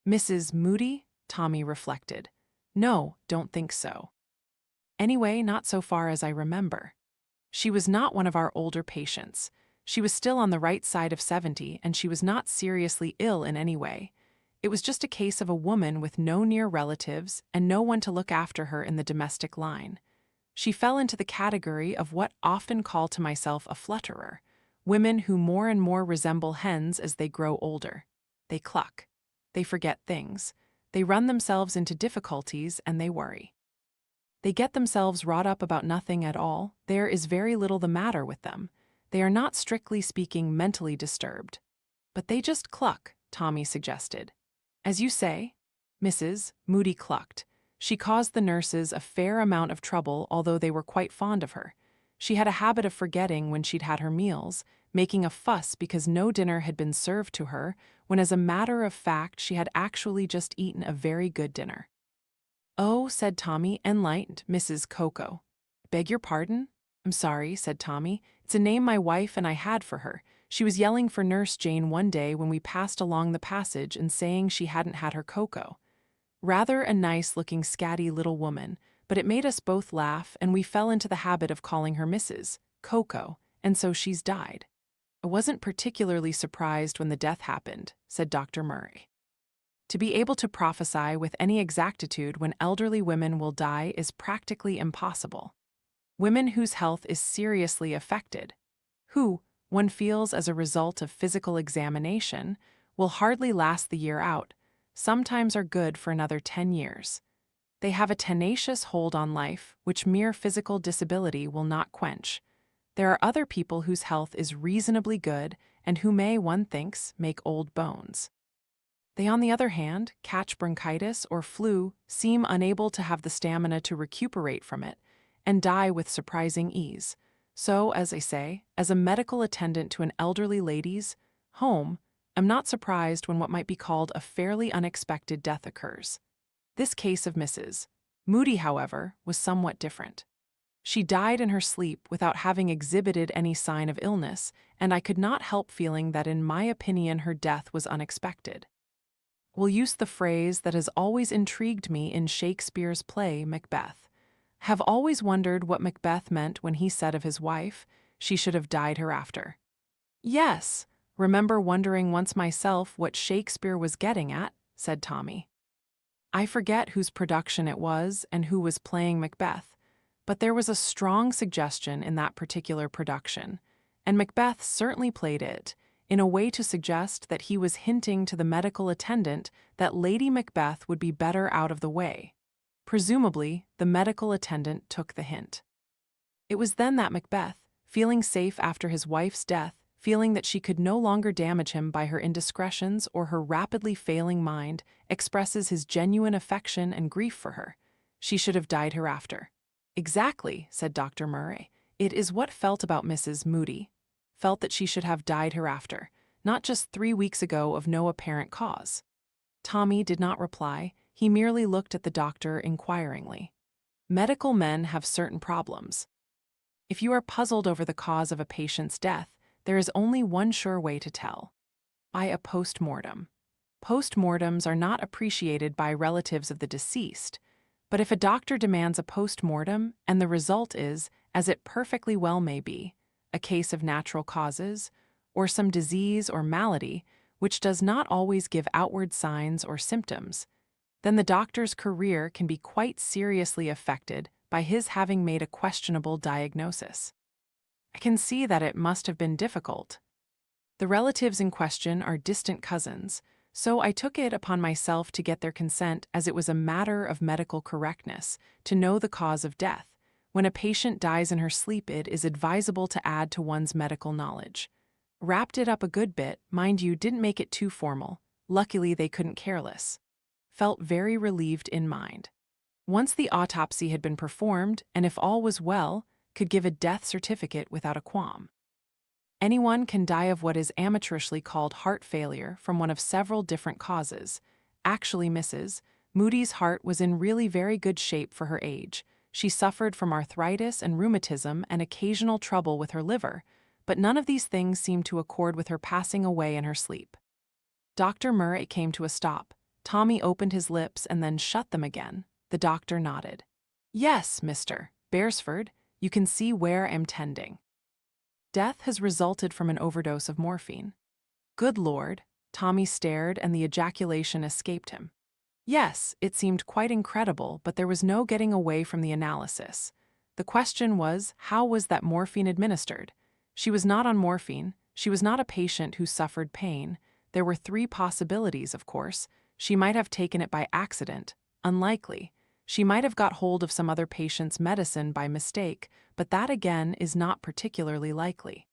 [SPEAKER 1] Mrs. Moody? Tommy reflected. No, don't think so. Anyway, not so far as I remember. She was not one of our older patients. She was still on the right side of 70, and she was not seriously ill in any way. It was just a case of a woman with no near relatives and no one to look after her in the domestic line. She fell into the category of what often call to myself a flutterer, women who more and more resemble hens as they grow older. They cluck. They forget things. They run themselves into difficulties and they worry. They get themselves wrought up about nothing at all. There is very little the matter with them. They are not strictly speaking mentally disturbed. But they just cluck, Tommy suggested. As you say, Mrs. Moody clucked. She caused the nurses a fair amount of trouble, although they were quite fond of her. She had a habit of forgetting when she'd had her meals, making a fuss because no dinner had been served to her, when as a matter of fact she had actually just eaten a very good dinner. Oh, said Tommy, enlightened, Mrs. Coco. Beg your pardon? I'm sorry, said Tommy. It's a name my wife and I had for her. She was yelling for Nurse Jane one day when we passed along the passage and saying she hadn't had her cocoa. Rather a nice-looking scatty little woman, but it made us both laugh and we fell into the habit of calling her Mrs. Coco, and so she's died. I wasn't particularly surprised when the death happened, said Dr. Murray. To be able to prophesy with any exactitude when elderly women will die is practically impossible. Women whose health is seriously affected, who, one feels as a result of physical examination, will hardly last the year out, sometimes are good for another 10 years. They have a tenacious hold on life, which mere physical disability will not quench. There are other people whose health is reasonably good and who may, one thinks, make old bones. They, on the other hand, catch bronchitis or flu, seem unable to have the stamina to recuperate from it, and die with surprising ease. So, as I say, as a medical attendant to an elderly lady's home, I'm not surprised when what might be called a fairly unexpected death occurs. This case of Mrs. Moody, however, was somewhat different. She died in her sleep without having exhibited any sign of illness, and I could not help feeling that in my opinion her death was unexpected. We'll use the phrase that has always intrigued me in Shakespeare's play Macbeth. Have always wondered what Macbeth meant when he said of his wife, she should have died hereafter. Yes, remember wondering once myself what Shakespeare was getting at, said Tommy. I forget whose production it was and who was playing Macbeth, but there was a strong suggestion in that particular production, and Macbeth certainly played it, in a way to suggest that he was hinting to the medical attendant that Lady Macbeth would be better out of the way. Presumably, the medical attendant took the hint. It was then that Macbeth, feeling safe after his wife's death, feeling that she could no longer damage him by her indiscretions or her rapidly failing mind, expresses his genuine affection and grief for her. She should have died hereafter. Exactly, said Dr. Murray. It is what felt about Mrs. Moody. Felt that she should have died hereafter, not just 3 weeks ago of no apparent cause. Tommy did not reply, he merely looked at the doctor inquiringly. Medical men have certain problems. If you are puzzled over the cause of a patient's death, there is only one sure way to tell. By a post-mortem. Post-mortems are not appreciated by relatives of the deceased, but if a doctor demands a post-mortem and the result is, as it perfectly well may be, a case of natural causes, or some disease or malady, which does not always give outward signs or symptoms, then the doctor's career can be quite seriously affected by his having made a questionable diagnosis. I can see that it must have been difficult. The relatives in question are distant cousins, so I took it upon myself to get their consent as it was a matter of medical correctness to know the cause of death. When a patient dies in her sleep, it is advisable to add to one's medical knowledge. Wrapped it up a good bit, mind you, didn't make it too formal. Luckily, they couldn't care less. Felt very relieved in mind. Once the autopsy had been performed, and if all was well, could give a death certificate without a qualm. Anyone can die of what is amateurishly called heart failure from one of several different causes. Actually, Mrs. Moody's heart was in really very good shape for her age. She suffered from arthritis and rheumatism and occasional trouble with her liver, but none of these things seemed to accord with her passing away in her sleep. Dr. Murray came to a stop. Tommy opened his lips and then shut them again. The doctor nodded. Yes, Mr. Beresford, you can see where I'm tending. Death has resulted from an overdose of morphine. Good Lord, Tommy stared and the ejaculation escaped him. Yes, it seemed quite incredible, but there was no getting away from the analysis. The question was, how was that morphine administered? She was not on morphine. She was not a patient who suffered pain. There were 3 possibilities, of course. She might have taken it by accident. Unlikely. She might have got hold of some other patient's medicine by mistake, but that again is not particularly likely.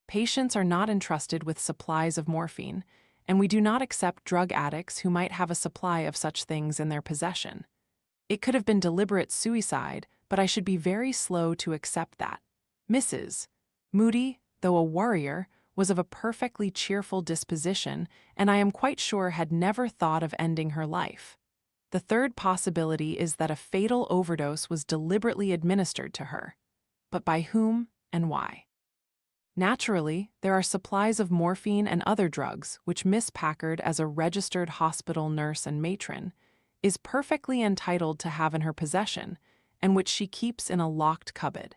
[SPEAKER 1] Patients are not entrusted with supplies of morphine, and we do not accept drug addicts who might have a supply of such things in their possession. It could have been deliberate suicide, but I should be very slow to accept that. Mrs. Moody, though a warrior, was of a perfectly cheerful disposition, and I am quite sure had never thought of ending her life. The third possibility is that a fatal overdose was deliberately administered to her. But by whom and why? Naturally, there are supplies of morphine and other drugs which Miss Packard, as a registered hospital nurse and matron, is perfectly entitled to have in her possession and which she keeps in a locked cupboard.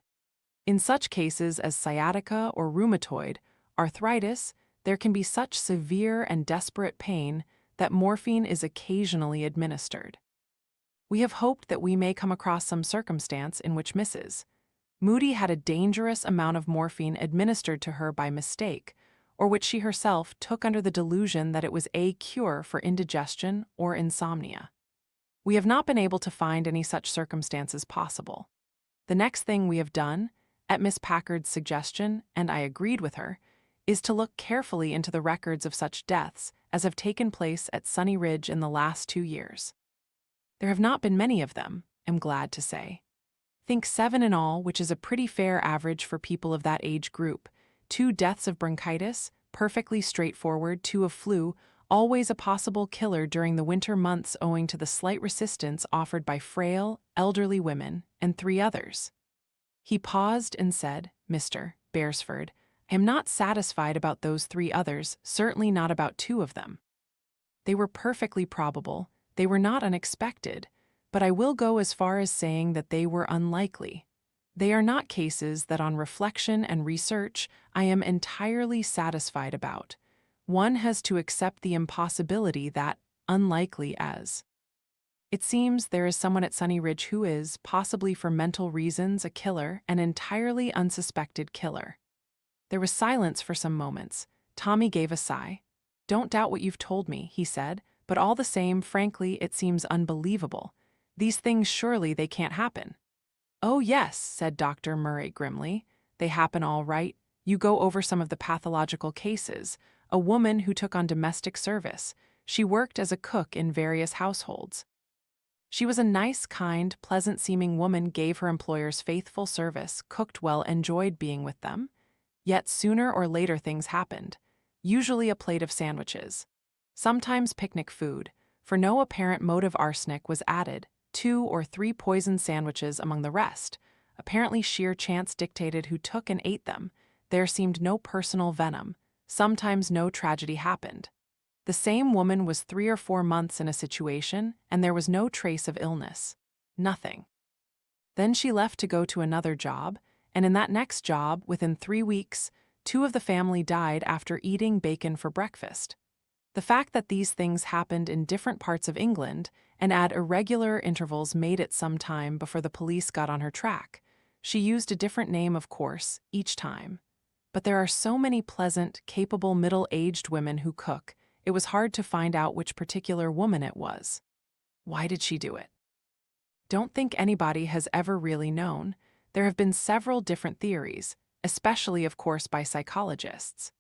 [SPEAKER 1] In such cases as sciatica or rheumatoid arthritis, there can be such severe and desperate pain that morphine is occasionally administered. We have hoped that we may come across some circumstance in which Mrs. Moody had a dangerous amount of morphine administered to her by mistake, or which she herself took under the delusion that it was a cure for indigestion or insomnia. We have not been able to find any such circumstances possible. The next thing we have done, at Miss Packard's suggestion, and I agreed with her, is to look carefully into the records of such deaths as have taken place at Sunny Ridge in the last 2 years. There have not been many of them, I'm glad to say. Think 7 in all, which is a pretty fair average for people of that age group. 2 deaths of bronchitis, perfectly straightforward, 2 of flu, always a possible killer during the winter months owing to the slight resistance offered by frail, elderly women, and 3 others. He paused and said, Mr. Beresford, I am not satisfied about those 3 others, certainly not about 2 of them. They were perfectly probable, they were not unexpected, but I will go as far as saying that they were unlikely. They are not cases that on reflection and research I am entirely satisfied about. One has to accept the impossibility that, unlikely as. It seems there is someone at Sunny Ridge who is, possibly for mental reasons, a killer, an entirely unsuspected killer. There was silence for some moments. Tommy gave a sigh. Don't doubt what you've told me, he said, but all the same, frankly, it seems unbelievable. These things surely they can't happen. Oh yes, said Dr. Murray grimly. They happen all right. You go over some of the pathological cases. A woman who took on domestic service. She worked as a cook in various households. She was a nice, kind, pleasant-seeming woman, gave her employers faithful service, cooked well, enjoyed being with them. Yet sooner or later things happened. Usually a plate of sandwiches. Sometimes picnic food. For no apparent motive arsenic was added, 2 or 3 poisoned sandwiches among the rest. Apparently sheer chance dictated who took and ate them. There seemed no personal venom. Sometimes no tragedy happened. The same woman was 3 or 4 months in a situation, and there was no trace of illness. Nothing. Then she left to go to another job, and in that next job, within 3 weeks, 2 of the family died after eating bacon for breakfast. The fact that these things happened in different parts of England and at irregular intervals made it some time before the police got on her track. She used a different name, of course, each time. But there are so many pleasant, capable middle-aged women who cook, it was hard to find out which particular woman it was. Why did she do it? Don't think anybody has ever really known. There have been several different theories, especially, of course, by psychologists.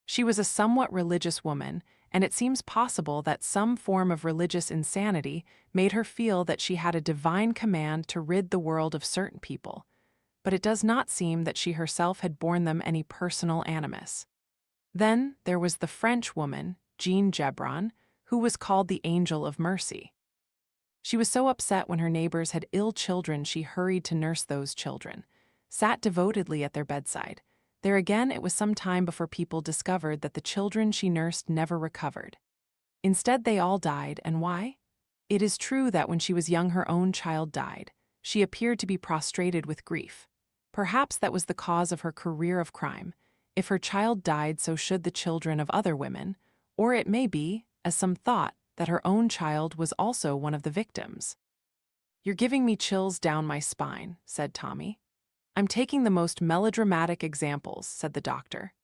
[SPEAKER 1] She was a somewhat religious woman, and it seems possible that some form of religious insanity made her feel that she had a divine command to rid the world of certain people, but it does not seem that she herself had borne them any personal animus. Then there was the French woman, Jean Gebron, who was called the Angel of Mercy. She was so upset when her neighbors had ill children she hurried to nurse those children, sat devotedly at their bedside. There again, it was some time before people discovered that the children she nursed never recovered. Instead, they all died, and why? It is true that when she was young her own child died. She appeared to be prostrated with grief. Perhaps that was the cause of her career of crime. If her child died, so should the children of other women, or it may be, as some thought, that her own child was also one of the victims. You're giving me chills down my spine, said Tommy. I'm taking the most melodramatic examples, said the doctor.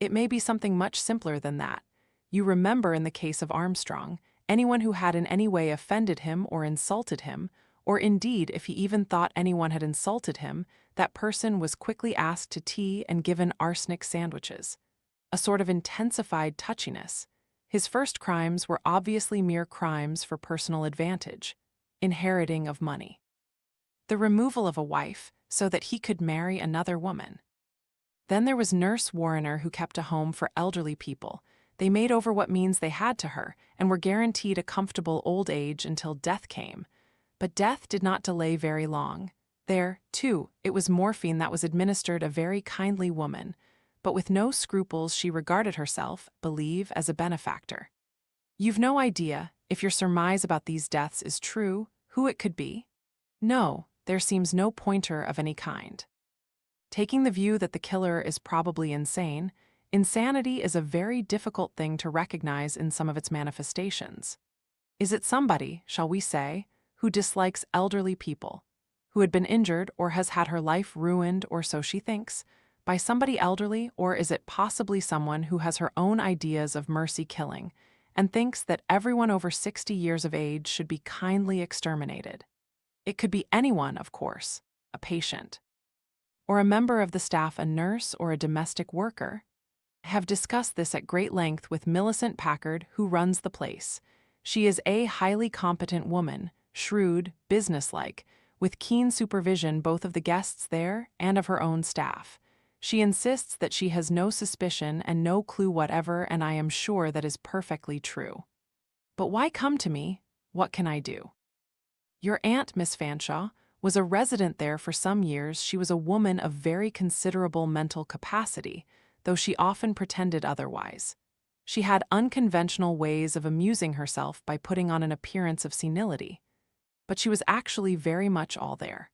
[SPEAKER 1] It may be something much simpler than that. You remember in the case of Armstrong, anyone who had in any way offended him or insulted him, or indeed if he even thought anyone had insulted him, that person was quickly asked to tea and given arsenic sandwiches. A sort of intensified touchiness. His first crimes were obviously mere crimes for personal advantage, inheriting of money. The removal of a wife, so that he could marry another woman. Then there was Nurse Warriner, who kept a home for elderly people. They made over what means they had to her and were guaranteed a comfortable old age until death came. But death did not delay very long. There, too, it was morphine that was administered, a very kindly woman. but with no scruples she regarded herself, believe, as a benefactor. You've no idea, if your surmise about these deaths is true, who it could be? No, there seems no pointer of any kind. Taking the view that the killer is probably insane, insanity is a very difficult thing to recognize in some of its manifestations. Is it somebody, shall we say, who dislikes elderly people, who had been injured or has had her life ruined, or so she thinks, by somebody elderly, or is it possibly someone who has her own ideas of mercy killing and thinks that everyone over 60 years of age should be kindly exterminated? It could be anyone, of course, a patient, or a member of the staff, a nurse or a domestic worker. I have discussed this at great length with Millicent Packard, who runs the place. She is a highly competent woman, shrewd, businesslike, with keen supervision both of the guests there and of her own staff. She insists that she has no suspicion and no clue whatever, and I am sure that is perfectly true. But why come to me? What can I do? Your aunt, Miss Fanshawe, was a resident there for some years. She was a woman of very considerable mental capacity, though she often pretended otherwise. She had unconventional ways of amusing herself by putting on an appearance of senility. But she was actually very much all there.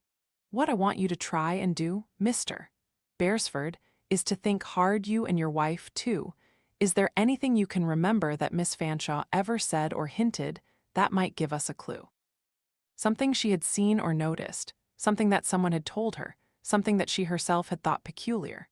[SPEAKER 1] What I want you to try and do, Mr. Beresford, is to think hard, you and your wife, too. Is there anything you can remember that Miss Fanshawe ever said or hinted that might give us a clue? Something she had seen or noticed, something that someone had told her, something that she herself had thought peculiar.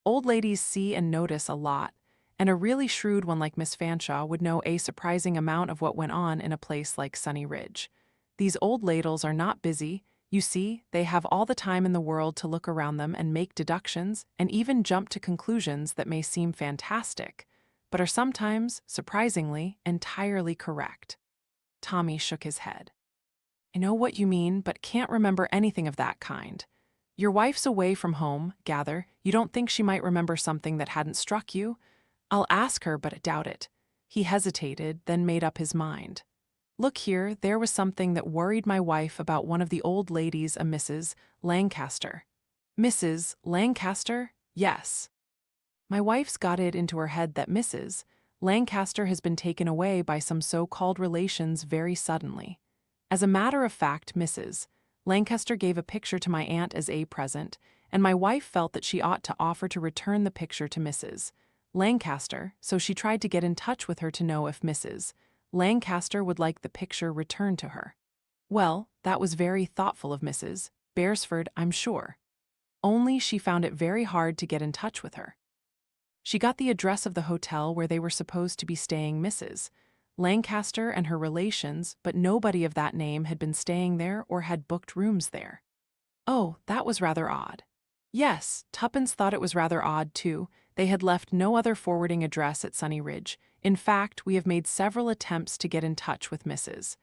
[SPEAKER 1] Old ladies see and notice a lot, and a really shrewd one like Miss Fanshawe would know a surprising amount of what went on in a place like Sunny Ridge. These old ladles are not busy. You see, they have all the time in the world to look around them and make deductions and even jump to conclusions that may seem fantastic, but are sometimes, surprisingly, entirely correct. Tommy shook his head. I know what you mean, but can't remember anything of that kind. Your wife's away from home, gather. You don't think she might remember something that hadn't struck you? I'll ask her, but I doubt it. He hesitated, then made up his mind. Look here, there was something that worried my wife about one of the old ladies, a Mrs. Lancaster. Mrs. Lancaster? Yes. My wife's got it into her head that Mrs. Lancaster has been taken away by some so-called relations very suddenly. As a matter of fact, Mrs. Lancaster gave a picture to my aunt as a present, and my wife felt that she ought to offer to return the picture to Mrs. Lancaster, so she tried to get in touch with her to know if Mrs. Lancaster would like the picture returned to her. Well, that was very thoughtful of Mrs. Beresford, I'm sure. Only she found it very hard to get in touch with her. She got the address of the hotel where they were supposed to be staying, Mrs. Lancaster and her relations, but nobody of that name had been staying there or had booked rooms there. Oh, that was rather odd. Yes, Tuppence thought it was rather odd, too. They had left no other forwarding address at Sunny Ridge. In fact, we have made several attempts to get in touch with Mrs.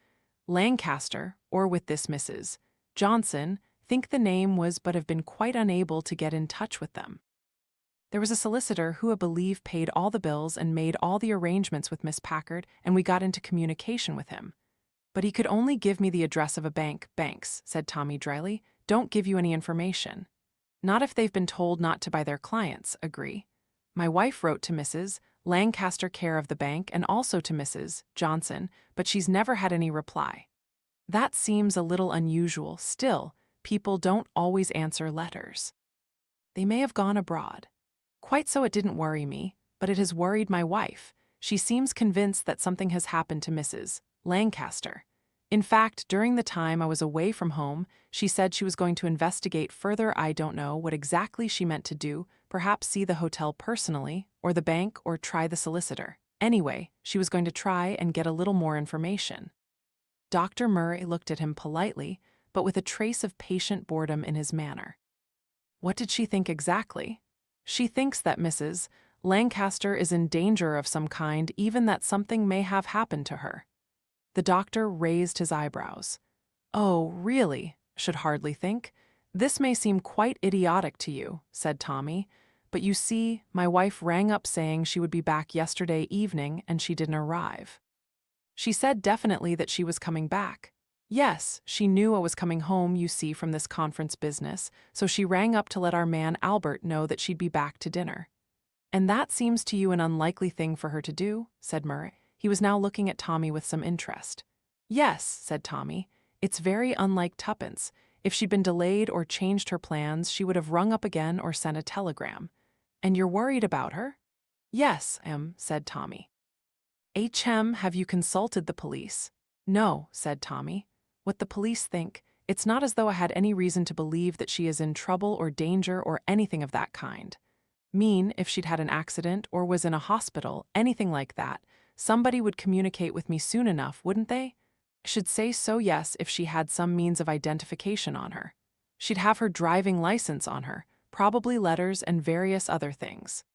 [SPEAKER 1] Lancaster, or with this Mrs. Johnson, think the name was, but have been quite unable to get in touch with them. There was a solicitor who, I believe, paid all the bills and made all the arrangements with Miss Packard, and we got into communication with him. But he could only give me the address of a bank. Banks, said Tommy dryly, don't give you any information. Not if they've been told not to by their clients, agree. My wife wrote to Mrs. Lancaster care of the bank and also to Mrs. Johnson, but she's never had any reply. That seems a little unusual. Still, people don't always answer letters. They may have gone abroad. Quite so, it didn't worry me, but it has worried my wife. She seems convinced that something has happened to Mrs. Lancaster. In fact, during the time I was away from home, she said she was going to investigate further. I don't know what exactly she meant to do, perhaps see the hotel personally, or the bank, or try the solicitor. Anyway, she was going to try and get a little more information. Dr. Murray looked at him politely, but with a trace of patient boredom in his manner. What did she think exactly? She thinks that Mrs. Lancaster is in danger of some kind, even that something may have happened to her. The doctor raised his eyebrows. Oh, really? Should hardly think. This may seem quite idiotic to you, said Tommy, but you see, my wife rang up saying she would be back yesterday evening and she didn't arrive. She said definitely that she was coming back. Yes, she knew I was coming home, you see, from this conference business, so she rang up to let our man Albert know that she'd be back to dinner. And that seems to you an unlikely thing for her to do, said Murray. He was now looking at Tommy with some interest. Yes, said Tommy. It's very unlike Tuppence. If she'd been delayed or changed her plans, she would have rung up again or sent a telegram. And you're worried about her? Yes, said Tommy. Have you consulted the police? No, said Tommy. What the police think, it's not as though I had any reason to believe that she is in trouble or danger or anything of that kind. If she'd had an accident or was in a hospital, anything like that, somebody would communicate with me soon enough, wouldn't they? I should say so, yes, if she had some means of identification on her. She'd have her driving license on her, probably letters and various other things.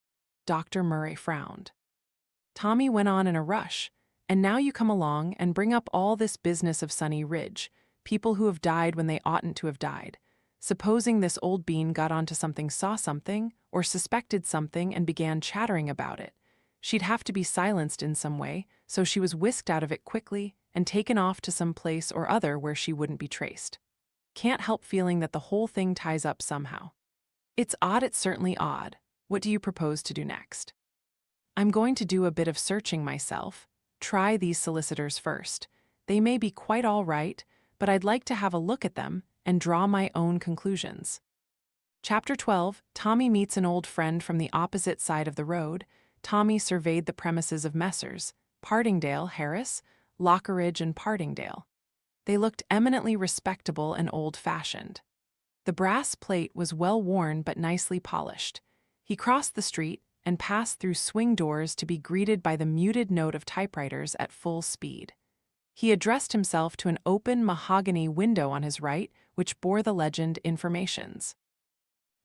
[SPEAKER 1] Dr. Murray frowned. Tommy went on in a rush. And now you come along and bring up all this business of Sunny Ridge, people who have died when they oughtn't to have died. Supposing this old bean got onto something, saw something, or suspected something and began chattering about it. She'd have to be silenced in some way, so she was whisked out of it quickly and taken off to some place or other where she wouldn't be traced. Can't help feeling that the whole thing ties up somehow. It's odd, it's certainly odd. What do you propose to do next? I'm going to do a bit of searching myself. Try these solicitors first. They may be quite all right, but I'd like to have a look at them and draw my own conclusions. Chapter 12, Tommy meets an old friend from the opposite side of the road. Tommy surveyed the premises of Messrs. Partingdale, Harris, Lockeridge and Partingdale. They looked eminently respectable and old-fashioned. The brass plate was well worn but nicely polished. He crossed the street and passed through swing doors to be greeted by the muted note of typewriters at full speed. He addressed himself to an open mahogany window on his right, which bore the legend Informations.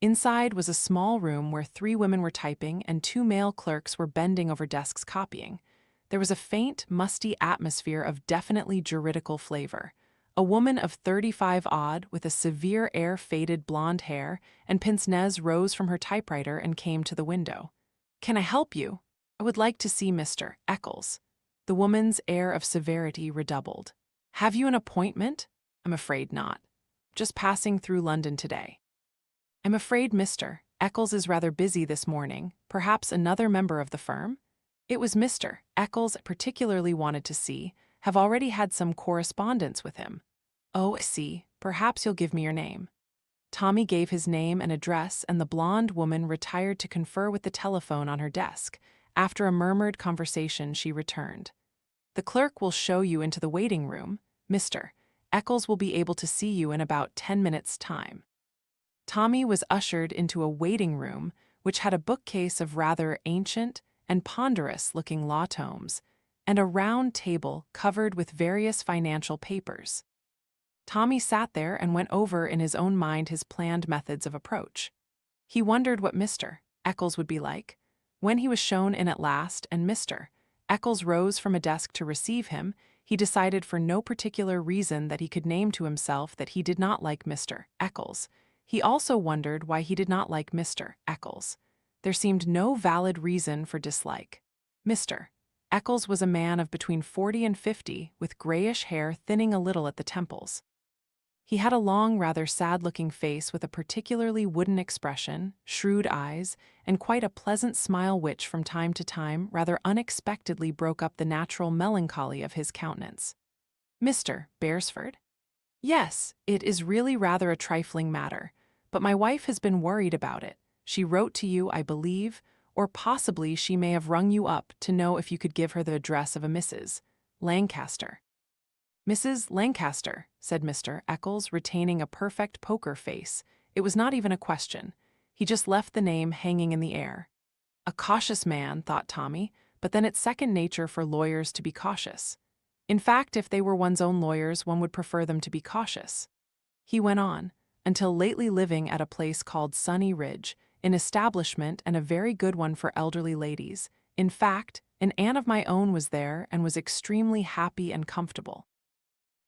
[SPEAKER 1] Inside was a small room where 3 women were typing and 2 male clerks were bending over desks copying. There was a faint, musty atmosphere of definitely juridical flavor. A woman of 35 odd, with a severe air faded blonde hair and pince-nez, rose from her typewriter and came to the window. Can I help you? I would like to see Mr. Eccles. The woman's air of severity redoubled. Have you an appointment? I'm afraid not. Just passing through London today. I'm afraid Mr. Eccles is rather busy this morning. Perhaps another member of the firm? It was Mr. Eccles I particularly wanted to see. Have already had some correspondence with him. Oh, I see. Perhaps you'll give me your name. Tommy gave his name and address, and the blonde woman retired to confer with the telephone on her desk. After a murmured conversation, she returned. The clerk will show you into the waiting room. Mr. Eccles will be able to see you in about 10 minutes' time. Tommy was ushered into a waiting room, which had a bookcase of rather ancient and ponderous-looking law tomes, and a round table covered with various financial papers. Tommy sat there and went over in his own mind his planned methods of approach. He wondered what Mr. Eccles would be like. When he was shown in at last and Mr. Eccles rose from a desk to receive him, he decided for no particular reason that he could name to himself that he did not like Mr. Eccles. He also wondered why he did not like Mr. Eccles. There seemed no valid reason for dislike. Mr. Eccles was a man of between 40 and 50, with grayish hair thinning a little at the temples. He had a long, rather sad-looking face with a particularly wooden expression, shrewd eyes, and quite a pleasant smile which, from time to time, rather unexpectedly broke up the natural melancholy of his countenance. Mr. Beresford? Yes, it is really rather a trifling matter, but my wife has been worried about it. She wrote to you, I believe, or possibly she may have rung you up to know if you could give her the address of a Mrs. Lancaster. Mrs. Lancaster, said Mr. Eccles, retaining a perfect poker face. It was not even a question. He just left the name hanging in the air. A cautious man, thought Tommy, but then it's second nature for lawyers to be cautious. In fact, if they were one's own lawyers, one would prefer them to be cautious. He went on, until lately living at a place called Sunny Ridge, an establishment and a very good one for elderly ladies. In fact, an aunt of my own was there and was extremely happy and comfortable.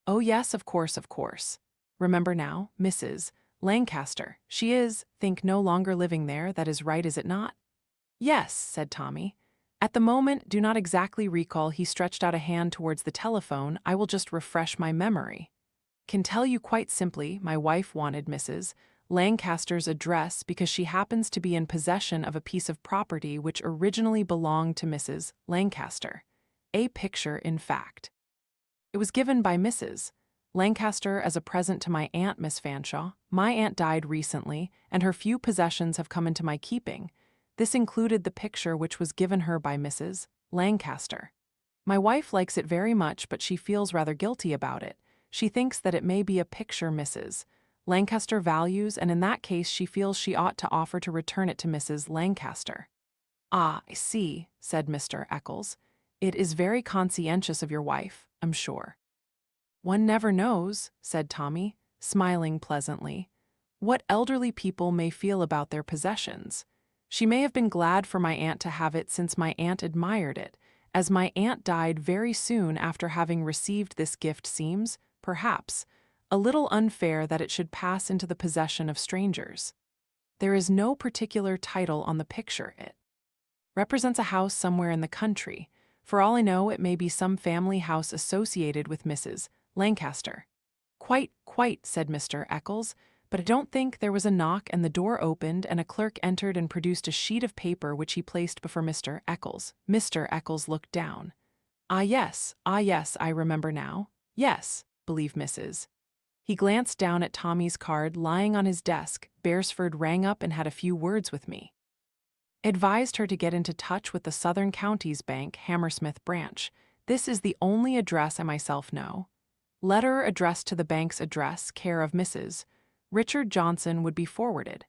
[SPEAKER 1] Oh yes, of course. Remember now, Mrs. Lancaster. She is, think, no longer living there, that is right, is it not? Yes, said Tommy. At the moment, do not exactly recall. He stretched out a hand towards the telephone. I will just refresh my memory. Can tell you quite simply, my wife wanted Mrs. Lancaster's address because she happens to be in possession of a piece of property which originally belonged to Mrs. Lancaster. A picture, in fact. It was given by Mrs. Lancaster as a present to my aunt, Miss Fanshawe. My aunt died recently, and her few possessions have come into my keeping. This included the picture which was given her by Mrs. Lancaster. My wife likes it very much, but she feels rather guilty about it. She thinks that it may be a picture Mrs. Lancaster values, and in that case she feels she ought to offer to return it to Mrs. Lancaster. "Ah, I see," said Mr. Eccles. "It is very conscientious of your wife, I'm sure." "One never knows," said Tommy, smiling pleasantly, "what elderly people may feel about their possessions. She may have been glad for my aunt to have it since my aunt admired it, as my aunt died very soon after having received this gift seems, perhaps, a little unfair that it should pass into the possession of strangers. There is no particular title on the picture. It represents a house somewhere in the country. For all I know, it may be some family house associated with Mrs. Lancaster." Quite, said Mr. Eccles, but I don't think there was a knock and the door opened and a clerk entered and produced a sheet of paper which he placed before Mr. Eccles. Mr. Eccles looked down. Ah yes, I remember now. Yes, believe Mrs. He glanced down at Tommy's card lying on his desk. Beresford rang up and had a few words with me. Advised her to get into touch with the Southern Counties Bank, Hammersmith branch. This is the only address I myself know. Letter addressed to the bank's address, care of Mrs. Richard Johnson, would be forwarded.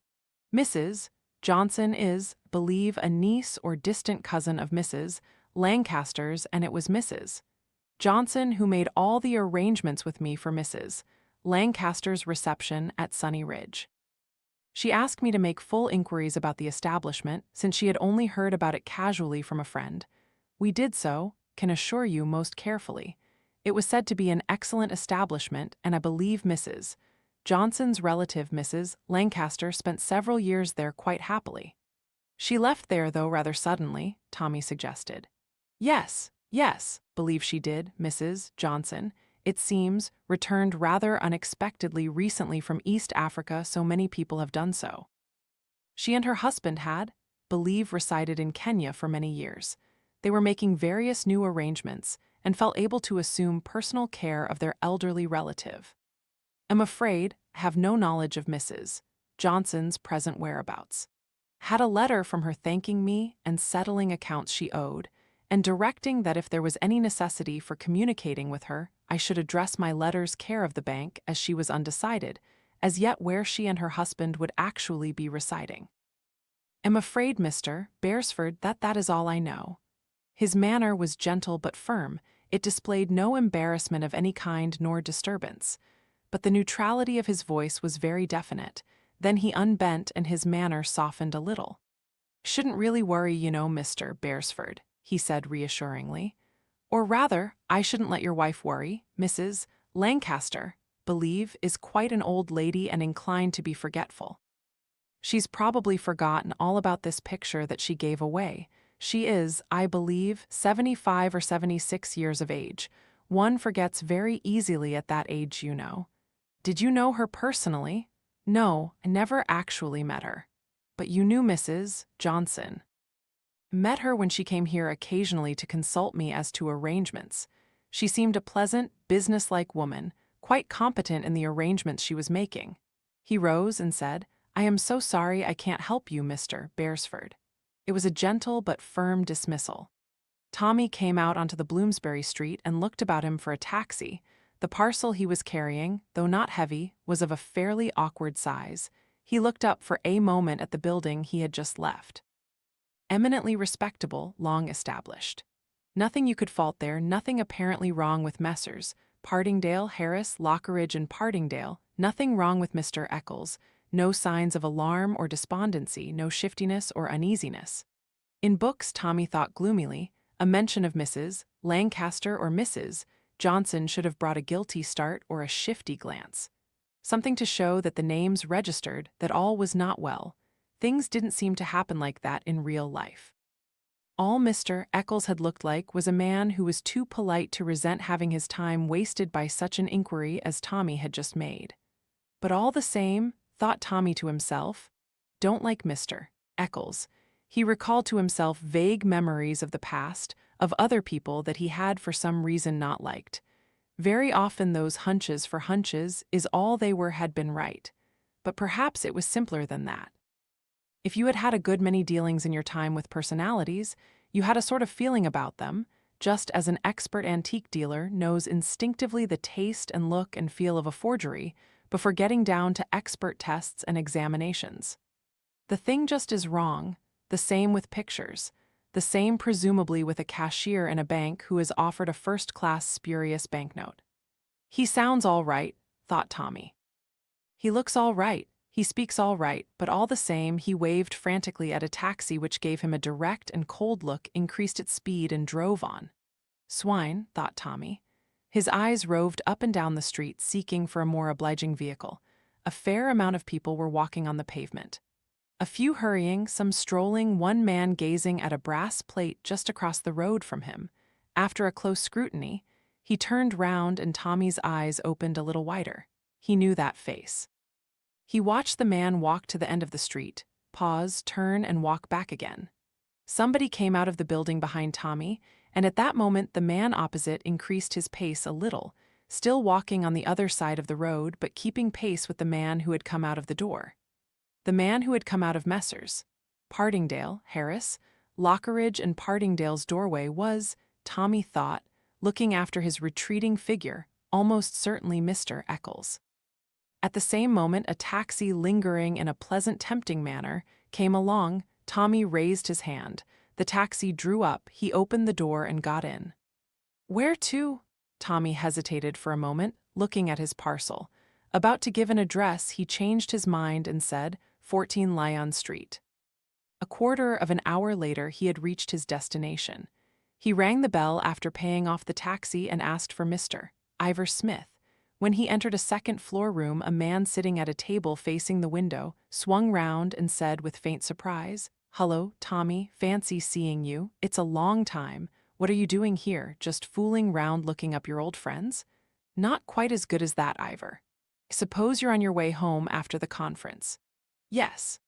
[SPEAKER 1] Mrs. Johnson is, believe, a niece or distant cousin of Mrs. Lancaster's, and it was Mrs. Johnson who made all the arrangements with me for Mrs. Lancaster's reception at Sunny Ridge. She asked me to make full inquiries about the establishment, since she had only heard about it casually from a friend. We did so, can assure you, most carefully. It was said to be an excellent establishment, and I believe Mrs. Johnson's relative, Mrs. Lancaster, spent several years there quite happily. She left there, though, rather suddenly, Tommy suggested. Yes, believe she did, Mrs. Johnson. It seems, returned rather unexpectedly recently from East Africa, so many people have done so. She and her husband had, believe, resided in Kenya for many years. They were making various new arrangements and felt able to assume personal care of their elderly relative. I'm afraid I have no knowledge of Mrs. Johnson's present whereabouts. Had a letter from her thanking me and settling accounts she owed, and directing that if there was any necessity for communicating with her, I should address my letter's care of the bank, as she was undecided, as yet where she and her husband would actually be residing. I'm afraid, Mr. Beresford, that is all I know. His manner was gentle but firm. It displayed no embarrassment of any kind nor disturbance. But the neutrality of his voice was very definite. Then he unbent and his manner softened a little. "Shouldn't really worry, you know, Mr. Beresford," he said reassuringly. "Or rather, I shouldn't let your wife worry. Mrs. Lancaster, believe, is quite an old lady and inclined to be forgetful. She's probably forgotten all about this picture that she gave away. She is, I believe, 75 or 76 years of age. One forgets very easily at that age, you know. Did you know her personally?" "No, I never actually met her." "But you knew Mrs. Johnson?" "Met her when she came here occasionally to consult me as to arrangements. She seemed a pleasant, businesslike woman, quite competent in the arrangements she was making." He rose and said, "I am so sorry I can't help you, Mr. Beresford." It was a gentle but firm dismissal. Tommy came out onto the Bloomsbury Street and looked about him for a taxi. The parcel he was carrying, though not heavy, was of a fairly awkward size. He looked up for a moment at the building he had just left. Eminently respectable, long established. Nothing you could fault there, nothing apparently wrong with Messrs. Partingdale, Harris, Lockeridge and Partingdale, nothing wrong with Mr. Eccles, no signs of alarm or despondency, no shiftiness or uneasiness. In books, Tommy thought gloomily, a mention of Mrs. Lancaster or Mrs. Johnson should have brought a guilty start or a shifty glance. Something to show that the names registered that all was not well. Things didn't seem to happen like that in real life. All Mr. Eccles had looked like was a man who was too polite to resent having his time wasted by such an inquiry as Tommy had just made. But all the same, thought Tommy to himself. Don't like Mr. Eccles. He recalled to himself vague memories of the past, of other people that he had for some reason not liked. Very often those hunches for hunches is all they were had been right. But perhaps it was simpler than that. If you had had a good many dealings in your time with personalities, you had a sort of feeling about them, just as an expert antique dealer knows instinctively the taste and look and feel of a forgery before getting down to expert tests and examinations. The thing just is wrong, the same with pictures, the same presumably with a cashier in a bank who is offered a first-class spurious banknote. He sounds all right, thought Tommy. He looks all right, he speaks all right, but all the same he waved frantically at a taxi which gave him a direct and cold look, increased its speed and drove on. Swine, thought Tommy. His eyes roved up and down the street seeking for a more obliging vehicle. A fair amount of people were walking on the pavement. A few hurrying, some strolling, one man gazing at a brass plate just across the road from him. After a close scrutiny, he turned round and Tommy's eyes opened a little wider. He knew that face. He watched the man walk to the end of the street, pause, turn, and walk back again. Somebody came out of the building behind Tommy, and at that moment the man opposite increased his pace a little, still walking on the other side of the road but keeping pace with the man who had come out of the door. The man who had come out of Messrs. Partingdale, Harris, Lockeridge and Partingdale's doorway was, Tommy thought, looking after his retreating figure, almost certainly Mr. Eccles. At the same moment a taxi, lingering in a pleasant tempting manner, came along. Tommy raised his hand. The taxi drew up, he opened the door and got in. Where to? Tommy hesitated for a moment, looking at his parcel. About to give an address, he changed his mind and said, 14 Lyon Street. A quarter of an hour later he had reached his destination. He rang the bell after paying off the taxi and asked for Mr. Ivor Smith. When he entered a second-floor room, a man sitting at a table facing the window swung round and said with faint surprise, "Hullo, Tommy, fancy seeing you. It's a long time. What are you doing here, just fooling round looking up your old friends?" "Not quite as good as that, Ivor. Suppose you're on your way home after the conference." "Yes."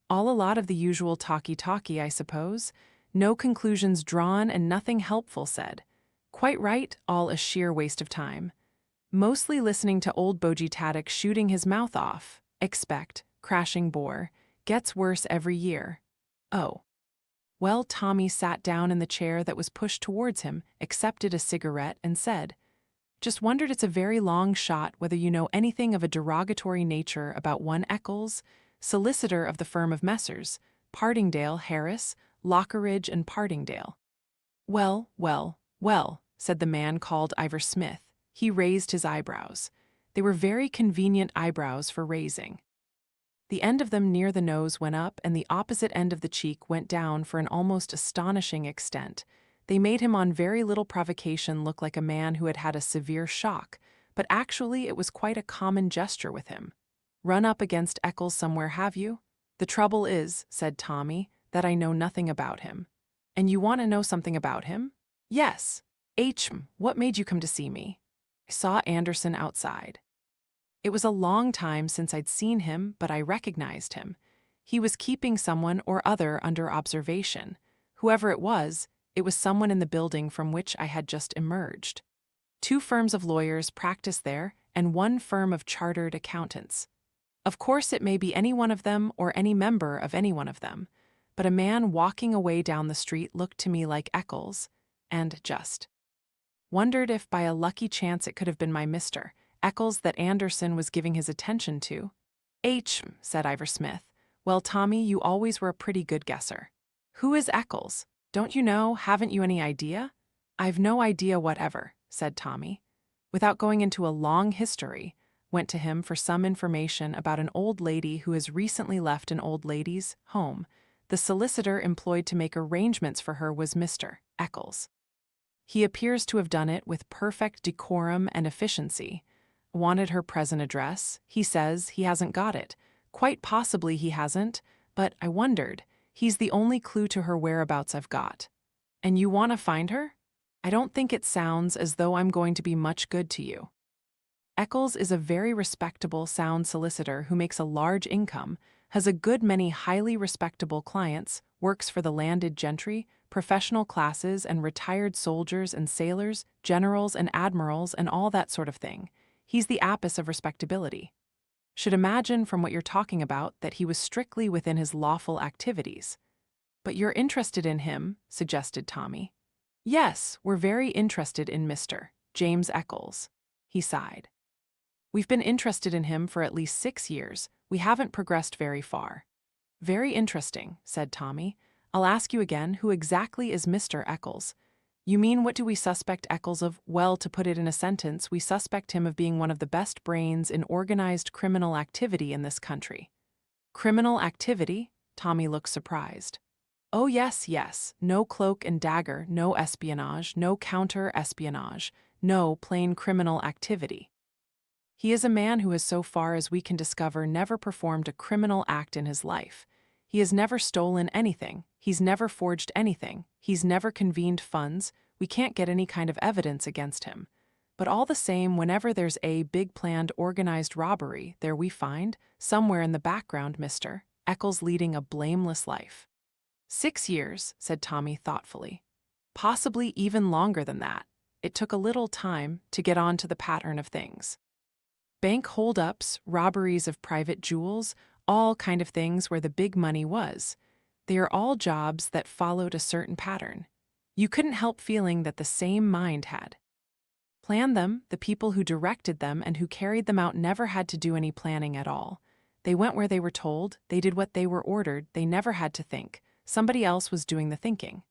[SPEAKER 1] "All a lot of the usual talky-talky, I suppose. No conclusions drawn and nothing helpful said." "Quite right, all a sheer waste of time." "Mostly listening to old Bogie Taddock shooting his mouth off. Expect, crashing bore. Gets worse every year." "Oh." Well, Tommy sat down in the chair that was pushed towards him, accepted a cigarette, and said, "Just wondered it's a very long shot whether you know anything of a derogatory nature about one Eccles, solicitor of the firm of Messrs. Partingdale, Harris, Lockeridge and Partingdale." "Well, well, well," said the man called Ivor Smith. He raised his eyebrows. They were very convenient eyebrows for raising. The end of them near the nose went up, and the opposite end of the cheek went down for an almost astonishing extent. They made him on very little provocation look like a man who had had a severe shock, but actually it was quite a common gesture with him. "Run up against Eccles somewhere, have you?" "The trouble is," said Tommy, "that I know nothing about him." "And you want to know something about him?" "Yes." What made you come to see me?" "I saw Anderson outside." It was a long time since I'd seen him, but I recognized him. He was keeping someone or other under observation. Whoever it was someone in the building from which I had just emerged. 2 firms of lawyers practiced there, and 1 firm of chartered accountants. Of course it may be any one of them or any member of any one of them, but a man walking away down the street looked to me like Eccles, and just wondered if by a lucky chance it could have been my Mr. Eccles that Anderson was giving his attention to. Said Ivor Smith. "Well, Tommy, you always were a pretty good guesser." "Who is Eccles? Don't you know? Haven't you any idea?" "I've no idea whatever," said Tommy. Without going into a long history, went to him for some information about an old lady who has recently left an old ladies' home. The solicitor employed to make arrangements for her was Mr. Eccles. He appears to have done it with perfect decorum and efficiency. Wanted her present address. He says he hasn't got it. Quite possibly he hasn't, but I wondered. He's the only clue to her whereabouts I've got. And you want to find her? I don't think it sounds as though I'm going to be much good to you. Eccles is a very respectable, sound solicitor who makes a large income, has a good many highly respectable clients, works for the landed gentry, professional classes and retired soldiers and sailors, generals and admirals and all that sort of thing. He's the apis of respectability. Should imagine from what you're talking about that he was strictly within his lawful activities. But you're interested in him, suggested Tommy. Yes, we're very interested in Mr. James Eccles. He sighed. We've been interested in him for at least 6 years. We haven't progressed very far. Very interesting, said Tommy. I'll ask you again, who exactly is Mr. Eccles? You mean what do we suspect Eccles of? Well, to put it in a sentence, we suspect him of being one of the best brains in organized criminal activity in this country. Criminal activity? Tommy looked surprised. Oh yes, yes, no cloak and dagger, no espionage, no counter-espionage, no plain criminal activity. He is a man who has, so far as we can discover, never performed a criminal act in his life. He has never stolen anything, he's never forged anything, he's never convened funds, we can't get any kind of evidence against him. But all the same, whenever there's a big planned organized robbery, there we find, somewhere in the background, Mr. Eccles leading a blameless life. 6 years, said Tommy thoughtfully. Possibly even longer than that. It took a little time to get on to the pattern of things. Bank hold-ups, robberies of private jewels, all kind of things where the big money was. They are all jobs that followed a certain pattern. You couldn't help feeling that the same mind had planned them. The people who directed them and who carried them out never had to do any planning at all. They went where they were told, they did what they were ordered, they never had to think. Somebody else was doing the thinking.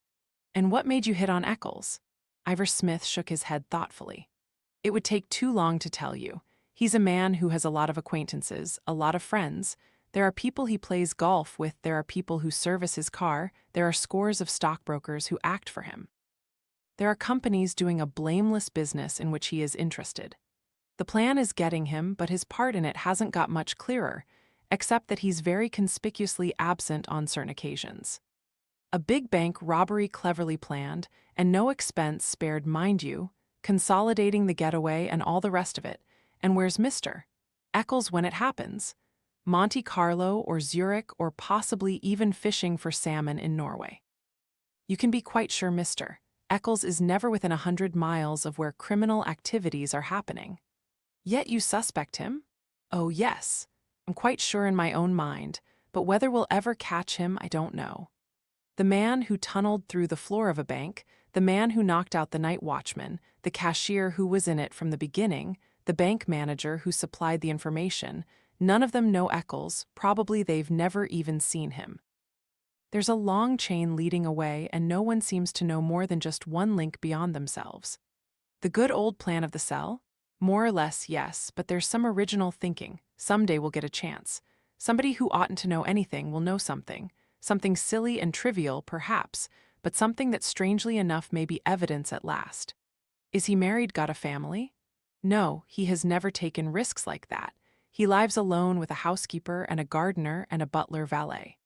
[SPEAKER 1] And what made you hit on Eccles? Ivor Smith shook his head thoughtfully. It would take too long to tell you. He's a man who has a lot of acquaintances, a lot of friends. There are people he plays golf with, there are people who service his car, there are scores of stockbrokers who act for him. There are companies doing a blameless business in which he is interested. The plan is getting him, but his part in it hasn't got much clearer, except that he's very conspicuously absent on certain occasions. A big bank robbery cleverly planned, and no expense spared, mind you, consolidating the getaway and all the rest of it. And where's Mr. Eccles when it happens? Monte Carlo or Zurich or possibly even fishing for salmon in Norway. You can be quite sure Mr. Eccles is never within 100 miles of where criminal activities are happening. Yet you suspect him? Oh yes, I'm quite sure in my own mind, but whether we'll ever catch him, I don't know. The man who tunneled through the floor of a bank, the man who knocked out the night watchman, the cashier who was in it from the beginning, the bank manager who supplied the information, none of them know Eccles, probably they've never even seen him. There's a long chain leading away and no one seems to know more than just one link beyond themselves. The good old plan of the cell? More or less, yes, but there's some original thinking. Someday we'll get a chance. Somebody who oughtn't to know anything will know something. Something silly and trivial, perhaps, but something that strangely enough may be evidence at last. Is he married, got a family? No, he has never taken risks like that. He lives alone with a housekeeper and a gardener and a butler valet.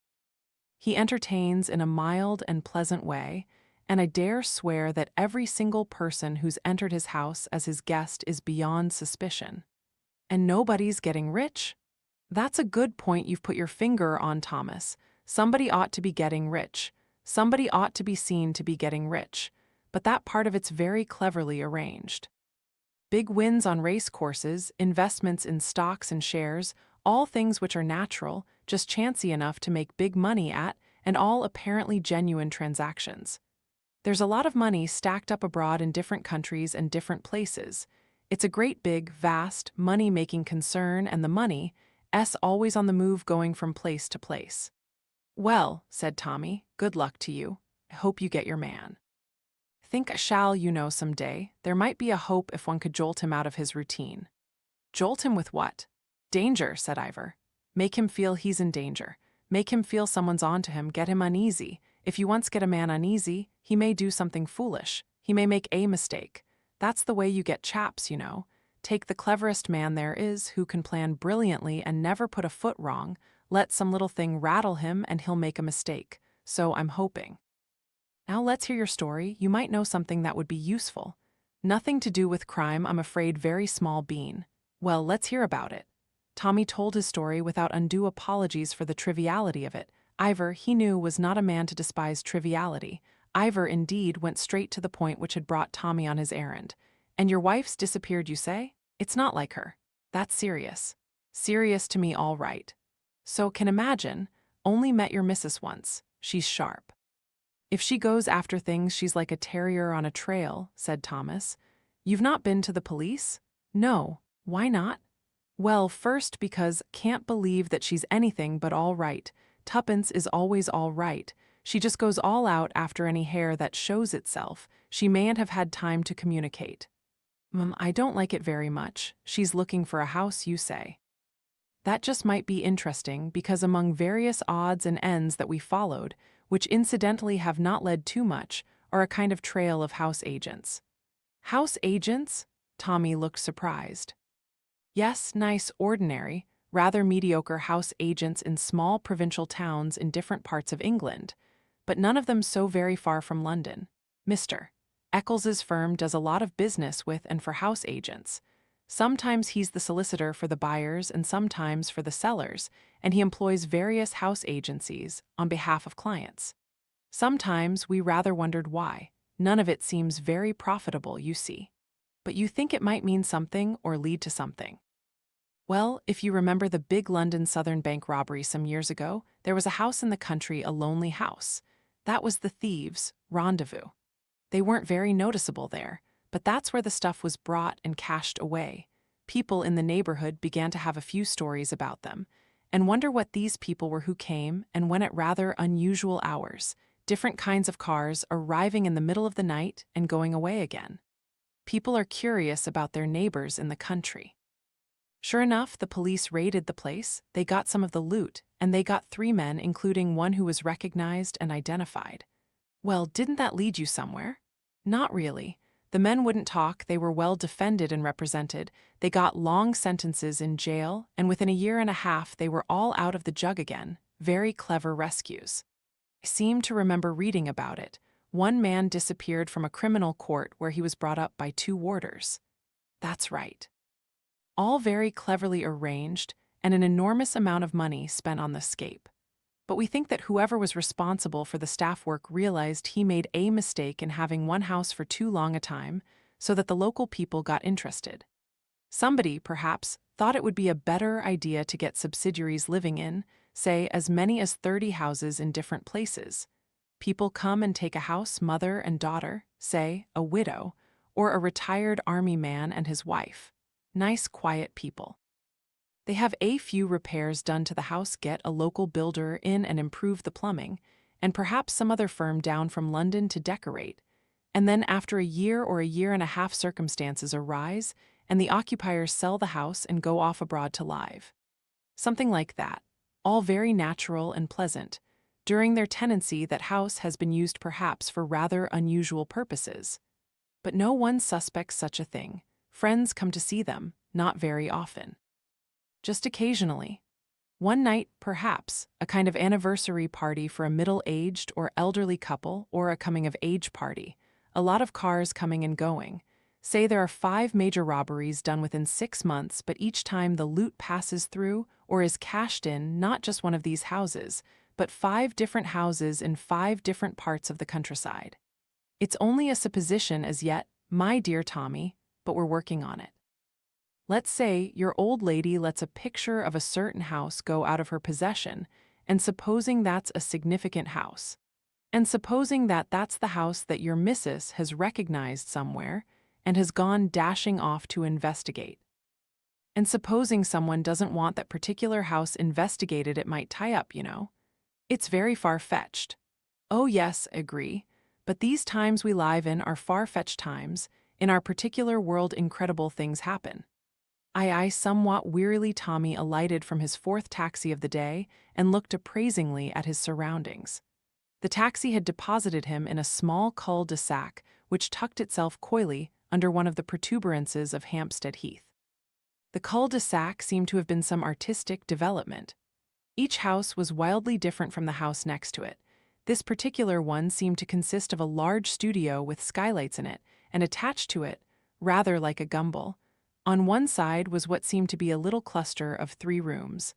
[SPEAKER 1] He entertains in a mild and pleasant way, and I dare swear that every single person who's entered his house as his guest is beyond suspicion. And nobody's getting rich? That's a good point you've put your finger on, Thomas. Somebody ought to be getting rich. Somebody ought to be seen to be getting rich. But that part of it's very cleverly arranged. Big wins on race courses, investments in stocks and shares, all things which are natural, just chancy enough to make big money at, and all apparently genuine transactions. There's a lot of money stacked up abroad in different countries and different places. It's a great big, vast, money-making concern, and the money, always on the move going from place to place. Well, said Tommy, good luck to you. I hope you get your man. Think I shall, some day. There might be a hope if one could jolt him out of his routine. Jolt him with what? Danger, said Ivor. Make him feel he's in danger. Make him feel someone's on to him, get him uneasy. If you once get a man uneasy, he may do something foolish. He may make a mistake. That's the way you get chaps, Take the cleverest man there is, who can plan brilliantly and never put a foot wrong. Let some little thing rattle him and he'll make a mistake. So I'm hoping. Now let's hear your story. You might know something that would be useful. Nothing to do with crime, I'm afraid, very small bean. Well, let's hear about it. Tommy told his story without undue apologies for the triviality of it. Ivor, he knew, was not a man to despise triviality. Ivor, indeed, went straight to the point which had brought Tommy on his errand. And your wife's disappeared, you say? It's not like her. That's serious. Serious to me, all right. So, can imagine, only met your missus once. She's sharp. If she goes after things, she's like a terrier on a trail, said Thomas. You've not been to the police? No. Why not? Well, first because can't believe that she's anything but all right. Tuppence is always all right. She just goes all out after any hair that shows itself. She mayn't have had time to communicate. I don't like it very much. She's looking for a house, you say. That just might be interesting because among various odds and ends that we followed, which incidentally have not led too much, are a kind of trail of house agents. House agents? Tommy looked surprised. Yes, nice, ordinary, rather mediocre house agents in small provincial towns in different parts of England, but none of them so very far from London. Mr. Eccles's firm does a lot of business with and for house agents. Sometimes he's the solicitor for the buyers and sometimes for the sellers, and he employs various house agencies on behalf of clients. Sometimes we rather wondered why. None of it seems very profitable, you see. But you think it might mean something or lead to something. Well, if you remember the big London Southern Bank robbery some years ago, there was a house in the country, a lonely house. That was the thieves' rendezvous. They weren't very noticeable there, but that's where the stuff was brought and cached away. People in the neighborhood began to have a few stories about them, and wonder what these people were who came and went at rather unusual hours, different kinds of cars arriving in the middle of the night and going away again. People are curious about their neighbors in the country. Sure enough, the police raided the place, they got some of the loot, and they got 3 men, including one who was recognized and identified. Well, didn't that lead you somewhere? Not really. The men wouldn't talk, they were well defended and represented, they got long sentences in jail, and within a year and a half they were all out of the jug again. Very clever rescues. I seem to remember reading about it. One man disappeared from a criminal court where he was brought up by 2 warders. That's right. All very cleverly arranged, and an enormous amount of money spent on the escape. But we think that whoever was responsible for the staff work realized he made a mistake in having one house for too long a time, so that the local people got interested. Somebody, perhaps, thought it would be a better idea to get subsidiaries living in, say, as many as 30 houses in different places. People come and take a house, mother and daughter, say, a widow, or a retired army man and his wife. Nice, quiet people. They have a few repairs done to the house, get a local builder in and improve the plumbing, and perhaps some other firm down from London to decorate. And then after a year or a year and a half circumstances arise, and the occupiers sell the house and go off abroad to live. Something like that, all very natural and pleasant. During their tenancy, that house has been used perhaps for rather unusual purposes. But no one suspects such a thing. Friends come to see them, not very often. Just occasionally. One night, perhaps, a kind of anniversary party for a middle-aged or elderly couple or a coming-of-age party. A lot of cars coming and going. Say there are 5 major robberies done within 6 months, but each time the loot passes through or is cashed in not just one of these houses, but 5 different houses in 5 different parts of the countryside. It's only a supposition as yet, my dear Tommy, but we're working on it. Let's say your old lady lets a picture of a certain house go out of her possession, and supposing that's a significant house, and supposing that that's the house that your missus has recognized somewhere and has gone dashing off to investigate. And supposing someone doesn't want that particular house investigated, it might tie up, you know. It's very far-fetched. Oh yes, agree, but these times we live in are far-fetched times. In our particular world, incredible things happen. Aye, somewhat wearily Tommy alighted from his 4th taxi of the day and looked appraisingly at his surroundings. The taxi had deposited him in a small cul-de-sac which tucked itself coyly under one of the protuberances of Hampstead Heath. The cul-de-sac seemed to have been some artistic development. Each house was wildly different from the house next to it. This particular one seemed to consist of a large studio with skylights in it, and attached to it, rather like a gumble, On one side was what seemed to be a little cluster of 3 rooms.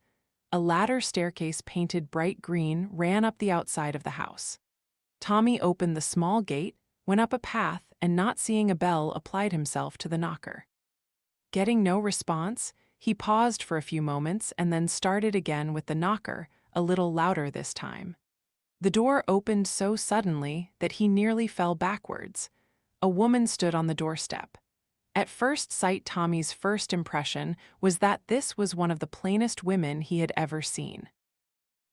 [SPEAKER 1] A ladder staircase painted bright green ran up the outside of the house. Tommy opened the small gate, went up a path, and not seeing a bell, applied himself to the knocker. Getting no response, he paused for a few moments and then started again with the knocker, a little louder this time. The door opened so suddenly that he nearly fell backwards. A woman stood on the doorstep. At first sight, Tommy's first impression was that this was one of the plainest women he had ever seen.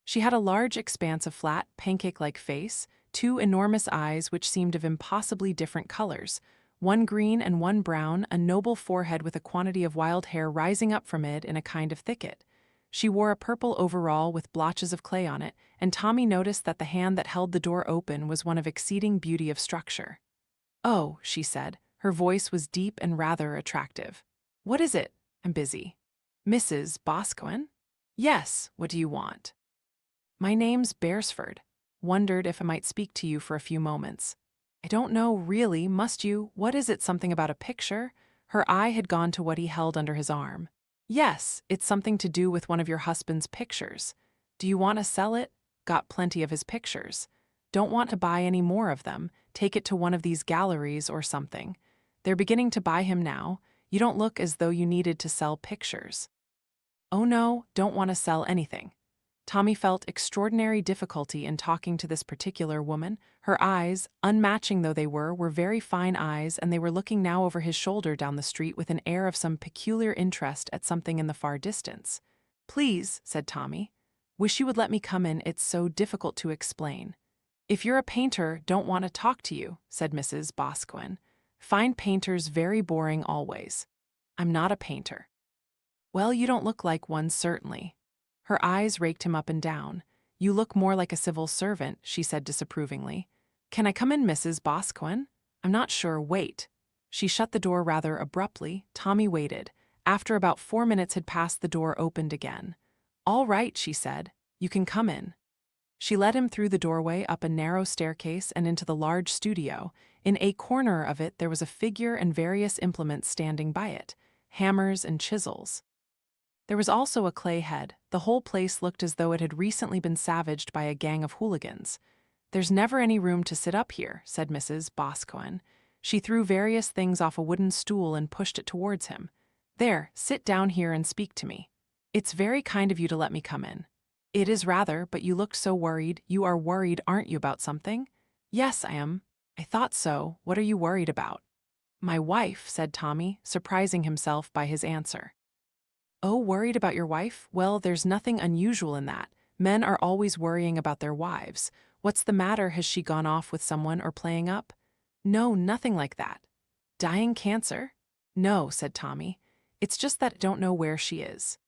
[SPEAKER 1] She had a large expanse of flat, pancake-like face, 2 enormous eyes which seemed of impossibly different colors, one green and one brown, a noble forehead with a quantity of wild hair rising up from it in a kind of thicket. She wore a purple overall with blotches of clay on it, and Tommy noticed that the hand that held the door open was one of exceeding beauty of structure. "Oh," she said. Her voice was deep and rather attractive. "What is it? I'm busy." "Mrs. Boscawen?" "Yes, what do you want?" "My name's Beresford. Wondered if I might speak to you for a few moments." "I don't know, really, must you? What is it, something about a picture?" Her eye had gone to what he held under his arm. "Yes, it's something to do with one of your husband's pictures. Do you want to sell it? Got plenty of his pictures. Don't want to buy any more of them, take it to one of these galleries or something. They're beginning to buy him now. You don't look as though you needed to sell pictures." "Oh no, don't want to sell anything." Tommy felt extraordinary difficulty in talking to this particular woman. Her eyes, unmatching though they were very fine eyes, and they were looking now over his shoulder down the street with an air of some peculiar interest at something in the far distance. "Please," said Tommy. "Wish you would let me come in, it's so difficult to explain." "If you're a painter, don't want to talk to you," said Mrs. Boscawen. "Find painters very boring always." "I'm not a painter." "Well, you don't look like one, certainly." Her eyes raked him up and down. "You look more like a civil servant," she said disapprovingly. "Can I come in, Mrs. Boscawen? I'm not sure. Wait." She shut the door rather abruptly. Tommy waited. After about 4 minutes had passed, the door opened again. "All right," she said. "You can come in." She led him through the doorway, up a narrow staircase, and into the large studio. In a corner of it there was a figure and various implements standing by it, hammers and chisels. There was also a clay head. The whole place looked as though it had recently been savaged by a gang of hooligans. "There's never any room to sit up here," said Mrs. Boscawen. She threw various things off a wooden stool and pushed it towards him. "There, sit down here and speak to me. It's very kind of you to let me come in." "It is rather, but you looked so worried. You are worried, aren't you, about something?" "Yes, I am." "I thought so. What are you worried about?" "My wife," said Tommy, surprising himself by his answer. "Oh, worried about your wife? Well, there's nothing unusual in that. Men are always worrying about their wives. What's the matter? Has she gone off with someone or playing up?" "No, nothing like that." "Dying cancer?" "No," said Tommy. "It's just that I don't know where she is."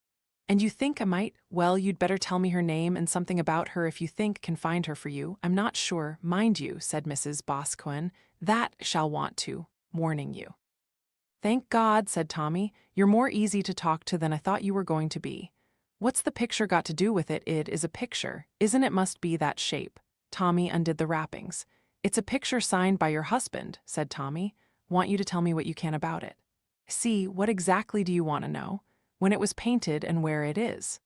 [SPEAKER 1] "And you think I might? Well, you'd better tell me her name and something about her if you think can find her for you. I'm not sure, mind you," said Mrs. Boscawen. "That shall want to, warning you." "Thank God," said Tommy. "You're more easy to talk to than I thought you were going to be." "What's the picture got to do with it? It is a picture, isn't it? Must be that shape." Tommy undid the wrappings. "It's a picture signed by your husband," said Tommy. "Want you to tell me what you can about it." "See, what exactly do you want to know? When it was painted and where it is."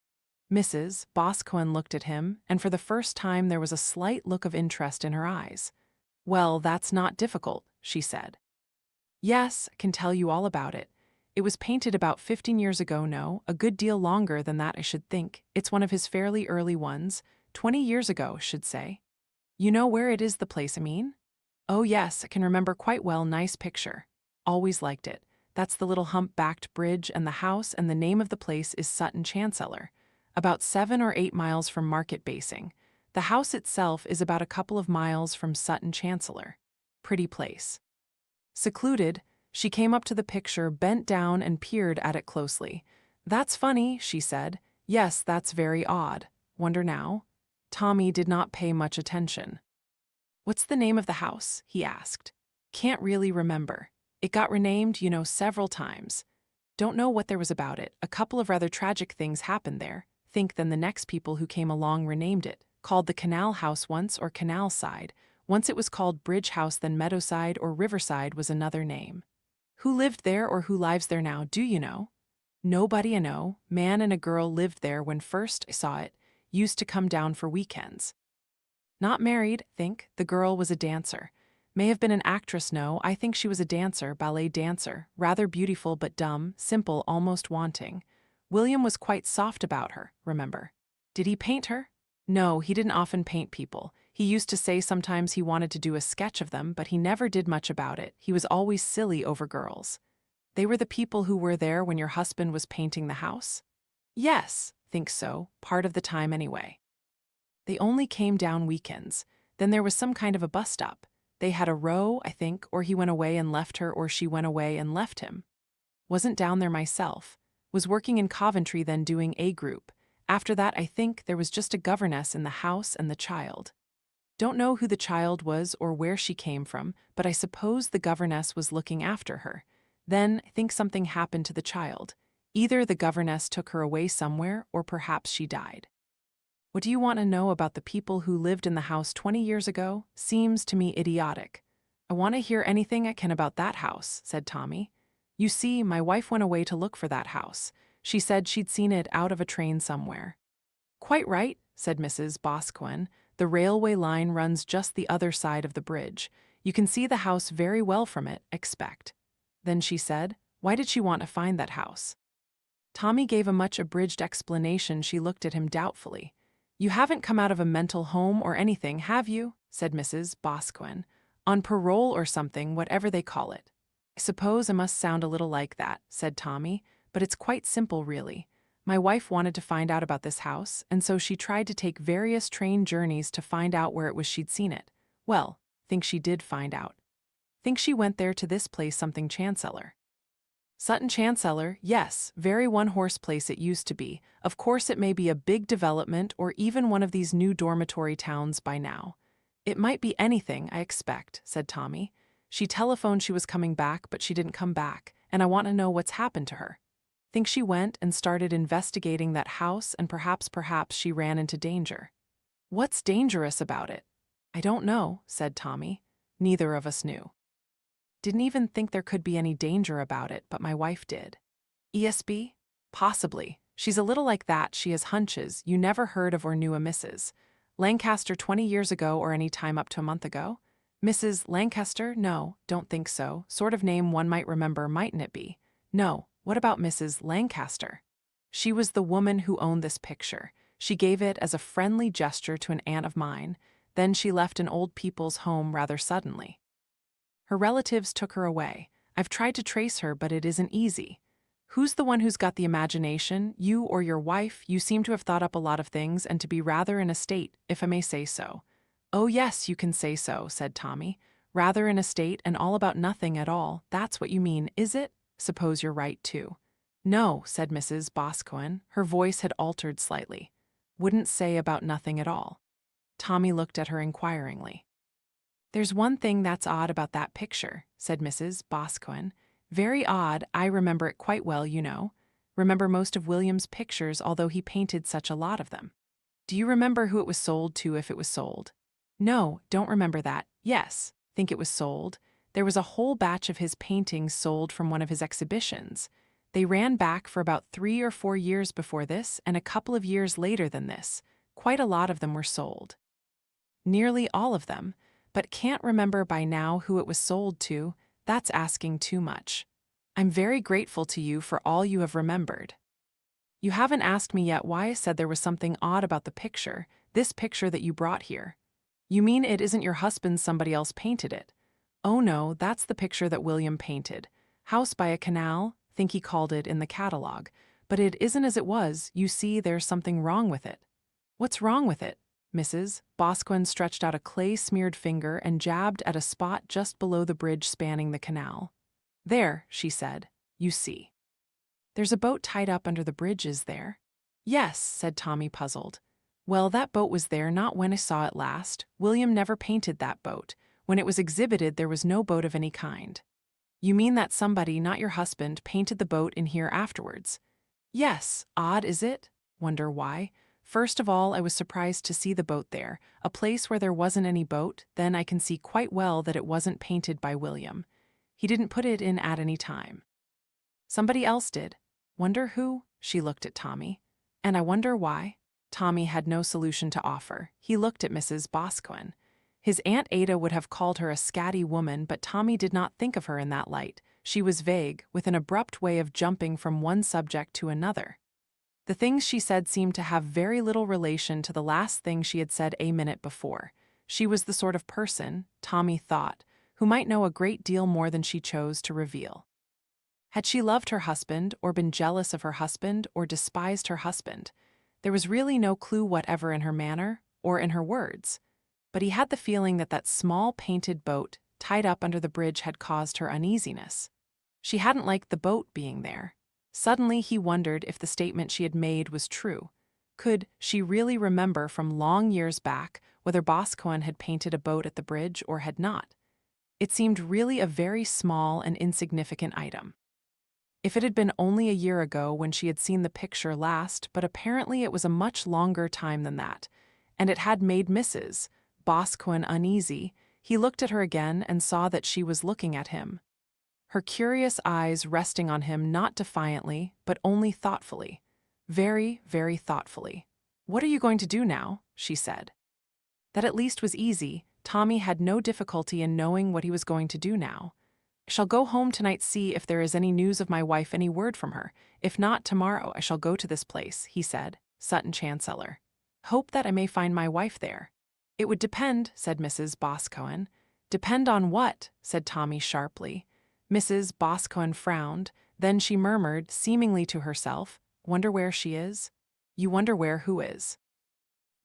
[SPEAKER 1] Mrs. Boscawen looked at him, and for the first time there was a slight look of interest in her eyes. "Well, that's not difficult," she said. "Yes, I can tell you all about it. It was painted about 15 years ago, no, a good deal longer than that I should think. It's one of his fairly early ones, 20 years ago, should say." "You know where it is, the place, I mean?" "Oh yes, I can remember quite well, nice picture. Always liked it. That's the little hump-backed bridge and the house, and the name of the place is Sutton Chancellor. About 7 or 8 miles from Market Basing. The house itself is about a couple of miles from Sutton Chancellor. Pretty place." Secluded, she came up to the picture, bent down and peered at it closely. "That's funny," she said. "Yes, that's very odd. Wonder now?" Tommy did not pay much attention. "What's the name of the house?" he asked. "Can't really remember. It got renamed, you know, several times. Don't know what there was about it. A couple of rather tragic things happened there. Think then the next people who came along renamed it. Called the Canal House once, or Canal Side. Once it was called Bridge House, then Meadowside or Riverside was another name." Who lived there or who lives there now, do you know? Nobody I know. Man and a girl lived there when first I saw it, used to come down for weekends. Not married, think. The girl was a dancer. May have been an actress, no, I think she was a dancer, ballet dancer, rather beautiful but dumb, simple, almost wanting. William was quite soft about her, remember. Did he paint her? No, he didn't often paint people. He used to say sometimes he wanted to do a sketch of them, but he never did much about it. He was always silly over girls. They were the people who were there when your husband was painting the house? Yes, think so, part of the time anyway. They only came down weekends. Then there was some kind of a bust-up. They had a row, I think, or he went away and left her, or she went away and left him. Wasn't down there myself. Was working in Coventry then doing A group. After that, I think, there was just a governess in the house and the child. Don't know who the child was or where she came from, but I suppose the governess was looking after her. Then, I think something happened to the child. Either the governess took her away somewhere, or perhaps she died. What do you want to know about the people who lived in the house 20 years ago? Seems to me idiotic. I want to hear anything I can about that house, said Tommy. You see, my wife went away to look for that house. She said she'd seen it out of a train somewhere. Quite right, said Mrs. Boscawen. The railway line runs just the other side of the bridge. You can see the house very well from it, expect. Then she said, why did she want to find that house? Tommy gave a much abridged explanation. She looked at him doubtfully. You haven't come out of a mental home or anything, have you? Said Mrs. Boscawen. On parole or something, whatever they call it. I suppose I must sound a little like that, said Tommy, but it's quite simple really. My wife wanted to find out about this house, and so she tried to take various train journeys to find out where it was she'd seen it. Well, think she did find out. Think she went there to this place something Chancellor. Sutton Chancellor, yes, very one-horse place it used to be. Of course it may be a big development or even one of these new dormitory towns by now. It might be anything, I expect, said Tommy. She telephoned she was coming back, but she didn't come back, and I want to know what's happened to her. Think she went and started investigating that house and perhaps she ran into danger. What's dangerous about it? I don't know, said Tommy. Neither of us knew. Didn't even think there could be any danger about it, but my wife did. ESB? Possibly. She's a little like that. She has hunches. You never heard of or knew a Mrs. Lancaster 20 years ago or any time up to a month ago? Mrs. Lancaster? No, don't think so. Sort of name one might remember, mightn't it be? No. What about Mrs. Lancaster? She was the woman who owned this picture. She gave it as a friendly gesture to an aunt of mine. Then she left an old people's home rather suddenly. Her relatives took her away. I've tried to trace her, but it isn't easy. Who's the one who's got the imagination? You or your wife? You seem to have thought up a lot of things and to be rather in a state, if I may say so. Oh yes, you can say so, said Tommy. Rather in a state and all about nothing at all. That's what you mean, is it? Suppose you're right, too. No, said Mrs. Boscawen. Her voice had altered slightly. Wouldn't say about nothing at all. Tommy looked at her inquiringly. There's one thing that's odd about that picture, said Mrs. Boscawen. Very odd. I remember it quite well, you know. Remember most of William's pictures, although he painted such a lot of them. Do you remember who it was sold to if it was sold? No, don't remember that. Yes, think it was sold. There was a whole batch of his paintings sold from one of his exhibitions. They ran back for about 3 or 4 years before this and a couple of years later than this. Quite a lot of them were sold. Nearly all of them. But can't remember by now who it was sold to. That's asking too much. I'm very grateful to you for all you have remembered. You haven't asked me yet why I said there was something odd about the picture, this picture that you brought here. You mean it isn't your husband's, somebody else painted it? Oh no, that's the picture that William painted. House by a canal, think he called it in the catalogue. But it isn't as it was. You see, there's something wrong with it. What's wrong with it? Mrs. Boscawen stretched out a clay-smeared finger and jabbed at a spot just below the bridge spanning the canal. There, she said, you see. There's a boat tied up under the bridge, is there? Yes, said Tommy, puzzled. Well, that boat was there not when I saw it last. William never painted that boat. When it was exhibited, there was no boat of any kind. You mean that somebody, not your husband, painted the boat in here afterwards? Yes, odd, is it? Wonder why? First of all, I was surprised to see the boat there, a place where there wasn't any boat. Then I can see quite well that it wasn't painted by William. He didn't put it in at any time. Somebody else did. Wonder who? She looked at Tommy. And I wonder why? Tommy had no solution to offer. He looked at Mrs. Boscawen. His Aunt Ada would have called her a scatty woman, but Tommy did not think of her in that light. She was vague, with an abrupt way of jumping from one subject to another. The things she said seemed to have very little relation to the last thing she had said a minute before. She was the sort of person, Tommy thought, who might know a great deal more than she chose to reveal. Had she loved her husband, or been jealous of her husband, or despised her husband? There was really no clue whatever in her manner, or in her words. But he had the feeling that that small painted boat tied up under the bridge had caused her uneasiness. She hadn't liked the boat being there. Suddenly he wondered if the statement she had made was true. Could she really remember from long years back whether Boscawen had painted a boat at the bridge or had not? It seemed really a very small and insignificant item. If it had been only a year ago when she had seen the picture last, but apparently it was a much longer time than that, and it had made Mrs. Boscawen uneasy, he looked at her again and saw that she was looking at him. Her curious eyes resting on him not defiantly, but only thoughtfully. Very, very thoughtfully. "What are you going to do now?" she said. That at least was easy. Tommy had no difficulty in knowing what he was going to do now. "I shall go home tonight, see if there is any news of my wife, any word from her. If not, tomorrow I shall go to this place," he said, Sutton Chancellor. "Hope that I may find my wife there." "It would depend," said Mrs. Boscawen. "Depend on what?" said Tommy sharply. Mrs. Boscawen frowned, then she murmured, seemingly to herself, "Wonder where she is?" "You wonder where who is?"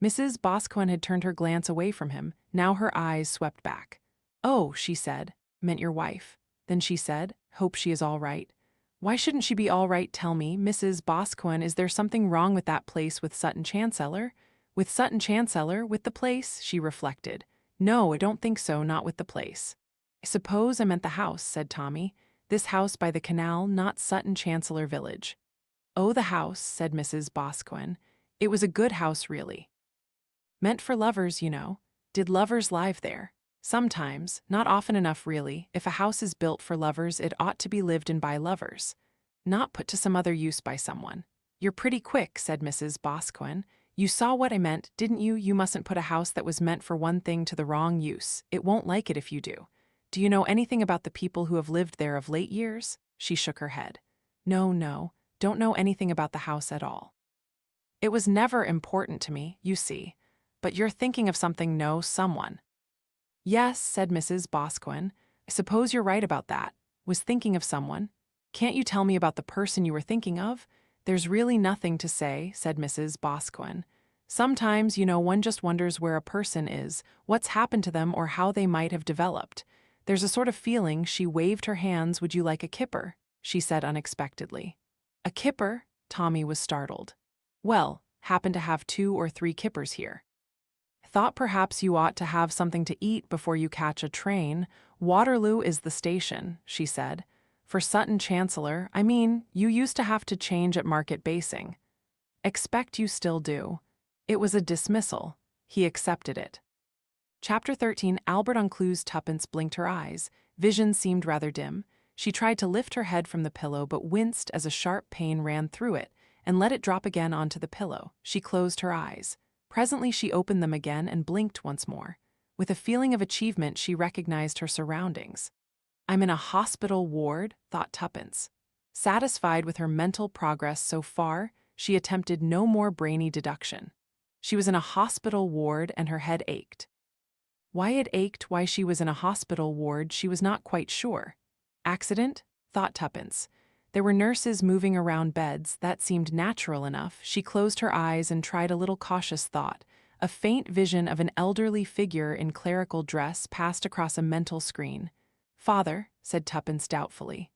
[SPEAKER 1] Mrs. Boscawen had turned her glance away from him. Now her eyes swept back. "Oh," she said, "meant your wife." Then she said, "Hope she is all right." "Why shouldn't she be all right? Tell me, Mrs. Boscawen, is there something wrong with that place with Sutton Chancellor?" "With Sutton Chancellor? With the place?" she reflected. "No, I don't think so, not with the place." "I suppose I meant the house," said Tommy. "This house by the canal, not Sutton Chancellor Village." "Oh, the house," said Mrs. Boscawen. "It was a good house, really. Meant for lovers, you know. Did lovers live there? Sometimes, not often enough really. If a house is built for lovers, it ought to be lived in by lovers, not put to some other use by someone." "You're pretty quick," said Mrs. Boscawen. "You saw what I meant, didn't you? You mustn't put a house that was meant for one thing to the wrong use. It won't like it if you do. Do you know anything about the people who have lived there of late years?" She shook her head. No, don't know anything about the house at all. It was never important to me, you see. But you're thinking of something, no, someone." "Yes," said Mrs. Boscawen. "I suppose you're right about that. Was thinking of someone. Can't you tell me about the person you were thinking of?" "There's really nothing to say," said Mrs. Boscawen. "Sometimes, you know, one just wonders where a person is, what's happened to them or how they might have developed. There's a sort of feeling." She waved her hands. "Would you like a kipper?" she said unexpectedly. "A kipper?" Tommy was startled. "Well, happen to have 2 or 3 kippers here." "Thought perhaps you ought to have something to eat before you catch a train. Waterloo is the station," she said. "For Sutton Chancellor, I mean, you used to have to change at Market Basing. Expect you still do." It was a dismissal. He accepted it. Chapter 13. Albert Unclue's Tuppence blinked her eyes. Vision seemed rather dim. She tried to lift her head from the pillow but winced as a sharp pain ran through it and let it drop again onto the pillow. She closed her eyes. Presently she opened them again and blinked once more. With a feeling of achievement, she recognized her surroundings. "I'm in a hospital ward," thought Tuppence. Satisfied with her mental progress so far, she attempted no more brainy deduction. She was in a hospital ward and her head ached. Why it ached, why she was in a hospital ward, she was not quite sure. Accident? Thought Tuppence. There were nurses moving around beds. That seemed natural enough. She closed her eyes and tried a little cautious thought. A faint vision of an elderly figure in clerical dress passed across a mental screen. "Father," said Tuppence doubtfully.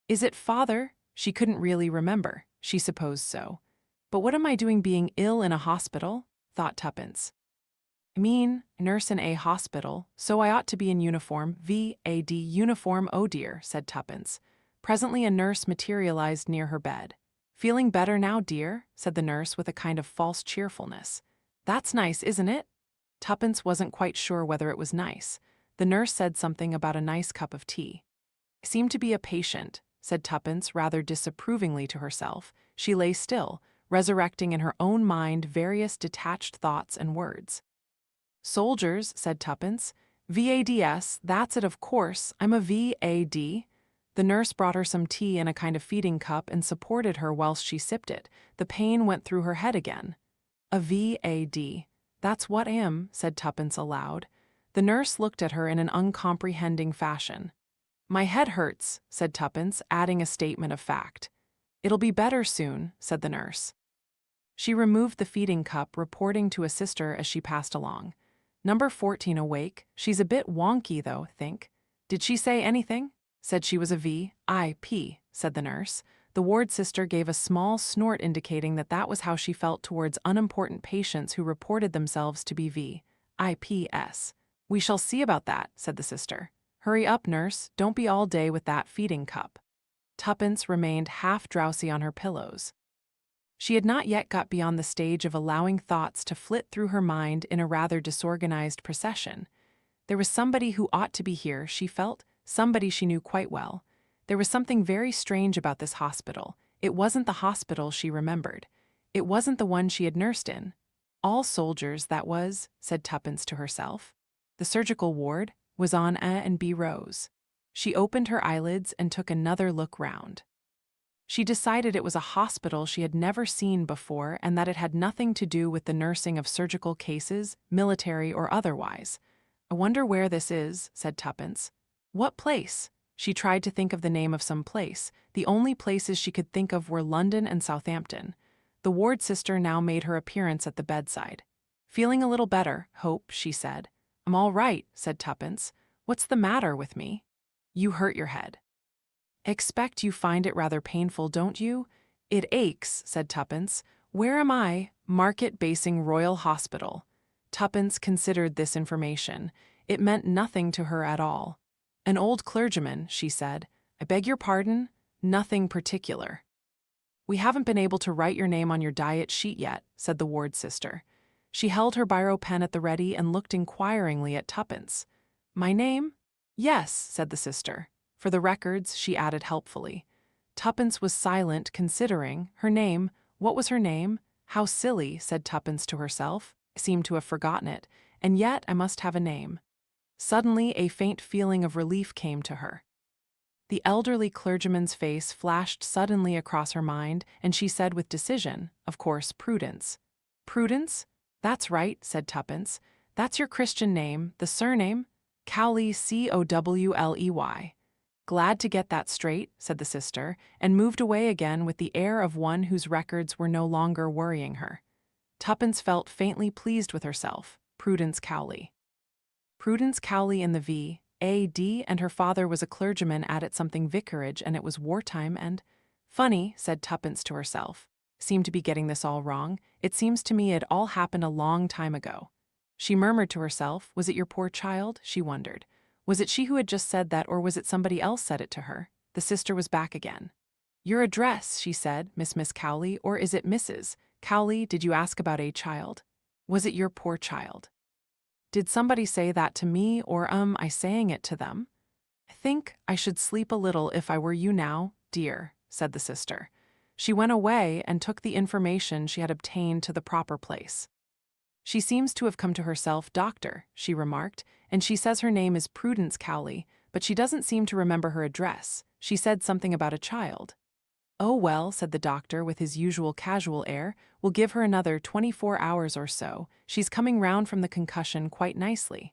[SPEAKER 1] "Is it father?" She couldn't really remember. She supposed so. "But what am I doing being ill in a hospital?" thought Tuppence. "I mean, nurse in a hospital, so I ought to be in uniform. V.A.D. uniform, oh dear," said Tuppence. Presently a nurse materialized near her bed. "Feeling better now, dear?" said the nurse with a kind of false cheerfulness. "That's nice, isn't it?" Tuppence wasn't quite sure whether it was nice. The nurse said something about a nice cup of tea. Seemed to be a patient, said Tuppence rather disapprovingly to herself. She lay still, resurrecting in her own mind various detached thoughts and words. Soldiers, said Tuppence. VADS, that's it of course, I'm a VAD. The nurse brought her some tea in a kind of feeding cup and supported her whilst she sipped it. The pain went through her head again. A VAD. That's what I am, said Tuppence aloud. The nurse looked at her in an uncomprehending fashion. My head hurts, said Tuppence, adding a statement of fact. It'll be better soon, said the nurse. She removed the feeding cup, reporting to a sister as she passed along. Number 14 awake. She's a bit wonky, though, think. Did she say anything? Said she was a VIP, said the nurse. The ward sister gave a small snort indicating that that was how she felt towards unimportant patients who reported themselves to be VIPs. We shall see about that, said the sister. Hurry up, nurse, don't be all day with that feeding cup. Tuppence remained half drowsy on her pillows. She had not yet got beyond the stage of allowing thoughts to flit through her mind in a rather disorganized procession. There was somebody who ought to be here, she felt, somebody she knew quite well. There was something very strange about this hospital. It wasn't the hospital she remembered. It wasn't the one she had nursed in. All soldiers, that was, said Tuppence to herself. The surgical ward was on A and B rows. She opened her eyelids and took another look round. She decided it was a hospital she had never seen before and that it had nothing to do with the nursing of surgical cases, military or otherwise. I wonder where this is, said Tuppence. What place? She tried to think of the name of some place. The only places she could think of were London and Southampton. The ward sister now made her appearance at the bedside. Feeling a little better, Hope, she said. I'm all right, said Tuppence. What's the matter with me? You hurt your head. Expect you find it rather painful, don't you? It aches, said Tuppence. Where am I? Market Basing Royal Hospital. Tuppence considered this information. It meant nothing to her at all. An old clergyman, she said. I beg your pardon? Nothing particular. We haven't been able to write your name on your diet sheet yet, said the ward sister. She held her biro pen at the ready and looked inquiringly at Tuppence. My name? Yes, said the sister. For the records, she added helpfully. Tuppence was silent, considering. Her name? What was her name? How silly, said Tuppence to herself. I seemed to have forgotten it. And yet I must have a name. Suddenly, a faint feeling of relief came to her. The elderly clergyman's face flashed suddenly across her mind, and she said with decision, of course, Prudence. Prudence? That's right, said Tuppence. That's your Christian name, the surname? Cowley, Cowley. Glad to get that straight, said the sister, and moved away again with the air of one whose records were no longer worrying her. Tuppence felt faintly pleased with herself. Prudence Cowley. Prudence Cowley in the V.A.D., and her father was a clergyman at something vicarage, and it was wartime and— Funny, said Tuppence to herself. Seem to be getting this all wrong. It seems to me it all happened a long time ago. She murmured to herself, was it your poor child? She wondered. Was it she who had just said that, or was it somebody else said it to her? The sister was back again. Your address, she said, Miss Cowley, or is it Mrs. Cowley? Did you ask about a child? Was it your poor child? Did somebody say that to me, or I saying it to them? I think I should sleep a little if I were you now, dear, said the sister. She went away and took the information she had obtained to the proper place. She seems to have come to herself, doctor, she remarked, and she says her name is Prudence Cowley, but she doesn't seem to remember her address. She said something about a child. Oh well, said the doctor with his usual casual air, we'll give her another 24 hours or so. She's coming round from the concussion quite nicely.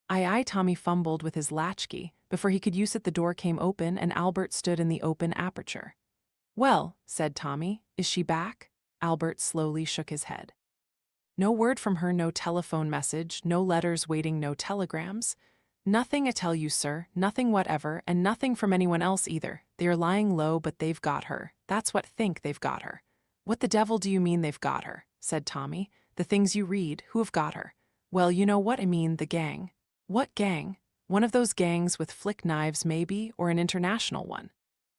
[SPEAKER 1] Aye, Tommy fumbled with his latchkey. Before he could use it, the door came open and Albert stood in the open aperture. Well, said Tommy, is she back? Albert slowly shook his head. No word from her, no telephone message, no letters waiting, no telegrams. Nothing, I tell you, sir, nothing whatever, and nothing from anyone else either. They are lying low, but they've got her. That's what think they've got her. What the devil do you mean they've got her? Said Tommy. The things you read, who have got her? Well, you know what I mean, the gang. What gang? One of those gangs with flick knives, maybe, or an international one.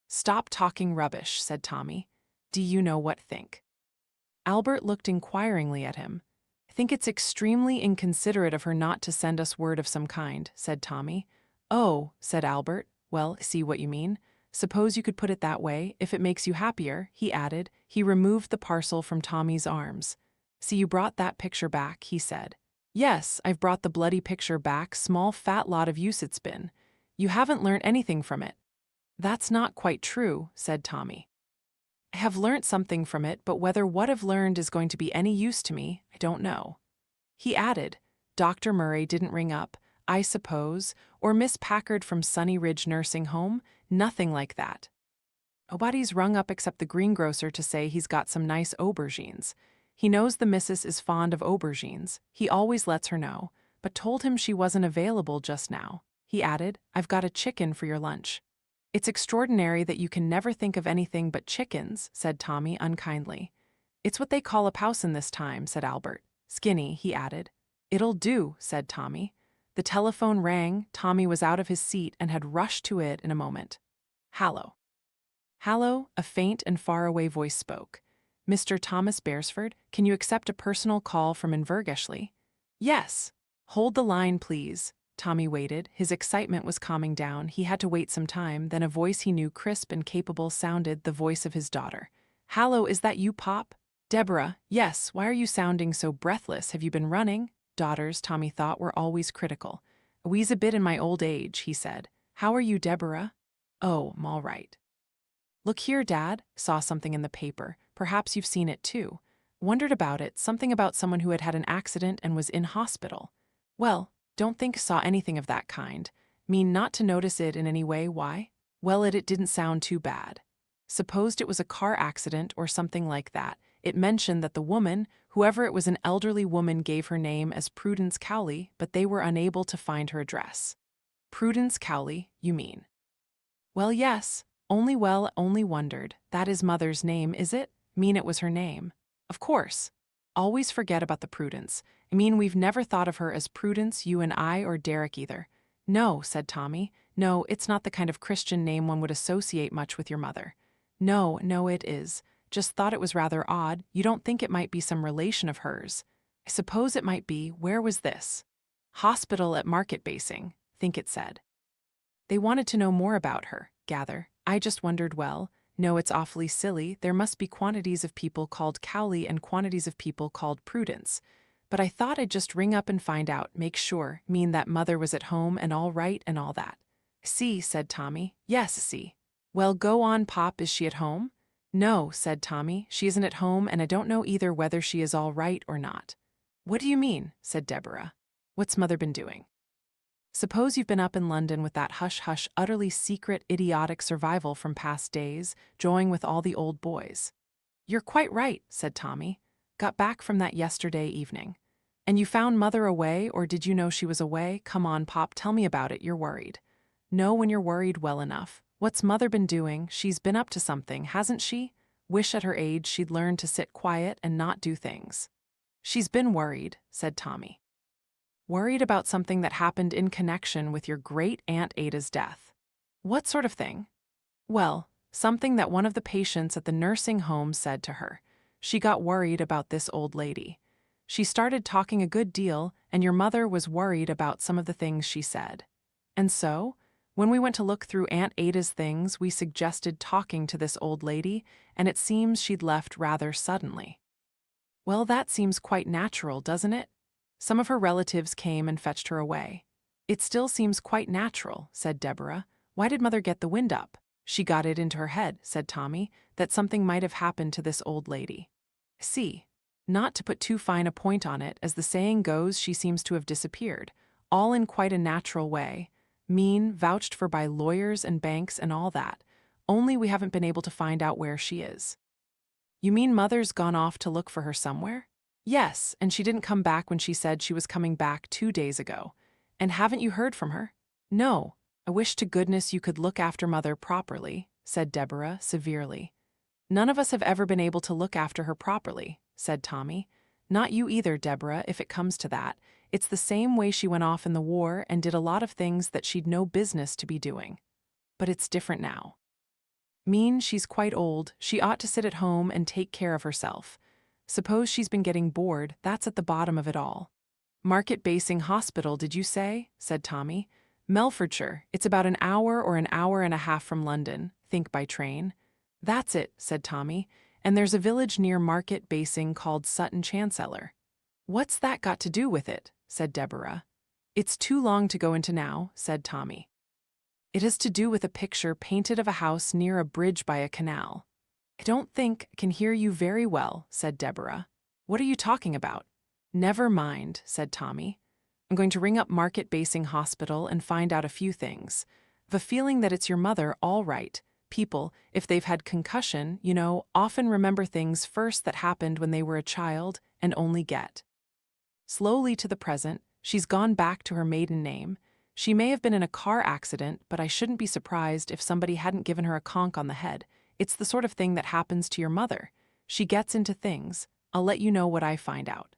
[SPEAKER 1] Stop talking rubbish, said Tommy. Do you know what think? Albert looked inquiringly at him. I think it's extremely inconsiderate of her not to send us word of some kind, said Tommy. Oh, said Albert, Well, see what you mean? Suppose you could put it that way, if it makes you happier, he added. He removed the parcel from Tommy's arms. See, you brought that picture back, he said. Yes, I've brought the bloody picture back, small fat lot of use it's been. You haven't learnt anything from it. That's not quite true, said Tommy. I have learnt something from it, but whether what I've learned is going to be any use to me, I don't know. He added, Dr. Murray didn't ring up, I suppose, or Miss Packard from Sunny Ridge Nursing Home, nothing like that. Nobody's rung up except the greengrocer to say he's got some nice aubergines. He knows the missus is fond of aubergines. He always lets her know, but told him she wasn't available just now. He added, I've got a chicken for your lunch. It's extraordinary that you can never think of anything but chickens, said Tommy unkindly. It's what they call a pousin this time, said Albert. Skinny, he added. It'll do, said Tommy. The telephone rang, Tommy was out of his seat and had rushed to it in a moment. Hallo. Hallo, a faint and faraway voice spoke. Mr. Thomas Beresford, can you accept a personal call from Invergeshley? Yes. Hold the line, please. Tommy waited. His excitement was calming down. He had to wait some time. Then a voice he knew, crisp and capable, sounded, the voice of his daughter. Hallo, is that you, Pop? Deborah, yes. Why are you sounding so breathless? Have you been running? Daughters, Tommy thought, were always critical. A wheeze a bit in my old age, he said. How are you, Deborah? Oh, I'm all right. Look here, Dad. Saw something in the paper. Perhaps you've seen it too. Wondered about it. Something about someone who had had an accident and was in hospital. Well, don't think saw anything of that kind. Mean not to notice it in any way, why? Well, it didn't sound too bad. Supposed it was a car accident or something like that. It mentioned that the woman, whoever it was, an elderly woman, gave her name as Prudence Cowley, but they were unable to find her address. Prudence Cowley, you mean? Well, yes. Only wondered. That is Mother's name, is it? Mean it was her name. Of course. Always forget about the Prudence. I mean, we've never thought of her as Prudence, you and I, or Derek either. No, said Tommy. No, it's not the kind of Christian name one would associate much with your mother. No, it is. Just thought it was rather odd. You don't think it might be some relation of hers? I suppose it might be. Where was this? Hospital at Market Basing, think it said. They wanted to know more about her, gather. I just wondered, well, no, it's awfully silly. There must be quantities of people called Cowley and quantities of people called Prudence. But I thought I'd just ring up and find out, make sure, mean that Mother was at home and all right and all that. See, said Tommy. Yes, see. Well, go on, Pop, is she at home? No, said Tommy, she isn't at home, and I don't know either whether she is all right or not. What do you mean? Said Deborah. What's Mother been doing? Suppose you've been up in London with that hush-hush, utterly secret, idiotic survival from past days, joying with all the old boys. You're quite right, said Tommy. Got back from that yesterday evening. And you found Mother away, or did you know she was away? Come on, Pop, tell me about it, you're worried. Know when you're worried well enough. What's Mother been doing? She's been up to something, hasn't she? Wish at her age she'd learn to sit quiet and not do things. She's been worried, said Tommy. Worried about something that happened in connection with your great-aunt Ada's death. What sort of thing? Well, something that one of the patients at the nursing home said to her. She got worried about this old lady. She started talking a good deal, and your mother was worried about some of the things she said. And so, when we went to look through Aunt Ada's things, we suggested talking to this old lady, and it seems she'd left rather suddenly. Well, that seems quite natural, doesn't it? Some of her relatives came and fetched her away. It still seems quite natural, said Deborah. Why did Mother get the wind up? She got it into her head, said Tommy, that something might have happened to this old lady. See, not to put too fine a point on it, as the saying goes, she seems to have disappeared, all in quite a natural way, mean, vouched for by lawyers and banks and all that, only we haven't been able to find out where she is. You mean Mother's gone off to look for her somewhere? Yes, and she didn't come back when she said she was coming back 2 days ago. And haven't you heard from her? No. I wish to goodness you could look after Mother properly, said Deborah severely. None of us have ever been able to look after her properly, said Tommy. Not you either, Deborah, if it comes to that. It's the same way she went off in the war and did a lot of things that she'd no business to be doing. But it's different now. Mean she's quite old, she ought to sit at home and take care of herself. Suppose she's been getting bored, that's at the bottom of it all. Market Basing Hospital, did you say? Said Tommy. Melfordshire, it's about an hour or an hour and a half from London, think by train. That's it, said Tommy, and there's a village near Market Basing called Sutton Chancellor. What's that got to do with it? Said Deborah. It's too long to go into now, said Tommy. It has to do with a picture painted of a house near a bridge by a canal. I don't think I can hear you very well, said Deborah. What are you talking about? Never mind, said Tommy. I'm going to ring up Market Basing Hospital and find out a few things. I've a feeling that it's your mother, all right. People, if they've had concussion, often remember things first that happened when they were a child and only get. Slowly to the present, she's gone back to her maiden name. She may have been in a car accident, but I shouldn't be surprised if somebody hadn't given her a conk on the head. It's the sort of thing that happens to your mother. She gets into things. I'll let you know what I find out.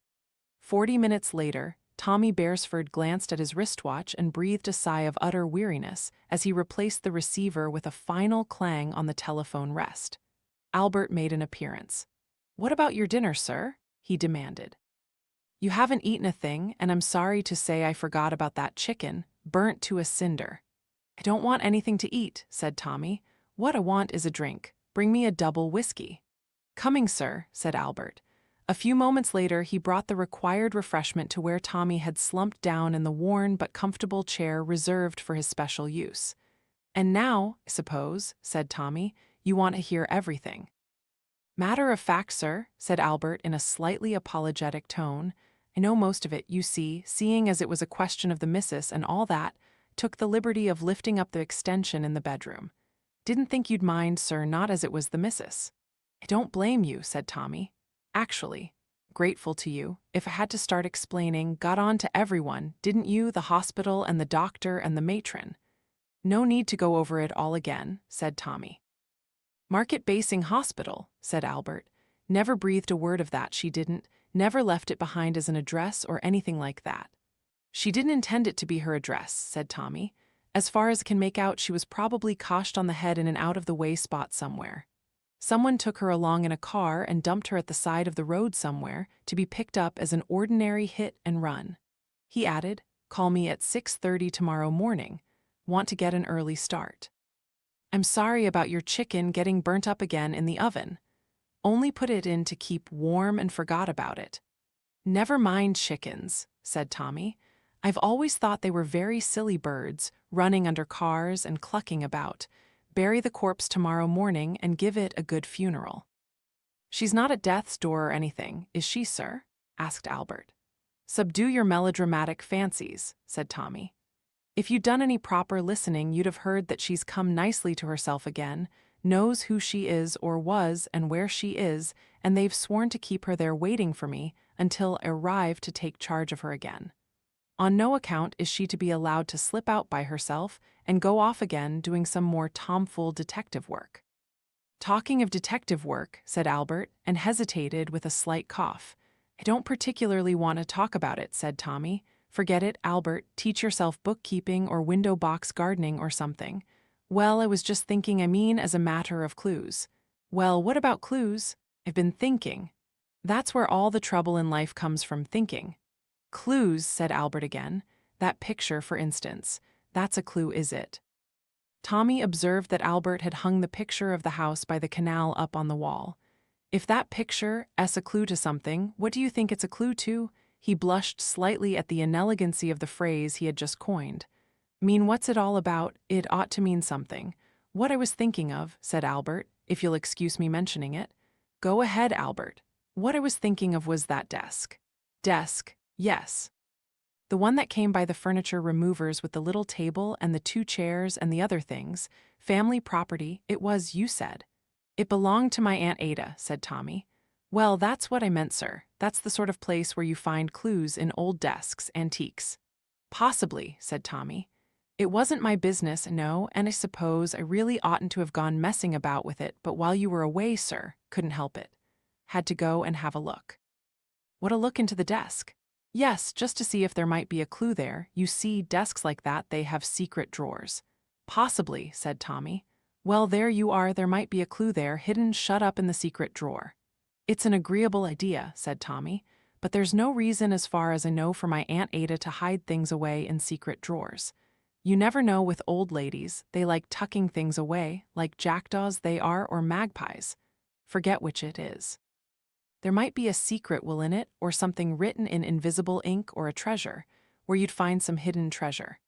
[SPEAKER 1] 40 minutes later, Tommy Beresford glanced at his wristwatch and breathed a sigh of utter weariness as he replaced the receiver with a final clang on the telephone rest. Albert made an appearance. "What about your dinner, sir?" he demanded. "You haven't eaten a thing, and I'm sorry to say I forgot about that chicken, burnt to a cinder." "I don't want anything to eat," said Tommy. "What I want is a drink. Bring me a double whiskey." "Coming, sir," said Albert. A few moments later, he brought the required refreshment to where Tommy had slumped down in the worn but comfortable chair reserved for his special use. "And now, I suppose," said Tommy, "you want to hear everything." "Matter of fact, sir," said Albert in a slightly apologetic tone. "I know most of it, you see, seeing as it was a question of the missus and all that, took the liberty of lifting up the extension in the bedroom. Didn't think you'd mind, sir, not as it was the missus." "I don't blame you," said Tommy. "Actually, grateful to you. If I had to start explaining, got on to everyone, didn't you, the hospital and the doctor and the matron?" "No need to go over it all again," said Tommy. "Market Basing Hospital," said Albert. "Never breathed a word of that, she didn't, never left it behind as an address or anything like that." "She didn't intend it to be her address," said Tommy. "As far as I can make out, she was probably coshed on the head in an out-of-the-way spot somewhere. Someone took her along in a car and dumped her at the side of the road somewhere to be picked up as an ordinary hit and run." He added, "Call me at 6:30 tomorrow morning. Want to get an early start." "I'm sorry about your chicken getting burnt up again in the oven. Only put it in to keep warm and forgot about it." "Never mind chickens," said Tommy. "I've always thought they were very silly birds, running under cars and clucking about. Bury the corpse tomorrow morning and give it a good funeral." "She's not at death's door or anything, is she, sir?" asked Albert. "Subdue your melodramatic fancies," said Tommy. "If you'd done any proper listening, you'd have heard that she's come nicely to herself again, knows who she is or was and where she is, and they've sworn to keep her there waiting for me until I arrive to take charge of her again. On no account is she to be allowed to slip out by herself and go off again doing some more tomfool detective work." "Talking of detective work," said Albert, and hesitated with a slight cough. "I don't particularly want to talk about it," said Tommy. "Forget it, Albert. Teach yourself bookkeeping or window box gardening or something." "Well, I was just thinking, as a matter of clues." "Well, what about clues?" "I've been thinking." "That's where all the trouble in life comes from, thinking." "Clues," said Albert again. "That picture, for instance. That's a clue, is it?" Tommy observed that Albert had hung the picture of the house by the canal up on the wall. "If that picture is a clue to something, what do you think it's a clue to?" He blushed slightly at the inelegancy of the phrase he had just coined. "Mean what's it all about? It ought to mean something." "What I was thinking of," said Albert, "if you'll excuse me mentioning it." "Go ahead, Albert." "What I was thinking of was that desk." "Desk, yes. The one that came by the furniture removers with the little table and the 2 chairs and the other things. Family property, it was, you said." "It belonged to my Aunt Ada," said Tommy. "Well, that's what I meant, sir. That's the sort of place where you find clues in old desks, antiques." "Possibly," said Tommy. "It wasn't my business, no, and I suppose I really oughtn't to have gone messing about with it, but while you were away, sir, couldn't help it. Had to go and have a look." "What, a look into the desk?" "Yes, just to see if there might be a clue there. You see, desks like that, they have secret drawers." "Possibly," said Tommy. "Well, there you are, there might be a clue there, hidden shut up in the secret drawer." "It's an agreeable idea," said Tommy, "but there's no reason as far as I know for my Aunt Ada to hide things away in secret drawers. You never know with old ladies, they like tucking things away, like jackdaws they are or magpies. Forget which it is. There might be a secret will in it or something written in invisible ink or a treasure, where you'd find some hidden treasure.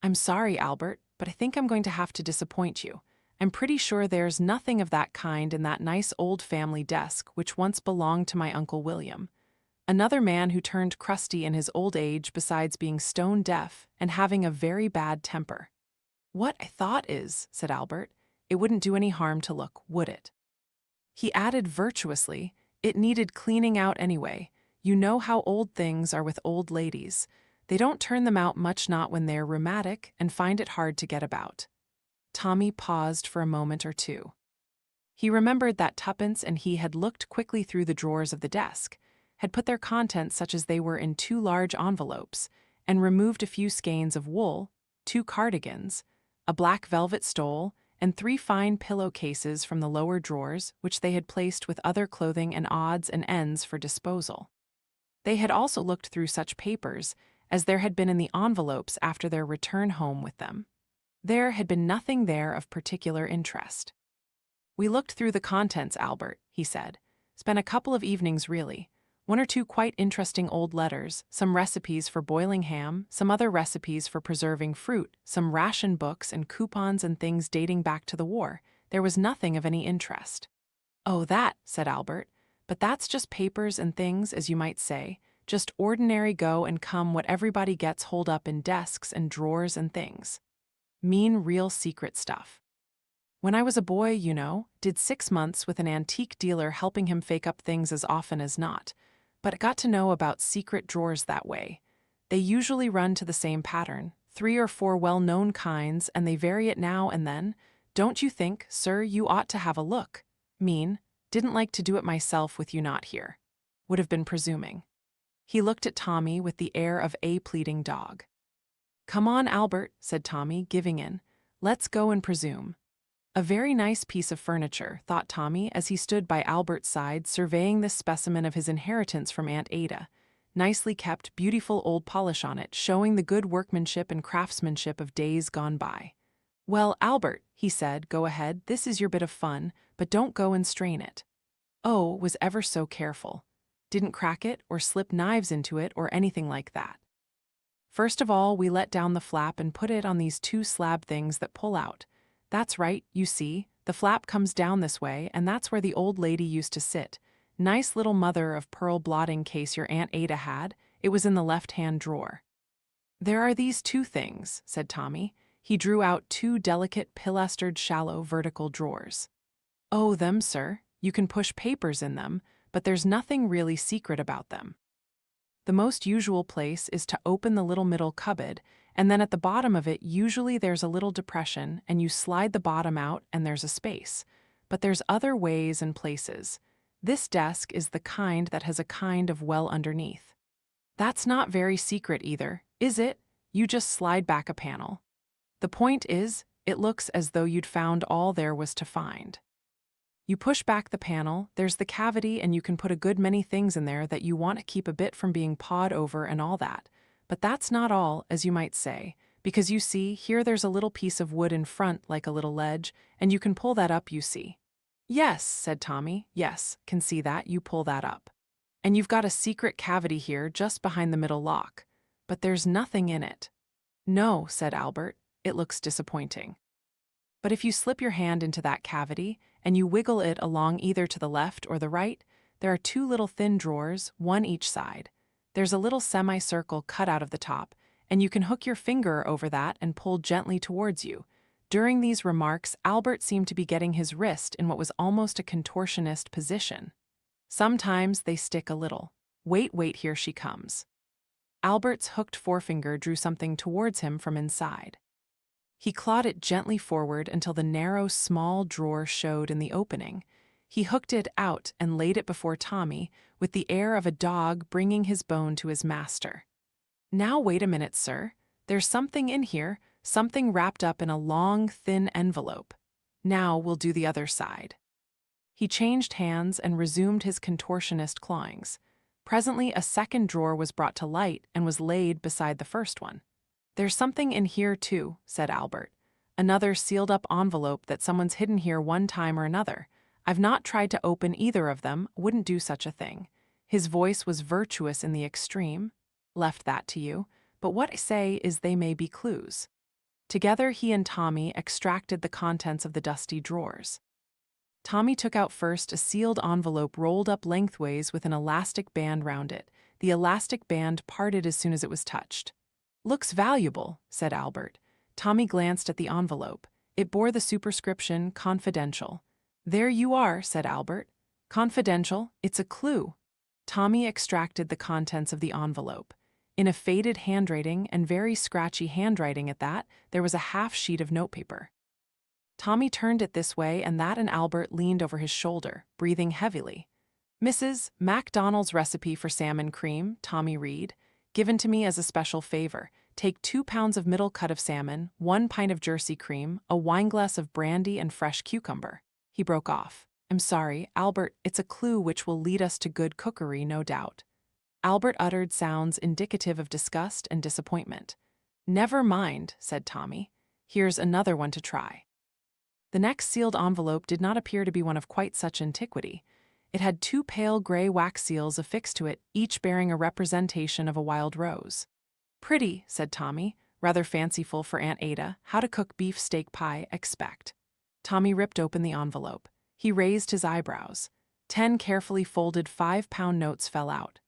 [SPEAKER 1] I'm sorry, Albert, but I think I'm going to have to disappoint you. I'm pretty sure there's nothing of that kind in that nice old family desk which once belonged to my Uncle William. Another man who turned crusty in his old age besides being stone deaf and having a very bad temper. What I thought is, said Albert, it wouldn't do any harm to look, would it? He added virtuously, it needed cleaning out anyway. You know how old things are with old ladies. They don't turn them out much, not when they're rheumatic and find it hard to get about. Tommy paused for a moment or two. He remembered that Tuppence and he had looked quickly through the drawers of the desk, had put their contents such as they were in 2 large envelopes, and removed a few skeins of wool, 2 cardigans, a black velvet stole, and 3 fine pillowcases from the lower drawers, which they had placed with other clothing and odds and ends for disposal. They had also looked through such papers as there had been in the envelopes after their return home with them. There had been nothing there of particular interest. We looked through the contents, Albert, he said. Spent a couple of evenings, really. 1 or 2 quite interesting old letters, some recipes for boiling ham, some other recipes for preserving fruit, some ration books and coupons and things dating back to the war. There was nothing of any interest. Oh, that, said Albert. But that's just papers and things, as you might say, just ordinary go and come what everybody gets holed up in desks and drawers and things. Mean real secret stuff. When I was a boy, you know, did 6 months with an antique dealer helping him fake up things as often as not, but got to know about secret drawers that way. They usually run to the same pattern, 3 or 4 well-known kinds, and they vary it now and then. Don't you think, sir, you ought to have a look? Mean, didn't like to do it myself with you not here. Would have been presuming. He looked at Tommy with the air of a pleading dog. Come on, Albert, said Tommy, giving in. Let's go and presume. A very nice piece of furniture, thought Tommy as he stood by Albert's side surveying this specimen of his inheritance from Aunt Ada. Nicely kept, beautiful old polish on it, showing the good workmanship and craftsmanship of days gone by. Well, Albert, he said, go ahead, this is your bit of fun, but don't go and strain it. Oh, was ever so careful. Didn't crack it or slip knives into it or anything like that. First of all, we let down the flap and put it on these 2 slab things that pull out. That's right, you see, the flap comes down this way, and that's where the old lady used to sit. Nice little mother of pearl blotting case your Aunt Ada had. It was in the left-hand drawer. There are these 2 things, said Tommy. He drew out 2 delicate, pilastered, shallow, vertical drawers. Oh, them, sir. You can push papers in them, but there's nothing really secret about them. The most usual place is to open the little middle cupboard, and then at the bottom of it usually there's a little depression, and you slide the bottom out and there's a space. But there's other ways and places. This desk is the kind that has a kind of well underneath. That's not very secret either, is it? You just slide back a panel. The point is, it looks as though you'd found all there was to find. You push back the panel, there's the cavity, and you can put a good many things in there that you want to keep a bit from being pawed over and all that. But that's not all, as you might say, because you see, here there's a little piece of wood in front like a little ledge, and you can pull that up, you see. Yes, said Tommy, yes, can see that, you pull that up. And you've got a secret cavity here just behind the middle lock. But there's nothing in it. No, said Albert, it looks disappointing. But if you slip your hand into that cavity, and you wiggle it along either to the left or the right, there are 2 little thin drawers, 1 each side. There's a little semicircle cut out of the top, and you can hook your finger over that and pull gently towards you. During these remarks, Albert seemed to be getting his wrist in what was almost a contortionist position. Sometimes they stick a little. Wait, wait, here she comes. Albert's hooked forefinger drew something towards him from inside. He clawed it gently forward until the narrow, small drawer showed in the opening. He hooked it out and laid it before Tommy, with the air of a dog bringing his bone to his master. Now wait a minute, sir. There's something in here, something wrapped up in a long, thin envelope. Now we'll do the other side. He changed hands and resumed his contortionist clawings. Presently a second drawer was brought to light and was laid beside the first one. There's something in here too, said Albert. Another sealed-up envelope that someone's hidden here one time or another. I've not tried to open either of them, wouldn't do such a thing. His voice was virtuous in the extreme. Left that to you, but what I say is they may be clues. Together he and Tommy extracted the contents of the dusty drawers. Tommy took out first a sealed envelope rolled up lengthways with an elastic band round it. The elastic band parted as soon as it was touched. Looks valuable, said Albert. Tommy glanced at the envelope. It bore the superscription, confidential. There you are, said Albert. Confidential, it's a clue. Tommy extracted the contents of the envelope. In a faded handwriting, and very scratchy handwriting at that, there was a half sheet of notepaper. Tommy turned it this way and that, and Albert leaned over his shoulder, breathing heavily. Mrs. MacDonald's recipe for salmon cream, Tommy read, given to me as a special favor. Take 2 pounds of middle cut of salmon, 1 pint of Jersey cream, a wineglass of brandy and fresh cucumber. He broke off. I'm sorry, Albert, it's a clue which will lead us to good cookery, no doubt. Albert uttered sounds indicative of disgust and disappointment. Never mind, said Tommy. Here's another one to try. The next sealed envelope did not appear to be one of quite such antiquity. It had 2 pale gray wax seals affixed to it, each bearing a representation of a wild rose. Pretty, said Tommy, rather fanciful for Aunt Ada. How to cook beef steak pie, expect. Tommy ripped open the envelope. He raised his eyebrows. 10 carefully folded 5-pound notes fell out.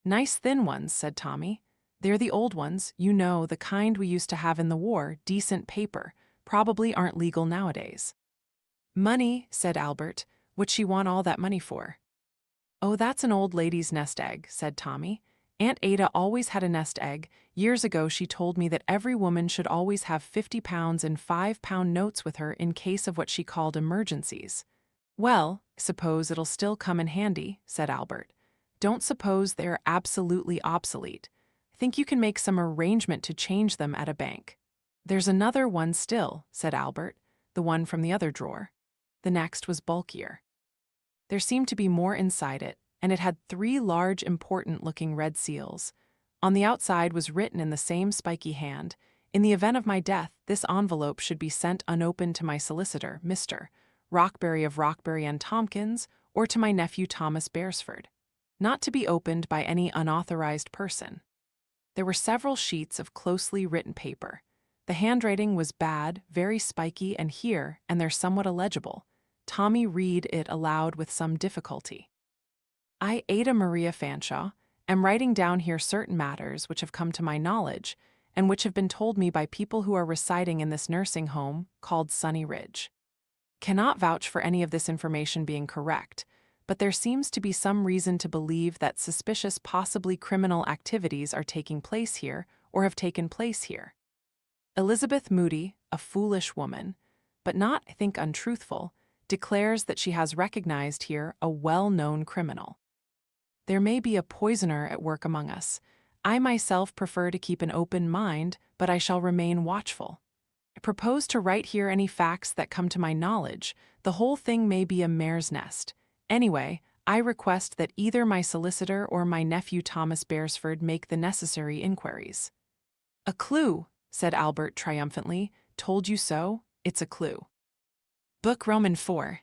[SPEAKER 1] Nice thin ones, said Tommy. They're the old ones, you know, the kind we used to have in the war, decent paper, probably aren't legal nowadays. Money, said Albert. What'd she want all that money for? Oh, that's an old lady's nest egg, said Tommy. Aunt Ada always had a nest egg. Years ago she told me that every woman should always have 50 pounds in 5-pound notes with her in case of what she called emergencies. Well, suppose it'll still come in handy, said Albert. Don't suppose they're absolutely obsolete. Think you can make some arrangement to change them at a bank. There's another one still, said Albert, the one from the other drawer. The next was bulkier. There seemed to be more inside it, and it had 3 large, important-looking red seals. On the outside was written in the same spiky hand, in the event of my death, this envelope should be sent unopened to my solicitor, Mr. Rockberry of Rockberry and Tompkins, or to my nephew Thomas Beresford, not to be opened by any unauthorized person. There were several sheets of closely written paper. The handwriting was bad, very spiky, and here, and there somewhat illegible. Tommy read it aloud with some difficulty. I, Ada Maria Fanshawe, am writing down here certain matters which have come to my knowledge, and which have been told me by people who are residing in this nursing home called Sunny Ridge. Cannot vouch for any of this information being correct, but there seems to be some reason to believe that suspicious, possibly criminal activities are taking place here or have taken place here. Elizabeth Moody, a foolish woman, but not, I think, untruthful, declares that she has recognized here a well-known criminal. There may be a poisoner at work among us. I myself prefer to keep an open mind, but I shall remain watchful. I propose to write here any facts that come to my knowledge. The whole thing may be a mare's nest. Anyway, I request that either my solicitor or my nephew Thomas Beresford make the necessary inquiries. A clue, said Albert triumphantly. Told you so, it's a clue. Book Roman 4.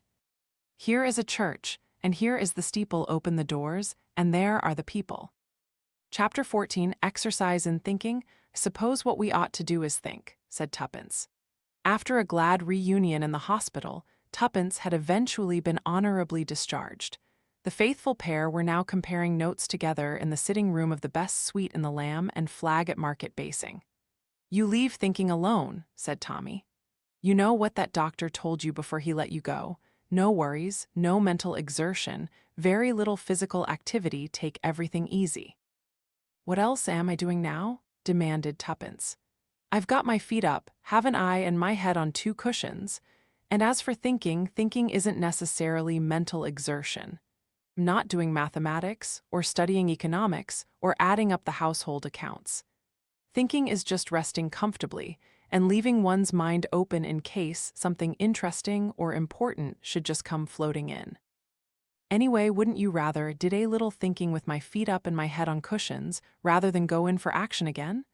[SPEAKER 1] Here is a church, and here is the steeple open the doors, and there are the people. Chapter 14, Exercise in Thinking. Suppose what we ought to do is think, said Tuppence. After a glad reunion in the hospital, Tuppence had eventually been honorably discharged. The faithful pair were now comparing notes together in the sitting room of the best suite in the Lamb and Flag at Market Basing. You leave thinking alone, said Tommy. You know what that doctor told you before he let you go. No worries, no mental exertion, very little physical activity, take everything easy. What else am I doing now? Demanded Tuppence. I've got my feet up, haven't I, and my head on 2 cushions. And as for thinking, thinking isn't necessarily mental exertion. I'm not doing mathematics, or studying economics, or adding up the household accounts. Thinking is just resting comfortably and leaving one's mind open in case something interesting or important should just come floating in. Anyway, wouldn't you rather did a little thinking with my feet up and my head on cushions rather than go in for action again?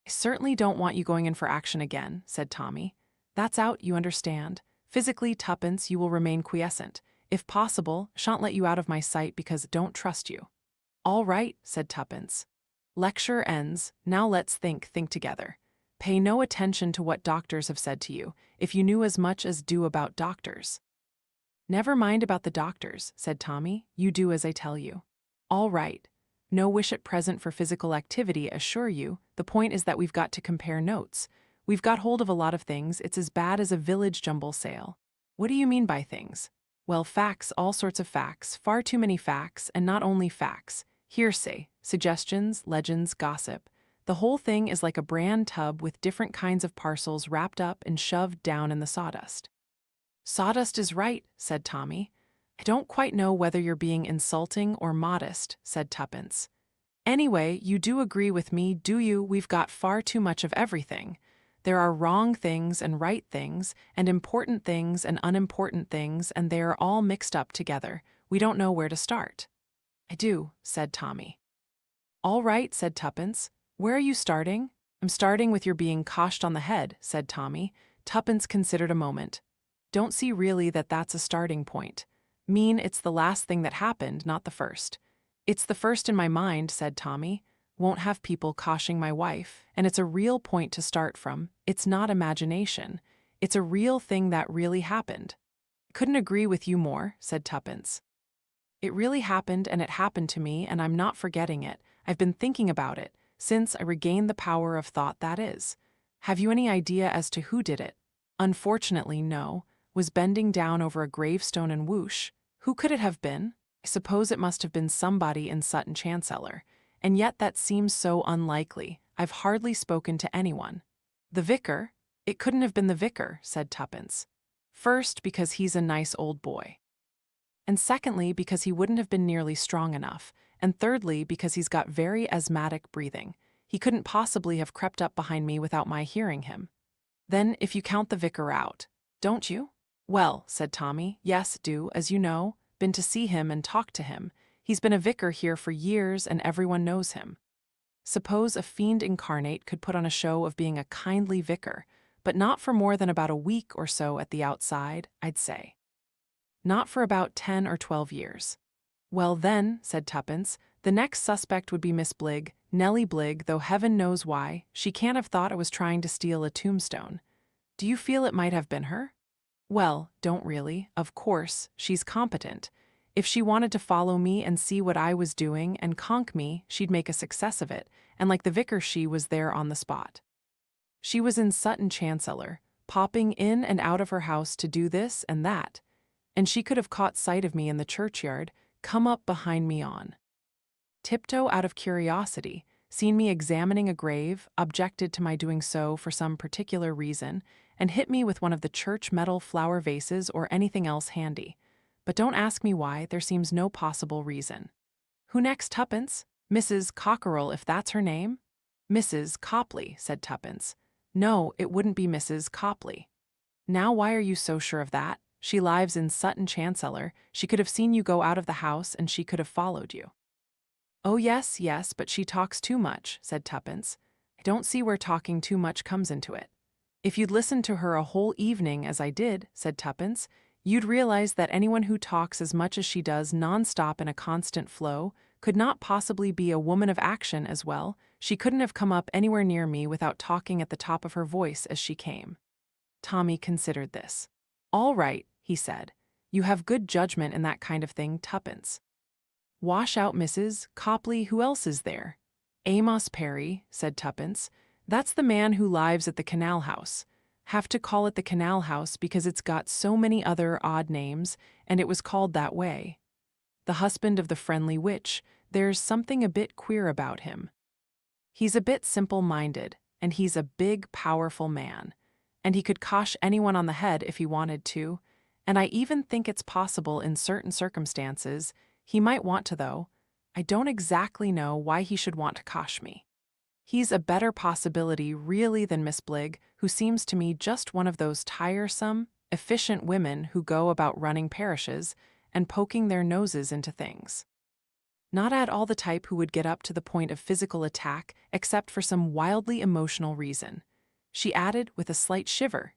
[SPEAKER 1] I certainly don't want you going in for action again, said Tommy. That's out, you understand. Physically, Tuppence, you will remain quiescent. If possible, shan't let you out of my sight because don't trust you. All right, said Tuppence. Lecture ends, now let's think together. Pay no attention to what doctors have said to you, if you knew as much as do about doctors. Never mind about the doctors, said Tommy, you do as I tell you. All right. No wish at present for physical activity, assure you, the point is that we've got to compare notes. We've got hold of a lot of things, it's as bad as a village jumble sale. What do you mean by things? Well, facts, all sorts of facts, far too many facts, and not only facts. Hearsay, suggestions, legends, gossip. The whole thing is like a bran tub with different kinds of parcels wrapped up and shoved down in the sawdust. Sawdust is right, said Tommy. I don't quite know whether you're being insulting or modest, said Tuppence. Anyway, you do agree with me, do you? We've got far too much of everything. There are wrong things and right things, and important things and unimportant things, and they are all mixed up together. We don't know where to start. I do, said Tommy. All right, said Tuppence. Where are you starting? I'm starting with your being coshed on the head, said Tommy. Tuppence considered a moment. Don't see really that that's a starting point. Mean it's the last thing that happened, not the first. It's the first in my mind, said Tommy. Won't have people coshing my wife, and it's a real point to start from. It's not imagination. It's a real thing that really happened. Couldn't agree with you more, said Tuppence. It really happened, and it happened to me, and I'm not forgetting it. I've been thinking about it, since I regained the power of thought, that is. Have you any idea as to who did it? Unfortunately, no. Was bending down over a gravestone and whoosh. Who could it have been? I suppose it must have been somebody in Sutton Chancellor. And yet that seems so unlikely. I've hardly spoken to anyone. The vicar? It couldn't have been the vicar, said Tuppence. First, because he's a nice old boy. And secondly, because he wouldn't have been nearly strong enough. And thirdly, because he's got very asthmatic breathing. He couldn't possibly have crept up behind me without my hearing him. Then, if you count the vicar out, don't you? Well, said Tommy, yes, do, as you know, been to see him and talk to him. He's been a vicar here for years and everyone knows him. Suppose a fiend incarnate could put on a show of being a kindly vicar, but not for more than about a week or so at the outside, I'd say. Not for about 10 or 12 years. Well then, said Tuppence, the next suspect would be Miss Bligg, Nellie Bligg, though heaven knows why. She can't have thought I was trying to steal a tombstone. Do you feel it might have been her? Well, don't really. Of course, she's competent. If she wanted to follow me and see what I was doing and conk me, she'd make a success of it, and like the vicar she was there on the spot. She was in Sutton Chancellor, popping in and out of her house to do this and that, and she could have caught sight of me in the churchyard, come up behind me on tiptoe out of curiosity, seen me examining a grave, objected to my doing so for some particular reason, and hit me with one of the church metal flower vases or anything else handy. But don't ask me why, there seems no possible reason. Who next, Tuppence? Mrs. Cockerell, if that's her name? Mrs. Copley, said Tuppence. No, it wouldn't be Mrs. Copley. Now why are you so sure of that? She lives in Sutton Chancellor. She could have seen you go out of the house and she could have followed you. Oh yes, yes, but she talks too much, said Tuppence. I don't see where talking too much comes into it. If you'd listened to her a whole evening as I did, said Tuppence, you'd realize that anyone who talks as much as she does non-stop in a constant flow could not possibly be a woman of action as well. She couldn't have come up anywhere near me without talking at the top of her voice as she came. Tommy considered this. All right, he said. You have good judgment in that kind of thing, Tuppence. Wash out Mrs. Copley, who else is there? Amos Perry, said Tuppence. That's the man who lives at the Canal House. Have to call it the Canal House because it's got so many other odd names, and it was called that way. The husband of the friendly witch, there's something a bit queer about him. He's a bit simple-minded, and he's a big, powerful man. And he could cosh anyone on the head if he wanted to, and I even think it's possible in certain circumstances. He might want to, though. I don't exactly know why he should want to cosh me. He's a better possibility, really, than Miss Bligg, who seems to me just one of those tiresome, efficient women who go about running parishes and poking their noses into things. Not at all the type who would get up to the point of physical attack except for some wildly emotional reason. She added with a slight shiver,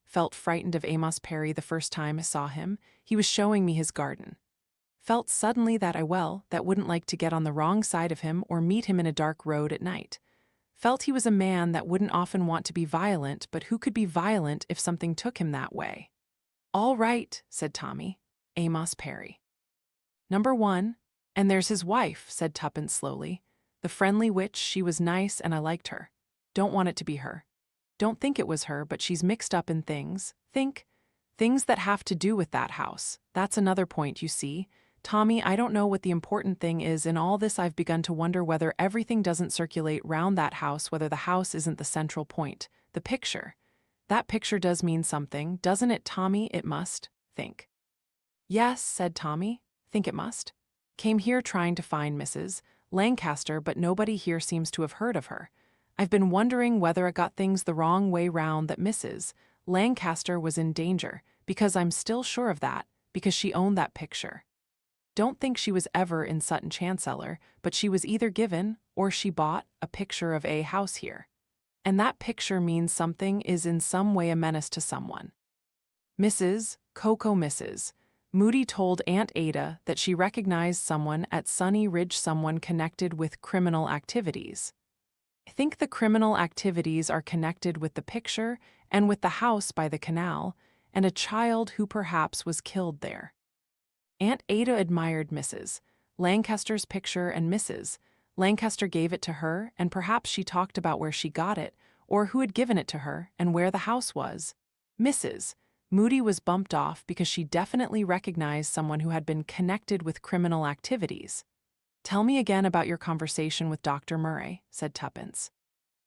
[SPEAKER 1] felt frightened of Amos Perry the first time I saw him. He was showing me his garden. Felt suddenly that that wouldn't like to get on the wrong side of him or meet him in a dark road at night. Felt he was a man that wouldn't often want to be violent, but who could be violent if something took him that way. All right, said Tommy. Amos Perry. Number 1, and there's his wife, said Tuppence slowly. The friendly witch, she was nice and I liked her. Don't want it to be her. Don't think it was her, but she's mixed up in things. Things that have to do with that house. That's another point, you see. Tommy, I don't know what the important thing is in all this. I've begun to wonder whether everything doesn't circulate round that house, whether the house isn't the central point. The picture. That picture does mean something, doesn't it, Tommy? It must. Think. Yes, said Tommy. Think it must. Came here trying to find Mrs. Lancaster, but nobody here seems to have heard of her. I've been wondering whether it got things the wrong way round that Mrs. Lancaster was in danger, because I'm still sure of that, because she owned that picture. Don't think she was ever in Sutton Chancellor, but she was either given, or she bought, a picture of a house here. And that picture means something, is in some way a menace to someone. Mrs. Moody told Aunt Ada that she recognized someone at Sunny Ridge, someone connected with criminal activities. I think the criminal activities are connected with the picture and with the house by the canal, and a child who perhaps was killed there. Aunt Ada admired Mrs. Lancaster's picture, and Mrs. Lancaster gave it to her, and perhaps she talked about where she got it, or who had given it to her, and where the house was. Mrs. Moody was bumped off because she definitely recognized someone who had been connected with criminal activities. Tell me again about your conversation with Dr. Murray, said Tuppence.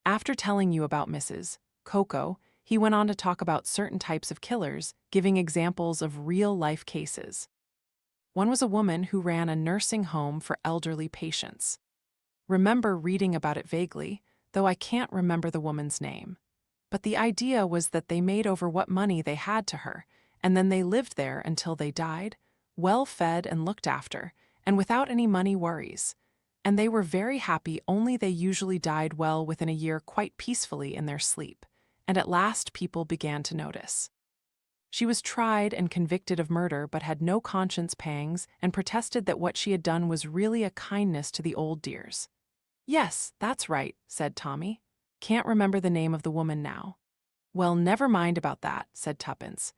[SPEAKER 1] After telling you about Mrs. Coco, he went on to talk about certain types of killers, giving examples of real-life cases. One was a woman who ran a nursing home for elderly patients. Remember reading about it vaguely, though I can't remember the woman's name. But the idea was that they made over what money they had to her, and then they lived there until they died, well fed and looked after, and without any money worries. And they were very happy, only they usually died well within a year, quite peacefully in their sleep. And at last people began to notice. She was tried and convicted of murder, but had no conscience pangs and protested that what she had done was really a kindness to the old dears. Yes, that's right, said Tommy. Can't remember the name of the woman now. Well, never mind about that, said Tuppence.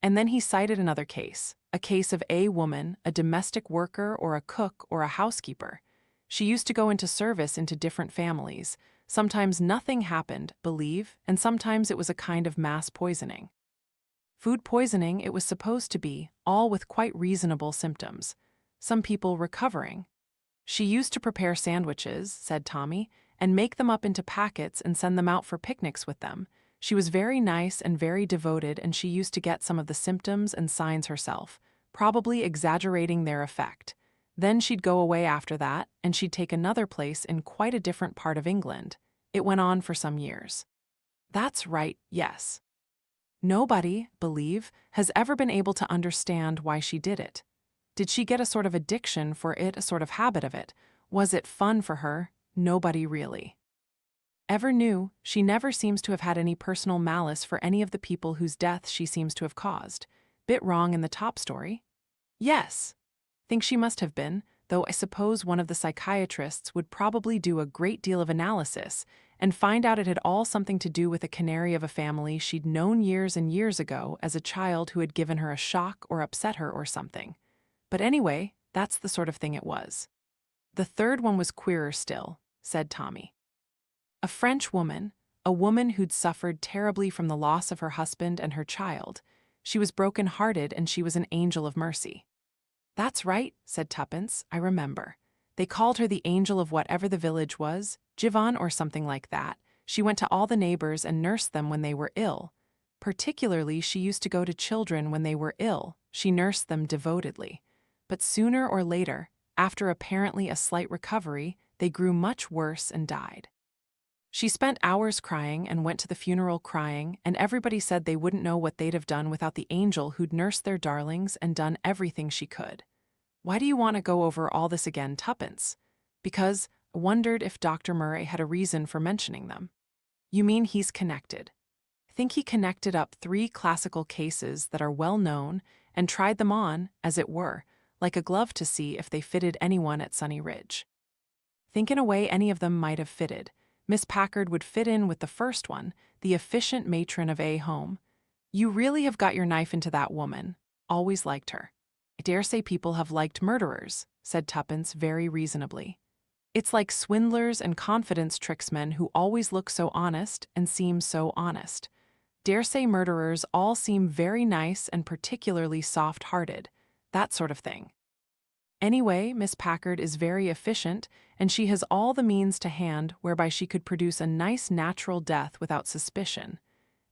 [SPEAKER 1] And then he cited another case, a case of a woman, a domestic worker or a cook or a housekeeper. She used to go into service into different families. Sometimes nothing happened, believe, and sometimes it was a kind of mass poisoning. Food poisoning it was supposed to be, all with quite reasonable symptoms. Some people recovering. She used to prepare sandwiches, said Tommy, and make them up into packets and send them out for picnics with them. She was very nice and very devoted, and she used to get some of the symptoms and signs herself, probably exaggerating their effect. Then she'd go away after that, and she'd take another place in quite a different part of England. It went on for some years. That's right, yes. Nobody, believe, has ever been able to understand why she did it. Did she get a sort of addiction for it, a sort of habit of it? Was it fun for her? Nobody really ever knew. She never seems to have had any personal malice for any of the people whose death she seems to have caused. Bit wrong in the top story? Yes. Think she must have been, though I suppose one of the psychiatrists would probably do a great deal of analysis and find out it had all something to do with a canary of a family she'd known years and years ago as a child who had given her a shock or upset her or something. But anyway, that's the sort of thing it was. The third one was queerer still, said Tommy. A French woman, a woman who'd suffered terribly from the loss of her husband and her child. She was broken-hearted and she was an angel of mercy. That's right, said Tuppence, I remember. They called her the angel of whatever the village was, Jivan or something like that. She went to all the neighbors and nursed them when they were ill. Particularly, she used to go to children when they were ill. She nursed them devotedly. But sooner or later, after apparently a slight recovery, they grew much worse and died. She spent hours crying and went to the funeral crying, and everybody said they wouldn't know what they'd have done without the angel who'd nursed their darlings and done everything she could. Why do you want to go over all this again, Tuppence? Because I wondered if Dr. Murray had a reason for mentioning them. You mean he's connected? I think he connected up 3 classical cases that are well known and tried them on, as it were, like a glove to see if they fitted anyone at Sunny Ridge. Think in a way any of them might have fitted. Miss Packard would fit in with the first one, the efficient matron of a home. You really have got your knife into that woman. Always liked her. I dare say people have liked murderers, said Tuppence very reasonably. It's like swindlers and confidence tricksmen who always look so honest and seem so honest. Dare say murderers all seem very nice and particularly soft-hearted, that sort of thing. Anyway, Miss Packard is very efficient, and she has all the means to hand whereby she could produce a nice natural death without suspicion.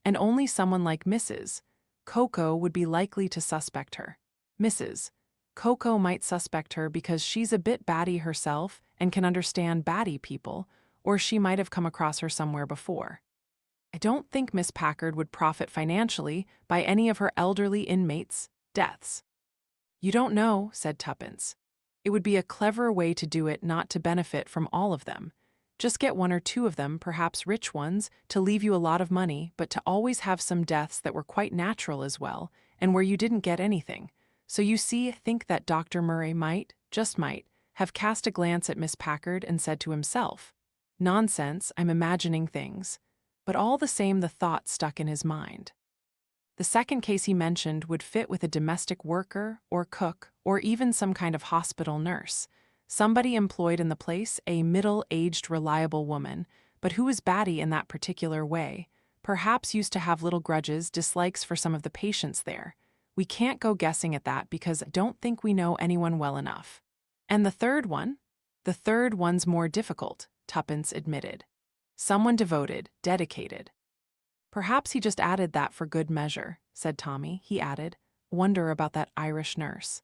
[SPEAKER 1] And only someone like Mrs. Coco would be likely to suspect her. Mrs. Coco might suspect her because she's a bit batty herself and can understand batty people, or she might have come across her somewhere before. I don't think Miss Packard would profit financially by any of her elderly inmates' deaths. You don't know, said Tuppence. It would be a clever way to do it not to benefit from all of them. Just get 1 or 2 of them, perhaps rich ones, to leave you a lot of money, but to always have some deaths that were quite natural as well, and where you didn't get anything. So you see, I think that Dr. Murray might, just might, have cast a glance at Miss Packard and said to himself, "Nonsense, I'm imagining things." But all the same the thought stuck in his mind. The second case he mentioned would fit with a domestic worker or cook or even some kind of hospital nurse, somebody employed in the place, a middle-aged, reliable woman, but who was batty in that particular way, perhaps used to have little grudges, dislikes for some of the patients there. We can't go guessing at that because I don't think we know anyone well enough. And the third one? The third one's more difficult, Tuppence admitted. Someone devoted, dedicated. Perhaps he just added that for good measure, said Tommy. He added, "Wonder about that Irish nurse."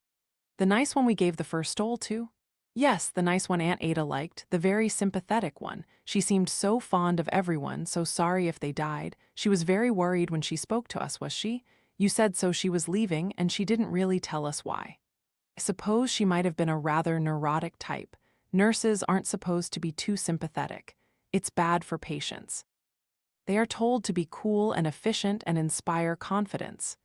[SPEAKER 1] The nice one we gave the first stole to? Yes, the nice one Aunt Ada liked, the very sympathetic one. She seemed so fond of everyone, so sorry if they died. She was very worried when she spoke to us, was she? You said so she was leaving, and she didn't really tell us why. I suppose she might have been a rather neurotic type. Nurses aren't supposed to be too sympathetic. It's bad for patients. They are told to be cool and efficient and inspire confidence.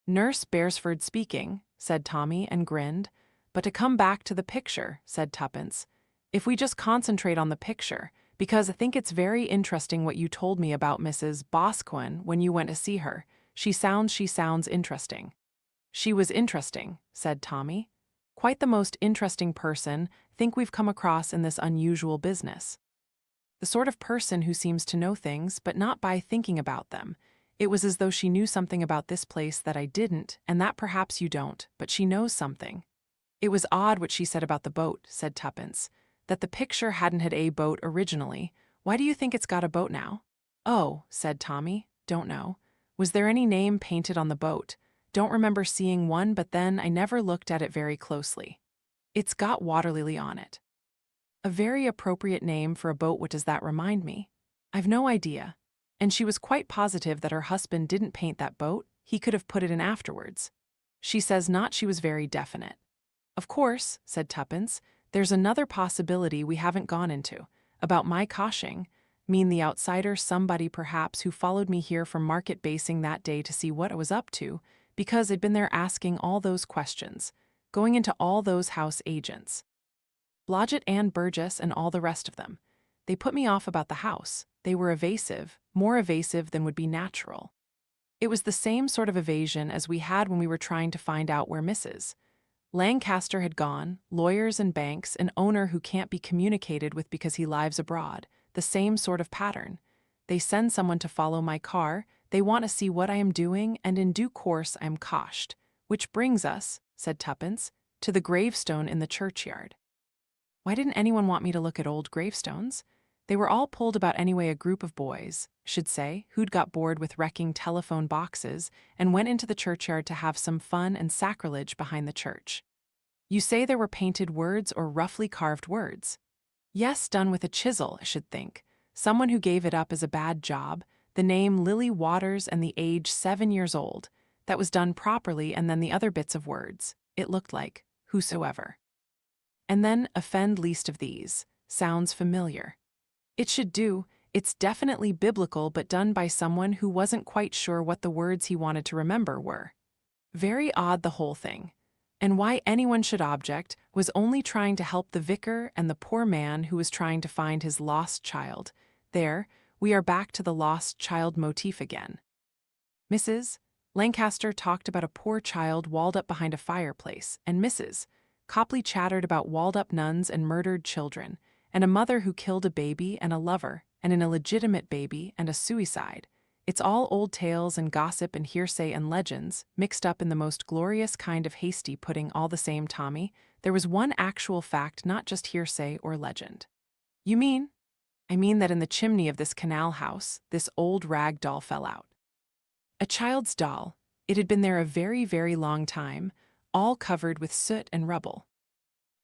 [SPEAKER 1] Nurse Beresford speaking, said Tommy and grinned. But to come back to the picture, said Tuppence, if we just concentrate on the picture, because I think it's very interesting what you told me about Mrs. Boscawen when you went to see her. She sounds interesting. She was interesting, said Tommy. Quite the most interesting person I think we've come across in this unusual business. The sort of person who seems to know things, but not by thinking about them. It was as though she knew something about this place that I didn't, and that perhaps you don't, but she knows something. It was odd what she said about the boat, said Tuppence, that the picture hadn't had a boat originally. Why do you think it's got a boat now? Oh, said Tommy, don't know. Was there any name painted on the boat? Don't remember seeing one, but then I never looked at it very closely. It's got Water Lily on it. A very appropriate name for a boat. What does that remind me? I've no idea. And she was quite positive that her husband didn't paint that boat. He could have put it in afterwards. She says not. She was very definite. Of course, said Tuppence, there's another possibility we haven't gone into. About my coshing. Mean the outsider, somebody perhaps who followed me here from market basing that day to see what I was up to, because I'd been there asking all those questions, going into all those house agents. Blodgett and Burgess and all the rest of them. They put me off about the house. They were evasive, more evasive than would be natural. It was the same sort of evasion as we had when we were trying to find out where Mrs. Lancaster had gone, lawyers and banks, an owner who can't be communicated with because he lives abroad, the same sort of pattern. They send someone to follow my car, they want to see what I am doing, and in due course I am coshed. Which brings us, said Tuppence, to the gravestone in the churchyard. Why didn't anyone want me to look at old gravestones? They were all pulled about anyway. A group of boys, should say, who'd got bored with wrecking telephone boxes and went into the churchyard to have some fun and sacrilege behind the church. You say there were painted words or roughly carved words? Yes, done with a chisel, I should think. Someone who gave it up as a bad job, the name Lily Waters and the age 7 years old. That was done properly, and then the other bits of words. It looked like, whosoever. And then, offend least of these. Sounds familiar. It should do. It's definitely biblical, but done by someone who wasn't quite sure what the words he wanted to remember were. Very odd, the whole thing. And why anyone should object was only trying to help the vicar and the poor man who was trying to find his lost child. There, we are back to the lost child motif again. Mrs. Lancaster talked about a poor child walled up behind a fireplace, and Mrs. Copley chattered about walled-up nuns and murdered children, and a mother who killed a baby and a lover, and an illegitimate baby and a suicide. It's all old tales and gossip and hearsay and legends, mixed up in the most glorious kind of hasty pudding all the same, Tommy. There was one actual fact, not just hearsay or legend. You mean? I mean that in the chimney of this canal house, this old rag doll fell out. A child's doll. It had been there a very, very long time, all covered with soot and rubble.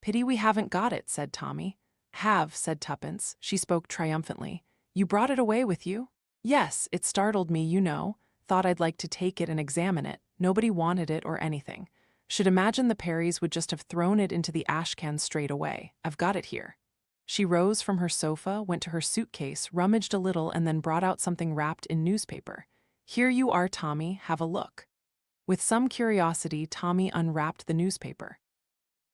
[SPEAKER 1] Pity we haven't got it, said Tommy. Have, said Tuppence. She spoke triumphantly. You brought it away with you? Yes, it startled me, you know. Thought I'd like to take it and examine it. Nobody wanted it or anything. Should imagine the Perrys would just have thrown it into the ash can straight away. I've got it here. She rose from her sofa, went to her suitcase, rummaged a little, and then brought out something wrapped in newspaper. Here you are, Tommy. Have a look. With some curiosity, Tommy unwrapped the newspaper.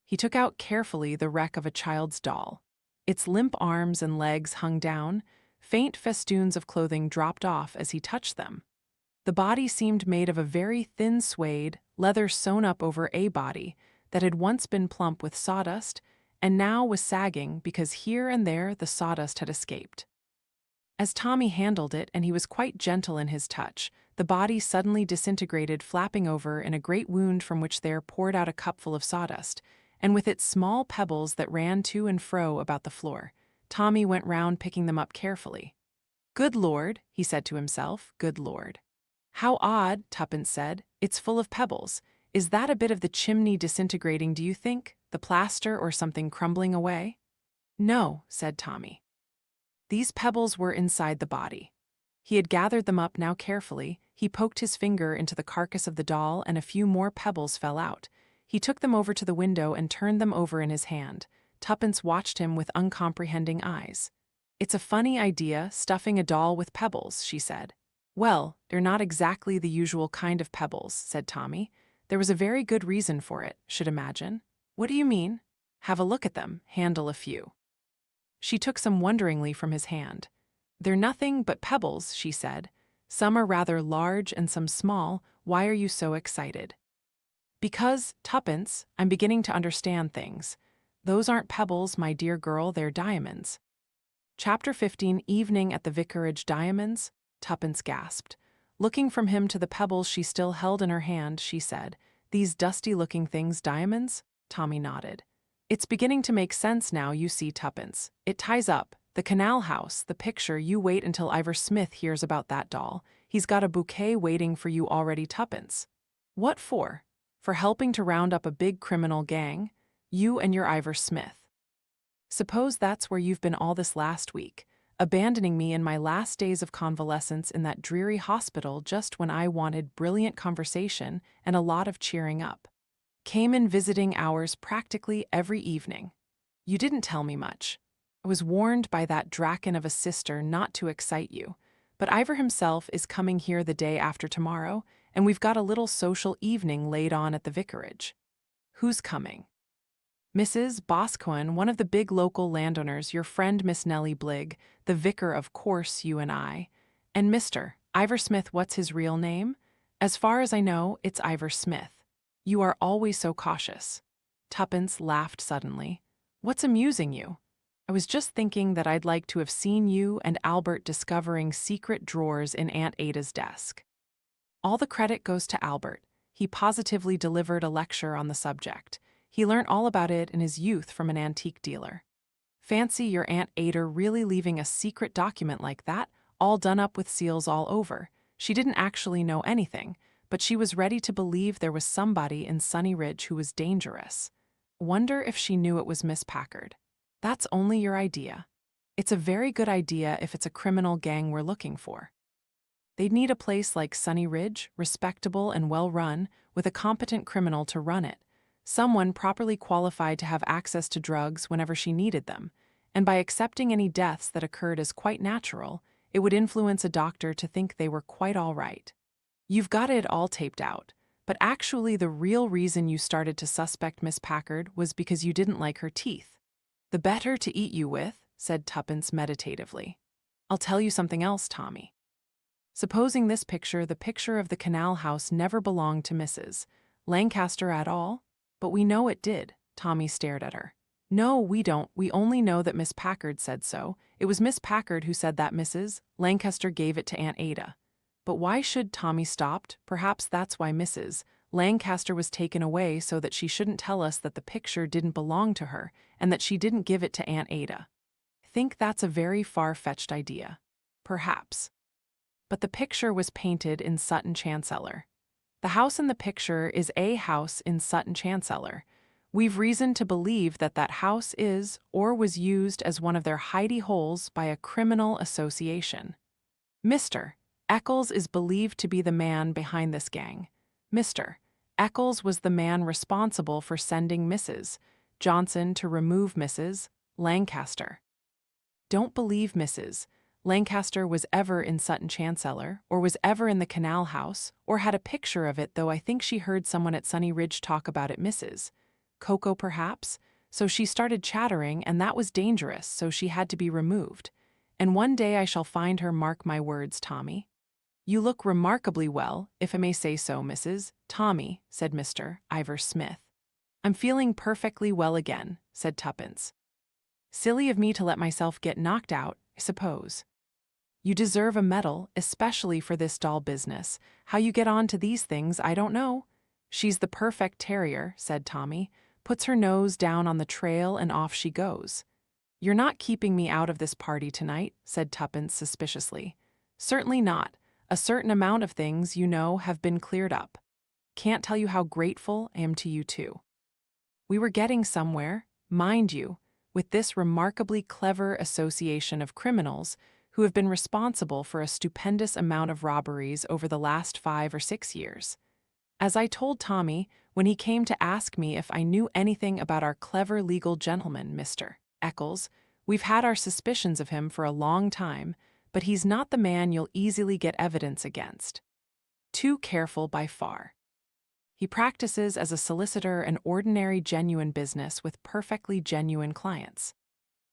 [SPEAKER 1] He took out carefully the wreck of a child's doll. Its limp arms and legs hung down. Faint festoons of clothing dropped off as he touched them. The body seemed made of a very thin suede, leather sewn up over a body that had once been plump with sawdust and now was sagging because here and there the sawdust had escaped. As Tommy handled it, and he was quite gentle in his touch, the body suddenly disintegrated, flapping over in a great wound from which there poured out a cupful of sawdust, and with its small pebbles that ran to and fro about the floor. Tommy went round picking them up carefully. Good Lord, he said to himself, good Lord. How odd, Tuppence said. It's full of pebbles. Is that a bit of the chimney disintegrating, do you think? The plaster or something crumbling away? No, said Tommy. These pebbles were inside the body. He had gathered them up now carefully. He poked his finger into the carcass of the doll, and a few more pebbles fell out. He took them over to the window and turned them over in his hand. Tuppence watched him with uncomprehending eyes. It's a funny idea, stuffing a doll with pebbles, she said. Well, they're not exactly the usual kind of pebbles, said Tommy. There was a very good reason for it, should imagine. What do you mean? Have a look at them, handle a few. She took some wonderingly from his hand. They're nothing but pebbles, she said. Some are rather large and some small. Why are you so excited? Because, Tuppence, I'm beginning to understand things. Those aren't pebbles, my dear girl, they're diamonds. Chapter 15, Evening at the Vicarage. Diamonds? Tuppence gasped. Looking from him to the pebbles she still held in her hand, she said, These dusty-looking things diamonds? Tommy nodded. It's beginning to make sense now, you see, Tuppence. It ties up. The canal house, the picture, you wait until Ivor Smith hears about that doll. He's got a bouquet waiting for you already, Tuppence. What for? For helping to round up a big criminal gang? You and your Ivor Smith. Suppose that's where you've been all this last week, abandoning me in my last days of convalescence in that dreary hospital just when I wanted brilliant conversation and a lot of cheering up. Came in visiting hours practically every evening. You didn't tell me much. I was warned by that draken of a sister not to excite you, but Ivor himself is coming here the day after tomorrow, and we've got a little social evening laid on at the vicarage. Who's coming? Mrs. Boscawen, one of the big local landowners, your friend Miss Nellie Bligg, the vicar, of course, you and I, and Mr. Ivor Smith. What's his real name? As far as I know, it's Ivor Smith. You are always so cautious. Tuppence laughed suddenly. What's amusing you? I was just thinking that I'd like to have seen you and Albert discovering secret drawers in Aunt Ada's desk. All the credit goes to Albert. He positively delivered a lecture on the subject. He learnt all about it in his youth from an antique dealer. Fancy your Aunt Ada really leaving a secret document like that, all done up with seals all over. She didn't actually know anything, but she was ready to believe there was somebody in Sunny Ridge who was dangerous. Wonder if she knew it was Miss Packard. That's only your idea. It's a very good idea if it's a criminal gang we're looking for. They'd need a place like Sunny Ridge, respectable and well run, with a competent criminal to run it. someone properly qualified to have access to drugs whenever she needed them, and by accepting any deaths that occurred as quite natural, it would influence a doctor to think they were quite all right. You've got it all taped out, but actually the real reason you started to suspect Miss Packard was because you didn't like her teeth. The better to eat you with, said Tuppence meditatively. I'll tell you something else, Tommy. Supposing this picture, the picture of the canal house, never belonged to Mrs. Lancaster at all? But we know it did. Tommy stared at her. No, we don't. We only know that Miss Packard said so. It was Miss Packard who said that Mrs. Lancaster gave it to Aunt Ada. But why should Tommy stopped? Perhaps that's why Mrs. Lancaster was taken away, so that she shouldn't tell us that the picture didn't belong to her and that she didn't give it to Aunt Ada. Think that's a very far-fetched idea. Perhaps. But the picture was painted in Sutton Chancellor. The house in the picture is a house in Sutton Chancellor. We've reason to believe that that house is or was used as one of their hidey holes by a criminal association. Mr. Eccles is believed to be the man behind this gang. Mr. Eccles was the man responsible for sending Mrs. Johnson to remove Mrs. Lancaster. Don't believe Mrs. Lancaster was ever in Sutton Chancellor, or was ever in the canal house, or had a picture of it, though I think she heard someone at Sunny Ridge talk about it. Mrs. Coco, perhaps? So she started chattering, and that was dangerous, so she had to be removed. And one day I shall find her, mark my words, Tommy. You look remarkably well, if I may say so, Mrs. Tommy, said Mr. Ivor Smith. I'm feeling perfectly well again, said Tuppence. Silly of me to let myself get knocked out, I suppose. You deserve a medal, especially for this doll business. How you get on to these things, I don't know. She's the perfect terrier, said Tommy, puts her nose down on the trail and off she goes. You're not keeping me out of this party tonight, said Tuppence suspiciously. Certainly not. A certain amount of things, you know, have been cleared up. Can't tell you how grateful I am to you too. We were getting somewhere, mind you, with this remarkably clever association of criminals who have been responsible for a stupendous amount of robberies over the last 5 or 6 years. As I told Tommy when he came to ask me if I knew anything about our clever legal gentleman, Mr. Eccles, we've had our suspicions of him for a long time, but he's not the man you'll easily get evidence against. Too careful by far. He practices as a solicitor an ordinary genuine business with perfectly genuine clients.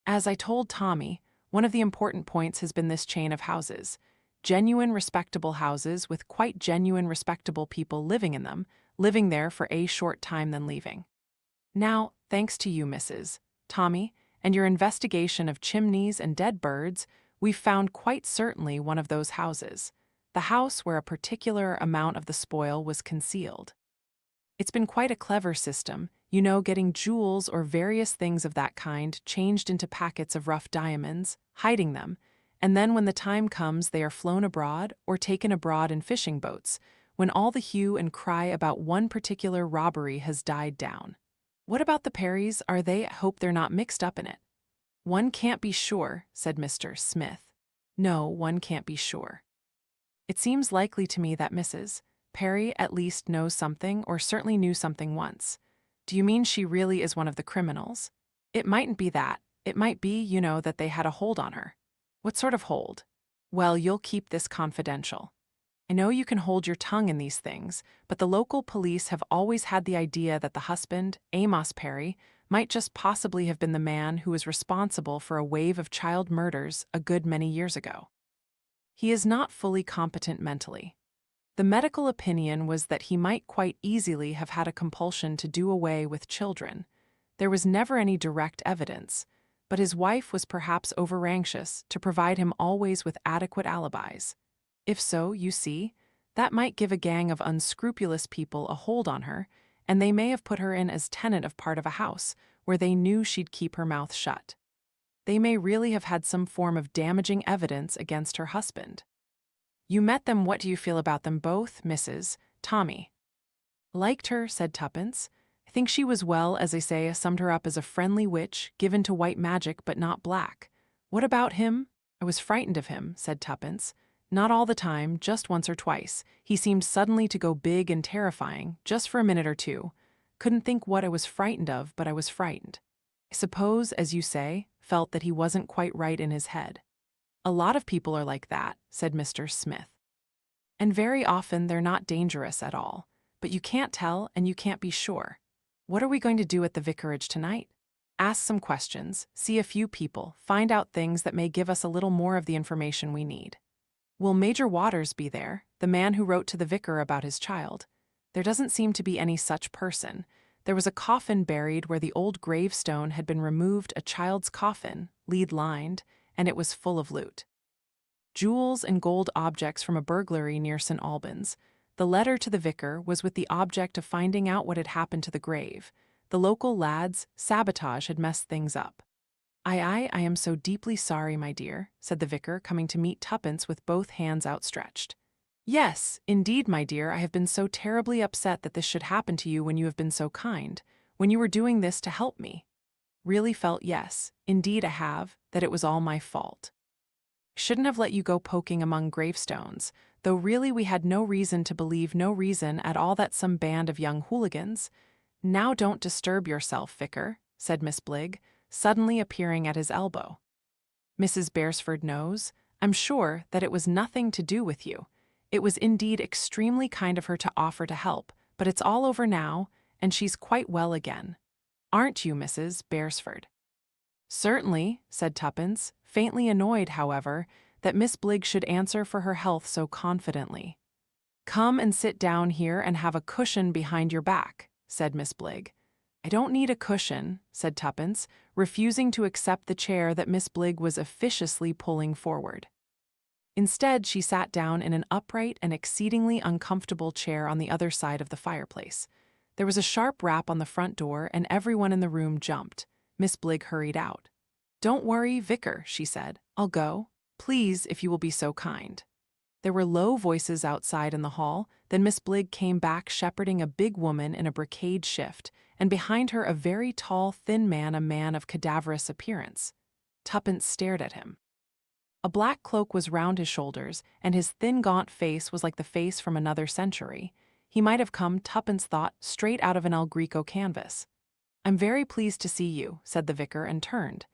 [SPEAKER 1] As I told Tommy, one of the important points has been this chain of houses. Genuine respectable houses with quite genuine respectable people living in them, living there for a short time then leaving. Now, thanks to you, Mrs. Tommy, and your investigation of chimneys and dead birds, we've found quite certainly one of those houses, the house where a particular amount of the spoil was concealed. It's been quite a clever system, you know, getting jewels or various things of that kind changed into packets of rough diamonds, hiding them, and then when the time comes they are flown abroad or taken abroad in fishing boats, when all the hue and cry about one particular robbery has died down. What about the Perrys? Are they? I hope they're not mixed up in it. One can't be sure, said Mr. Smith. No, one can't be sure. It seems likely to me that Mrs. Perry at least knows something, or certainly knew something once. Do you mean she really is one of the criminals? It mightn't be that. It might be, you know, that they had a hold on her. What sort of hold? Well, you'll keep this confidential. I know you can hold your tongue in these things, but the local police have always had the idea that the husband, Amos Perry, might just possibly have been the man who was responsible for a wave of child murders a good many years ago. He is not fully competent mentally. The medical opinion was that he might quite easily have had a compulsion to do away with children. There was never any direct evidence, but his wife was perhaps over-anxious to provide him always with adequate alibis. If so, you see, that might give a gang of unscrupulous people a hold on her, and they may have put her in as tenant of part of a house where they knew she'd keep her mouth shut. They may really have had some form of damaging evidence against her husband. You met them. What do you feel about them both, Mrs. Tommy? Liked her, said Tuppence. I think she was, well, as I say, summed her up as a friendly witch, given to white magic but not black. What about him? I was frightened of him, said Tuppence. Not all the time, just once or twice. He seemed suddenly to go big and terrifying, just for a minute or two. Couldn't think what I was frightened of, but I was frightened. I suppose, as you say, felt that he wasn't quite right in his head. A lot of people are like that, said Mr. Smith. And very often they're not dangerous at all. But you can't tell and you can't be sure. What are we going to do at the vicarage tonight? Ask some questions, see a few people, find out things that may give us a little more of the information we need. Will Major Waters be there, the man who wrote to the vicar about his child? There doesn't seem to be any such person. There was a coffin buried where the old gravestone had been removed, a child's coffin, lead-lined, and it was full of loot. Jewels and gold objects from a burglary near St. Albans. The letter to the vicar was with the object of finding out what had happened to the grave. The local lads' sabotage had messed things up. I am so deeply sorry, my dear, said the vicar, coming to meet Tuppence with both hands outstretched. Yes, indeed, my dear, I have been so terribly upset that this should happen to you when you have been so kind, when you were doing this to help me. Really felt, yes, indeed I have, that it was all my fault. Shouldn't have let you go poking among gravestones, though really we had no reason to believe, no reason at all, that some band of young hooligans. Now don't disturb yourself, vicar, said Miss Bligg, suddenly appearing at his elbow. Mrs. Beresford knows, I'm sure, that it was nothing to do with you. It was indeed extremely kind of her to offer to help, but it's all over now, and she's quite well again. Aren't you, Mrs. Beresford? Certainly, said Tuppence, faintly annoyed, however, that Miss Bligg should answer for her health so confidently. Come and sit down here and have a cushion behind your back, said Miss Bligg. I don't need a cushion, said Tuppence, refusing to accept the chair that Miss Bligg was officiously pulling forward. Instead, she sat down in an upright and exceedingly uncomfortable chair on the other side of the fireplace. There was a sharp rap on the front door, and everyone in the room jumped. Miss Bligg hurried out. Don't worry, vicar, she said. I'll go. Please, if you will be so kind. There were low voices outside in the hall. Then Miss Bligg came back shepherding a big woman in a brocade shift, and behind her a very tall, thin man, a man of cadaverous appearance. Tuppence stared at him. A black cloak was round his shoulders, and his thin, gaunt face was like the face from another century. He might have come, Tuppence thought, straight out of an El Greco canvas. I'm very pleased to see you, said the vicar, and turned.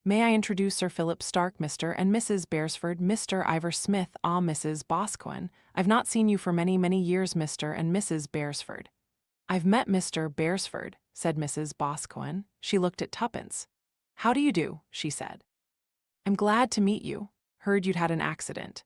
[SPEAKER 1] May I introduce Sir Philip Stark, Mr. and Mrs. Beresford, Mr. Ivor Smith, Mrs. Boscawen. I've not seen you for many, many years, Mr. and Mrs. Beresford. I've met Mr. Beresford, said Mrs. Boscawen. She looked at Tuppence. How do you do, she said. I'm glad to meet you. Heard you'd had an accident.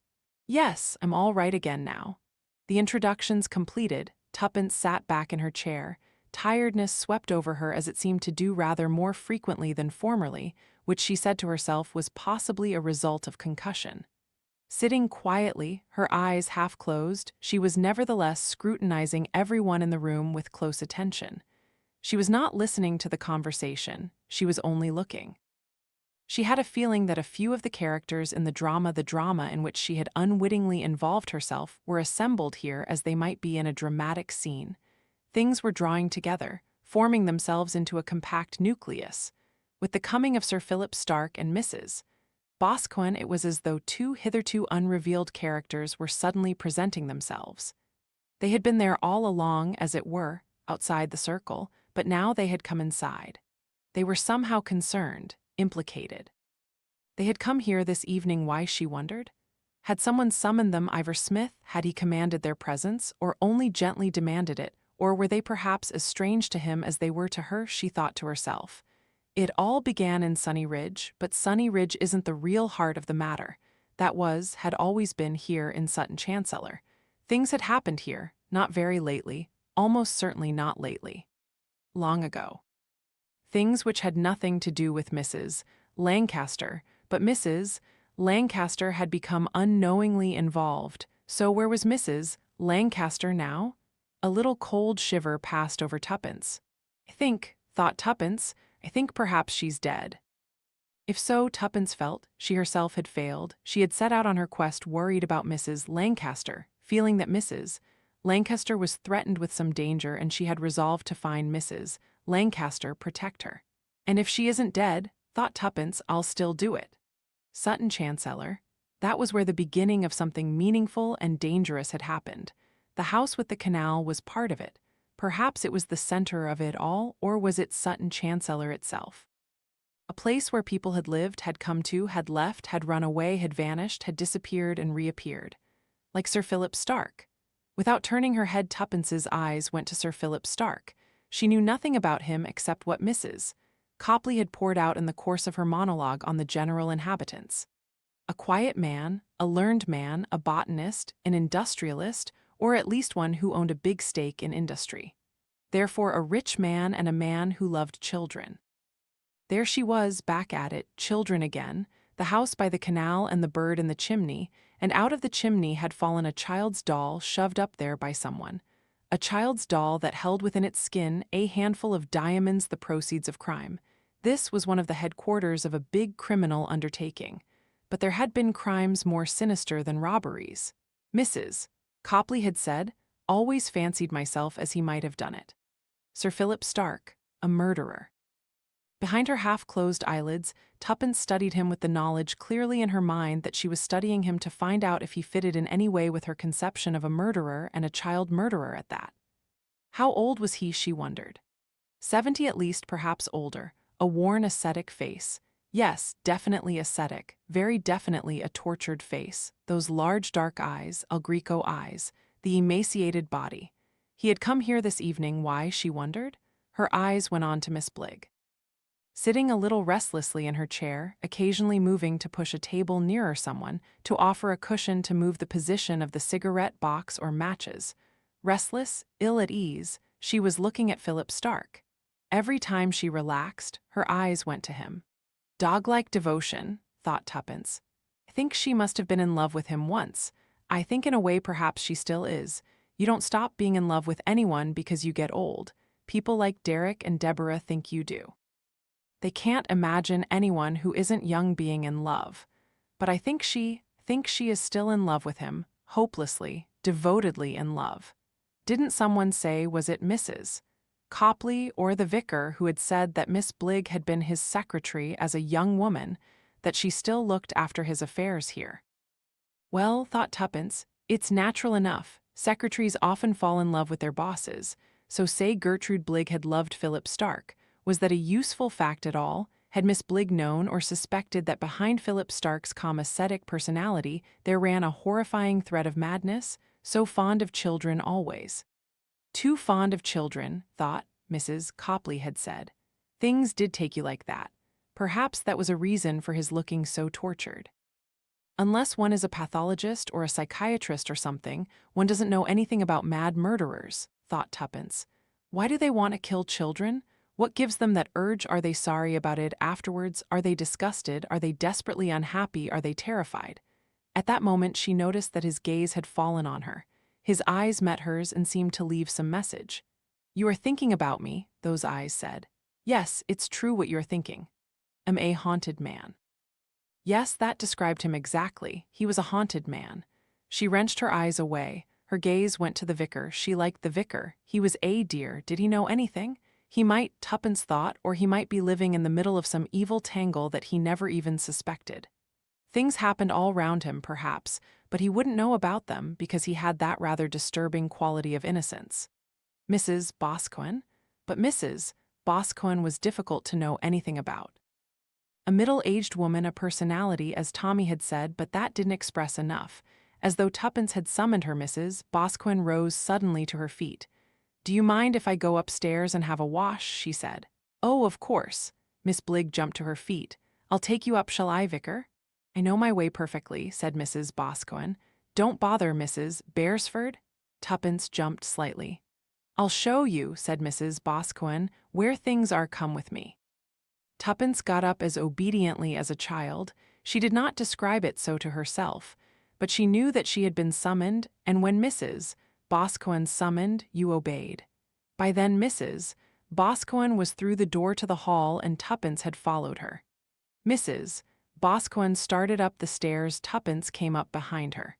[SPEAKER 1] Yes, I'm all right again now. The introductions completed, Tuppence sat back in her chair. Tiredness swept over her, as it seemed to do rather more frequently than formerly, which she said to herself was possibly a result of concussion. Sitting quietly, her eyes half closed, she was nevertheless scrutinizing everyone in the room with close attention. She was not listening to the conversation, she was only looking. She had a feeling that a few of the characters in the drama in which she had unwittingly involved herself were assembled here as they might be in a dramatic scene. Things were drawing together, forming themselves into a compact nucleus. With the coming of Sir Philip Stark and Mrs. Boscawen, it was as though two hitherto unrevealed characters were suddenly presenting themselves. They had been there all along, as it were, outside the circle, but now they had come inside. They were somehow concerned, implicated. They had come here this evening, why, she wondered? Had someone summoned them, Ivor Smith? Had he commanded their presence, or only gently demanded it? Or were they perhaps as strange to him as they were to her, she thought to herself. It all began in Sunny Ridge, but Sunny Ridge isn't the real heart of the matter. That had always been here in Sutton Chancellor. Things had happened here, not very lately, almost certainly not lately. Long ago. Things which had nothing to do with Mrs. Lancaster, but Mrs. Lancaster had become unknowingly involved. So where was Mrs. Lancaster now? A little cold shiver passed over Tuppence. I think, thought Tuppence, I think perhaps she's dead. If so, Tuppence felt, she herself had failed. She had set out on her quest worried about Mrs. Lancaster, feeling that Mrs. Lancaster was threatened with some danger, and she had resolved to find Mrs. Lancaster, protect her. And if she isn't dead, thought Tuppence, I'll still do it. Sutton Chancellor. That was where the beginning of something meaningful and dangerous had happened. The house with the canal was part of it. Perhaps it was the center of it all, or was it Sutton Chancellor itself? A place where people had lived, had come to, had left, had run away, had vanished, had disappeared and reappeared. Like Sir Philip Stark. Without turning her head, Tuppence's eyes went to Sir Philip Stark. She knew nothing about him except what Mrs. Copley had poured out in the course of her monologue on the general inhabitants. A quiet man, a learned man, a botanist, an industrialist, or at least one who owned a big stake in industry. Therefore a rich man and a man who loved children. There she was, back at it, children again, the house by the canal and the bird in the chimney, and out of the chimney had fallen a child's doll shoved up there by someone. A child's doll that held within its skin a handful of diamonds, the proceeds of crime. This was one of the headquarters of a big criminal undertaking. But there had been crimes more sinister than robberies. Mrs. Copley had said, always fancied myself as he might have done it. Sir Philip Stark, a murderer. Behind her half-closed eyelids, Tuppence studied him with the knowledge clearly in her mind that she was studying him to find out if he fitted in any way with her conception of a murderer, and a child murderer at that. How old was he, she wondered. 70 at least, perhaps older, a worn ascetic face. Yes, definitely ascetic, very definitely a tortured face, those large dark eyes, El Greco eyes, the emaciated body. He had come here this evening, why, she wondered? Her eyes went on to Miss Bligg. Sitting a little restlessly in her chair, occasionally moving to push a table nearer someone, to offer a cushion to move the position of the cigarette box or matches. Restless, ill at ease, she was looking at Philip Stark. Every time she relaxed, her eyes went to him. Dog-like devotion, thought Tuppence. I think she must have been in love with him once. I think in a way perhaps she still is. You don't stop being in love with anyone because you get old. People like Derek and Deborah think you do. They can't imagine anyone who isn't young being in love. But I think she is still in love with him, hopelessly, devotedly in love. Didn't someone say, was it Mrs. Copley or the vicar, who had said that Miss Bligg had been his secretary as a young woman, that she still looked after his affairs here? Well, thought Tuppence, it's natural enough. Secretaries often fall in love with their bosses. So say Gertrude Bligg had loved Philip Stark. Was that a useful fact at all? Had Miss Bligg known or suspected that behind Philip Stark's calm ascetic personality there ran a horrifying thread of madness, so fond of children always? Too fond of children, thought Mrs. Copley had said. Things did take you like that. Perhaps that was a reason for his looking so tortured. Unless one is a pathologist or a psychiatrist or something, one doesn't know anything about mad murderers, thought Tuppence. Why do they want to kill children? What gives them that urge? Are they sorry about it afterwards? Are they disgusted? Are they desperately unhappy? Are they terrified? At that moment she noticed that his gaze had fallen on her. His eyes met hers and seemed to leave some message. You are thinking about me, those eyes said. Yes, it's true what you're thinking. Am a haunted man. Yes, that described him exactly. He was a haunted man. She wrenched her eyes away. Her gaze went to the vicar. She liked the vicar. He was a dear. Did he know anything? He might, Tuppence thought, or he might be living in the middle of some evil tangle that he never even suspected. Things happened all round him, perhaps, but he wouldn't know about them because he had that rather disturbing quality of innocence. Mrs. Boscawen? But Mrs. Boscawen was difficult to know anything about. A middle-aged woman, a personality, as Tommy had said, but that didn't express enough. As though Tuppence had summoned her, Mrs. Boscawen rose suddenly to her feet. Do you mind if I go upstairs and have a wash? She said. Oh, of course. Miss Bligg jumped to her feet. I'll take you up, shall I, Vicar? I know my way perfectly, said Mrs. Boscawen. Don't bother, Mrs. Beresford. Tuppence jumped slightly. I'll show you, said Mrs. Boscawen, where things are. Come with me. Tuppence got up as obediently as a child. She did not describe it so to herself, but she knew that she had been summoned, and when Mrs. Boscawen summoned, you obeyed. By then Mrs. Boscawen was through the door to the hall and Tuppence had followed her. Mrs. Boscawen started up the stairs. Tuppence came up behind her.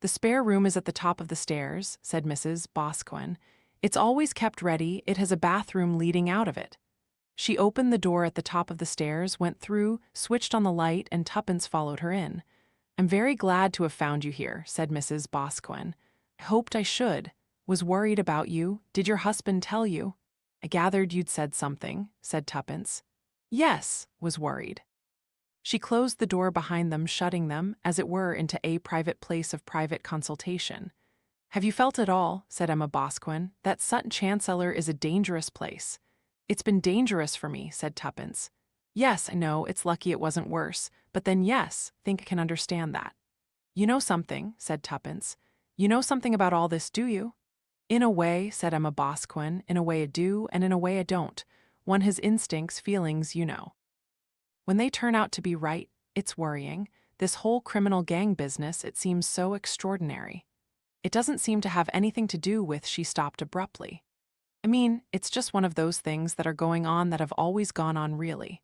[SPEAKER 1] The spare room is at the top of the stairs, said Mrs. Boscawen. It's always kept ready. It has a bathroom leading out of it. She opened the door at the top of the stairs, went through, switched on the light, and Tuppence followed her in. I'm very glad to have found you here, said Mrs. Boscawen. I hoped I should. Was worried about you. Did your husband tell you? I gathered you'd said something, said Tuppence. Yes, was worried. She closed the door behind them, shutting them, as it were, into a private place of private consultation. Have you felt at all, said Emma Boscawen, that Sutton Chancellor is a dangerous place? It's been dangerous for me, said Tuppence. Yes, I know, it's lucky it wasn't worse, but then yes, think I can understand that. You know something, said Tuppence. You know something about all this, do you? In a way, said Emma Boscawen, in a way I do, and in a way I don't. One has instincts, feelings, you know. When they turn out to be right, it's worrying. This whole criminal gang business, it seems so extraordinary. It doesn't seem to have anything to do with, she stopped abruptly. I mean, it's just one of those things that are going on that have always gone on really.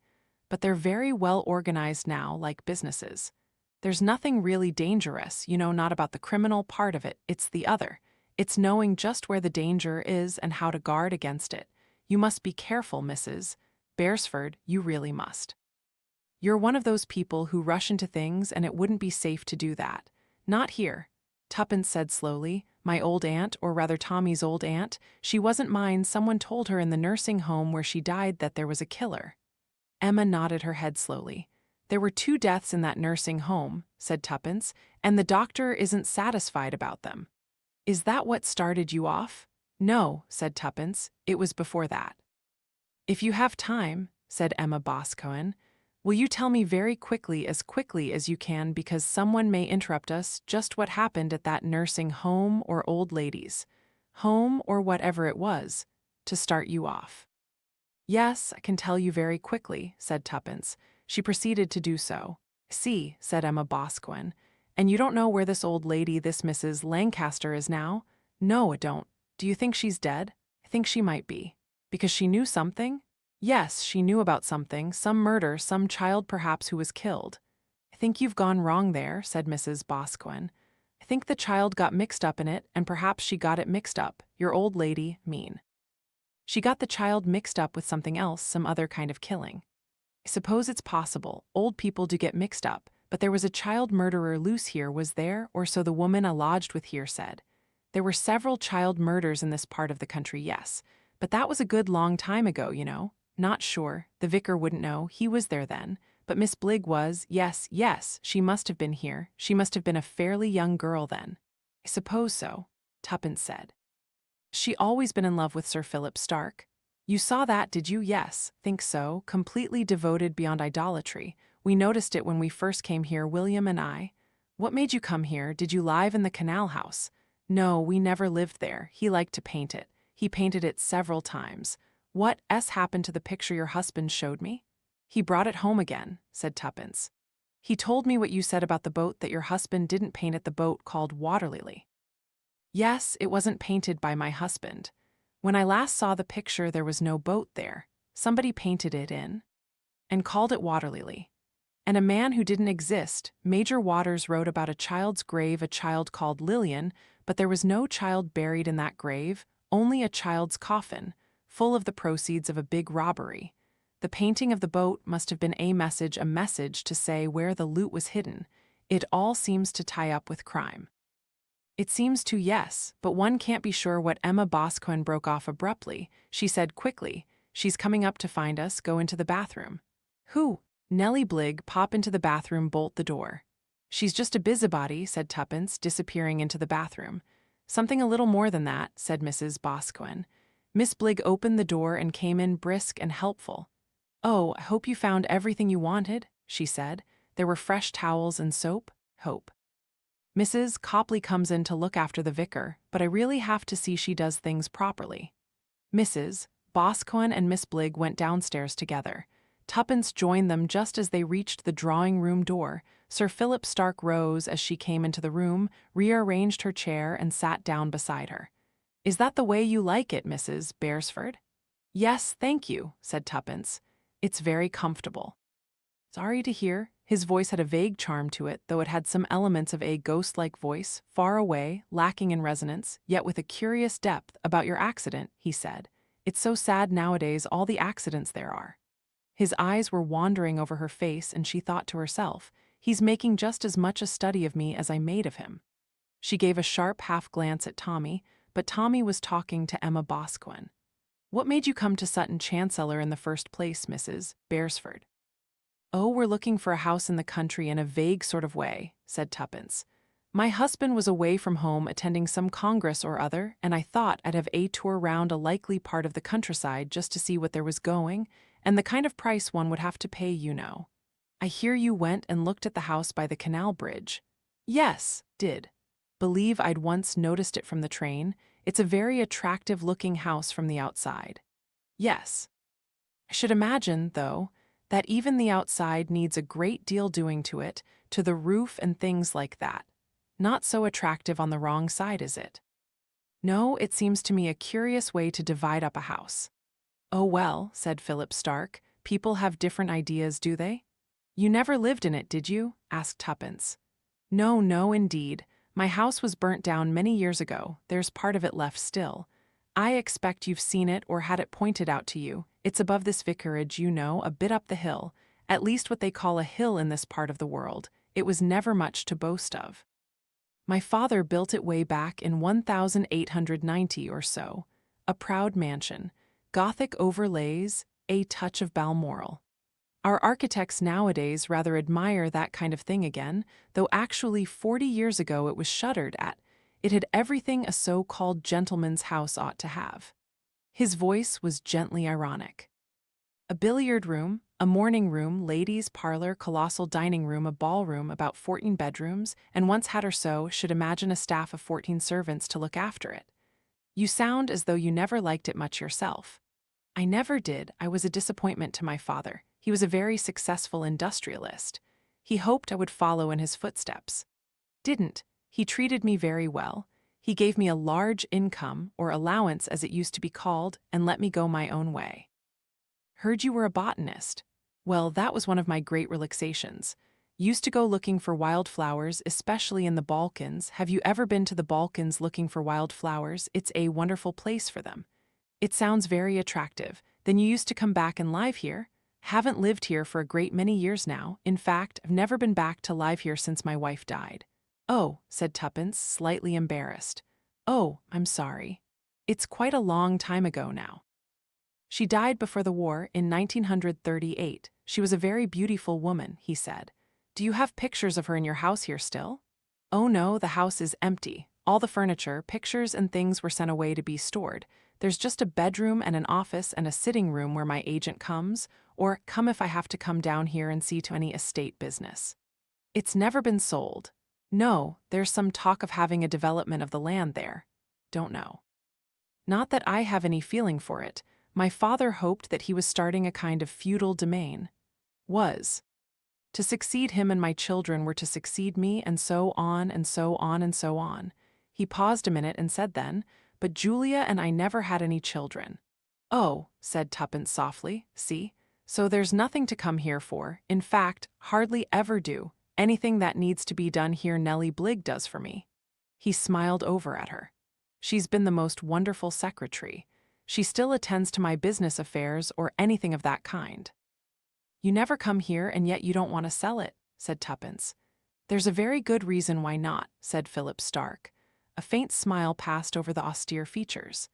[SPEAKER 1] But they're very well organized now, like businesses. There's nothing really dangerous, you know, not about the criminal part of it, it's the other. It's knowing just where the danger is and how to guard against it. You must be careful, Mrs. Beresford, you really must. You're one of those people who rush into things and it wouldn't be safe to do that. Not here. Tuppence said slowly. My old aunt, or rather Tommy's old aunt, she wasn't mine, someone told her in the nursing home where she died that there was a killer. Emma nodded her head slowly. There were 2 deaths in that nursing home, said Tuppence, and the doctor isn't satisfied about them. Is that what started you off? No, said Tuppence, it was before that. If you have time, said Emma Boscawen, will you tell me very quickly as you can, because someone may interrupt us, just what happened at that nursing home or old ladies' home or whatever it was, to start you off. Yes, I can tell you very quickly, said Tuppence. She proceeded to do so. See, said Emma Boscawen, and you don't know where this old lady, this Mrs. Lancaster, is now? No, I don't. Do you think she's dead? I think she might be. Because she knew something? Yes, she knew about something, some murder, some child perhaps who was killed. I think you've gone wrong there, said Mrs. Boscawen. I think the child got mixed up in it, and perhaps she got it mixed up. Your old lady, mean. She got the child mixed up with something else, some other kind of killing. I suppose it's possible. Old people do get mixed up, but there was a child murderer loose here, was there, or so the woman I lodged with here said. There were several child murders in this part of the country, yes, but that was a good long time ago, you know. Not sure, the vicar wouldn't know, he was there then, but Miss Bligg was, yes, she must have been here, she must have been a fairly young girl then. I suppose so, Tuppence said. She always been in love with Sir Philip Stark. You saw that, did you? Yes, think so, completely devoted beyond idolatry. We noticed it when we first came here, William and I. What made you come here? Did you live in the canal house? No, we never lived there. He liked to paint it. He painted it several times. What happened to the picture your husband showed me? He brought it home again, said Tuppence. He told me what you said about the boat, that your husband didn't paint it, the boat called Waterlily. Yes, it wasn't painted by my husband. When I last saw the picture, there was no boat there. Somebody painted it in and called it Waterlily. And a man who didn't exist, Major Waters, wrote about a child's grave, a child called Lillian, but there was no child buried in that grave, only a child's coffin, full of the proceeds of a big robbery. The painting of the boat must have been a message to say where the loot was hidden. It all seems to tie up with crime. It seems to, yes, but one can't be sure what. Emma Boscawen broke off abruptly. She said quickly, she's coming up to find us, go into the bathroom. Who? Nellie Bligg, pop into the bathroom, bolt the door. She's just a busybody, said Tuppence, disappearing into the bathroom. Something a little more than that, said Mrs. Boscawen. Miss Bligg opened the door and came in brisk and helpful. Oh, I hope you found everything you wanted, she said. There were fresh towels and soap. Hope. Mrs. Copley comes in to look after the vicar, but I really have to see she does things properly. Mrs. Boscawen and Miss Bligg went downstairs together. Tuppence joined them just as they reached the drawing-room door. Sir Philip Stark rose as she came into the room, rearranged her chair, and sat down beside her. Is that the way you like it, Mrs. Beresford? Yes, thank you, said Tuppence. It's very comfortable. Sorry to hear. His voice had a vague charm to it, though it had some elements of a ghost-like voice, far away, lacking in resonance, yet with a curious depth. About your accident, he said. It's so sad nowadays, all the accidents there are. His eyes were wandering over her face, and she thought to herself, he's making just as much a study of me as I made of him. She gave a sharp half-glance at Tommy, but Tommy was talking to Emma Boscawen. "What made you come to Sutton Chancellor in the first place, Mrs. Beresford?" "Oh, we're looking for a house in the country in a vague sort of way," said Tuppence. "My husband was away from home attending some congress or other, and I thought I'd have a tour round a likely part of the countryside just to see what there was going, and the kind of price one would have to pay, you know." "I hear you went and looked at the house by the canal bridge." "Yes, did. Believe I'd once noticed it from the train. It's a very attractive-looking house from the outside." "Yes. I should imagine, though, that even the outside needs a great deal doing to it, to the roof and things like that. Not so attractive on the wrong side, is it?" "No, it seems to me a curious way to divide up a house." "Oh well," said Philip Stark, "people have different ideas, do they?" "You never lived in it, did you?" asked Tuppence. "No, no, indeed. My house was burnt down many years ago. There's part of it left still. I expect you've seen it or had it pointed out to you. It's above this vicarage, you know, a bit up the hill. At least what they call a hill in this part of the world. It was never much to boast of. My father built it way back in 1890 or so. A proud mansion. Gothic overlays, a touch of Balmoral. Our architects nowadays rather admire that kind of thing again, though actually 40 years ago it was shuddered at. It had everything a so-called gentleman's house ought to have." His voice was gently ironic. "A billiard room, a morning room, ladies' parlor, colossal dining room, a ballroom, about 14 bedrooms, and once had or so, should imagine a staff of 14 servants to look after it. You sound as though you never liked it much yourself." "I never did. I was a disappointment to my father. He was a very successful industrialist. He hoped I would follow in his footsteps. Didn't. He treated me very well. He gave me a large income, or allowance as it used to be called, and let me go my own way." "Heard you were a botanist." "Well, that was one of my great relaxations. Used to go looking for wildflowers, especially in the Balkans. Have you ever been to the Balkans looking for wildflowers? It's a wonderful place for them." "It sounds very attractive. Then you used to come back and live here?" "Haven't lived here for a great many years now. In fact, I've never been back to live here since my wife died." "Oh," said Tuppence, slightly embarrassed. "Oh, I'm sorry. It's quite a long time ago now." "She died before the war, in 1938. She was a very beautiful woman," he said. "Do you have pictures of her in your house here still?" "Oh no, the house is empty. All the furniture, pictures and things were sent away to be stored. There's just a bedroom and an office and a sitting room where my agent comes, or come if I have to come down here and see to any estate business." "It's never been sold." "No, there's some talk of having a development of the land there." "Don't know." "Not that I have any feeling for it. My father hoped that he was starting a kind of feudal domain." "Was. To succeed him, and my children were to succeed me, and so on and so on and so on." He paused a minute and said then, "But Julia and I never had any children." "Oh," said Tuppence softly, "see? So there's nothing to come here for. In fact, hardly ever do. Anything that needs to be done here Nellie Bligg does for me." He smiled over at her. "She's been the most wonderful secretary. She still attends to my business affairs or anything of that kind." "You never come here, and yet you don't want to sell it," said Tuppence. "There's a very good reason why not," said Philip Stark. A faint smile passed over the austere features.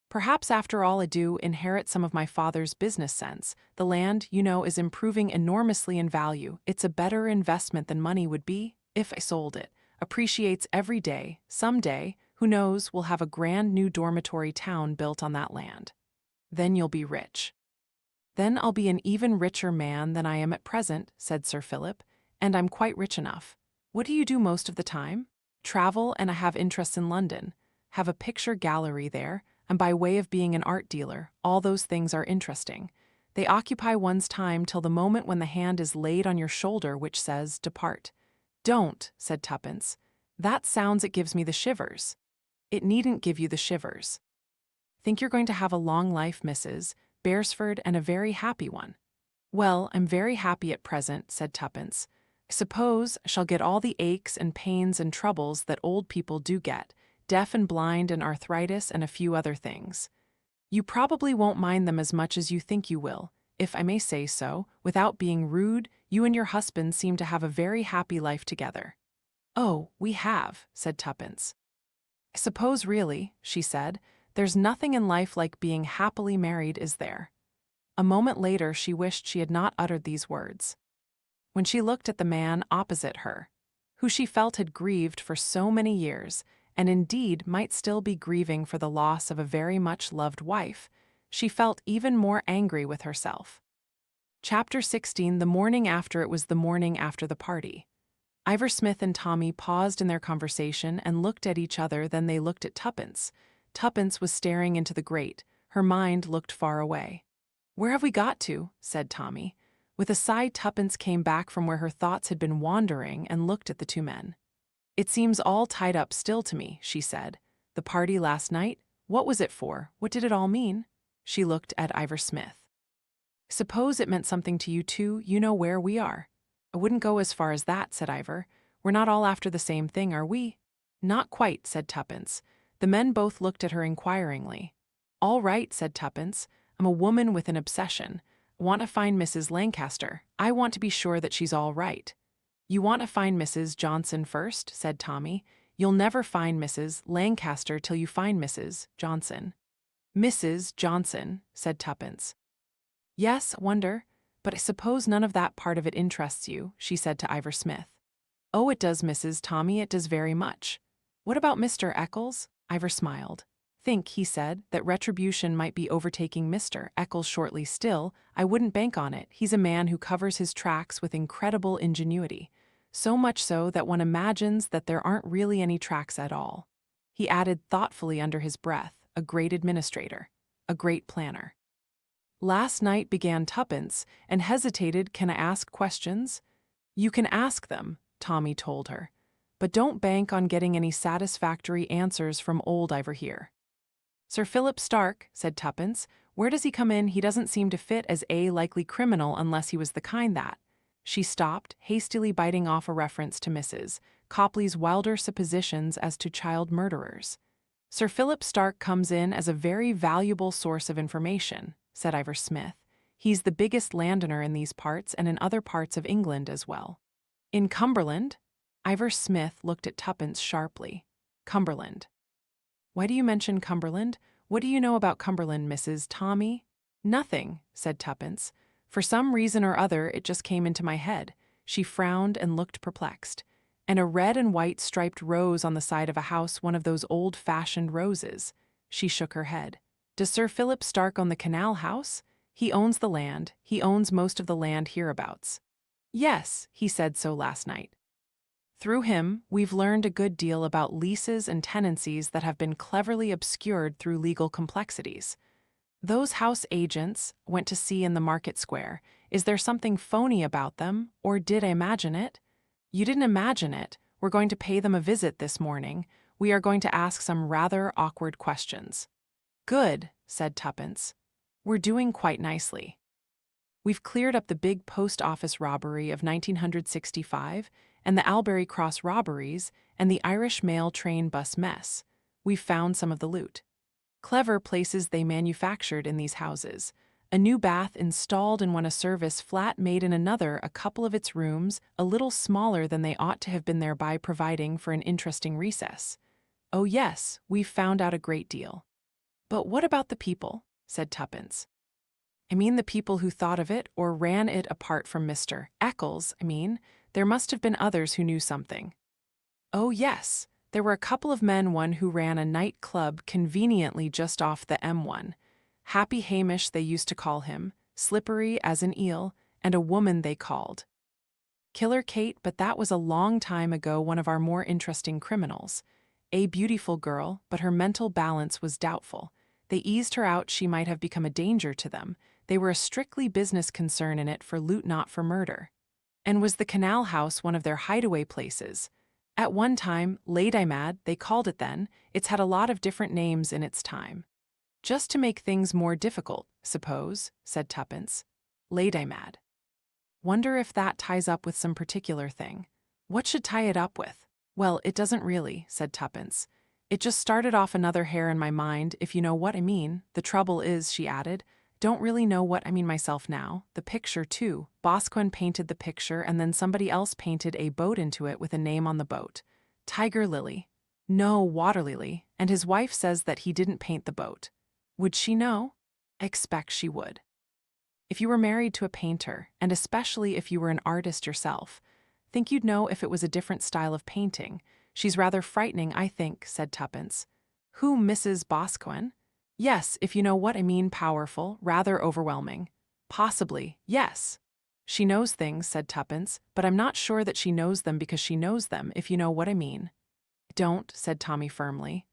[SPEAKER 1] "Perhaps after all I do inherit some of my father's business sense. The land, you know, is improving enormously in value. It's a better investment than money would be, if I sold it. Appreciates every day. Some day, who knows, we'll have a grand new dormitory town built on that land. Then you'll be rich." "Then I'll be an even richer man than I am at present," said Sir Philip, "and I'm quite rich enough. What do you do most of the time?" "Travel, and I have interests in London. Have a picture gallery there, and by way of being an art dealer, all those things are interesting. They occupy one's time till the moment when the hand is laid on your shoulder which says, 'Depart.'" "Don't," said Tuppence. "That sounds it gives me the shivers." "It needn't give you the shivers." "Think you're going to have a long life, Mrs. Beresford, and a very happy one." "Well, I'm very happy at present," said Tuppence. "I suppose I shall get all the aches and pains and troubles that old people do get, deaf and blind and arthritis and a few other things. You probably won't mind them as much as you think you will. If I may say so, without being rude, you and your husband seem to have a very happy life together." "Oh, we have," said Tuppence. I suppose really, she said, there's nothing in life like being happily married, is there? A moment later she wished she had not uttered these words. When she looked at the man opposite her, who she felt had grieved for so many years, and indeed might still be grieving for the loss of a very much loved wife, she felt even more angry with herself. Chapter 16. The morning after. It was the morning after the party. Ivor Smith and Tommy paused in their conversation and looked at each other, then they looked at Tuppence. Tuppence was staring into the grate. Her mind looked far away. "Where have we got to?" said Tommy. With a sigh, Tuppence came back from where her thoughts had been wandering and looked at the two men. "It seems all tied up still to me," she said. "The party last night? What was it for? What did it all mean?" She looked at Ivor Smith. "Suppose it meant something to you too, you know where we are." "I wouldn't go as far as that," said Ivor. "We're not all after the same thing, are we?" "Not quite," said Tuppence. The men both looked at her inquiringly. "All right," said Tuppence. "I'm a woman with an obsession. I want to find Mrs. Lancaster. I want to be sure that she's all right." "You want to find Mrs. Johnson first," said Tommy. "You'll never find Mrs. Lancaster till you find Mrs. Johnson." "Mrs. Johnson," said Tuppence. "Yes, wonder, but I suppose none of that part of it interests you," she said to Ivor Smith. "Oh, it does, Mrs. Tommy, it does very much." "What about Mr. Eccles?" Ivor smiled. "Think," he said, "that retribution might be overtaking Mr. Eccles shortly. Still, I wouldn't bank on it. He's a man who covers his tracks with incredible ingenuity. So much so that one imagines that there aren't really any tracks at all." He added thoughtfully under his breath, "A great administrator. A great planner." "Last night," began Tuppence, and hesitated. "Can I ask questions?" "You can ask them," Tommy told her. "But don't bank on getting any satisfactory answers from old Ivor here." "Sir Philip Stark," said Tuppence. "Where does he come in? He doesn't seem to fit as a likely criminal unless he was the kind that—" She stopped, hastily biting off a reference to Mrs. Copley's wilder suppositions as to child murderers. "Sir Philip Stark comes in as a very valuable source of information," said Ivor Smith. "He's the biggest landowner in these parts and in other parts of England as well." "In Cumberland?" Ivor Smith looked at Tuppence sharply. "Cumberland. Why do you mention Cumberland? What do you know about Cumberland, Mrs. Tommy?" "Nothing," said Tuppence. "For some reason or other, it just came into my head." She frowned and looked perplexed. "And a red and white striped rose on the side of a house, one of those old-fashioned roses." She shook her head. "Does Sir Philip Stark own the Canal House?" "He owns the land. He owns most of the land hereabouts." "Yes, he said so last night." "Through him, we've learned a good deal about leases and tenancies that have been cleverly obscured through legal complexities. Those house agents went to see in the market square. Is there something phony about them, or did I imagine it?" "You didn't imagine it. We're going to pay them a visit this morning. We are going to ask some rather awkward questions." "Good," said Tuppence. "We're doing quite nicely. We've cleared up the big post office robbery of 1965, and the Albury Cross robberies, and the Irish mail train bus mess. We've found some of the loot. Clever places they manufactured in these houses. A new bath installed in one, a service flat made in another, a couple of its rooms a little smaller than they ought to have been, thereby providing for an interesting recess. Oh yes, we've found out a great deal." "But what about the people?" said Tuppence. "I mean the people who thought of it or ran it apart from Mr. Eccles, I mean. There must have been others who knew something." "Oh yes, there were a couple of men, one who ran a night club conveniently just off the M1. Happy Hamish they used to call him, slippery as an eel, and a woman they called Killer Kate, but that was a long time ago, one of our more interesting criminals. A beautiful girl, but her mental balance was doubtful. They eased her out, she might have become a danger to them. They were a strictly business concern in it for loot, not for murder. And was the Canal House one of their hideaway places? At one time, Lady Mad, they called it then. It's had a lot of different names in its time." "Just to make things more difficult, suppose," said Tuppence. "Lady Mad. Wonder if that ties up with some particular thing." "What should tie it up with?" "Well, it doesn't really," said Tuppence. "It just started off another hair in my mind, if you know what I mean. The trouble is," she added, "don't really know what I mean myself now. The picture, too. Boscawen painted the picture, and then somebody else painted a boat into it with a name on the boat. Tiger Lily. No, water lily, and his wife says that he didn't paint the boat. Would she know? I expect she would. If you were married to a painter, and especially if you were an artist yourself, think you'd know if it was a different style of painting. She's rather frightening, I think, said Tuppence. Who, Mrs. Boscawen? Yes, if you know what I mean, powerful, rather overwhelming. Possibly, yes. She knows things, said Tuppence, but I'm not sure that she knows them because she knows them, if you know what I mean. Don't, said Tommy firmly.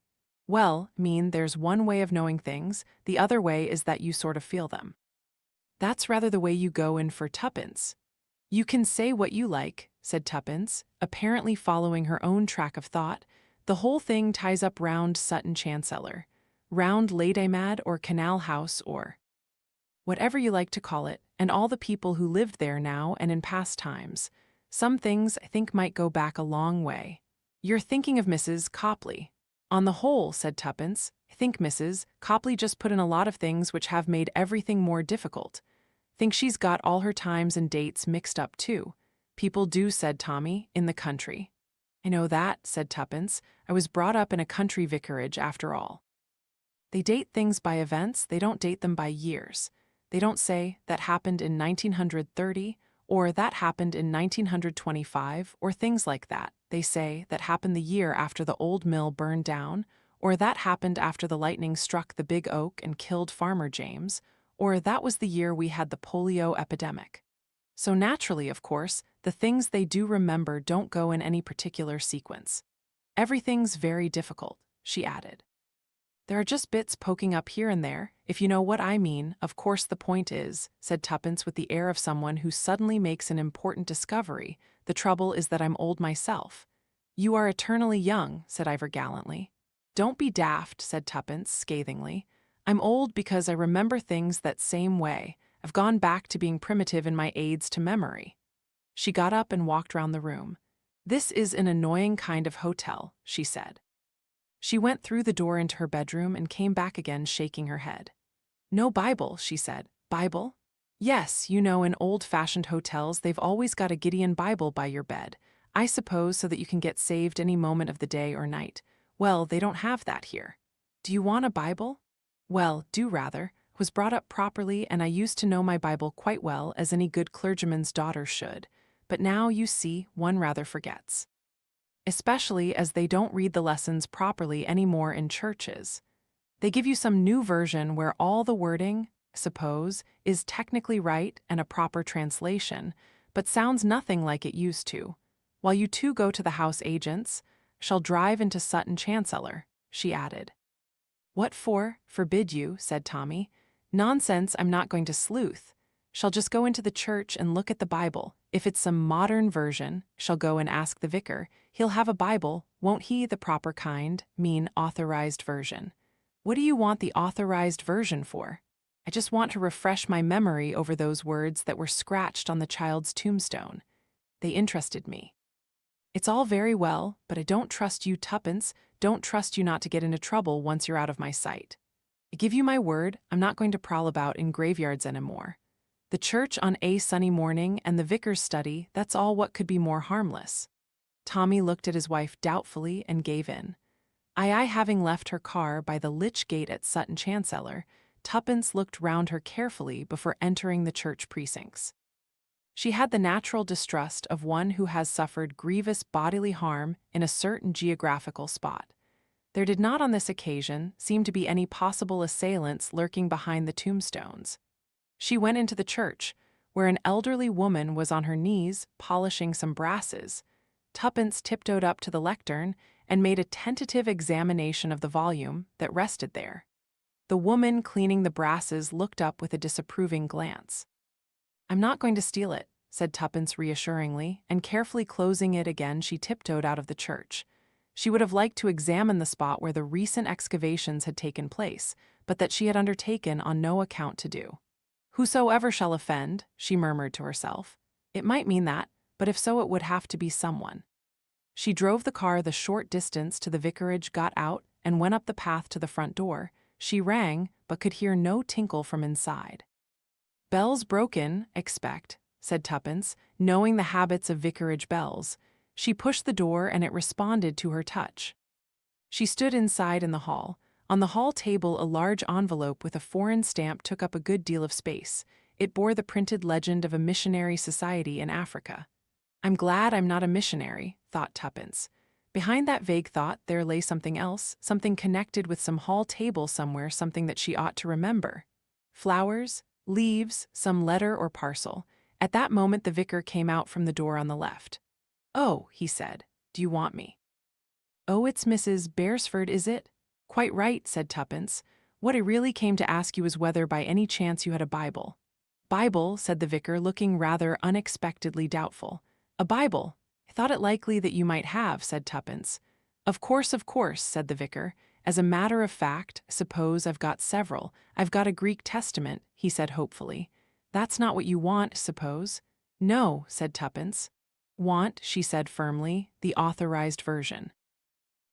[SPEAKER 1] Well, there's one way of knowing things, the other way is that you sort of feel them. That's rather the way you go in for Tuppence. You can say what you like, said Tuppence, apparently following her own track of thought. The whole thing ties up round Sutton Chancellor, round Lady Mad or Canal House or whatever you like to call it, and all the people who lived there now and in past times. Some things I think might go back a long way. You're thinking of Mrs. Copley. On the whole, said Tuppence, I think Mrs. Copley just put in a lot of things which have made everything more difficult. Think she's got all her times and dates mixed up too. People do, said Tommy, in the country. I know that, said Tuppence. I was brought up in a country vicarage after all. They date things by events, they don't date them by years. They don't say, that happened in 1930, or that happened in 1925, or things like that. They say, that happened the year after the old mill burned down, or that happened after the lightning struck the big oak and killed Farmer James, or that was the year we had the polio epidemic. So naturally, of course, the things they do remember don't go in any particular sequence. Everything's very difficult, she added. There are just bits poking up here and there, if you know what I mean. Of course the point is, said Tuppence with the air of someone who suddenly makes an important discovery, the trouble is that I'm old myself. You are eternally young, said Ivor gallantly. Don't be daft, said Tuppence scathingly. I'm old because I remember things that same way. I've gone back to being primitive in my aids to memory. She got up and walked round the room. This is an annoying kind of hotel, she said. She went through the door into her bedroom and came back again shaking her head. No Bible, she said. Bible? Yes, you know, in old-fashioned hotels they've always got a Gideon Bible by your bed, I suppose so that you can get saved any moment of the day or night. Well, they don't have that here. Do you want a Bible? Well, do rather. Was brought up properly and I used to know my Bible quite well, as any good clergyman's daughter should. But now, you see, one rather forgets. Especially as they don't read the lessons properly anymore in churches. They give you some new version where all the wording, I suppose, is technically right and a proper translation, but sounds nothing like it used to. While you two go to the house agents, shall drive into Sutton Chancellor, she added. What for? Forbid you, said Tommy. Nonsense, I'm not going to sleuth. Shall just go into the church and look at the Bible. If it's some modern version, shall go and ask the vicar. He'll have a Bible, won't he, the proper kind, authorized version. What do you want the authorized version for? I just want to refresh my memory over those words that were scratched on the child's tombstone. They interested me. It's all very well, but I don't trust you, Tuppence, don't trust you not to get into trouble once you're out of my sight. I give you my word, I'm not going to prowl about in graveyards anymore. The church on a sunny morning and the vicar's study, that's all what could be more harmless. Tommy looked at his wife doubtfully and gave in. I having left her car by the lich gate at Sutton Chancellor, Tuppence looked round her carefully before entering the church precincts. She had the natural distrust of one who has suffered grievous bodily harm in a certain geographical spot. There did not on this occasion seem to be any possible assailants lurking behind the tombstones. She went into the church, where an elderly woman was on her knees polishing some brasses. Tuppence tiptoed up to the lectern and made a tentative examination of the volume that rested there. The woman cleaning the brasses looked up with a disapproving glance. I'm not going to steal it, said Tuppence reassuringly, and carefully closing it again she tiptoed out of the church. She would have liked to examine the spot where the recent excavations had taken place, but that she had undertaken on no account to do. Whosoever shall offend, she murmured to herself. It might mean that, but if so it would have to be someone. She drove the car the short distance to the vicarage, got out, and went up the path to the front door. She rang, but could hear no tinkle from inside. Bells broken, expect, said Tuppence, knowing the habits of vicarage bells. She pushed the door and it responded to her touch. She stood inside in the hall. On the hall table, a large envelope with a foreign stamp took up a good deal of space. It bore the printed legend of a missionary society in Africa. I'm glad I'm not a missionary, thought Tuppence. Behind that vague thought there lay something else, something connected with some hall table somewhere, something that she ought to remember. Flowers, leaves, some letter or parcel. At that moment the vicar came out from the door on the left. "Oh," he said, "do you want me?" "Oh, it's Mrs. Beresford, is it?" "Quite right," said Tuppence. "What I really came to ask you is whether by any chance you had a Bible." "Bible," said the vicar, looking rather unexpectedly doubtful. "A Bible? I thought it likely that you might have," said Tuppence. Of course," said the vicar. "As a matter of fact, suppose I've got several. I've got a Greek Testament," he said hopefully. "That's not what you want, suppose?" "No," said Tuppence. "Want," she said firmly, "the authorized version."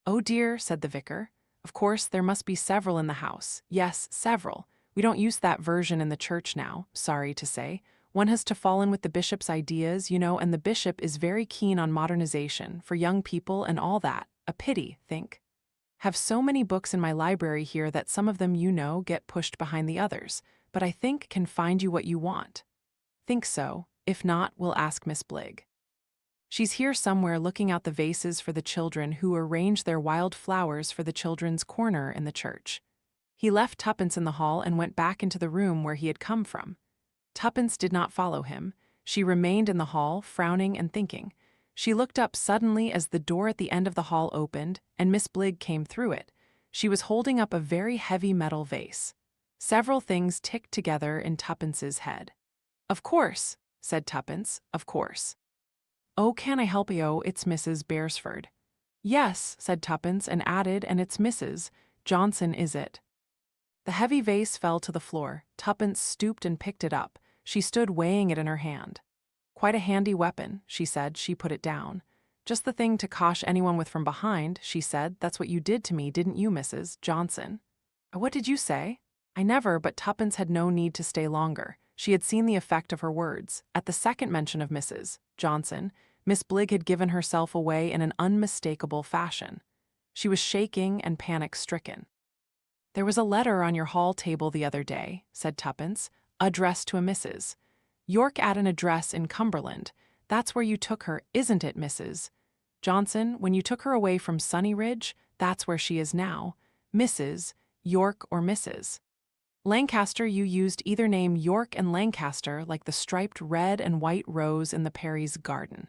[SPEAKER 1] "Oh dear," said the vicar. "Of course there must be several in the house. Yes, several. We don't use that version in the church now, sorry to say. One has to fall in with the bishop's ideas, and the bishop is very keen on modernization, for young people and all that. A pity, think. Have so many books in my library here that some of them, get pushed behind the others, but I think can find you what you want. Think so. If not, we'll ask Miss Bligg. She's here somewhere looking out the vases for the children who arrange their wild flowers for the children's corner in the church." He left Tuppence in the hall and went back into the room where he had come from. Tuppence did not follow him. She remained in the hall, frowning and thinking. She looked up suddenly as the door at the end of the hall opened, and Miss Bligg came through it. She was holding up a very heavy metal vase. Several things ticked together in Tuppence's head. "Of course," said Tuppence, "of course." "Oh, can I help you? It's Mrs. Beresford." "Yes," said Tuppence, and added, "and it's Mrs. Johnson, is it?" The heavy vase fell to the floor. Tuppence stooped and picked it up. She stood weighing it in her hand. "Quite a handy weapon," she said. She put it down. "Just the thing to cosh anyone with from behind," she said. "That's what you did to me, didn't you, Mrs. Johnson?" "What did you say?" "I never," but Tuppence had no need to stay longer. She had seen the effect of her words. At the second mention of Mrs. Johnson, Miss Bligg had given herself away in an unmistakable fashion. She was shaking and panic-stricken. "There was a letter on your hall table the other day," said Tuppence, "addressed to a Mrs. York at an address in Cumberland. That's where you took her, isn't it, Mrs. Johnson? When you took her away from Sunny Ridge, that's where she is now. Mrs. York or Mrs. Lancaster, you used either name, York and Lancaster, like the striped red and white rose in the Perry's garden."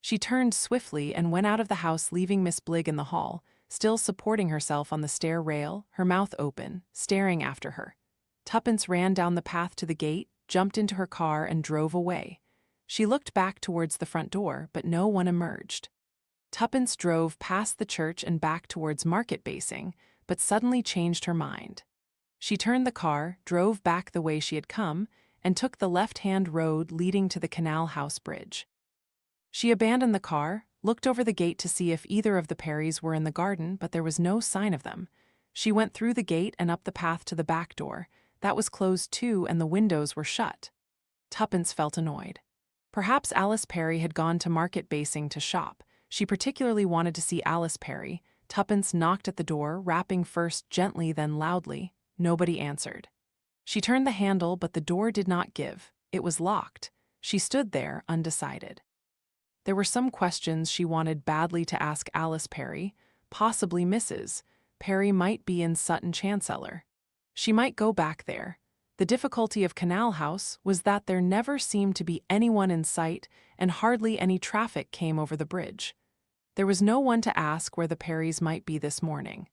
[SPEAKER 1] She turned swiftly and went out of the house, leaving Miss Bligg in the hall, still supporting herself on the stair rail, her mouth open, staring after her. Tuppence ran down the path to the gate, jumped into her car, and drove away. She looked back towards the front door, but no one emerged. Tuppence drove past the church and back towards Market Basing, but suddenly changed her mind. She turned the car, drove back the way she had come, and took the left-hand road leading to the Canal House Bridge. She abandoned the car, looked over the gate to see if either of the Perrys were in the garden, but there was no sign of them. She went through the gate and up the path to the back door. That was closed too, and the windows were shut. Tuppence felt annoyed. Perhaps Alice Perry had gone to Market Basing to shop. She particularly wanted to see Alice Perry. Tuppence knocked at the door, rapping first gently, then loudly. Nobody answered. She turned the handle, but the door did not give. It was locked. She stood there, undecided. There were some questions she wanted badly to ask Alice Perry. Possibly Mrs. Perry might be in Sutton Chancellor. She might go back there. The difficulty of Canal House was that there never seemed to be anyone in sight, and hardly any traffic came over the bridge. There was no one to ask where the Perrys might be this morning.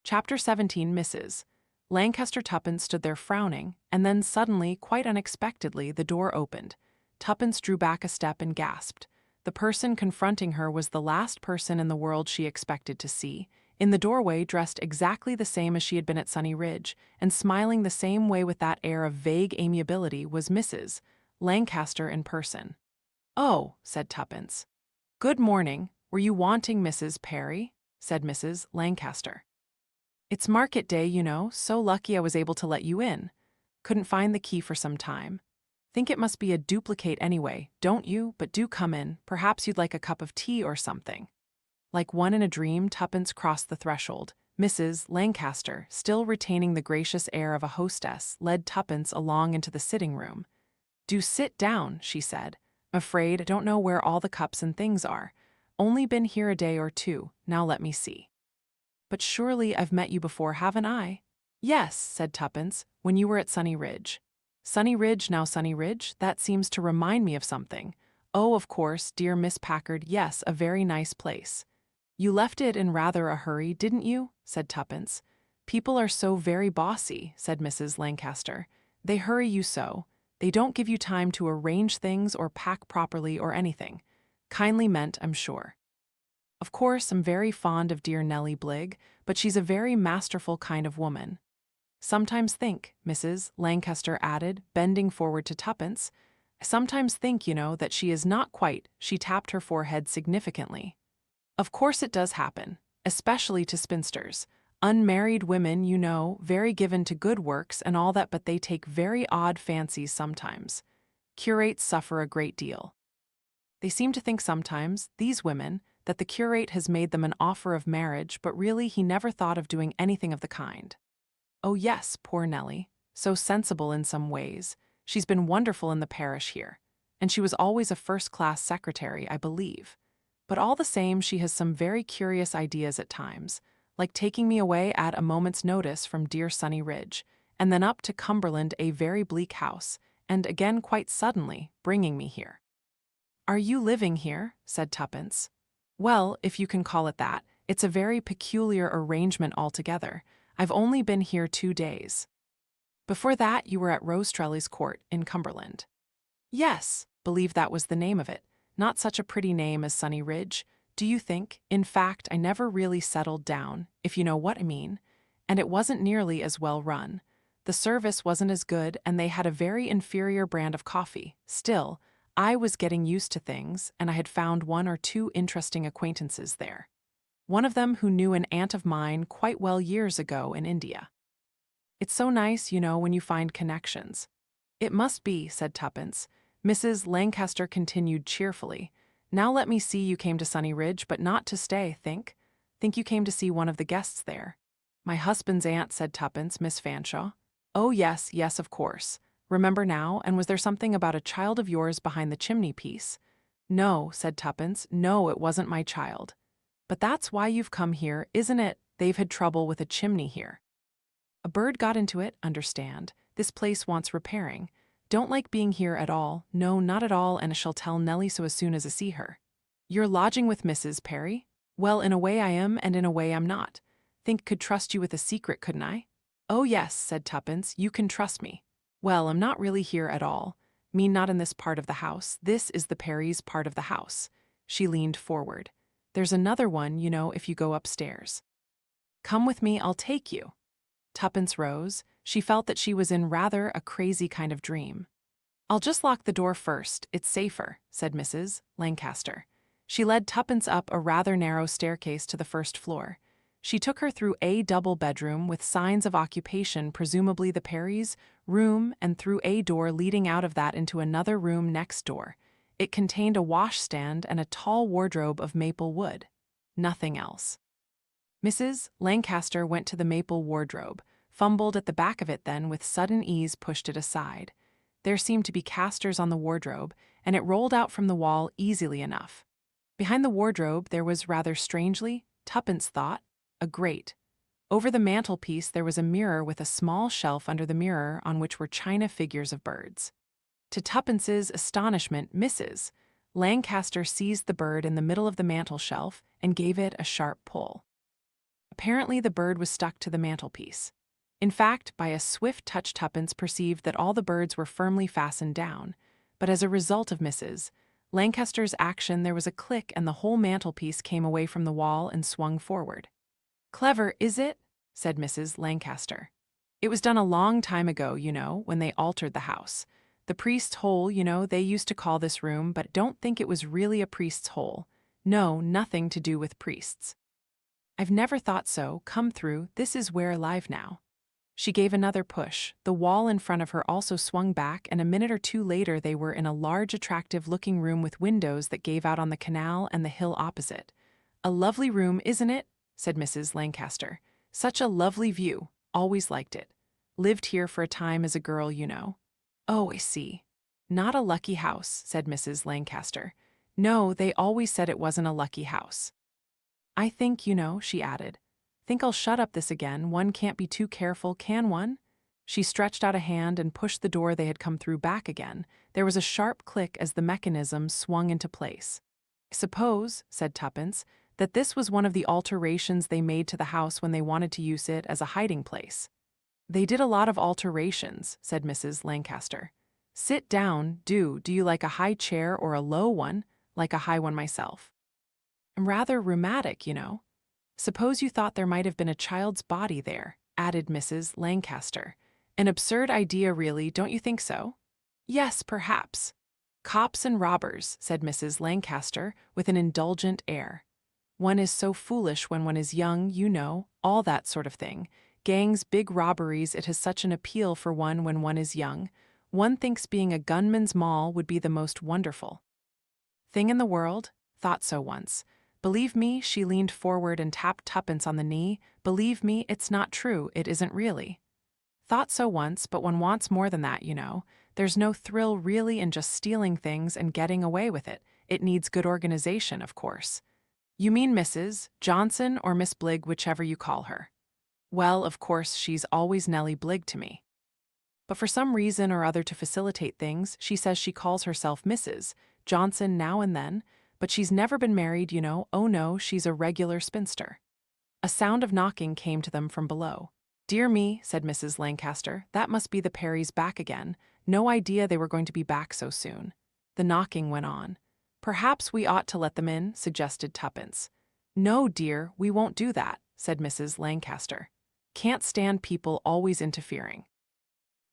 [SPEAKER 1] Chapter 17. Mrs. Lancaster. Tuppence stood there frowning, and then suddenly, quite unexpectedly, the door opened. Tuppence drew back a step and gasped. The person confronting her was the last person in the world she expected to see. In the doorway, dressed exactly the same as she had been at Sunny Ridge, and smiling the same way with that air of vague amiability, was Mrs. Lancaster in person. "Oh," said Tuppence. "Good morning. Were you wanting Mrs. Perry?" said Mrs. Lancaster. "It's market day, so lucky I was able to let you in. Couldn't find the key for some time. Think it must be a duplicate anyway, don't you? But do come in. Perhaps you'd like a cup of tea or something." Like one in a dream, Tuppence crossed the threshold. Mrs. Lancaster, still retaining the gracious air of a hostess, led Tuppence along into the sitting room. "Do sit down," she said. "I'm afraid I don't know where all the cups and things are. Only been here a day or two, now let me see." "But surely I've met you before, haven't I?" "Yes," said Tuppence, "when you were at Sunny Ridge." "Sunny Ridge, now Sunny Ridge? That seems to remind me of something. Oh, of course, dear Miss Packard, yes, a very nice place." "You left it in rather a hurry, didn't you?" said Tuppence. "People are so very bossy," said Mrs. Lancaster. "They hurry you so. They don't give you time to arrange things or pack properly or anything. Kindly meant, I'm sure. Of course, I'm very fond of dear Nellie Bligg, but she's a very masterful kind of woman. Sometimes think," Mrs. Lancaster added, bending forward to Tuppence, "I sometimes think, that she is not quite," she tapped her forehead significantly. "Of course it does happen, especially to spinsters. Unmarried women, very given to good works and all that, but they take very odd fancies sometimes. Curates suffer a great deal. They seem to think sometimes, these women, that the curate has made them an offer of marriage, but really he never thought of doing anything of the kind. Oh yes, poor Nellie, so sensible in some ways. She's been wonderful in the parish here, and she was always a first-class secretary, I believe. But all the same, she has some very curious ideas at times, like taking me away at a moment's notice from dear Sunny Ridge, and then up to Cumberland, a very bleak house, and again quite suddenly bringing me here." "Are you living here?" said Tuppence. "Well, if you can call it that, it's a very peculiar arrangement altogether. I've only been here 2 days. Before that you were at Rostrelly's Court in Cumberland." "Yes, believe that was the name of it. Not such a pretty name as Sunny Ridge, do you think? In fact, I never really settled down, if you know what I mean. And it wasn't nearly as well run. The service wasn't as good, and they had a very inferior brand of coffee. Still, I was getting used to things, and I had found 1 or 2 interesting acquaintances there. One of them who knew an aunt of mine quite well years ago in India. It's so nice, when you find connections." "It must be," said Tuppence. Mrs. Lancaster continued cheerfully. "Now let me see, you came to Sunny Ridge, but not to stay, think you came to see one of the guests there." "My husband's aunt," said Tuppence, "Miss Fanshawe." "Oh, yes, yes, of course. Remember now, and was there something about a child of yours behind the chimney-piece?" "No," said Tuppence, "no, it wasn't my child." "But that's why you've come here, isn't it? They've had trouble with a chimney here. A bird got into it, understand. This place wants repairing. Don't like being here at all, no, not at all, and I shall tell Nellie so as soon as I see her." "You're lodging with Mrs. Perry?" "Well, in a way I am, and in a way I'm not. Think could trust you with a secret, couldn't I?" "Oh yes," said Tuppence, "you can trust me." "Well, I'm not really here at all. Mean not in this part of the house. This is the Perry's part of the house." She leaned forward. "There's another one, if you go upstairs." "Come with me, I'll take you." Tuppence rose. She felt that she was in rather a crazy kind of dream. "I'll just lock the door first, it's safer," said Mrs. Lancaster. She led Tuppence up a rather narrow staircase to the first floor. She took her through a double bedroom with signs of occupation, presumably the Perrys' room, and through a door leading out of that into another room next door. It contained a washstand and a tall wardrobe of maple wood. Nothing else. Mrs. Lancaster went to the maple wardrobe, fumbled at the back of it, then with sudden ease pushed it aside. There seemed to be casters on the wardrobe, and it rolled out from the wall easily enough. Behind the wardrobe there was, rather strangely, Tuppence thought, a grate. Over the mantelpiece there was a mirror with a small shelf under the mirror on which were china figures of birds. To Tuppence's astonishment, Mrs. Lancaster seized the bird in the middle of the mantel shelf and gave it a sharp pull. Apparently the bird was stuck to the mantelpiece. In fact, by a swift touch Tuppence perceived that all the birds were firmly fastened down, but as a result of Mrs. Lancaster's action there was a click and the whole mantelpiece came away from the wall and swung forward. "Clever, is it?" said Mrs. Lancaster. "It was done a long time ago, when they altered the house. The priest's hole, they used to call this room, but don't think it was really a priest's hole. No, nothing to do with priests. I've never thought so. Come through, this is where live now." She gave another push. The wall in front of her also swung back, and a minute or two later they were in a large attractive-looking room with windows that gave out on the canal and the hill opposite. "A lovely room, isn't it?" said Mrs. Lancaster. "Such a lovely view. Always liked it. Lived here for a time as a girl, you know." "Oh, I see. Not a lucky house," said Mrs. Lancaster. "No, they always said it wasn't a lucky house. I think, she added. Think I'll shut up this again. One can't be too careful, can one?" She stretched out a hand and pushed the door they had come through back again. There was a sharp click as the mechanism swung into place. "I suppose," said Tuppence, "that this was one of the alterations they made to the house when they wanted to use it as a hiding place." "They did a lot of alterations," said Mrs. Lancaster. "Sit down, do. Do you like a high chair or a low one?" "Like a high one myself. I'm rather rheumatic, Suppose you thought there might have been a child's body there," added Mrs. Lancaster. "An absurd idea, really, don't you think so?" "Yes, perhaps." "Cops and robbers," said Mrs. Lancaster, with an indulgent air. "One is so foolish when one is young, all that sort of thing. Gangs, big robberies, it has such an appeal for one when one is young. One thinks being a gunman's moll would be the most wonderful thing in the world. Thought so once. Believe me," she leaned forward and tapped Tuppence on the knee, "believe me, it's not true, it isn't really. Thought so once, but one wants more than that, There's no thrill really in just stealing things and getting away with it. It needs good organization, of course." "You mean Mrs. Johnson or Miss Bligg, whichever you call her." "Well, of course, she's always Nellie Bligg to me. But for some reason or other to facilitate things, she says she calls herself Mrs. Johnson now and then, but she's never been married, Oh no, she's a regular spinster." A sound of knocking came to them from below. "Dear me," said Mrs. Lancaster, "that must be the Perrys back again. No idea they were going to be back so soon." The knocking went on. "Perhaps we ought to let them in," suggested Tuppence. "No, dear, we won't do that," said Mrs. Lancaster. "Can't stand people always interfering.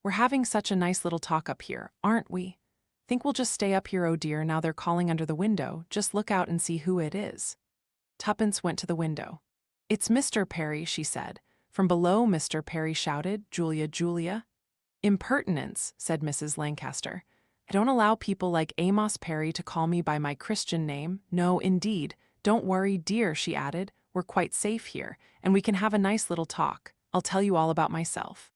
[SPEAKER 1] We're having such a nice little talk up here, aren't we? Think we'll just stay up here, oh dear, now they're calling under the window. Just look out and see who it is." Tuppence went to the window. "It's Mr. Perry," she said. From below, Mr. Perry shouted, "Julia, Julia." "Impertinence," said Mrs. Lancaster. "I don't allow people like Amos Perry to call me by my Christian name. No, indeed. Don't worry, dear," she added. "We're quite safe here, and we can have a nice little talk. I'll tell you all about myself.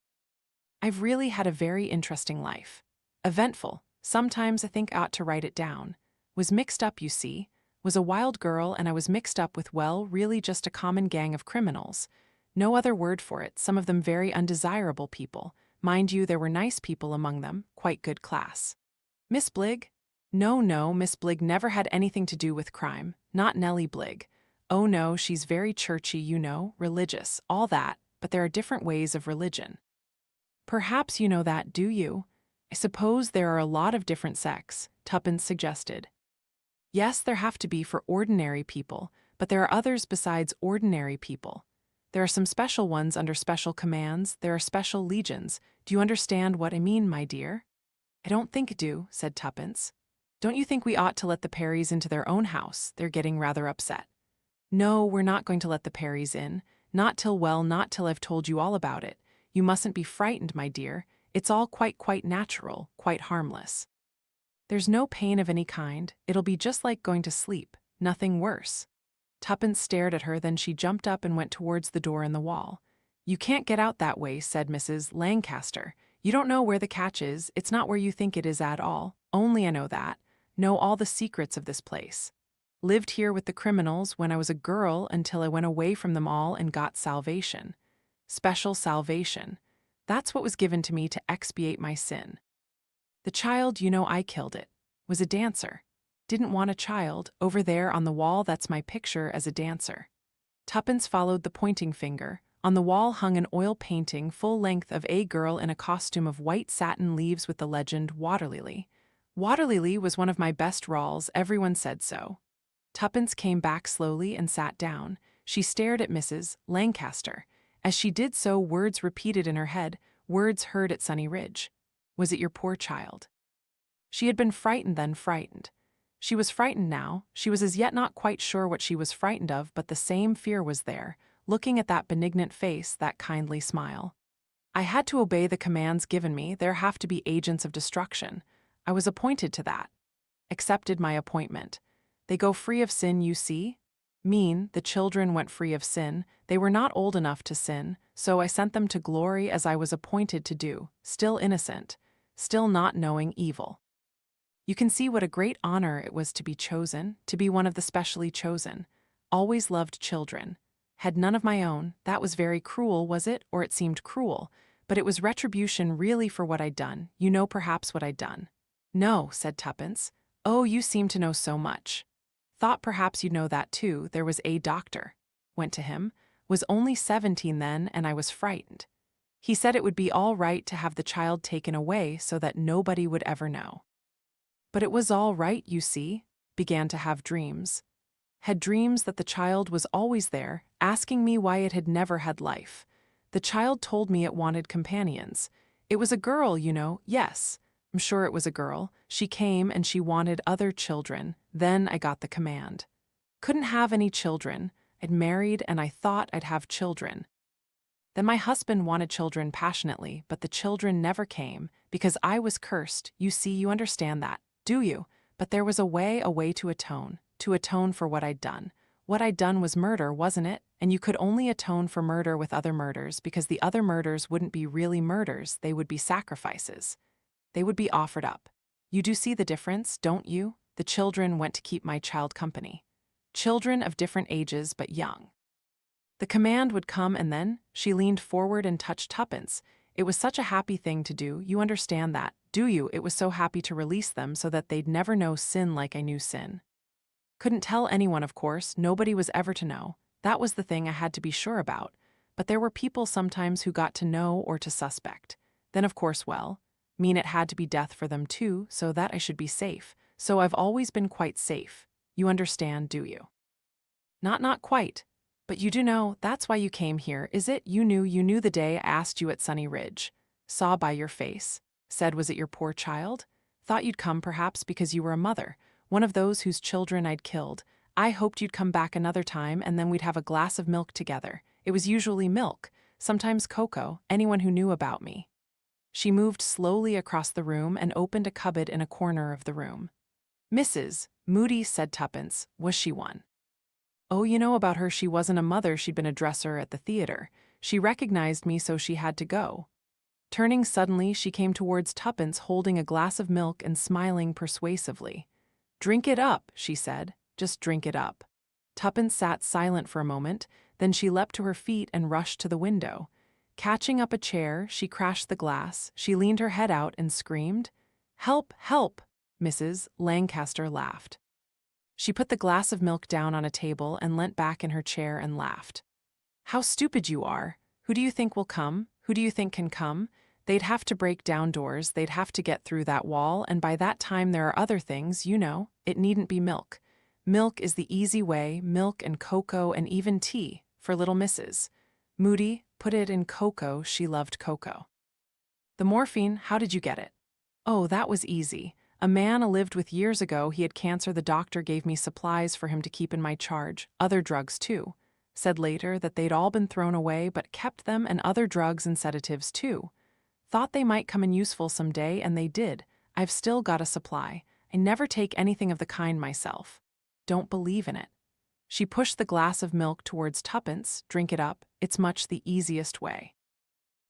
[SPEAKER 1] I've really had a very interesting life. Eventful. Sometimes I think I ought to write it down. Was mixed up, you see. Was a wild girl, and I was mixed up with, well, really just a common gang of criminals. No other word for it, some of them very undesirable people. Mind you, there were nice people among them, quite good class." "Miss Bligg?" "No, no, Miss Bligg never had anything to do with crime. Not Nellie Bligg. Oh no, she's very churchy, religious, all that, but there are different ways of religion." "Perhaps you know that, do you? I suppose there are a lot of different sects," Tuppence suggested. "Yes, there have to be for ordinary people, but there are others besides ordinary people. There are some special ones under special commands, there are special legions. Do you understand what I mean, my dear?" "I don't think I do," said Tuppence. "Don't you think we ought to let the Perrys into their own house? They're getting rather upset." "No, we're not going to let the Perrys in. Not till I've told you all about it. You mustn't be frightened, my dear. It's all quite natural, quite harmless. There's no pain of any kind. It'll be just like going to sleep, nothing worse." Tuppence stared at her, then she jumped up and went towards the door in the wall. "You can't get out that way," said Mrs. Lancaster. "You don't know where the catch is. It's not where you think it is at all. Only I know that. Know all the secrets of this place. Lived here with the criminals when I was a girl until I went away from them all and got salvation. Special salvation. That's what was given to me to expiate my sin. The child, I killed it. Was a dancer. Didn't want a child. Over there on the wall, that's my picture as a dancer." Tuppence followed the pointing finger. On the wall hung an oil painting full length of a girl in a costume of white satin leaves with the legend Waterlily. Waterlily was one of my best rôles, everyone said so. Tuppence came back slowly and sat down. She stared at Mrs. Lancaster. As she did so, words repeated in her head, words heard at Sunny Ridge. "Was it your poor child?" She had been frightened then, frightened. She was frightened now. She was as yet not quite sure what she was frightened of, but the same fear was there, looking at that benignant face, that kindly smile. "I had to obey the commands given me. There have to be agents of destruction. I was appointed to that. Accepted my appointment. They go free of sin, you see. Mean, the children went free of sin, they were not old enough to sin, so I sent them to glory as I was appointed to do, still innocent, still not knowing evil. You can see what a great honor it was to be chosen, to be one of the specially chosen. Always loved children. Had none of my own, that was very cruel, was it? Or it seemed cruel, but it was retribution really for what I'd done. You know perhaps what I'd done. No, said Tuppence. Oh, you seem to know so much. Thought perhaps you'd know that too. There was a doctor. Went to him. Was only 17 then, and I was frightened. He said it would be all right to have the child taken away so that nobody would ever know. But it was all right, you see. Began to have dreams. Had dreams that the child was always there, asking me why it had never had life. The child told me it wanted companions. It was a girl, you know, yes. I'm sure it was a girl. She came and she wanted other children. Then I got the command. Couldn't have any children. I'd married and I thought I'd have children. Then my husband wanted children passionately, but the children never came because I was cursed. You see, you understand that, do you? But there was a way to atone for what I'd done. What I'd done was murder, wasn't it? And you could only atone for murder with other murders because the other murders wouldn't be really murders, they would be sacrifices. They would be offered up. You do see the difference, don't you? The children went to keep my child company. Children of different ages but young. The command would come and then, she leaned forward and touched Tuppence. It was such a happy thing to do, you understand that, do you? It was so happy to release them so that they'd never know sin like I knew sin. Couldn't tell anyone, of course, nobody was ever to know. That was the thing I had to be sure about. But there were people sometimes who got to know or to suspect. Then of course, mean it had to be death for them too, so that I should be safe. So I've always been quite safe. You understand, do you? Not quite. But you do know, that's why you came here, is it? You knew the day I asked you at Sunny Ridge. Saw by your face. Said was it your poor child? Thought you'd come perhaps because you were a mother, one of those whose children I'd killed. I hoped you'd come back another time and then we'd have a glass of milk together. It was usually milk, sometimes cocoa, anyone who knew about me. She moved slowly across the room and opened a cupboard in a corner of the room. Mrs. Moody, said Tuppence, was she one? Oh, you know about her, she wasn't a mother, she'd been a dresser at the theater. She recognized me, so she had to go. Turning suddenly, she came towards Tuppence holding a glass of milk and smiling persuasively. Drink it up, she said, just drink it up. Tuppence sat silent for a moment, then she leapt to her feet and rushed to the window. Catching up a chair, she crashed the glass, she leaned her head out and screamed, "Help, help!" Mrs. Lancaster laughed. She put the glass of milk down on a table and leant back in her chair and laughed. How stupid you are! Who do you think will come? Who do you think can come? They'd have to break down doors, they'd have to get through that wall, and by that time there are other things, you know. It needn't be milk. Milk is the easy way, milk and cocoa and even tea, for little Mrs. Moody put it in cocoa, she loved cocoa. The morphine, how did you get it? Oh, that was easy. A man I lived with years ago, he had cancer, the doctor gave me supplies for him to keep in my charge, other drugs too. Said later that they'd all been thrown away but kept them and other drugs and sedatives too. Thought they might come in useful someday and they did. I've still got a supply. I never take anything of the kind myself. Don't believe in it. She pushed the glass of milk towards Tuppence, drink it up, it's much the easiest way.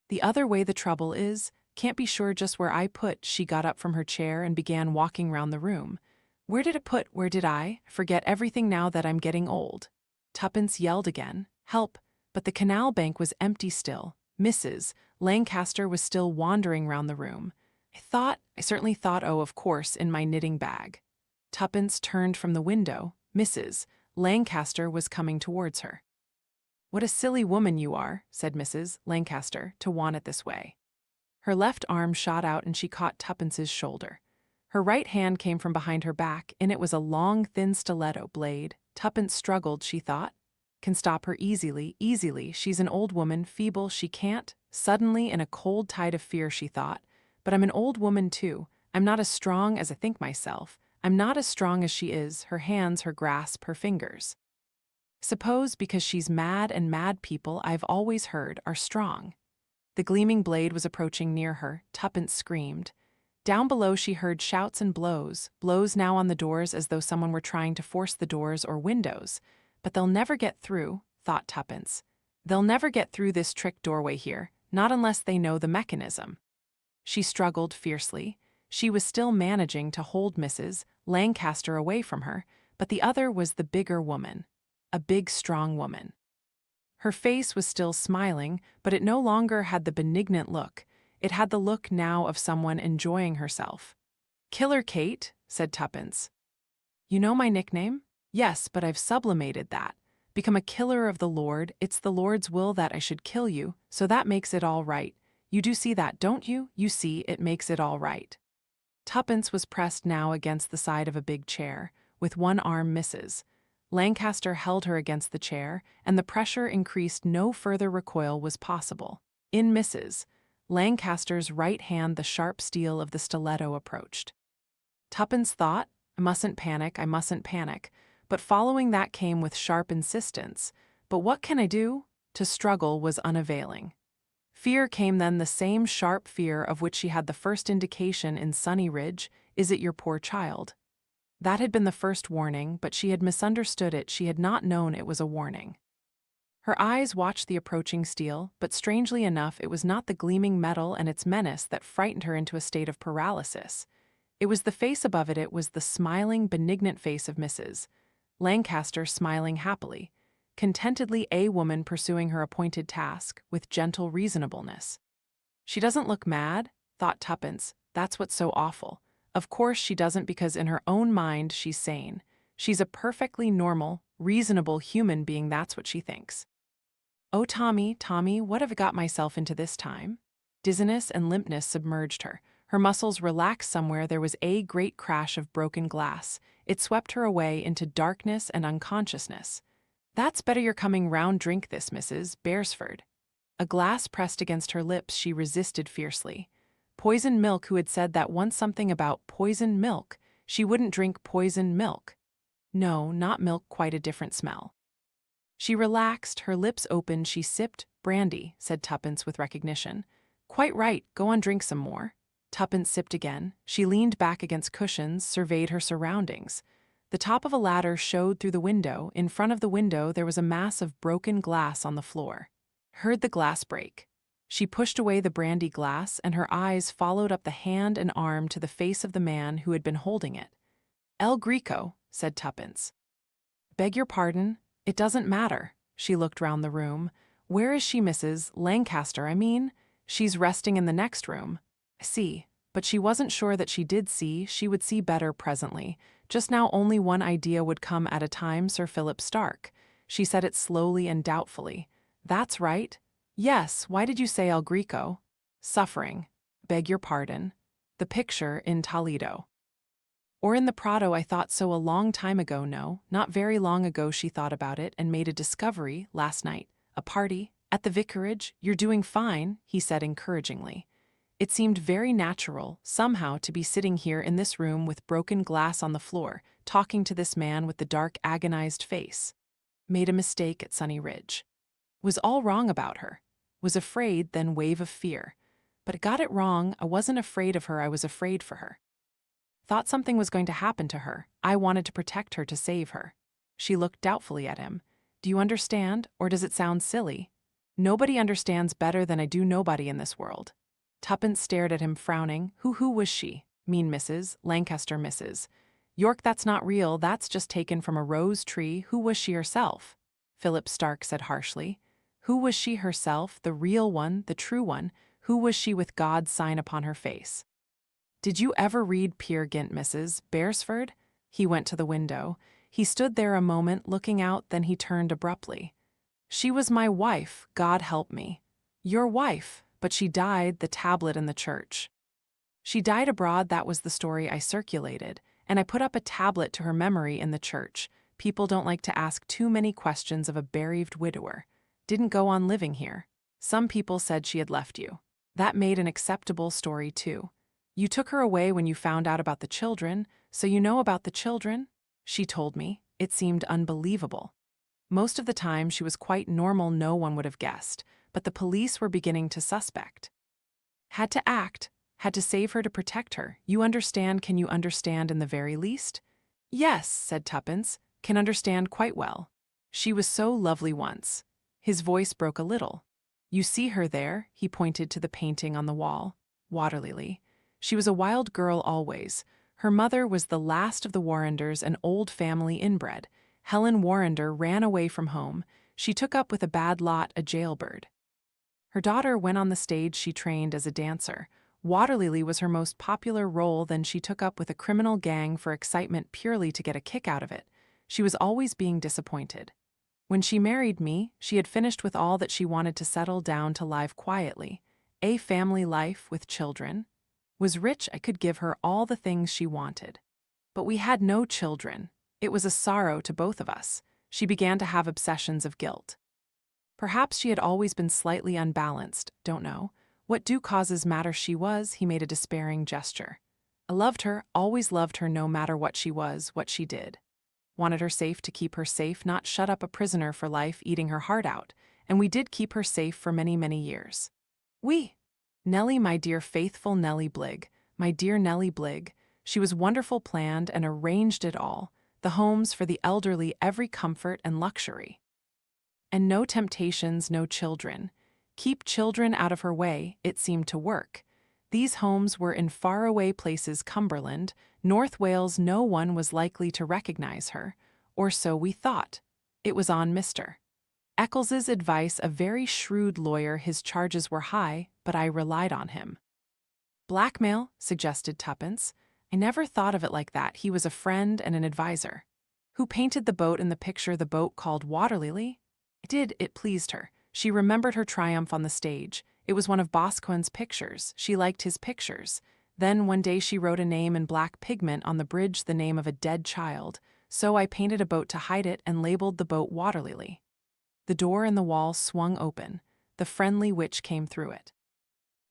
[SPEAKER 1] The other way the trouble is, can't be sure just where I put, she got up from her chair and began walking round the room. Where did it put, where did I? Forget everything now that I'm getting old. Tuppence yelled again, help, but the canal bank was empty still. Mrs. Lancaster was still wandering round the room. I certainly thought, oh, of course, in my knitting bag. Tuppence turned from the window. Mrs. Lancaster was coming towards her. What a silly woman you are, said Mrs. Lancaster, to want it this way. Her left arm shot out and she caught Tuppence's shoulder. Her right hand came from behind her back, and it was a long, thin stiletto blade. Tuppence struggled, she thought. Can stop her easily. She's an old woman, feeble, she can't. Suddenly, in a cold tide of fear, she thought, but I'm an old woman too. I'm not as strong as I think myself. I'm not as strong as she is, her hands, her grasp, her fingers. Suppose because she's mad, and mad people, I've always heard, are strong. The gleaming blade was approaching near her. Tuppence screamed. Down below she heard shouts and blows now on the doors as though someone were trying to force the doors or windows. But they'll never get through, thought Tuppence. They'll never get through this trick doorway here, not unless they know the mechanism. She struggled fiercely. She was still managing to hold Mrs. Lancaster away from her, but the other was the bigger woman. A big, strong woman. Her face was still smiling, but it no longer had the benignant look. It had the look now of someone enjoying herself. "Killer Kate," said Tuppence. "You know my nickname?" "Yes, but I've sublimated that. Become a killer of the Lord. It's the Lord's will that I should kill you, so that makes it all right. You do see that, don't you? You see, it makes it all right." Tuppence was pressed now against the side of a big chair, with one arm Mrs. Lancaster held her against the chair, and the pressure increased. No further recoil was possible. In Mrs. Lancaster's right hand the sharp steel of the stiletto approached. Tuppence thought, I mustn't panic, but following that came with sharp insistence. But what can I do? To struggle was unavailing. Fear came then, the same sharp fear of which she had the first indication in Sunny Ridge. Is it your poor child? That had been the first warning, but she had misunderstood it. She had not known it was a warning. Her eyes watched the approaching steel, but strangely enough it was not the gleaming metal and its menace that frightened her into a state of paralysis. It was the face above it. It was the smiling, benignant face of Mrs. Lancaster, smiling happily, contentedly, a woman pursuing her appointed task with gentle reasonableness. She doesn't look mad, thought Tuppence. That's what's so awful. Of course she doesn't, because in her own mind she's sane. She's a perfectly normal, reasonable human being, that's what she thinks. Oh, Tommy, what have I got myself into this time? Dizziness and limpness submerged her. Her muscles relaxed somewhere. There was a great crash of broken glass. It swept her away into darkness and unconsciousness. That's better, you're coming round. Drink this, Mrs. Beresford. A glass pressed against her lips. She resisted fiercely. Poisoned milk. Who had said that once? Something about poisoned milk. She wouldn't drink poisoned milk. No, not milk, quite a different smell. She relaxed, her lips opened. She sipped. Brandy, said Tuppence with recognition. Quite right, go on, drink some more. Tuppence sipped again. She leaned back against cushions, surveyed her surroundings. The top of a ladder showed through the window. In front of the window there was a mass of broken glass on the floor. Heard the glass break. She pushed away the brandy glass, and her eyes followed up the hand and arm to the face of the man who had been holding it. El Greco, said Tuppence. Beg your pardon? It doesn't matter. She looked round the room. Where is she, Mrs. Lancaster, I mean? She's resting in the next room. See. But she wasn't sure that she did see. She would see better presently. Just now only one idea would come at a time. Sir Philip Stark. She said it slowly and doubtfully. That's right. Yes, why did you say El Greco? Suffering. Beg your pardon. The picture in Toledo. Or in the Prado. I thought so a long time ago. No, not very long ago she thought about it and made a discovery last night. A party at the vicarage. You're doing fine, he said encouragingly. It seemed very natural, somehow, to be sitting here in this room with broken glass on the floor, talking to this man with the dark, agonized face. Made a mistake at Sunny Ridge. Was all wrong about her. Was afraid, then wave of fear. But got it wrong. I wasn't afraid of her, I was afraid for her. Thought something was going to happen to her. I wanted to protect her, to save her. She looked doubtfully at him. Do you understand, or does it sound silly? Nobody understands better than I do nobody in this world. Tuppence stared at him, frowning. Who was she? Mean Mrs. Lancaster, Mrs. York, that's not real, that's just taken from a rose tree. Who was she herself? Philip Stark said harshly. Who was she herself, the real one, the true one? Who was she with God's sign upon her face? Did you ever read Peer Gynt, Mrs. Beresford? He went to the window. He stood there a moment, looking out, then he turned abruptly. She was my wife, God help me. Your wife, but she died, the tablet in the church. She died abroad, that was the story I circulated, and I put up a tablet to her memory in the church. People don't like to ask too many questions of a bereaved widower. Didn't go on living here. Some people said she had left you. That made an acceptable story too. You took her away when you found out about the children, so you know about the children? She told me. It seemed unbelievable. Most of the time she was quite normal, no one would have guessed, but the police were beginning to suspect. Had to act, had to save her, to protect her. You understand? Can you understand in the very least? Yes, said Tuppence, can understand quite well. She was so lovely once. His voice broke a little. You see her there, he pointed to the painting on the wall. Waterlily. She was a wild girl always. Her mother was the last of the Warrenders, an old family inbred. Helen Warrender ran away from home. She took up with a bad lot, a jailbird. Her daughter went on the stage she trained as a dancer. Waterlily was her most popular role, then she took up with a criminal gang for excitement purely to get a kick out of it. She was always being disappointed. When she married me, she had finished with all that she wanted to settle down to live quietly. A family life with children. Was rich, I could give her all the things she wanted. But we had no children. It was a sorrow to both of us. She began to have obsessions of guilt. Perhaps she had always been slightly unbalanced, don't know. What do causes matter she was, he made a despairing gesture. I loved her, always loved her no matter what she was, what she did. Wanted her safe to keep her safe, not shut up a prisoner for life, eating her heart out. And we did keep her safe for many, many years. Nellie, my dear faithful Nellie Bligg, my dear Nellie Bligg, she was wonderful, planned and arranged it all, the homes for the elderly, every comfort and luxury. And no temptations, no children. Keep children out of her way, it seemed to work. These homes were in faraway places, Cumberland, North Wales. No one was likely to recognize her, or so we thought. It was on Mr. Eccles's advice, a very shrewd lawyer. His charges were high, but I relied on him. Blackmail, suggested Tuppence. I never thought of it like that. He was a friend and an advisor. Who painted the boat in the picture, the boat called Waterlily? I did, it pleased her. She remembered her triumph on the stage. It was one of Boscawen's pictures. She liked his pictures. Then one day she wrote a name in black pigment on the bridge, the name of a dead child. So I painted a boat to hide it and labeled the boat Waterlily. The door in the wall swung open. The friendly witch came through it.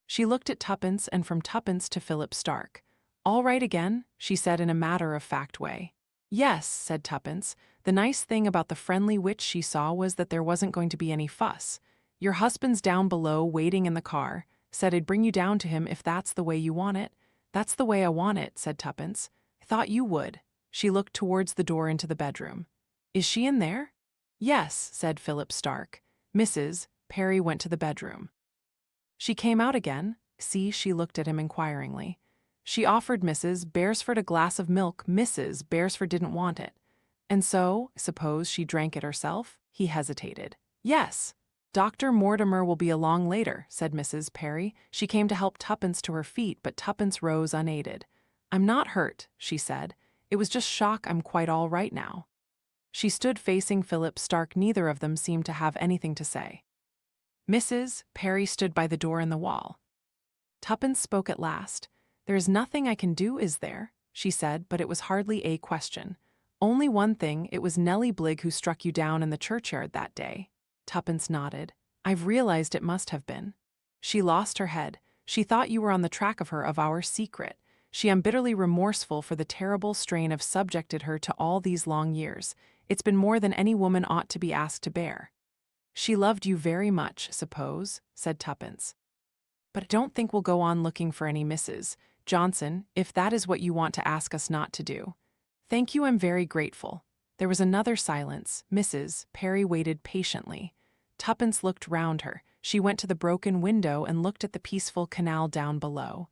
[SPEAKER 1] She looked at Tuppence and from Tuppence to Philip Stark. All right again, she said in a matter-of-fact way. Yes, said Tuppence. The nice thing about the friendly witch she saw was that there wasn't going to be any fuss. Your husband's down below waiting in the car. Said I'd bring you down to him if that's the way you want it. That's the way I want it, said Tuppence. I thought you would. She looked towards the door into the bedroom. Is she in there? Yes, said Philip Stark. Mrs. Perry went to the bedroom. She came out again. See, she looked at him inquiringly. She offered Mrs. Beresford a glass of milk. Mrs. Beresford didn't want it. And so, suppose she drank it herself? He hesitated. Yes. Dr. Mortimer will be along later, said Mrs. Perry. She came to help Tuppence to her feet, but Tuppence rose unaided. I'm not hurt, she said. It was just shock. I'm quite all right now. She stood facing Philip Stark. Neither of them seemed to have anything to say. Mrs. Perry stood by the door in the wall. Tuppence spoke at last. There is nothing I can do, is there? She said, but it was hardly a question. Only one thing, it was Nellie Bligg who struck you down in the churchyard that day. Tuppence nodded. I've realized it must have been. She lost her head. She thought you were on the track of her, of our secret. She am bitterly remorseful for the terrible strain of subjected her to all these long years. It's been more than any woman ought to be asked to bear. She loved you very much, suppose, said Tuppence. But I don't think we'll go on looking for any Mrs. Johnson, if that is what you want to ask us not to do. Thank you, I'm very grateful. There was another silence. Mrs. Perry waited patiently. Tuppence looked round her. She went to the broken window and looked at the peaceful canal down below.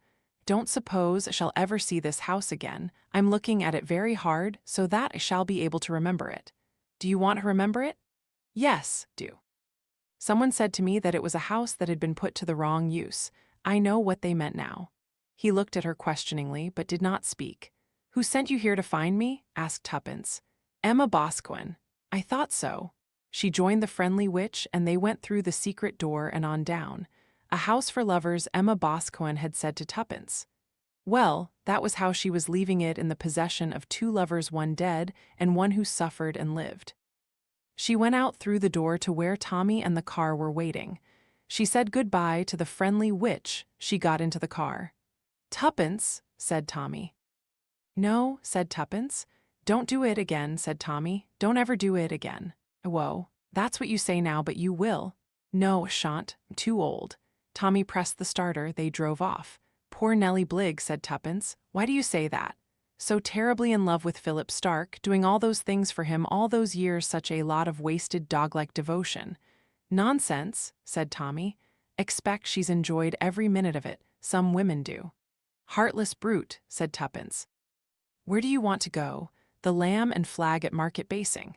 [SPEAKER 1] Don't suppose I shall ever see this house again. I'm looking at it very hard, so that I shall be able to remember it. Do you want to remember it? Yes, do. Someone said to me that it was a house that had been put to the wrong use. I know what they meant now. He looked at her questioningly, but did not speak. Who sent you here to find me? Asked Tuppence. Emma Boscawen. I thought so. She joined the friendly witch, and they went through the secret door and on down. A house for lovers, Emma Boscawen had said to Tuppence. Well, that was how she was leaving it in the possession of two lovers, one dead and one who suffered and lived. She went out through the door to where Tommy and the car were waiting. She said goodbye to the friendly witch. She got into the car. Tuppence, said Tommy. No, said Tuppence. Don't do it again, said Tommy. Don't ever do it again. Whoa, that's what you say now, but you will. No, shan't. I'm too old. Tommy pressed the starter. They drove off. Poor Nellie Bligg, said Tuppence. Why do you say that? So terribly in love with Philip Stark, doing all those things for him all those years, such a lot of wasted dog-like devotion. Nonsense, said Tommy. Expect she's enjoyed every minute of it, some women do. Heartless brute, said Tuppence. Where do you want to go? The Lamb and Flag at Market Basing.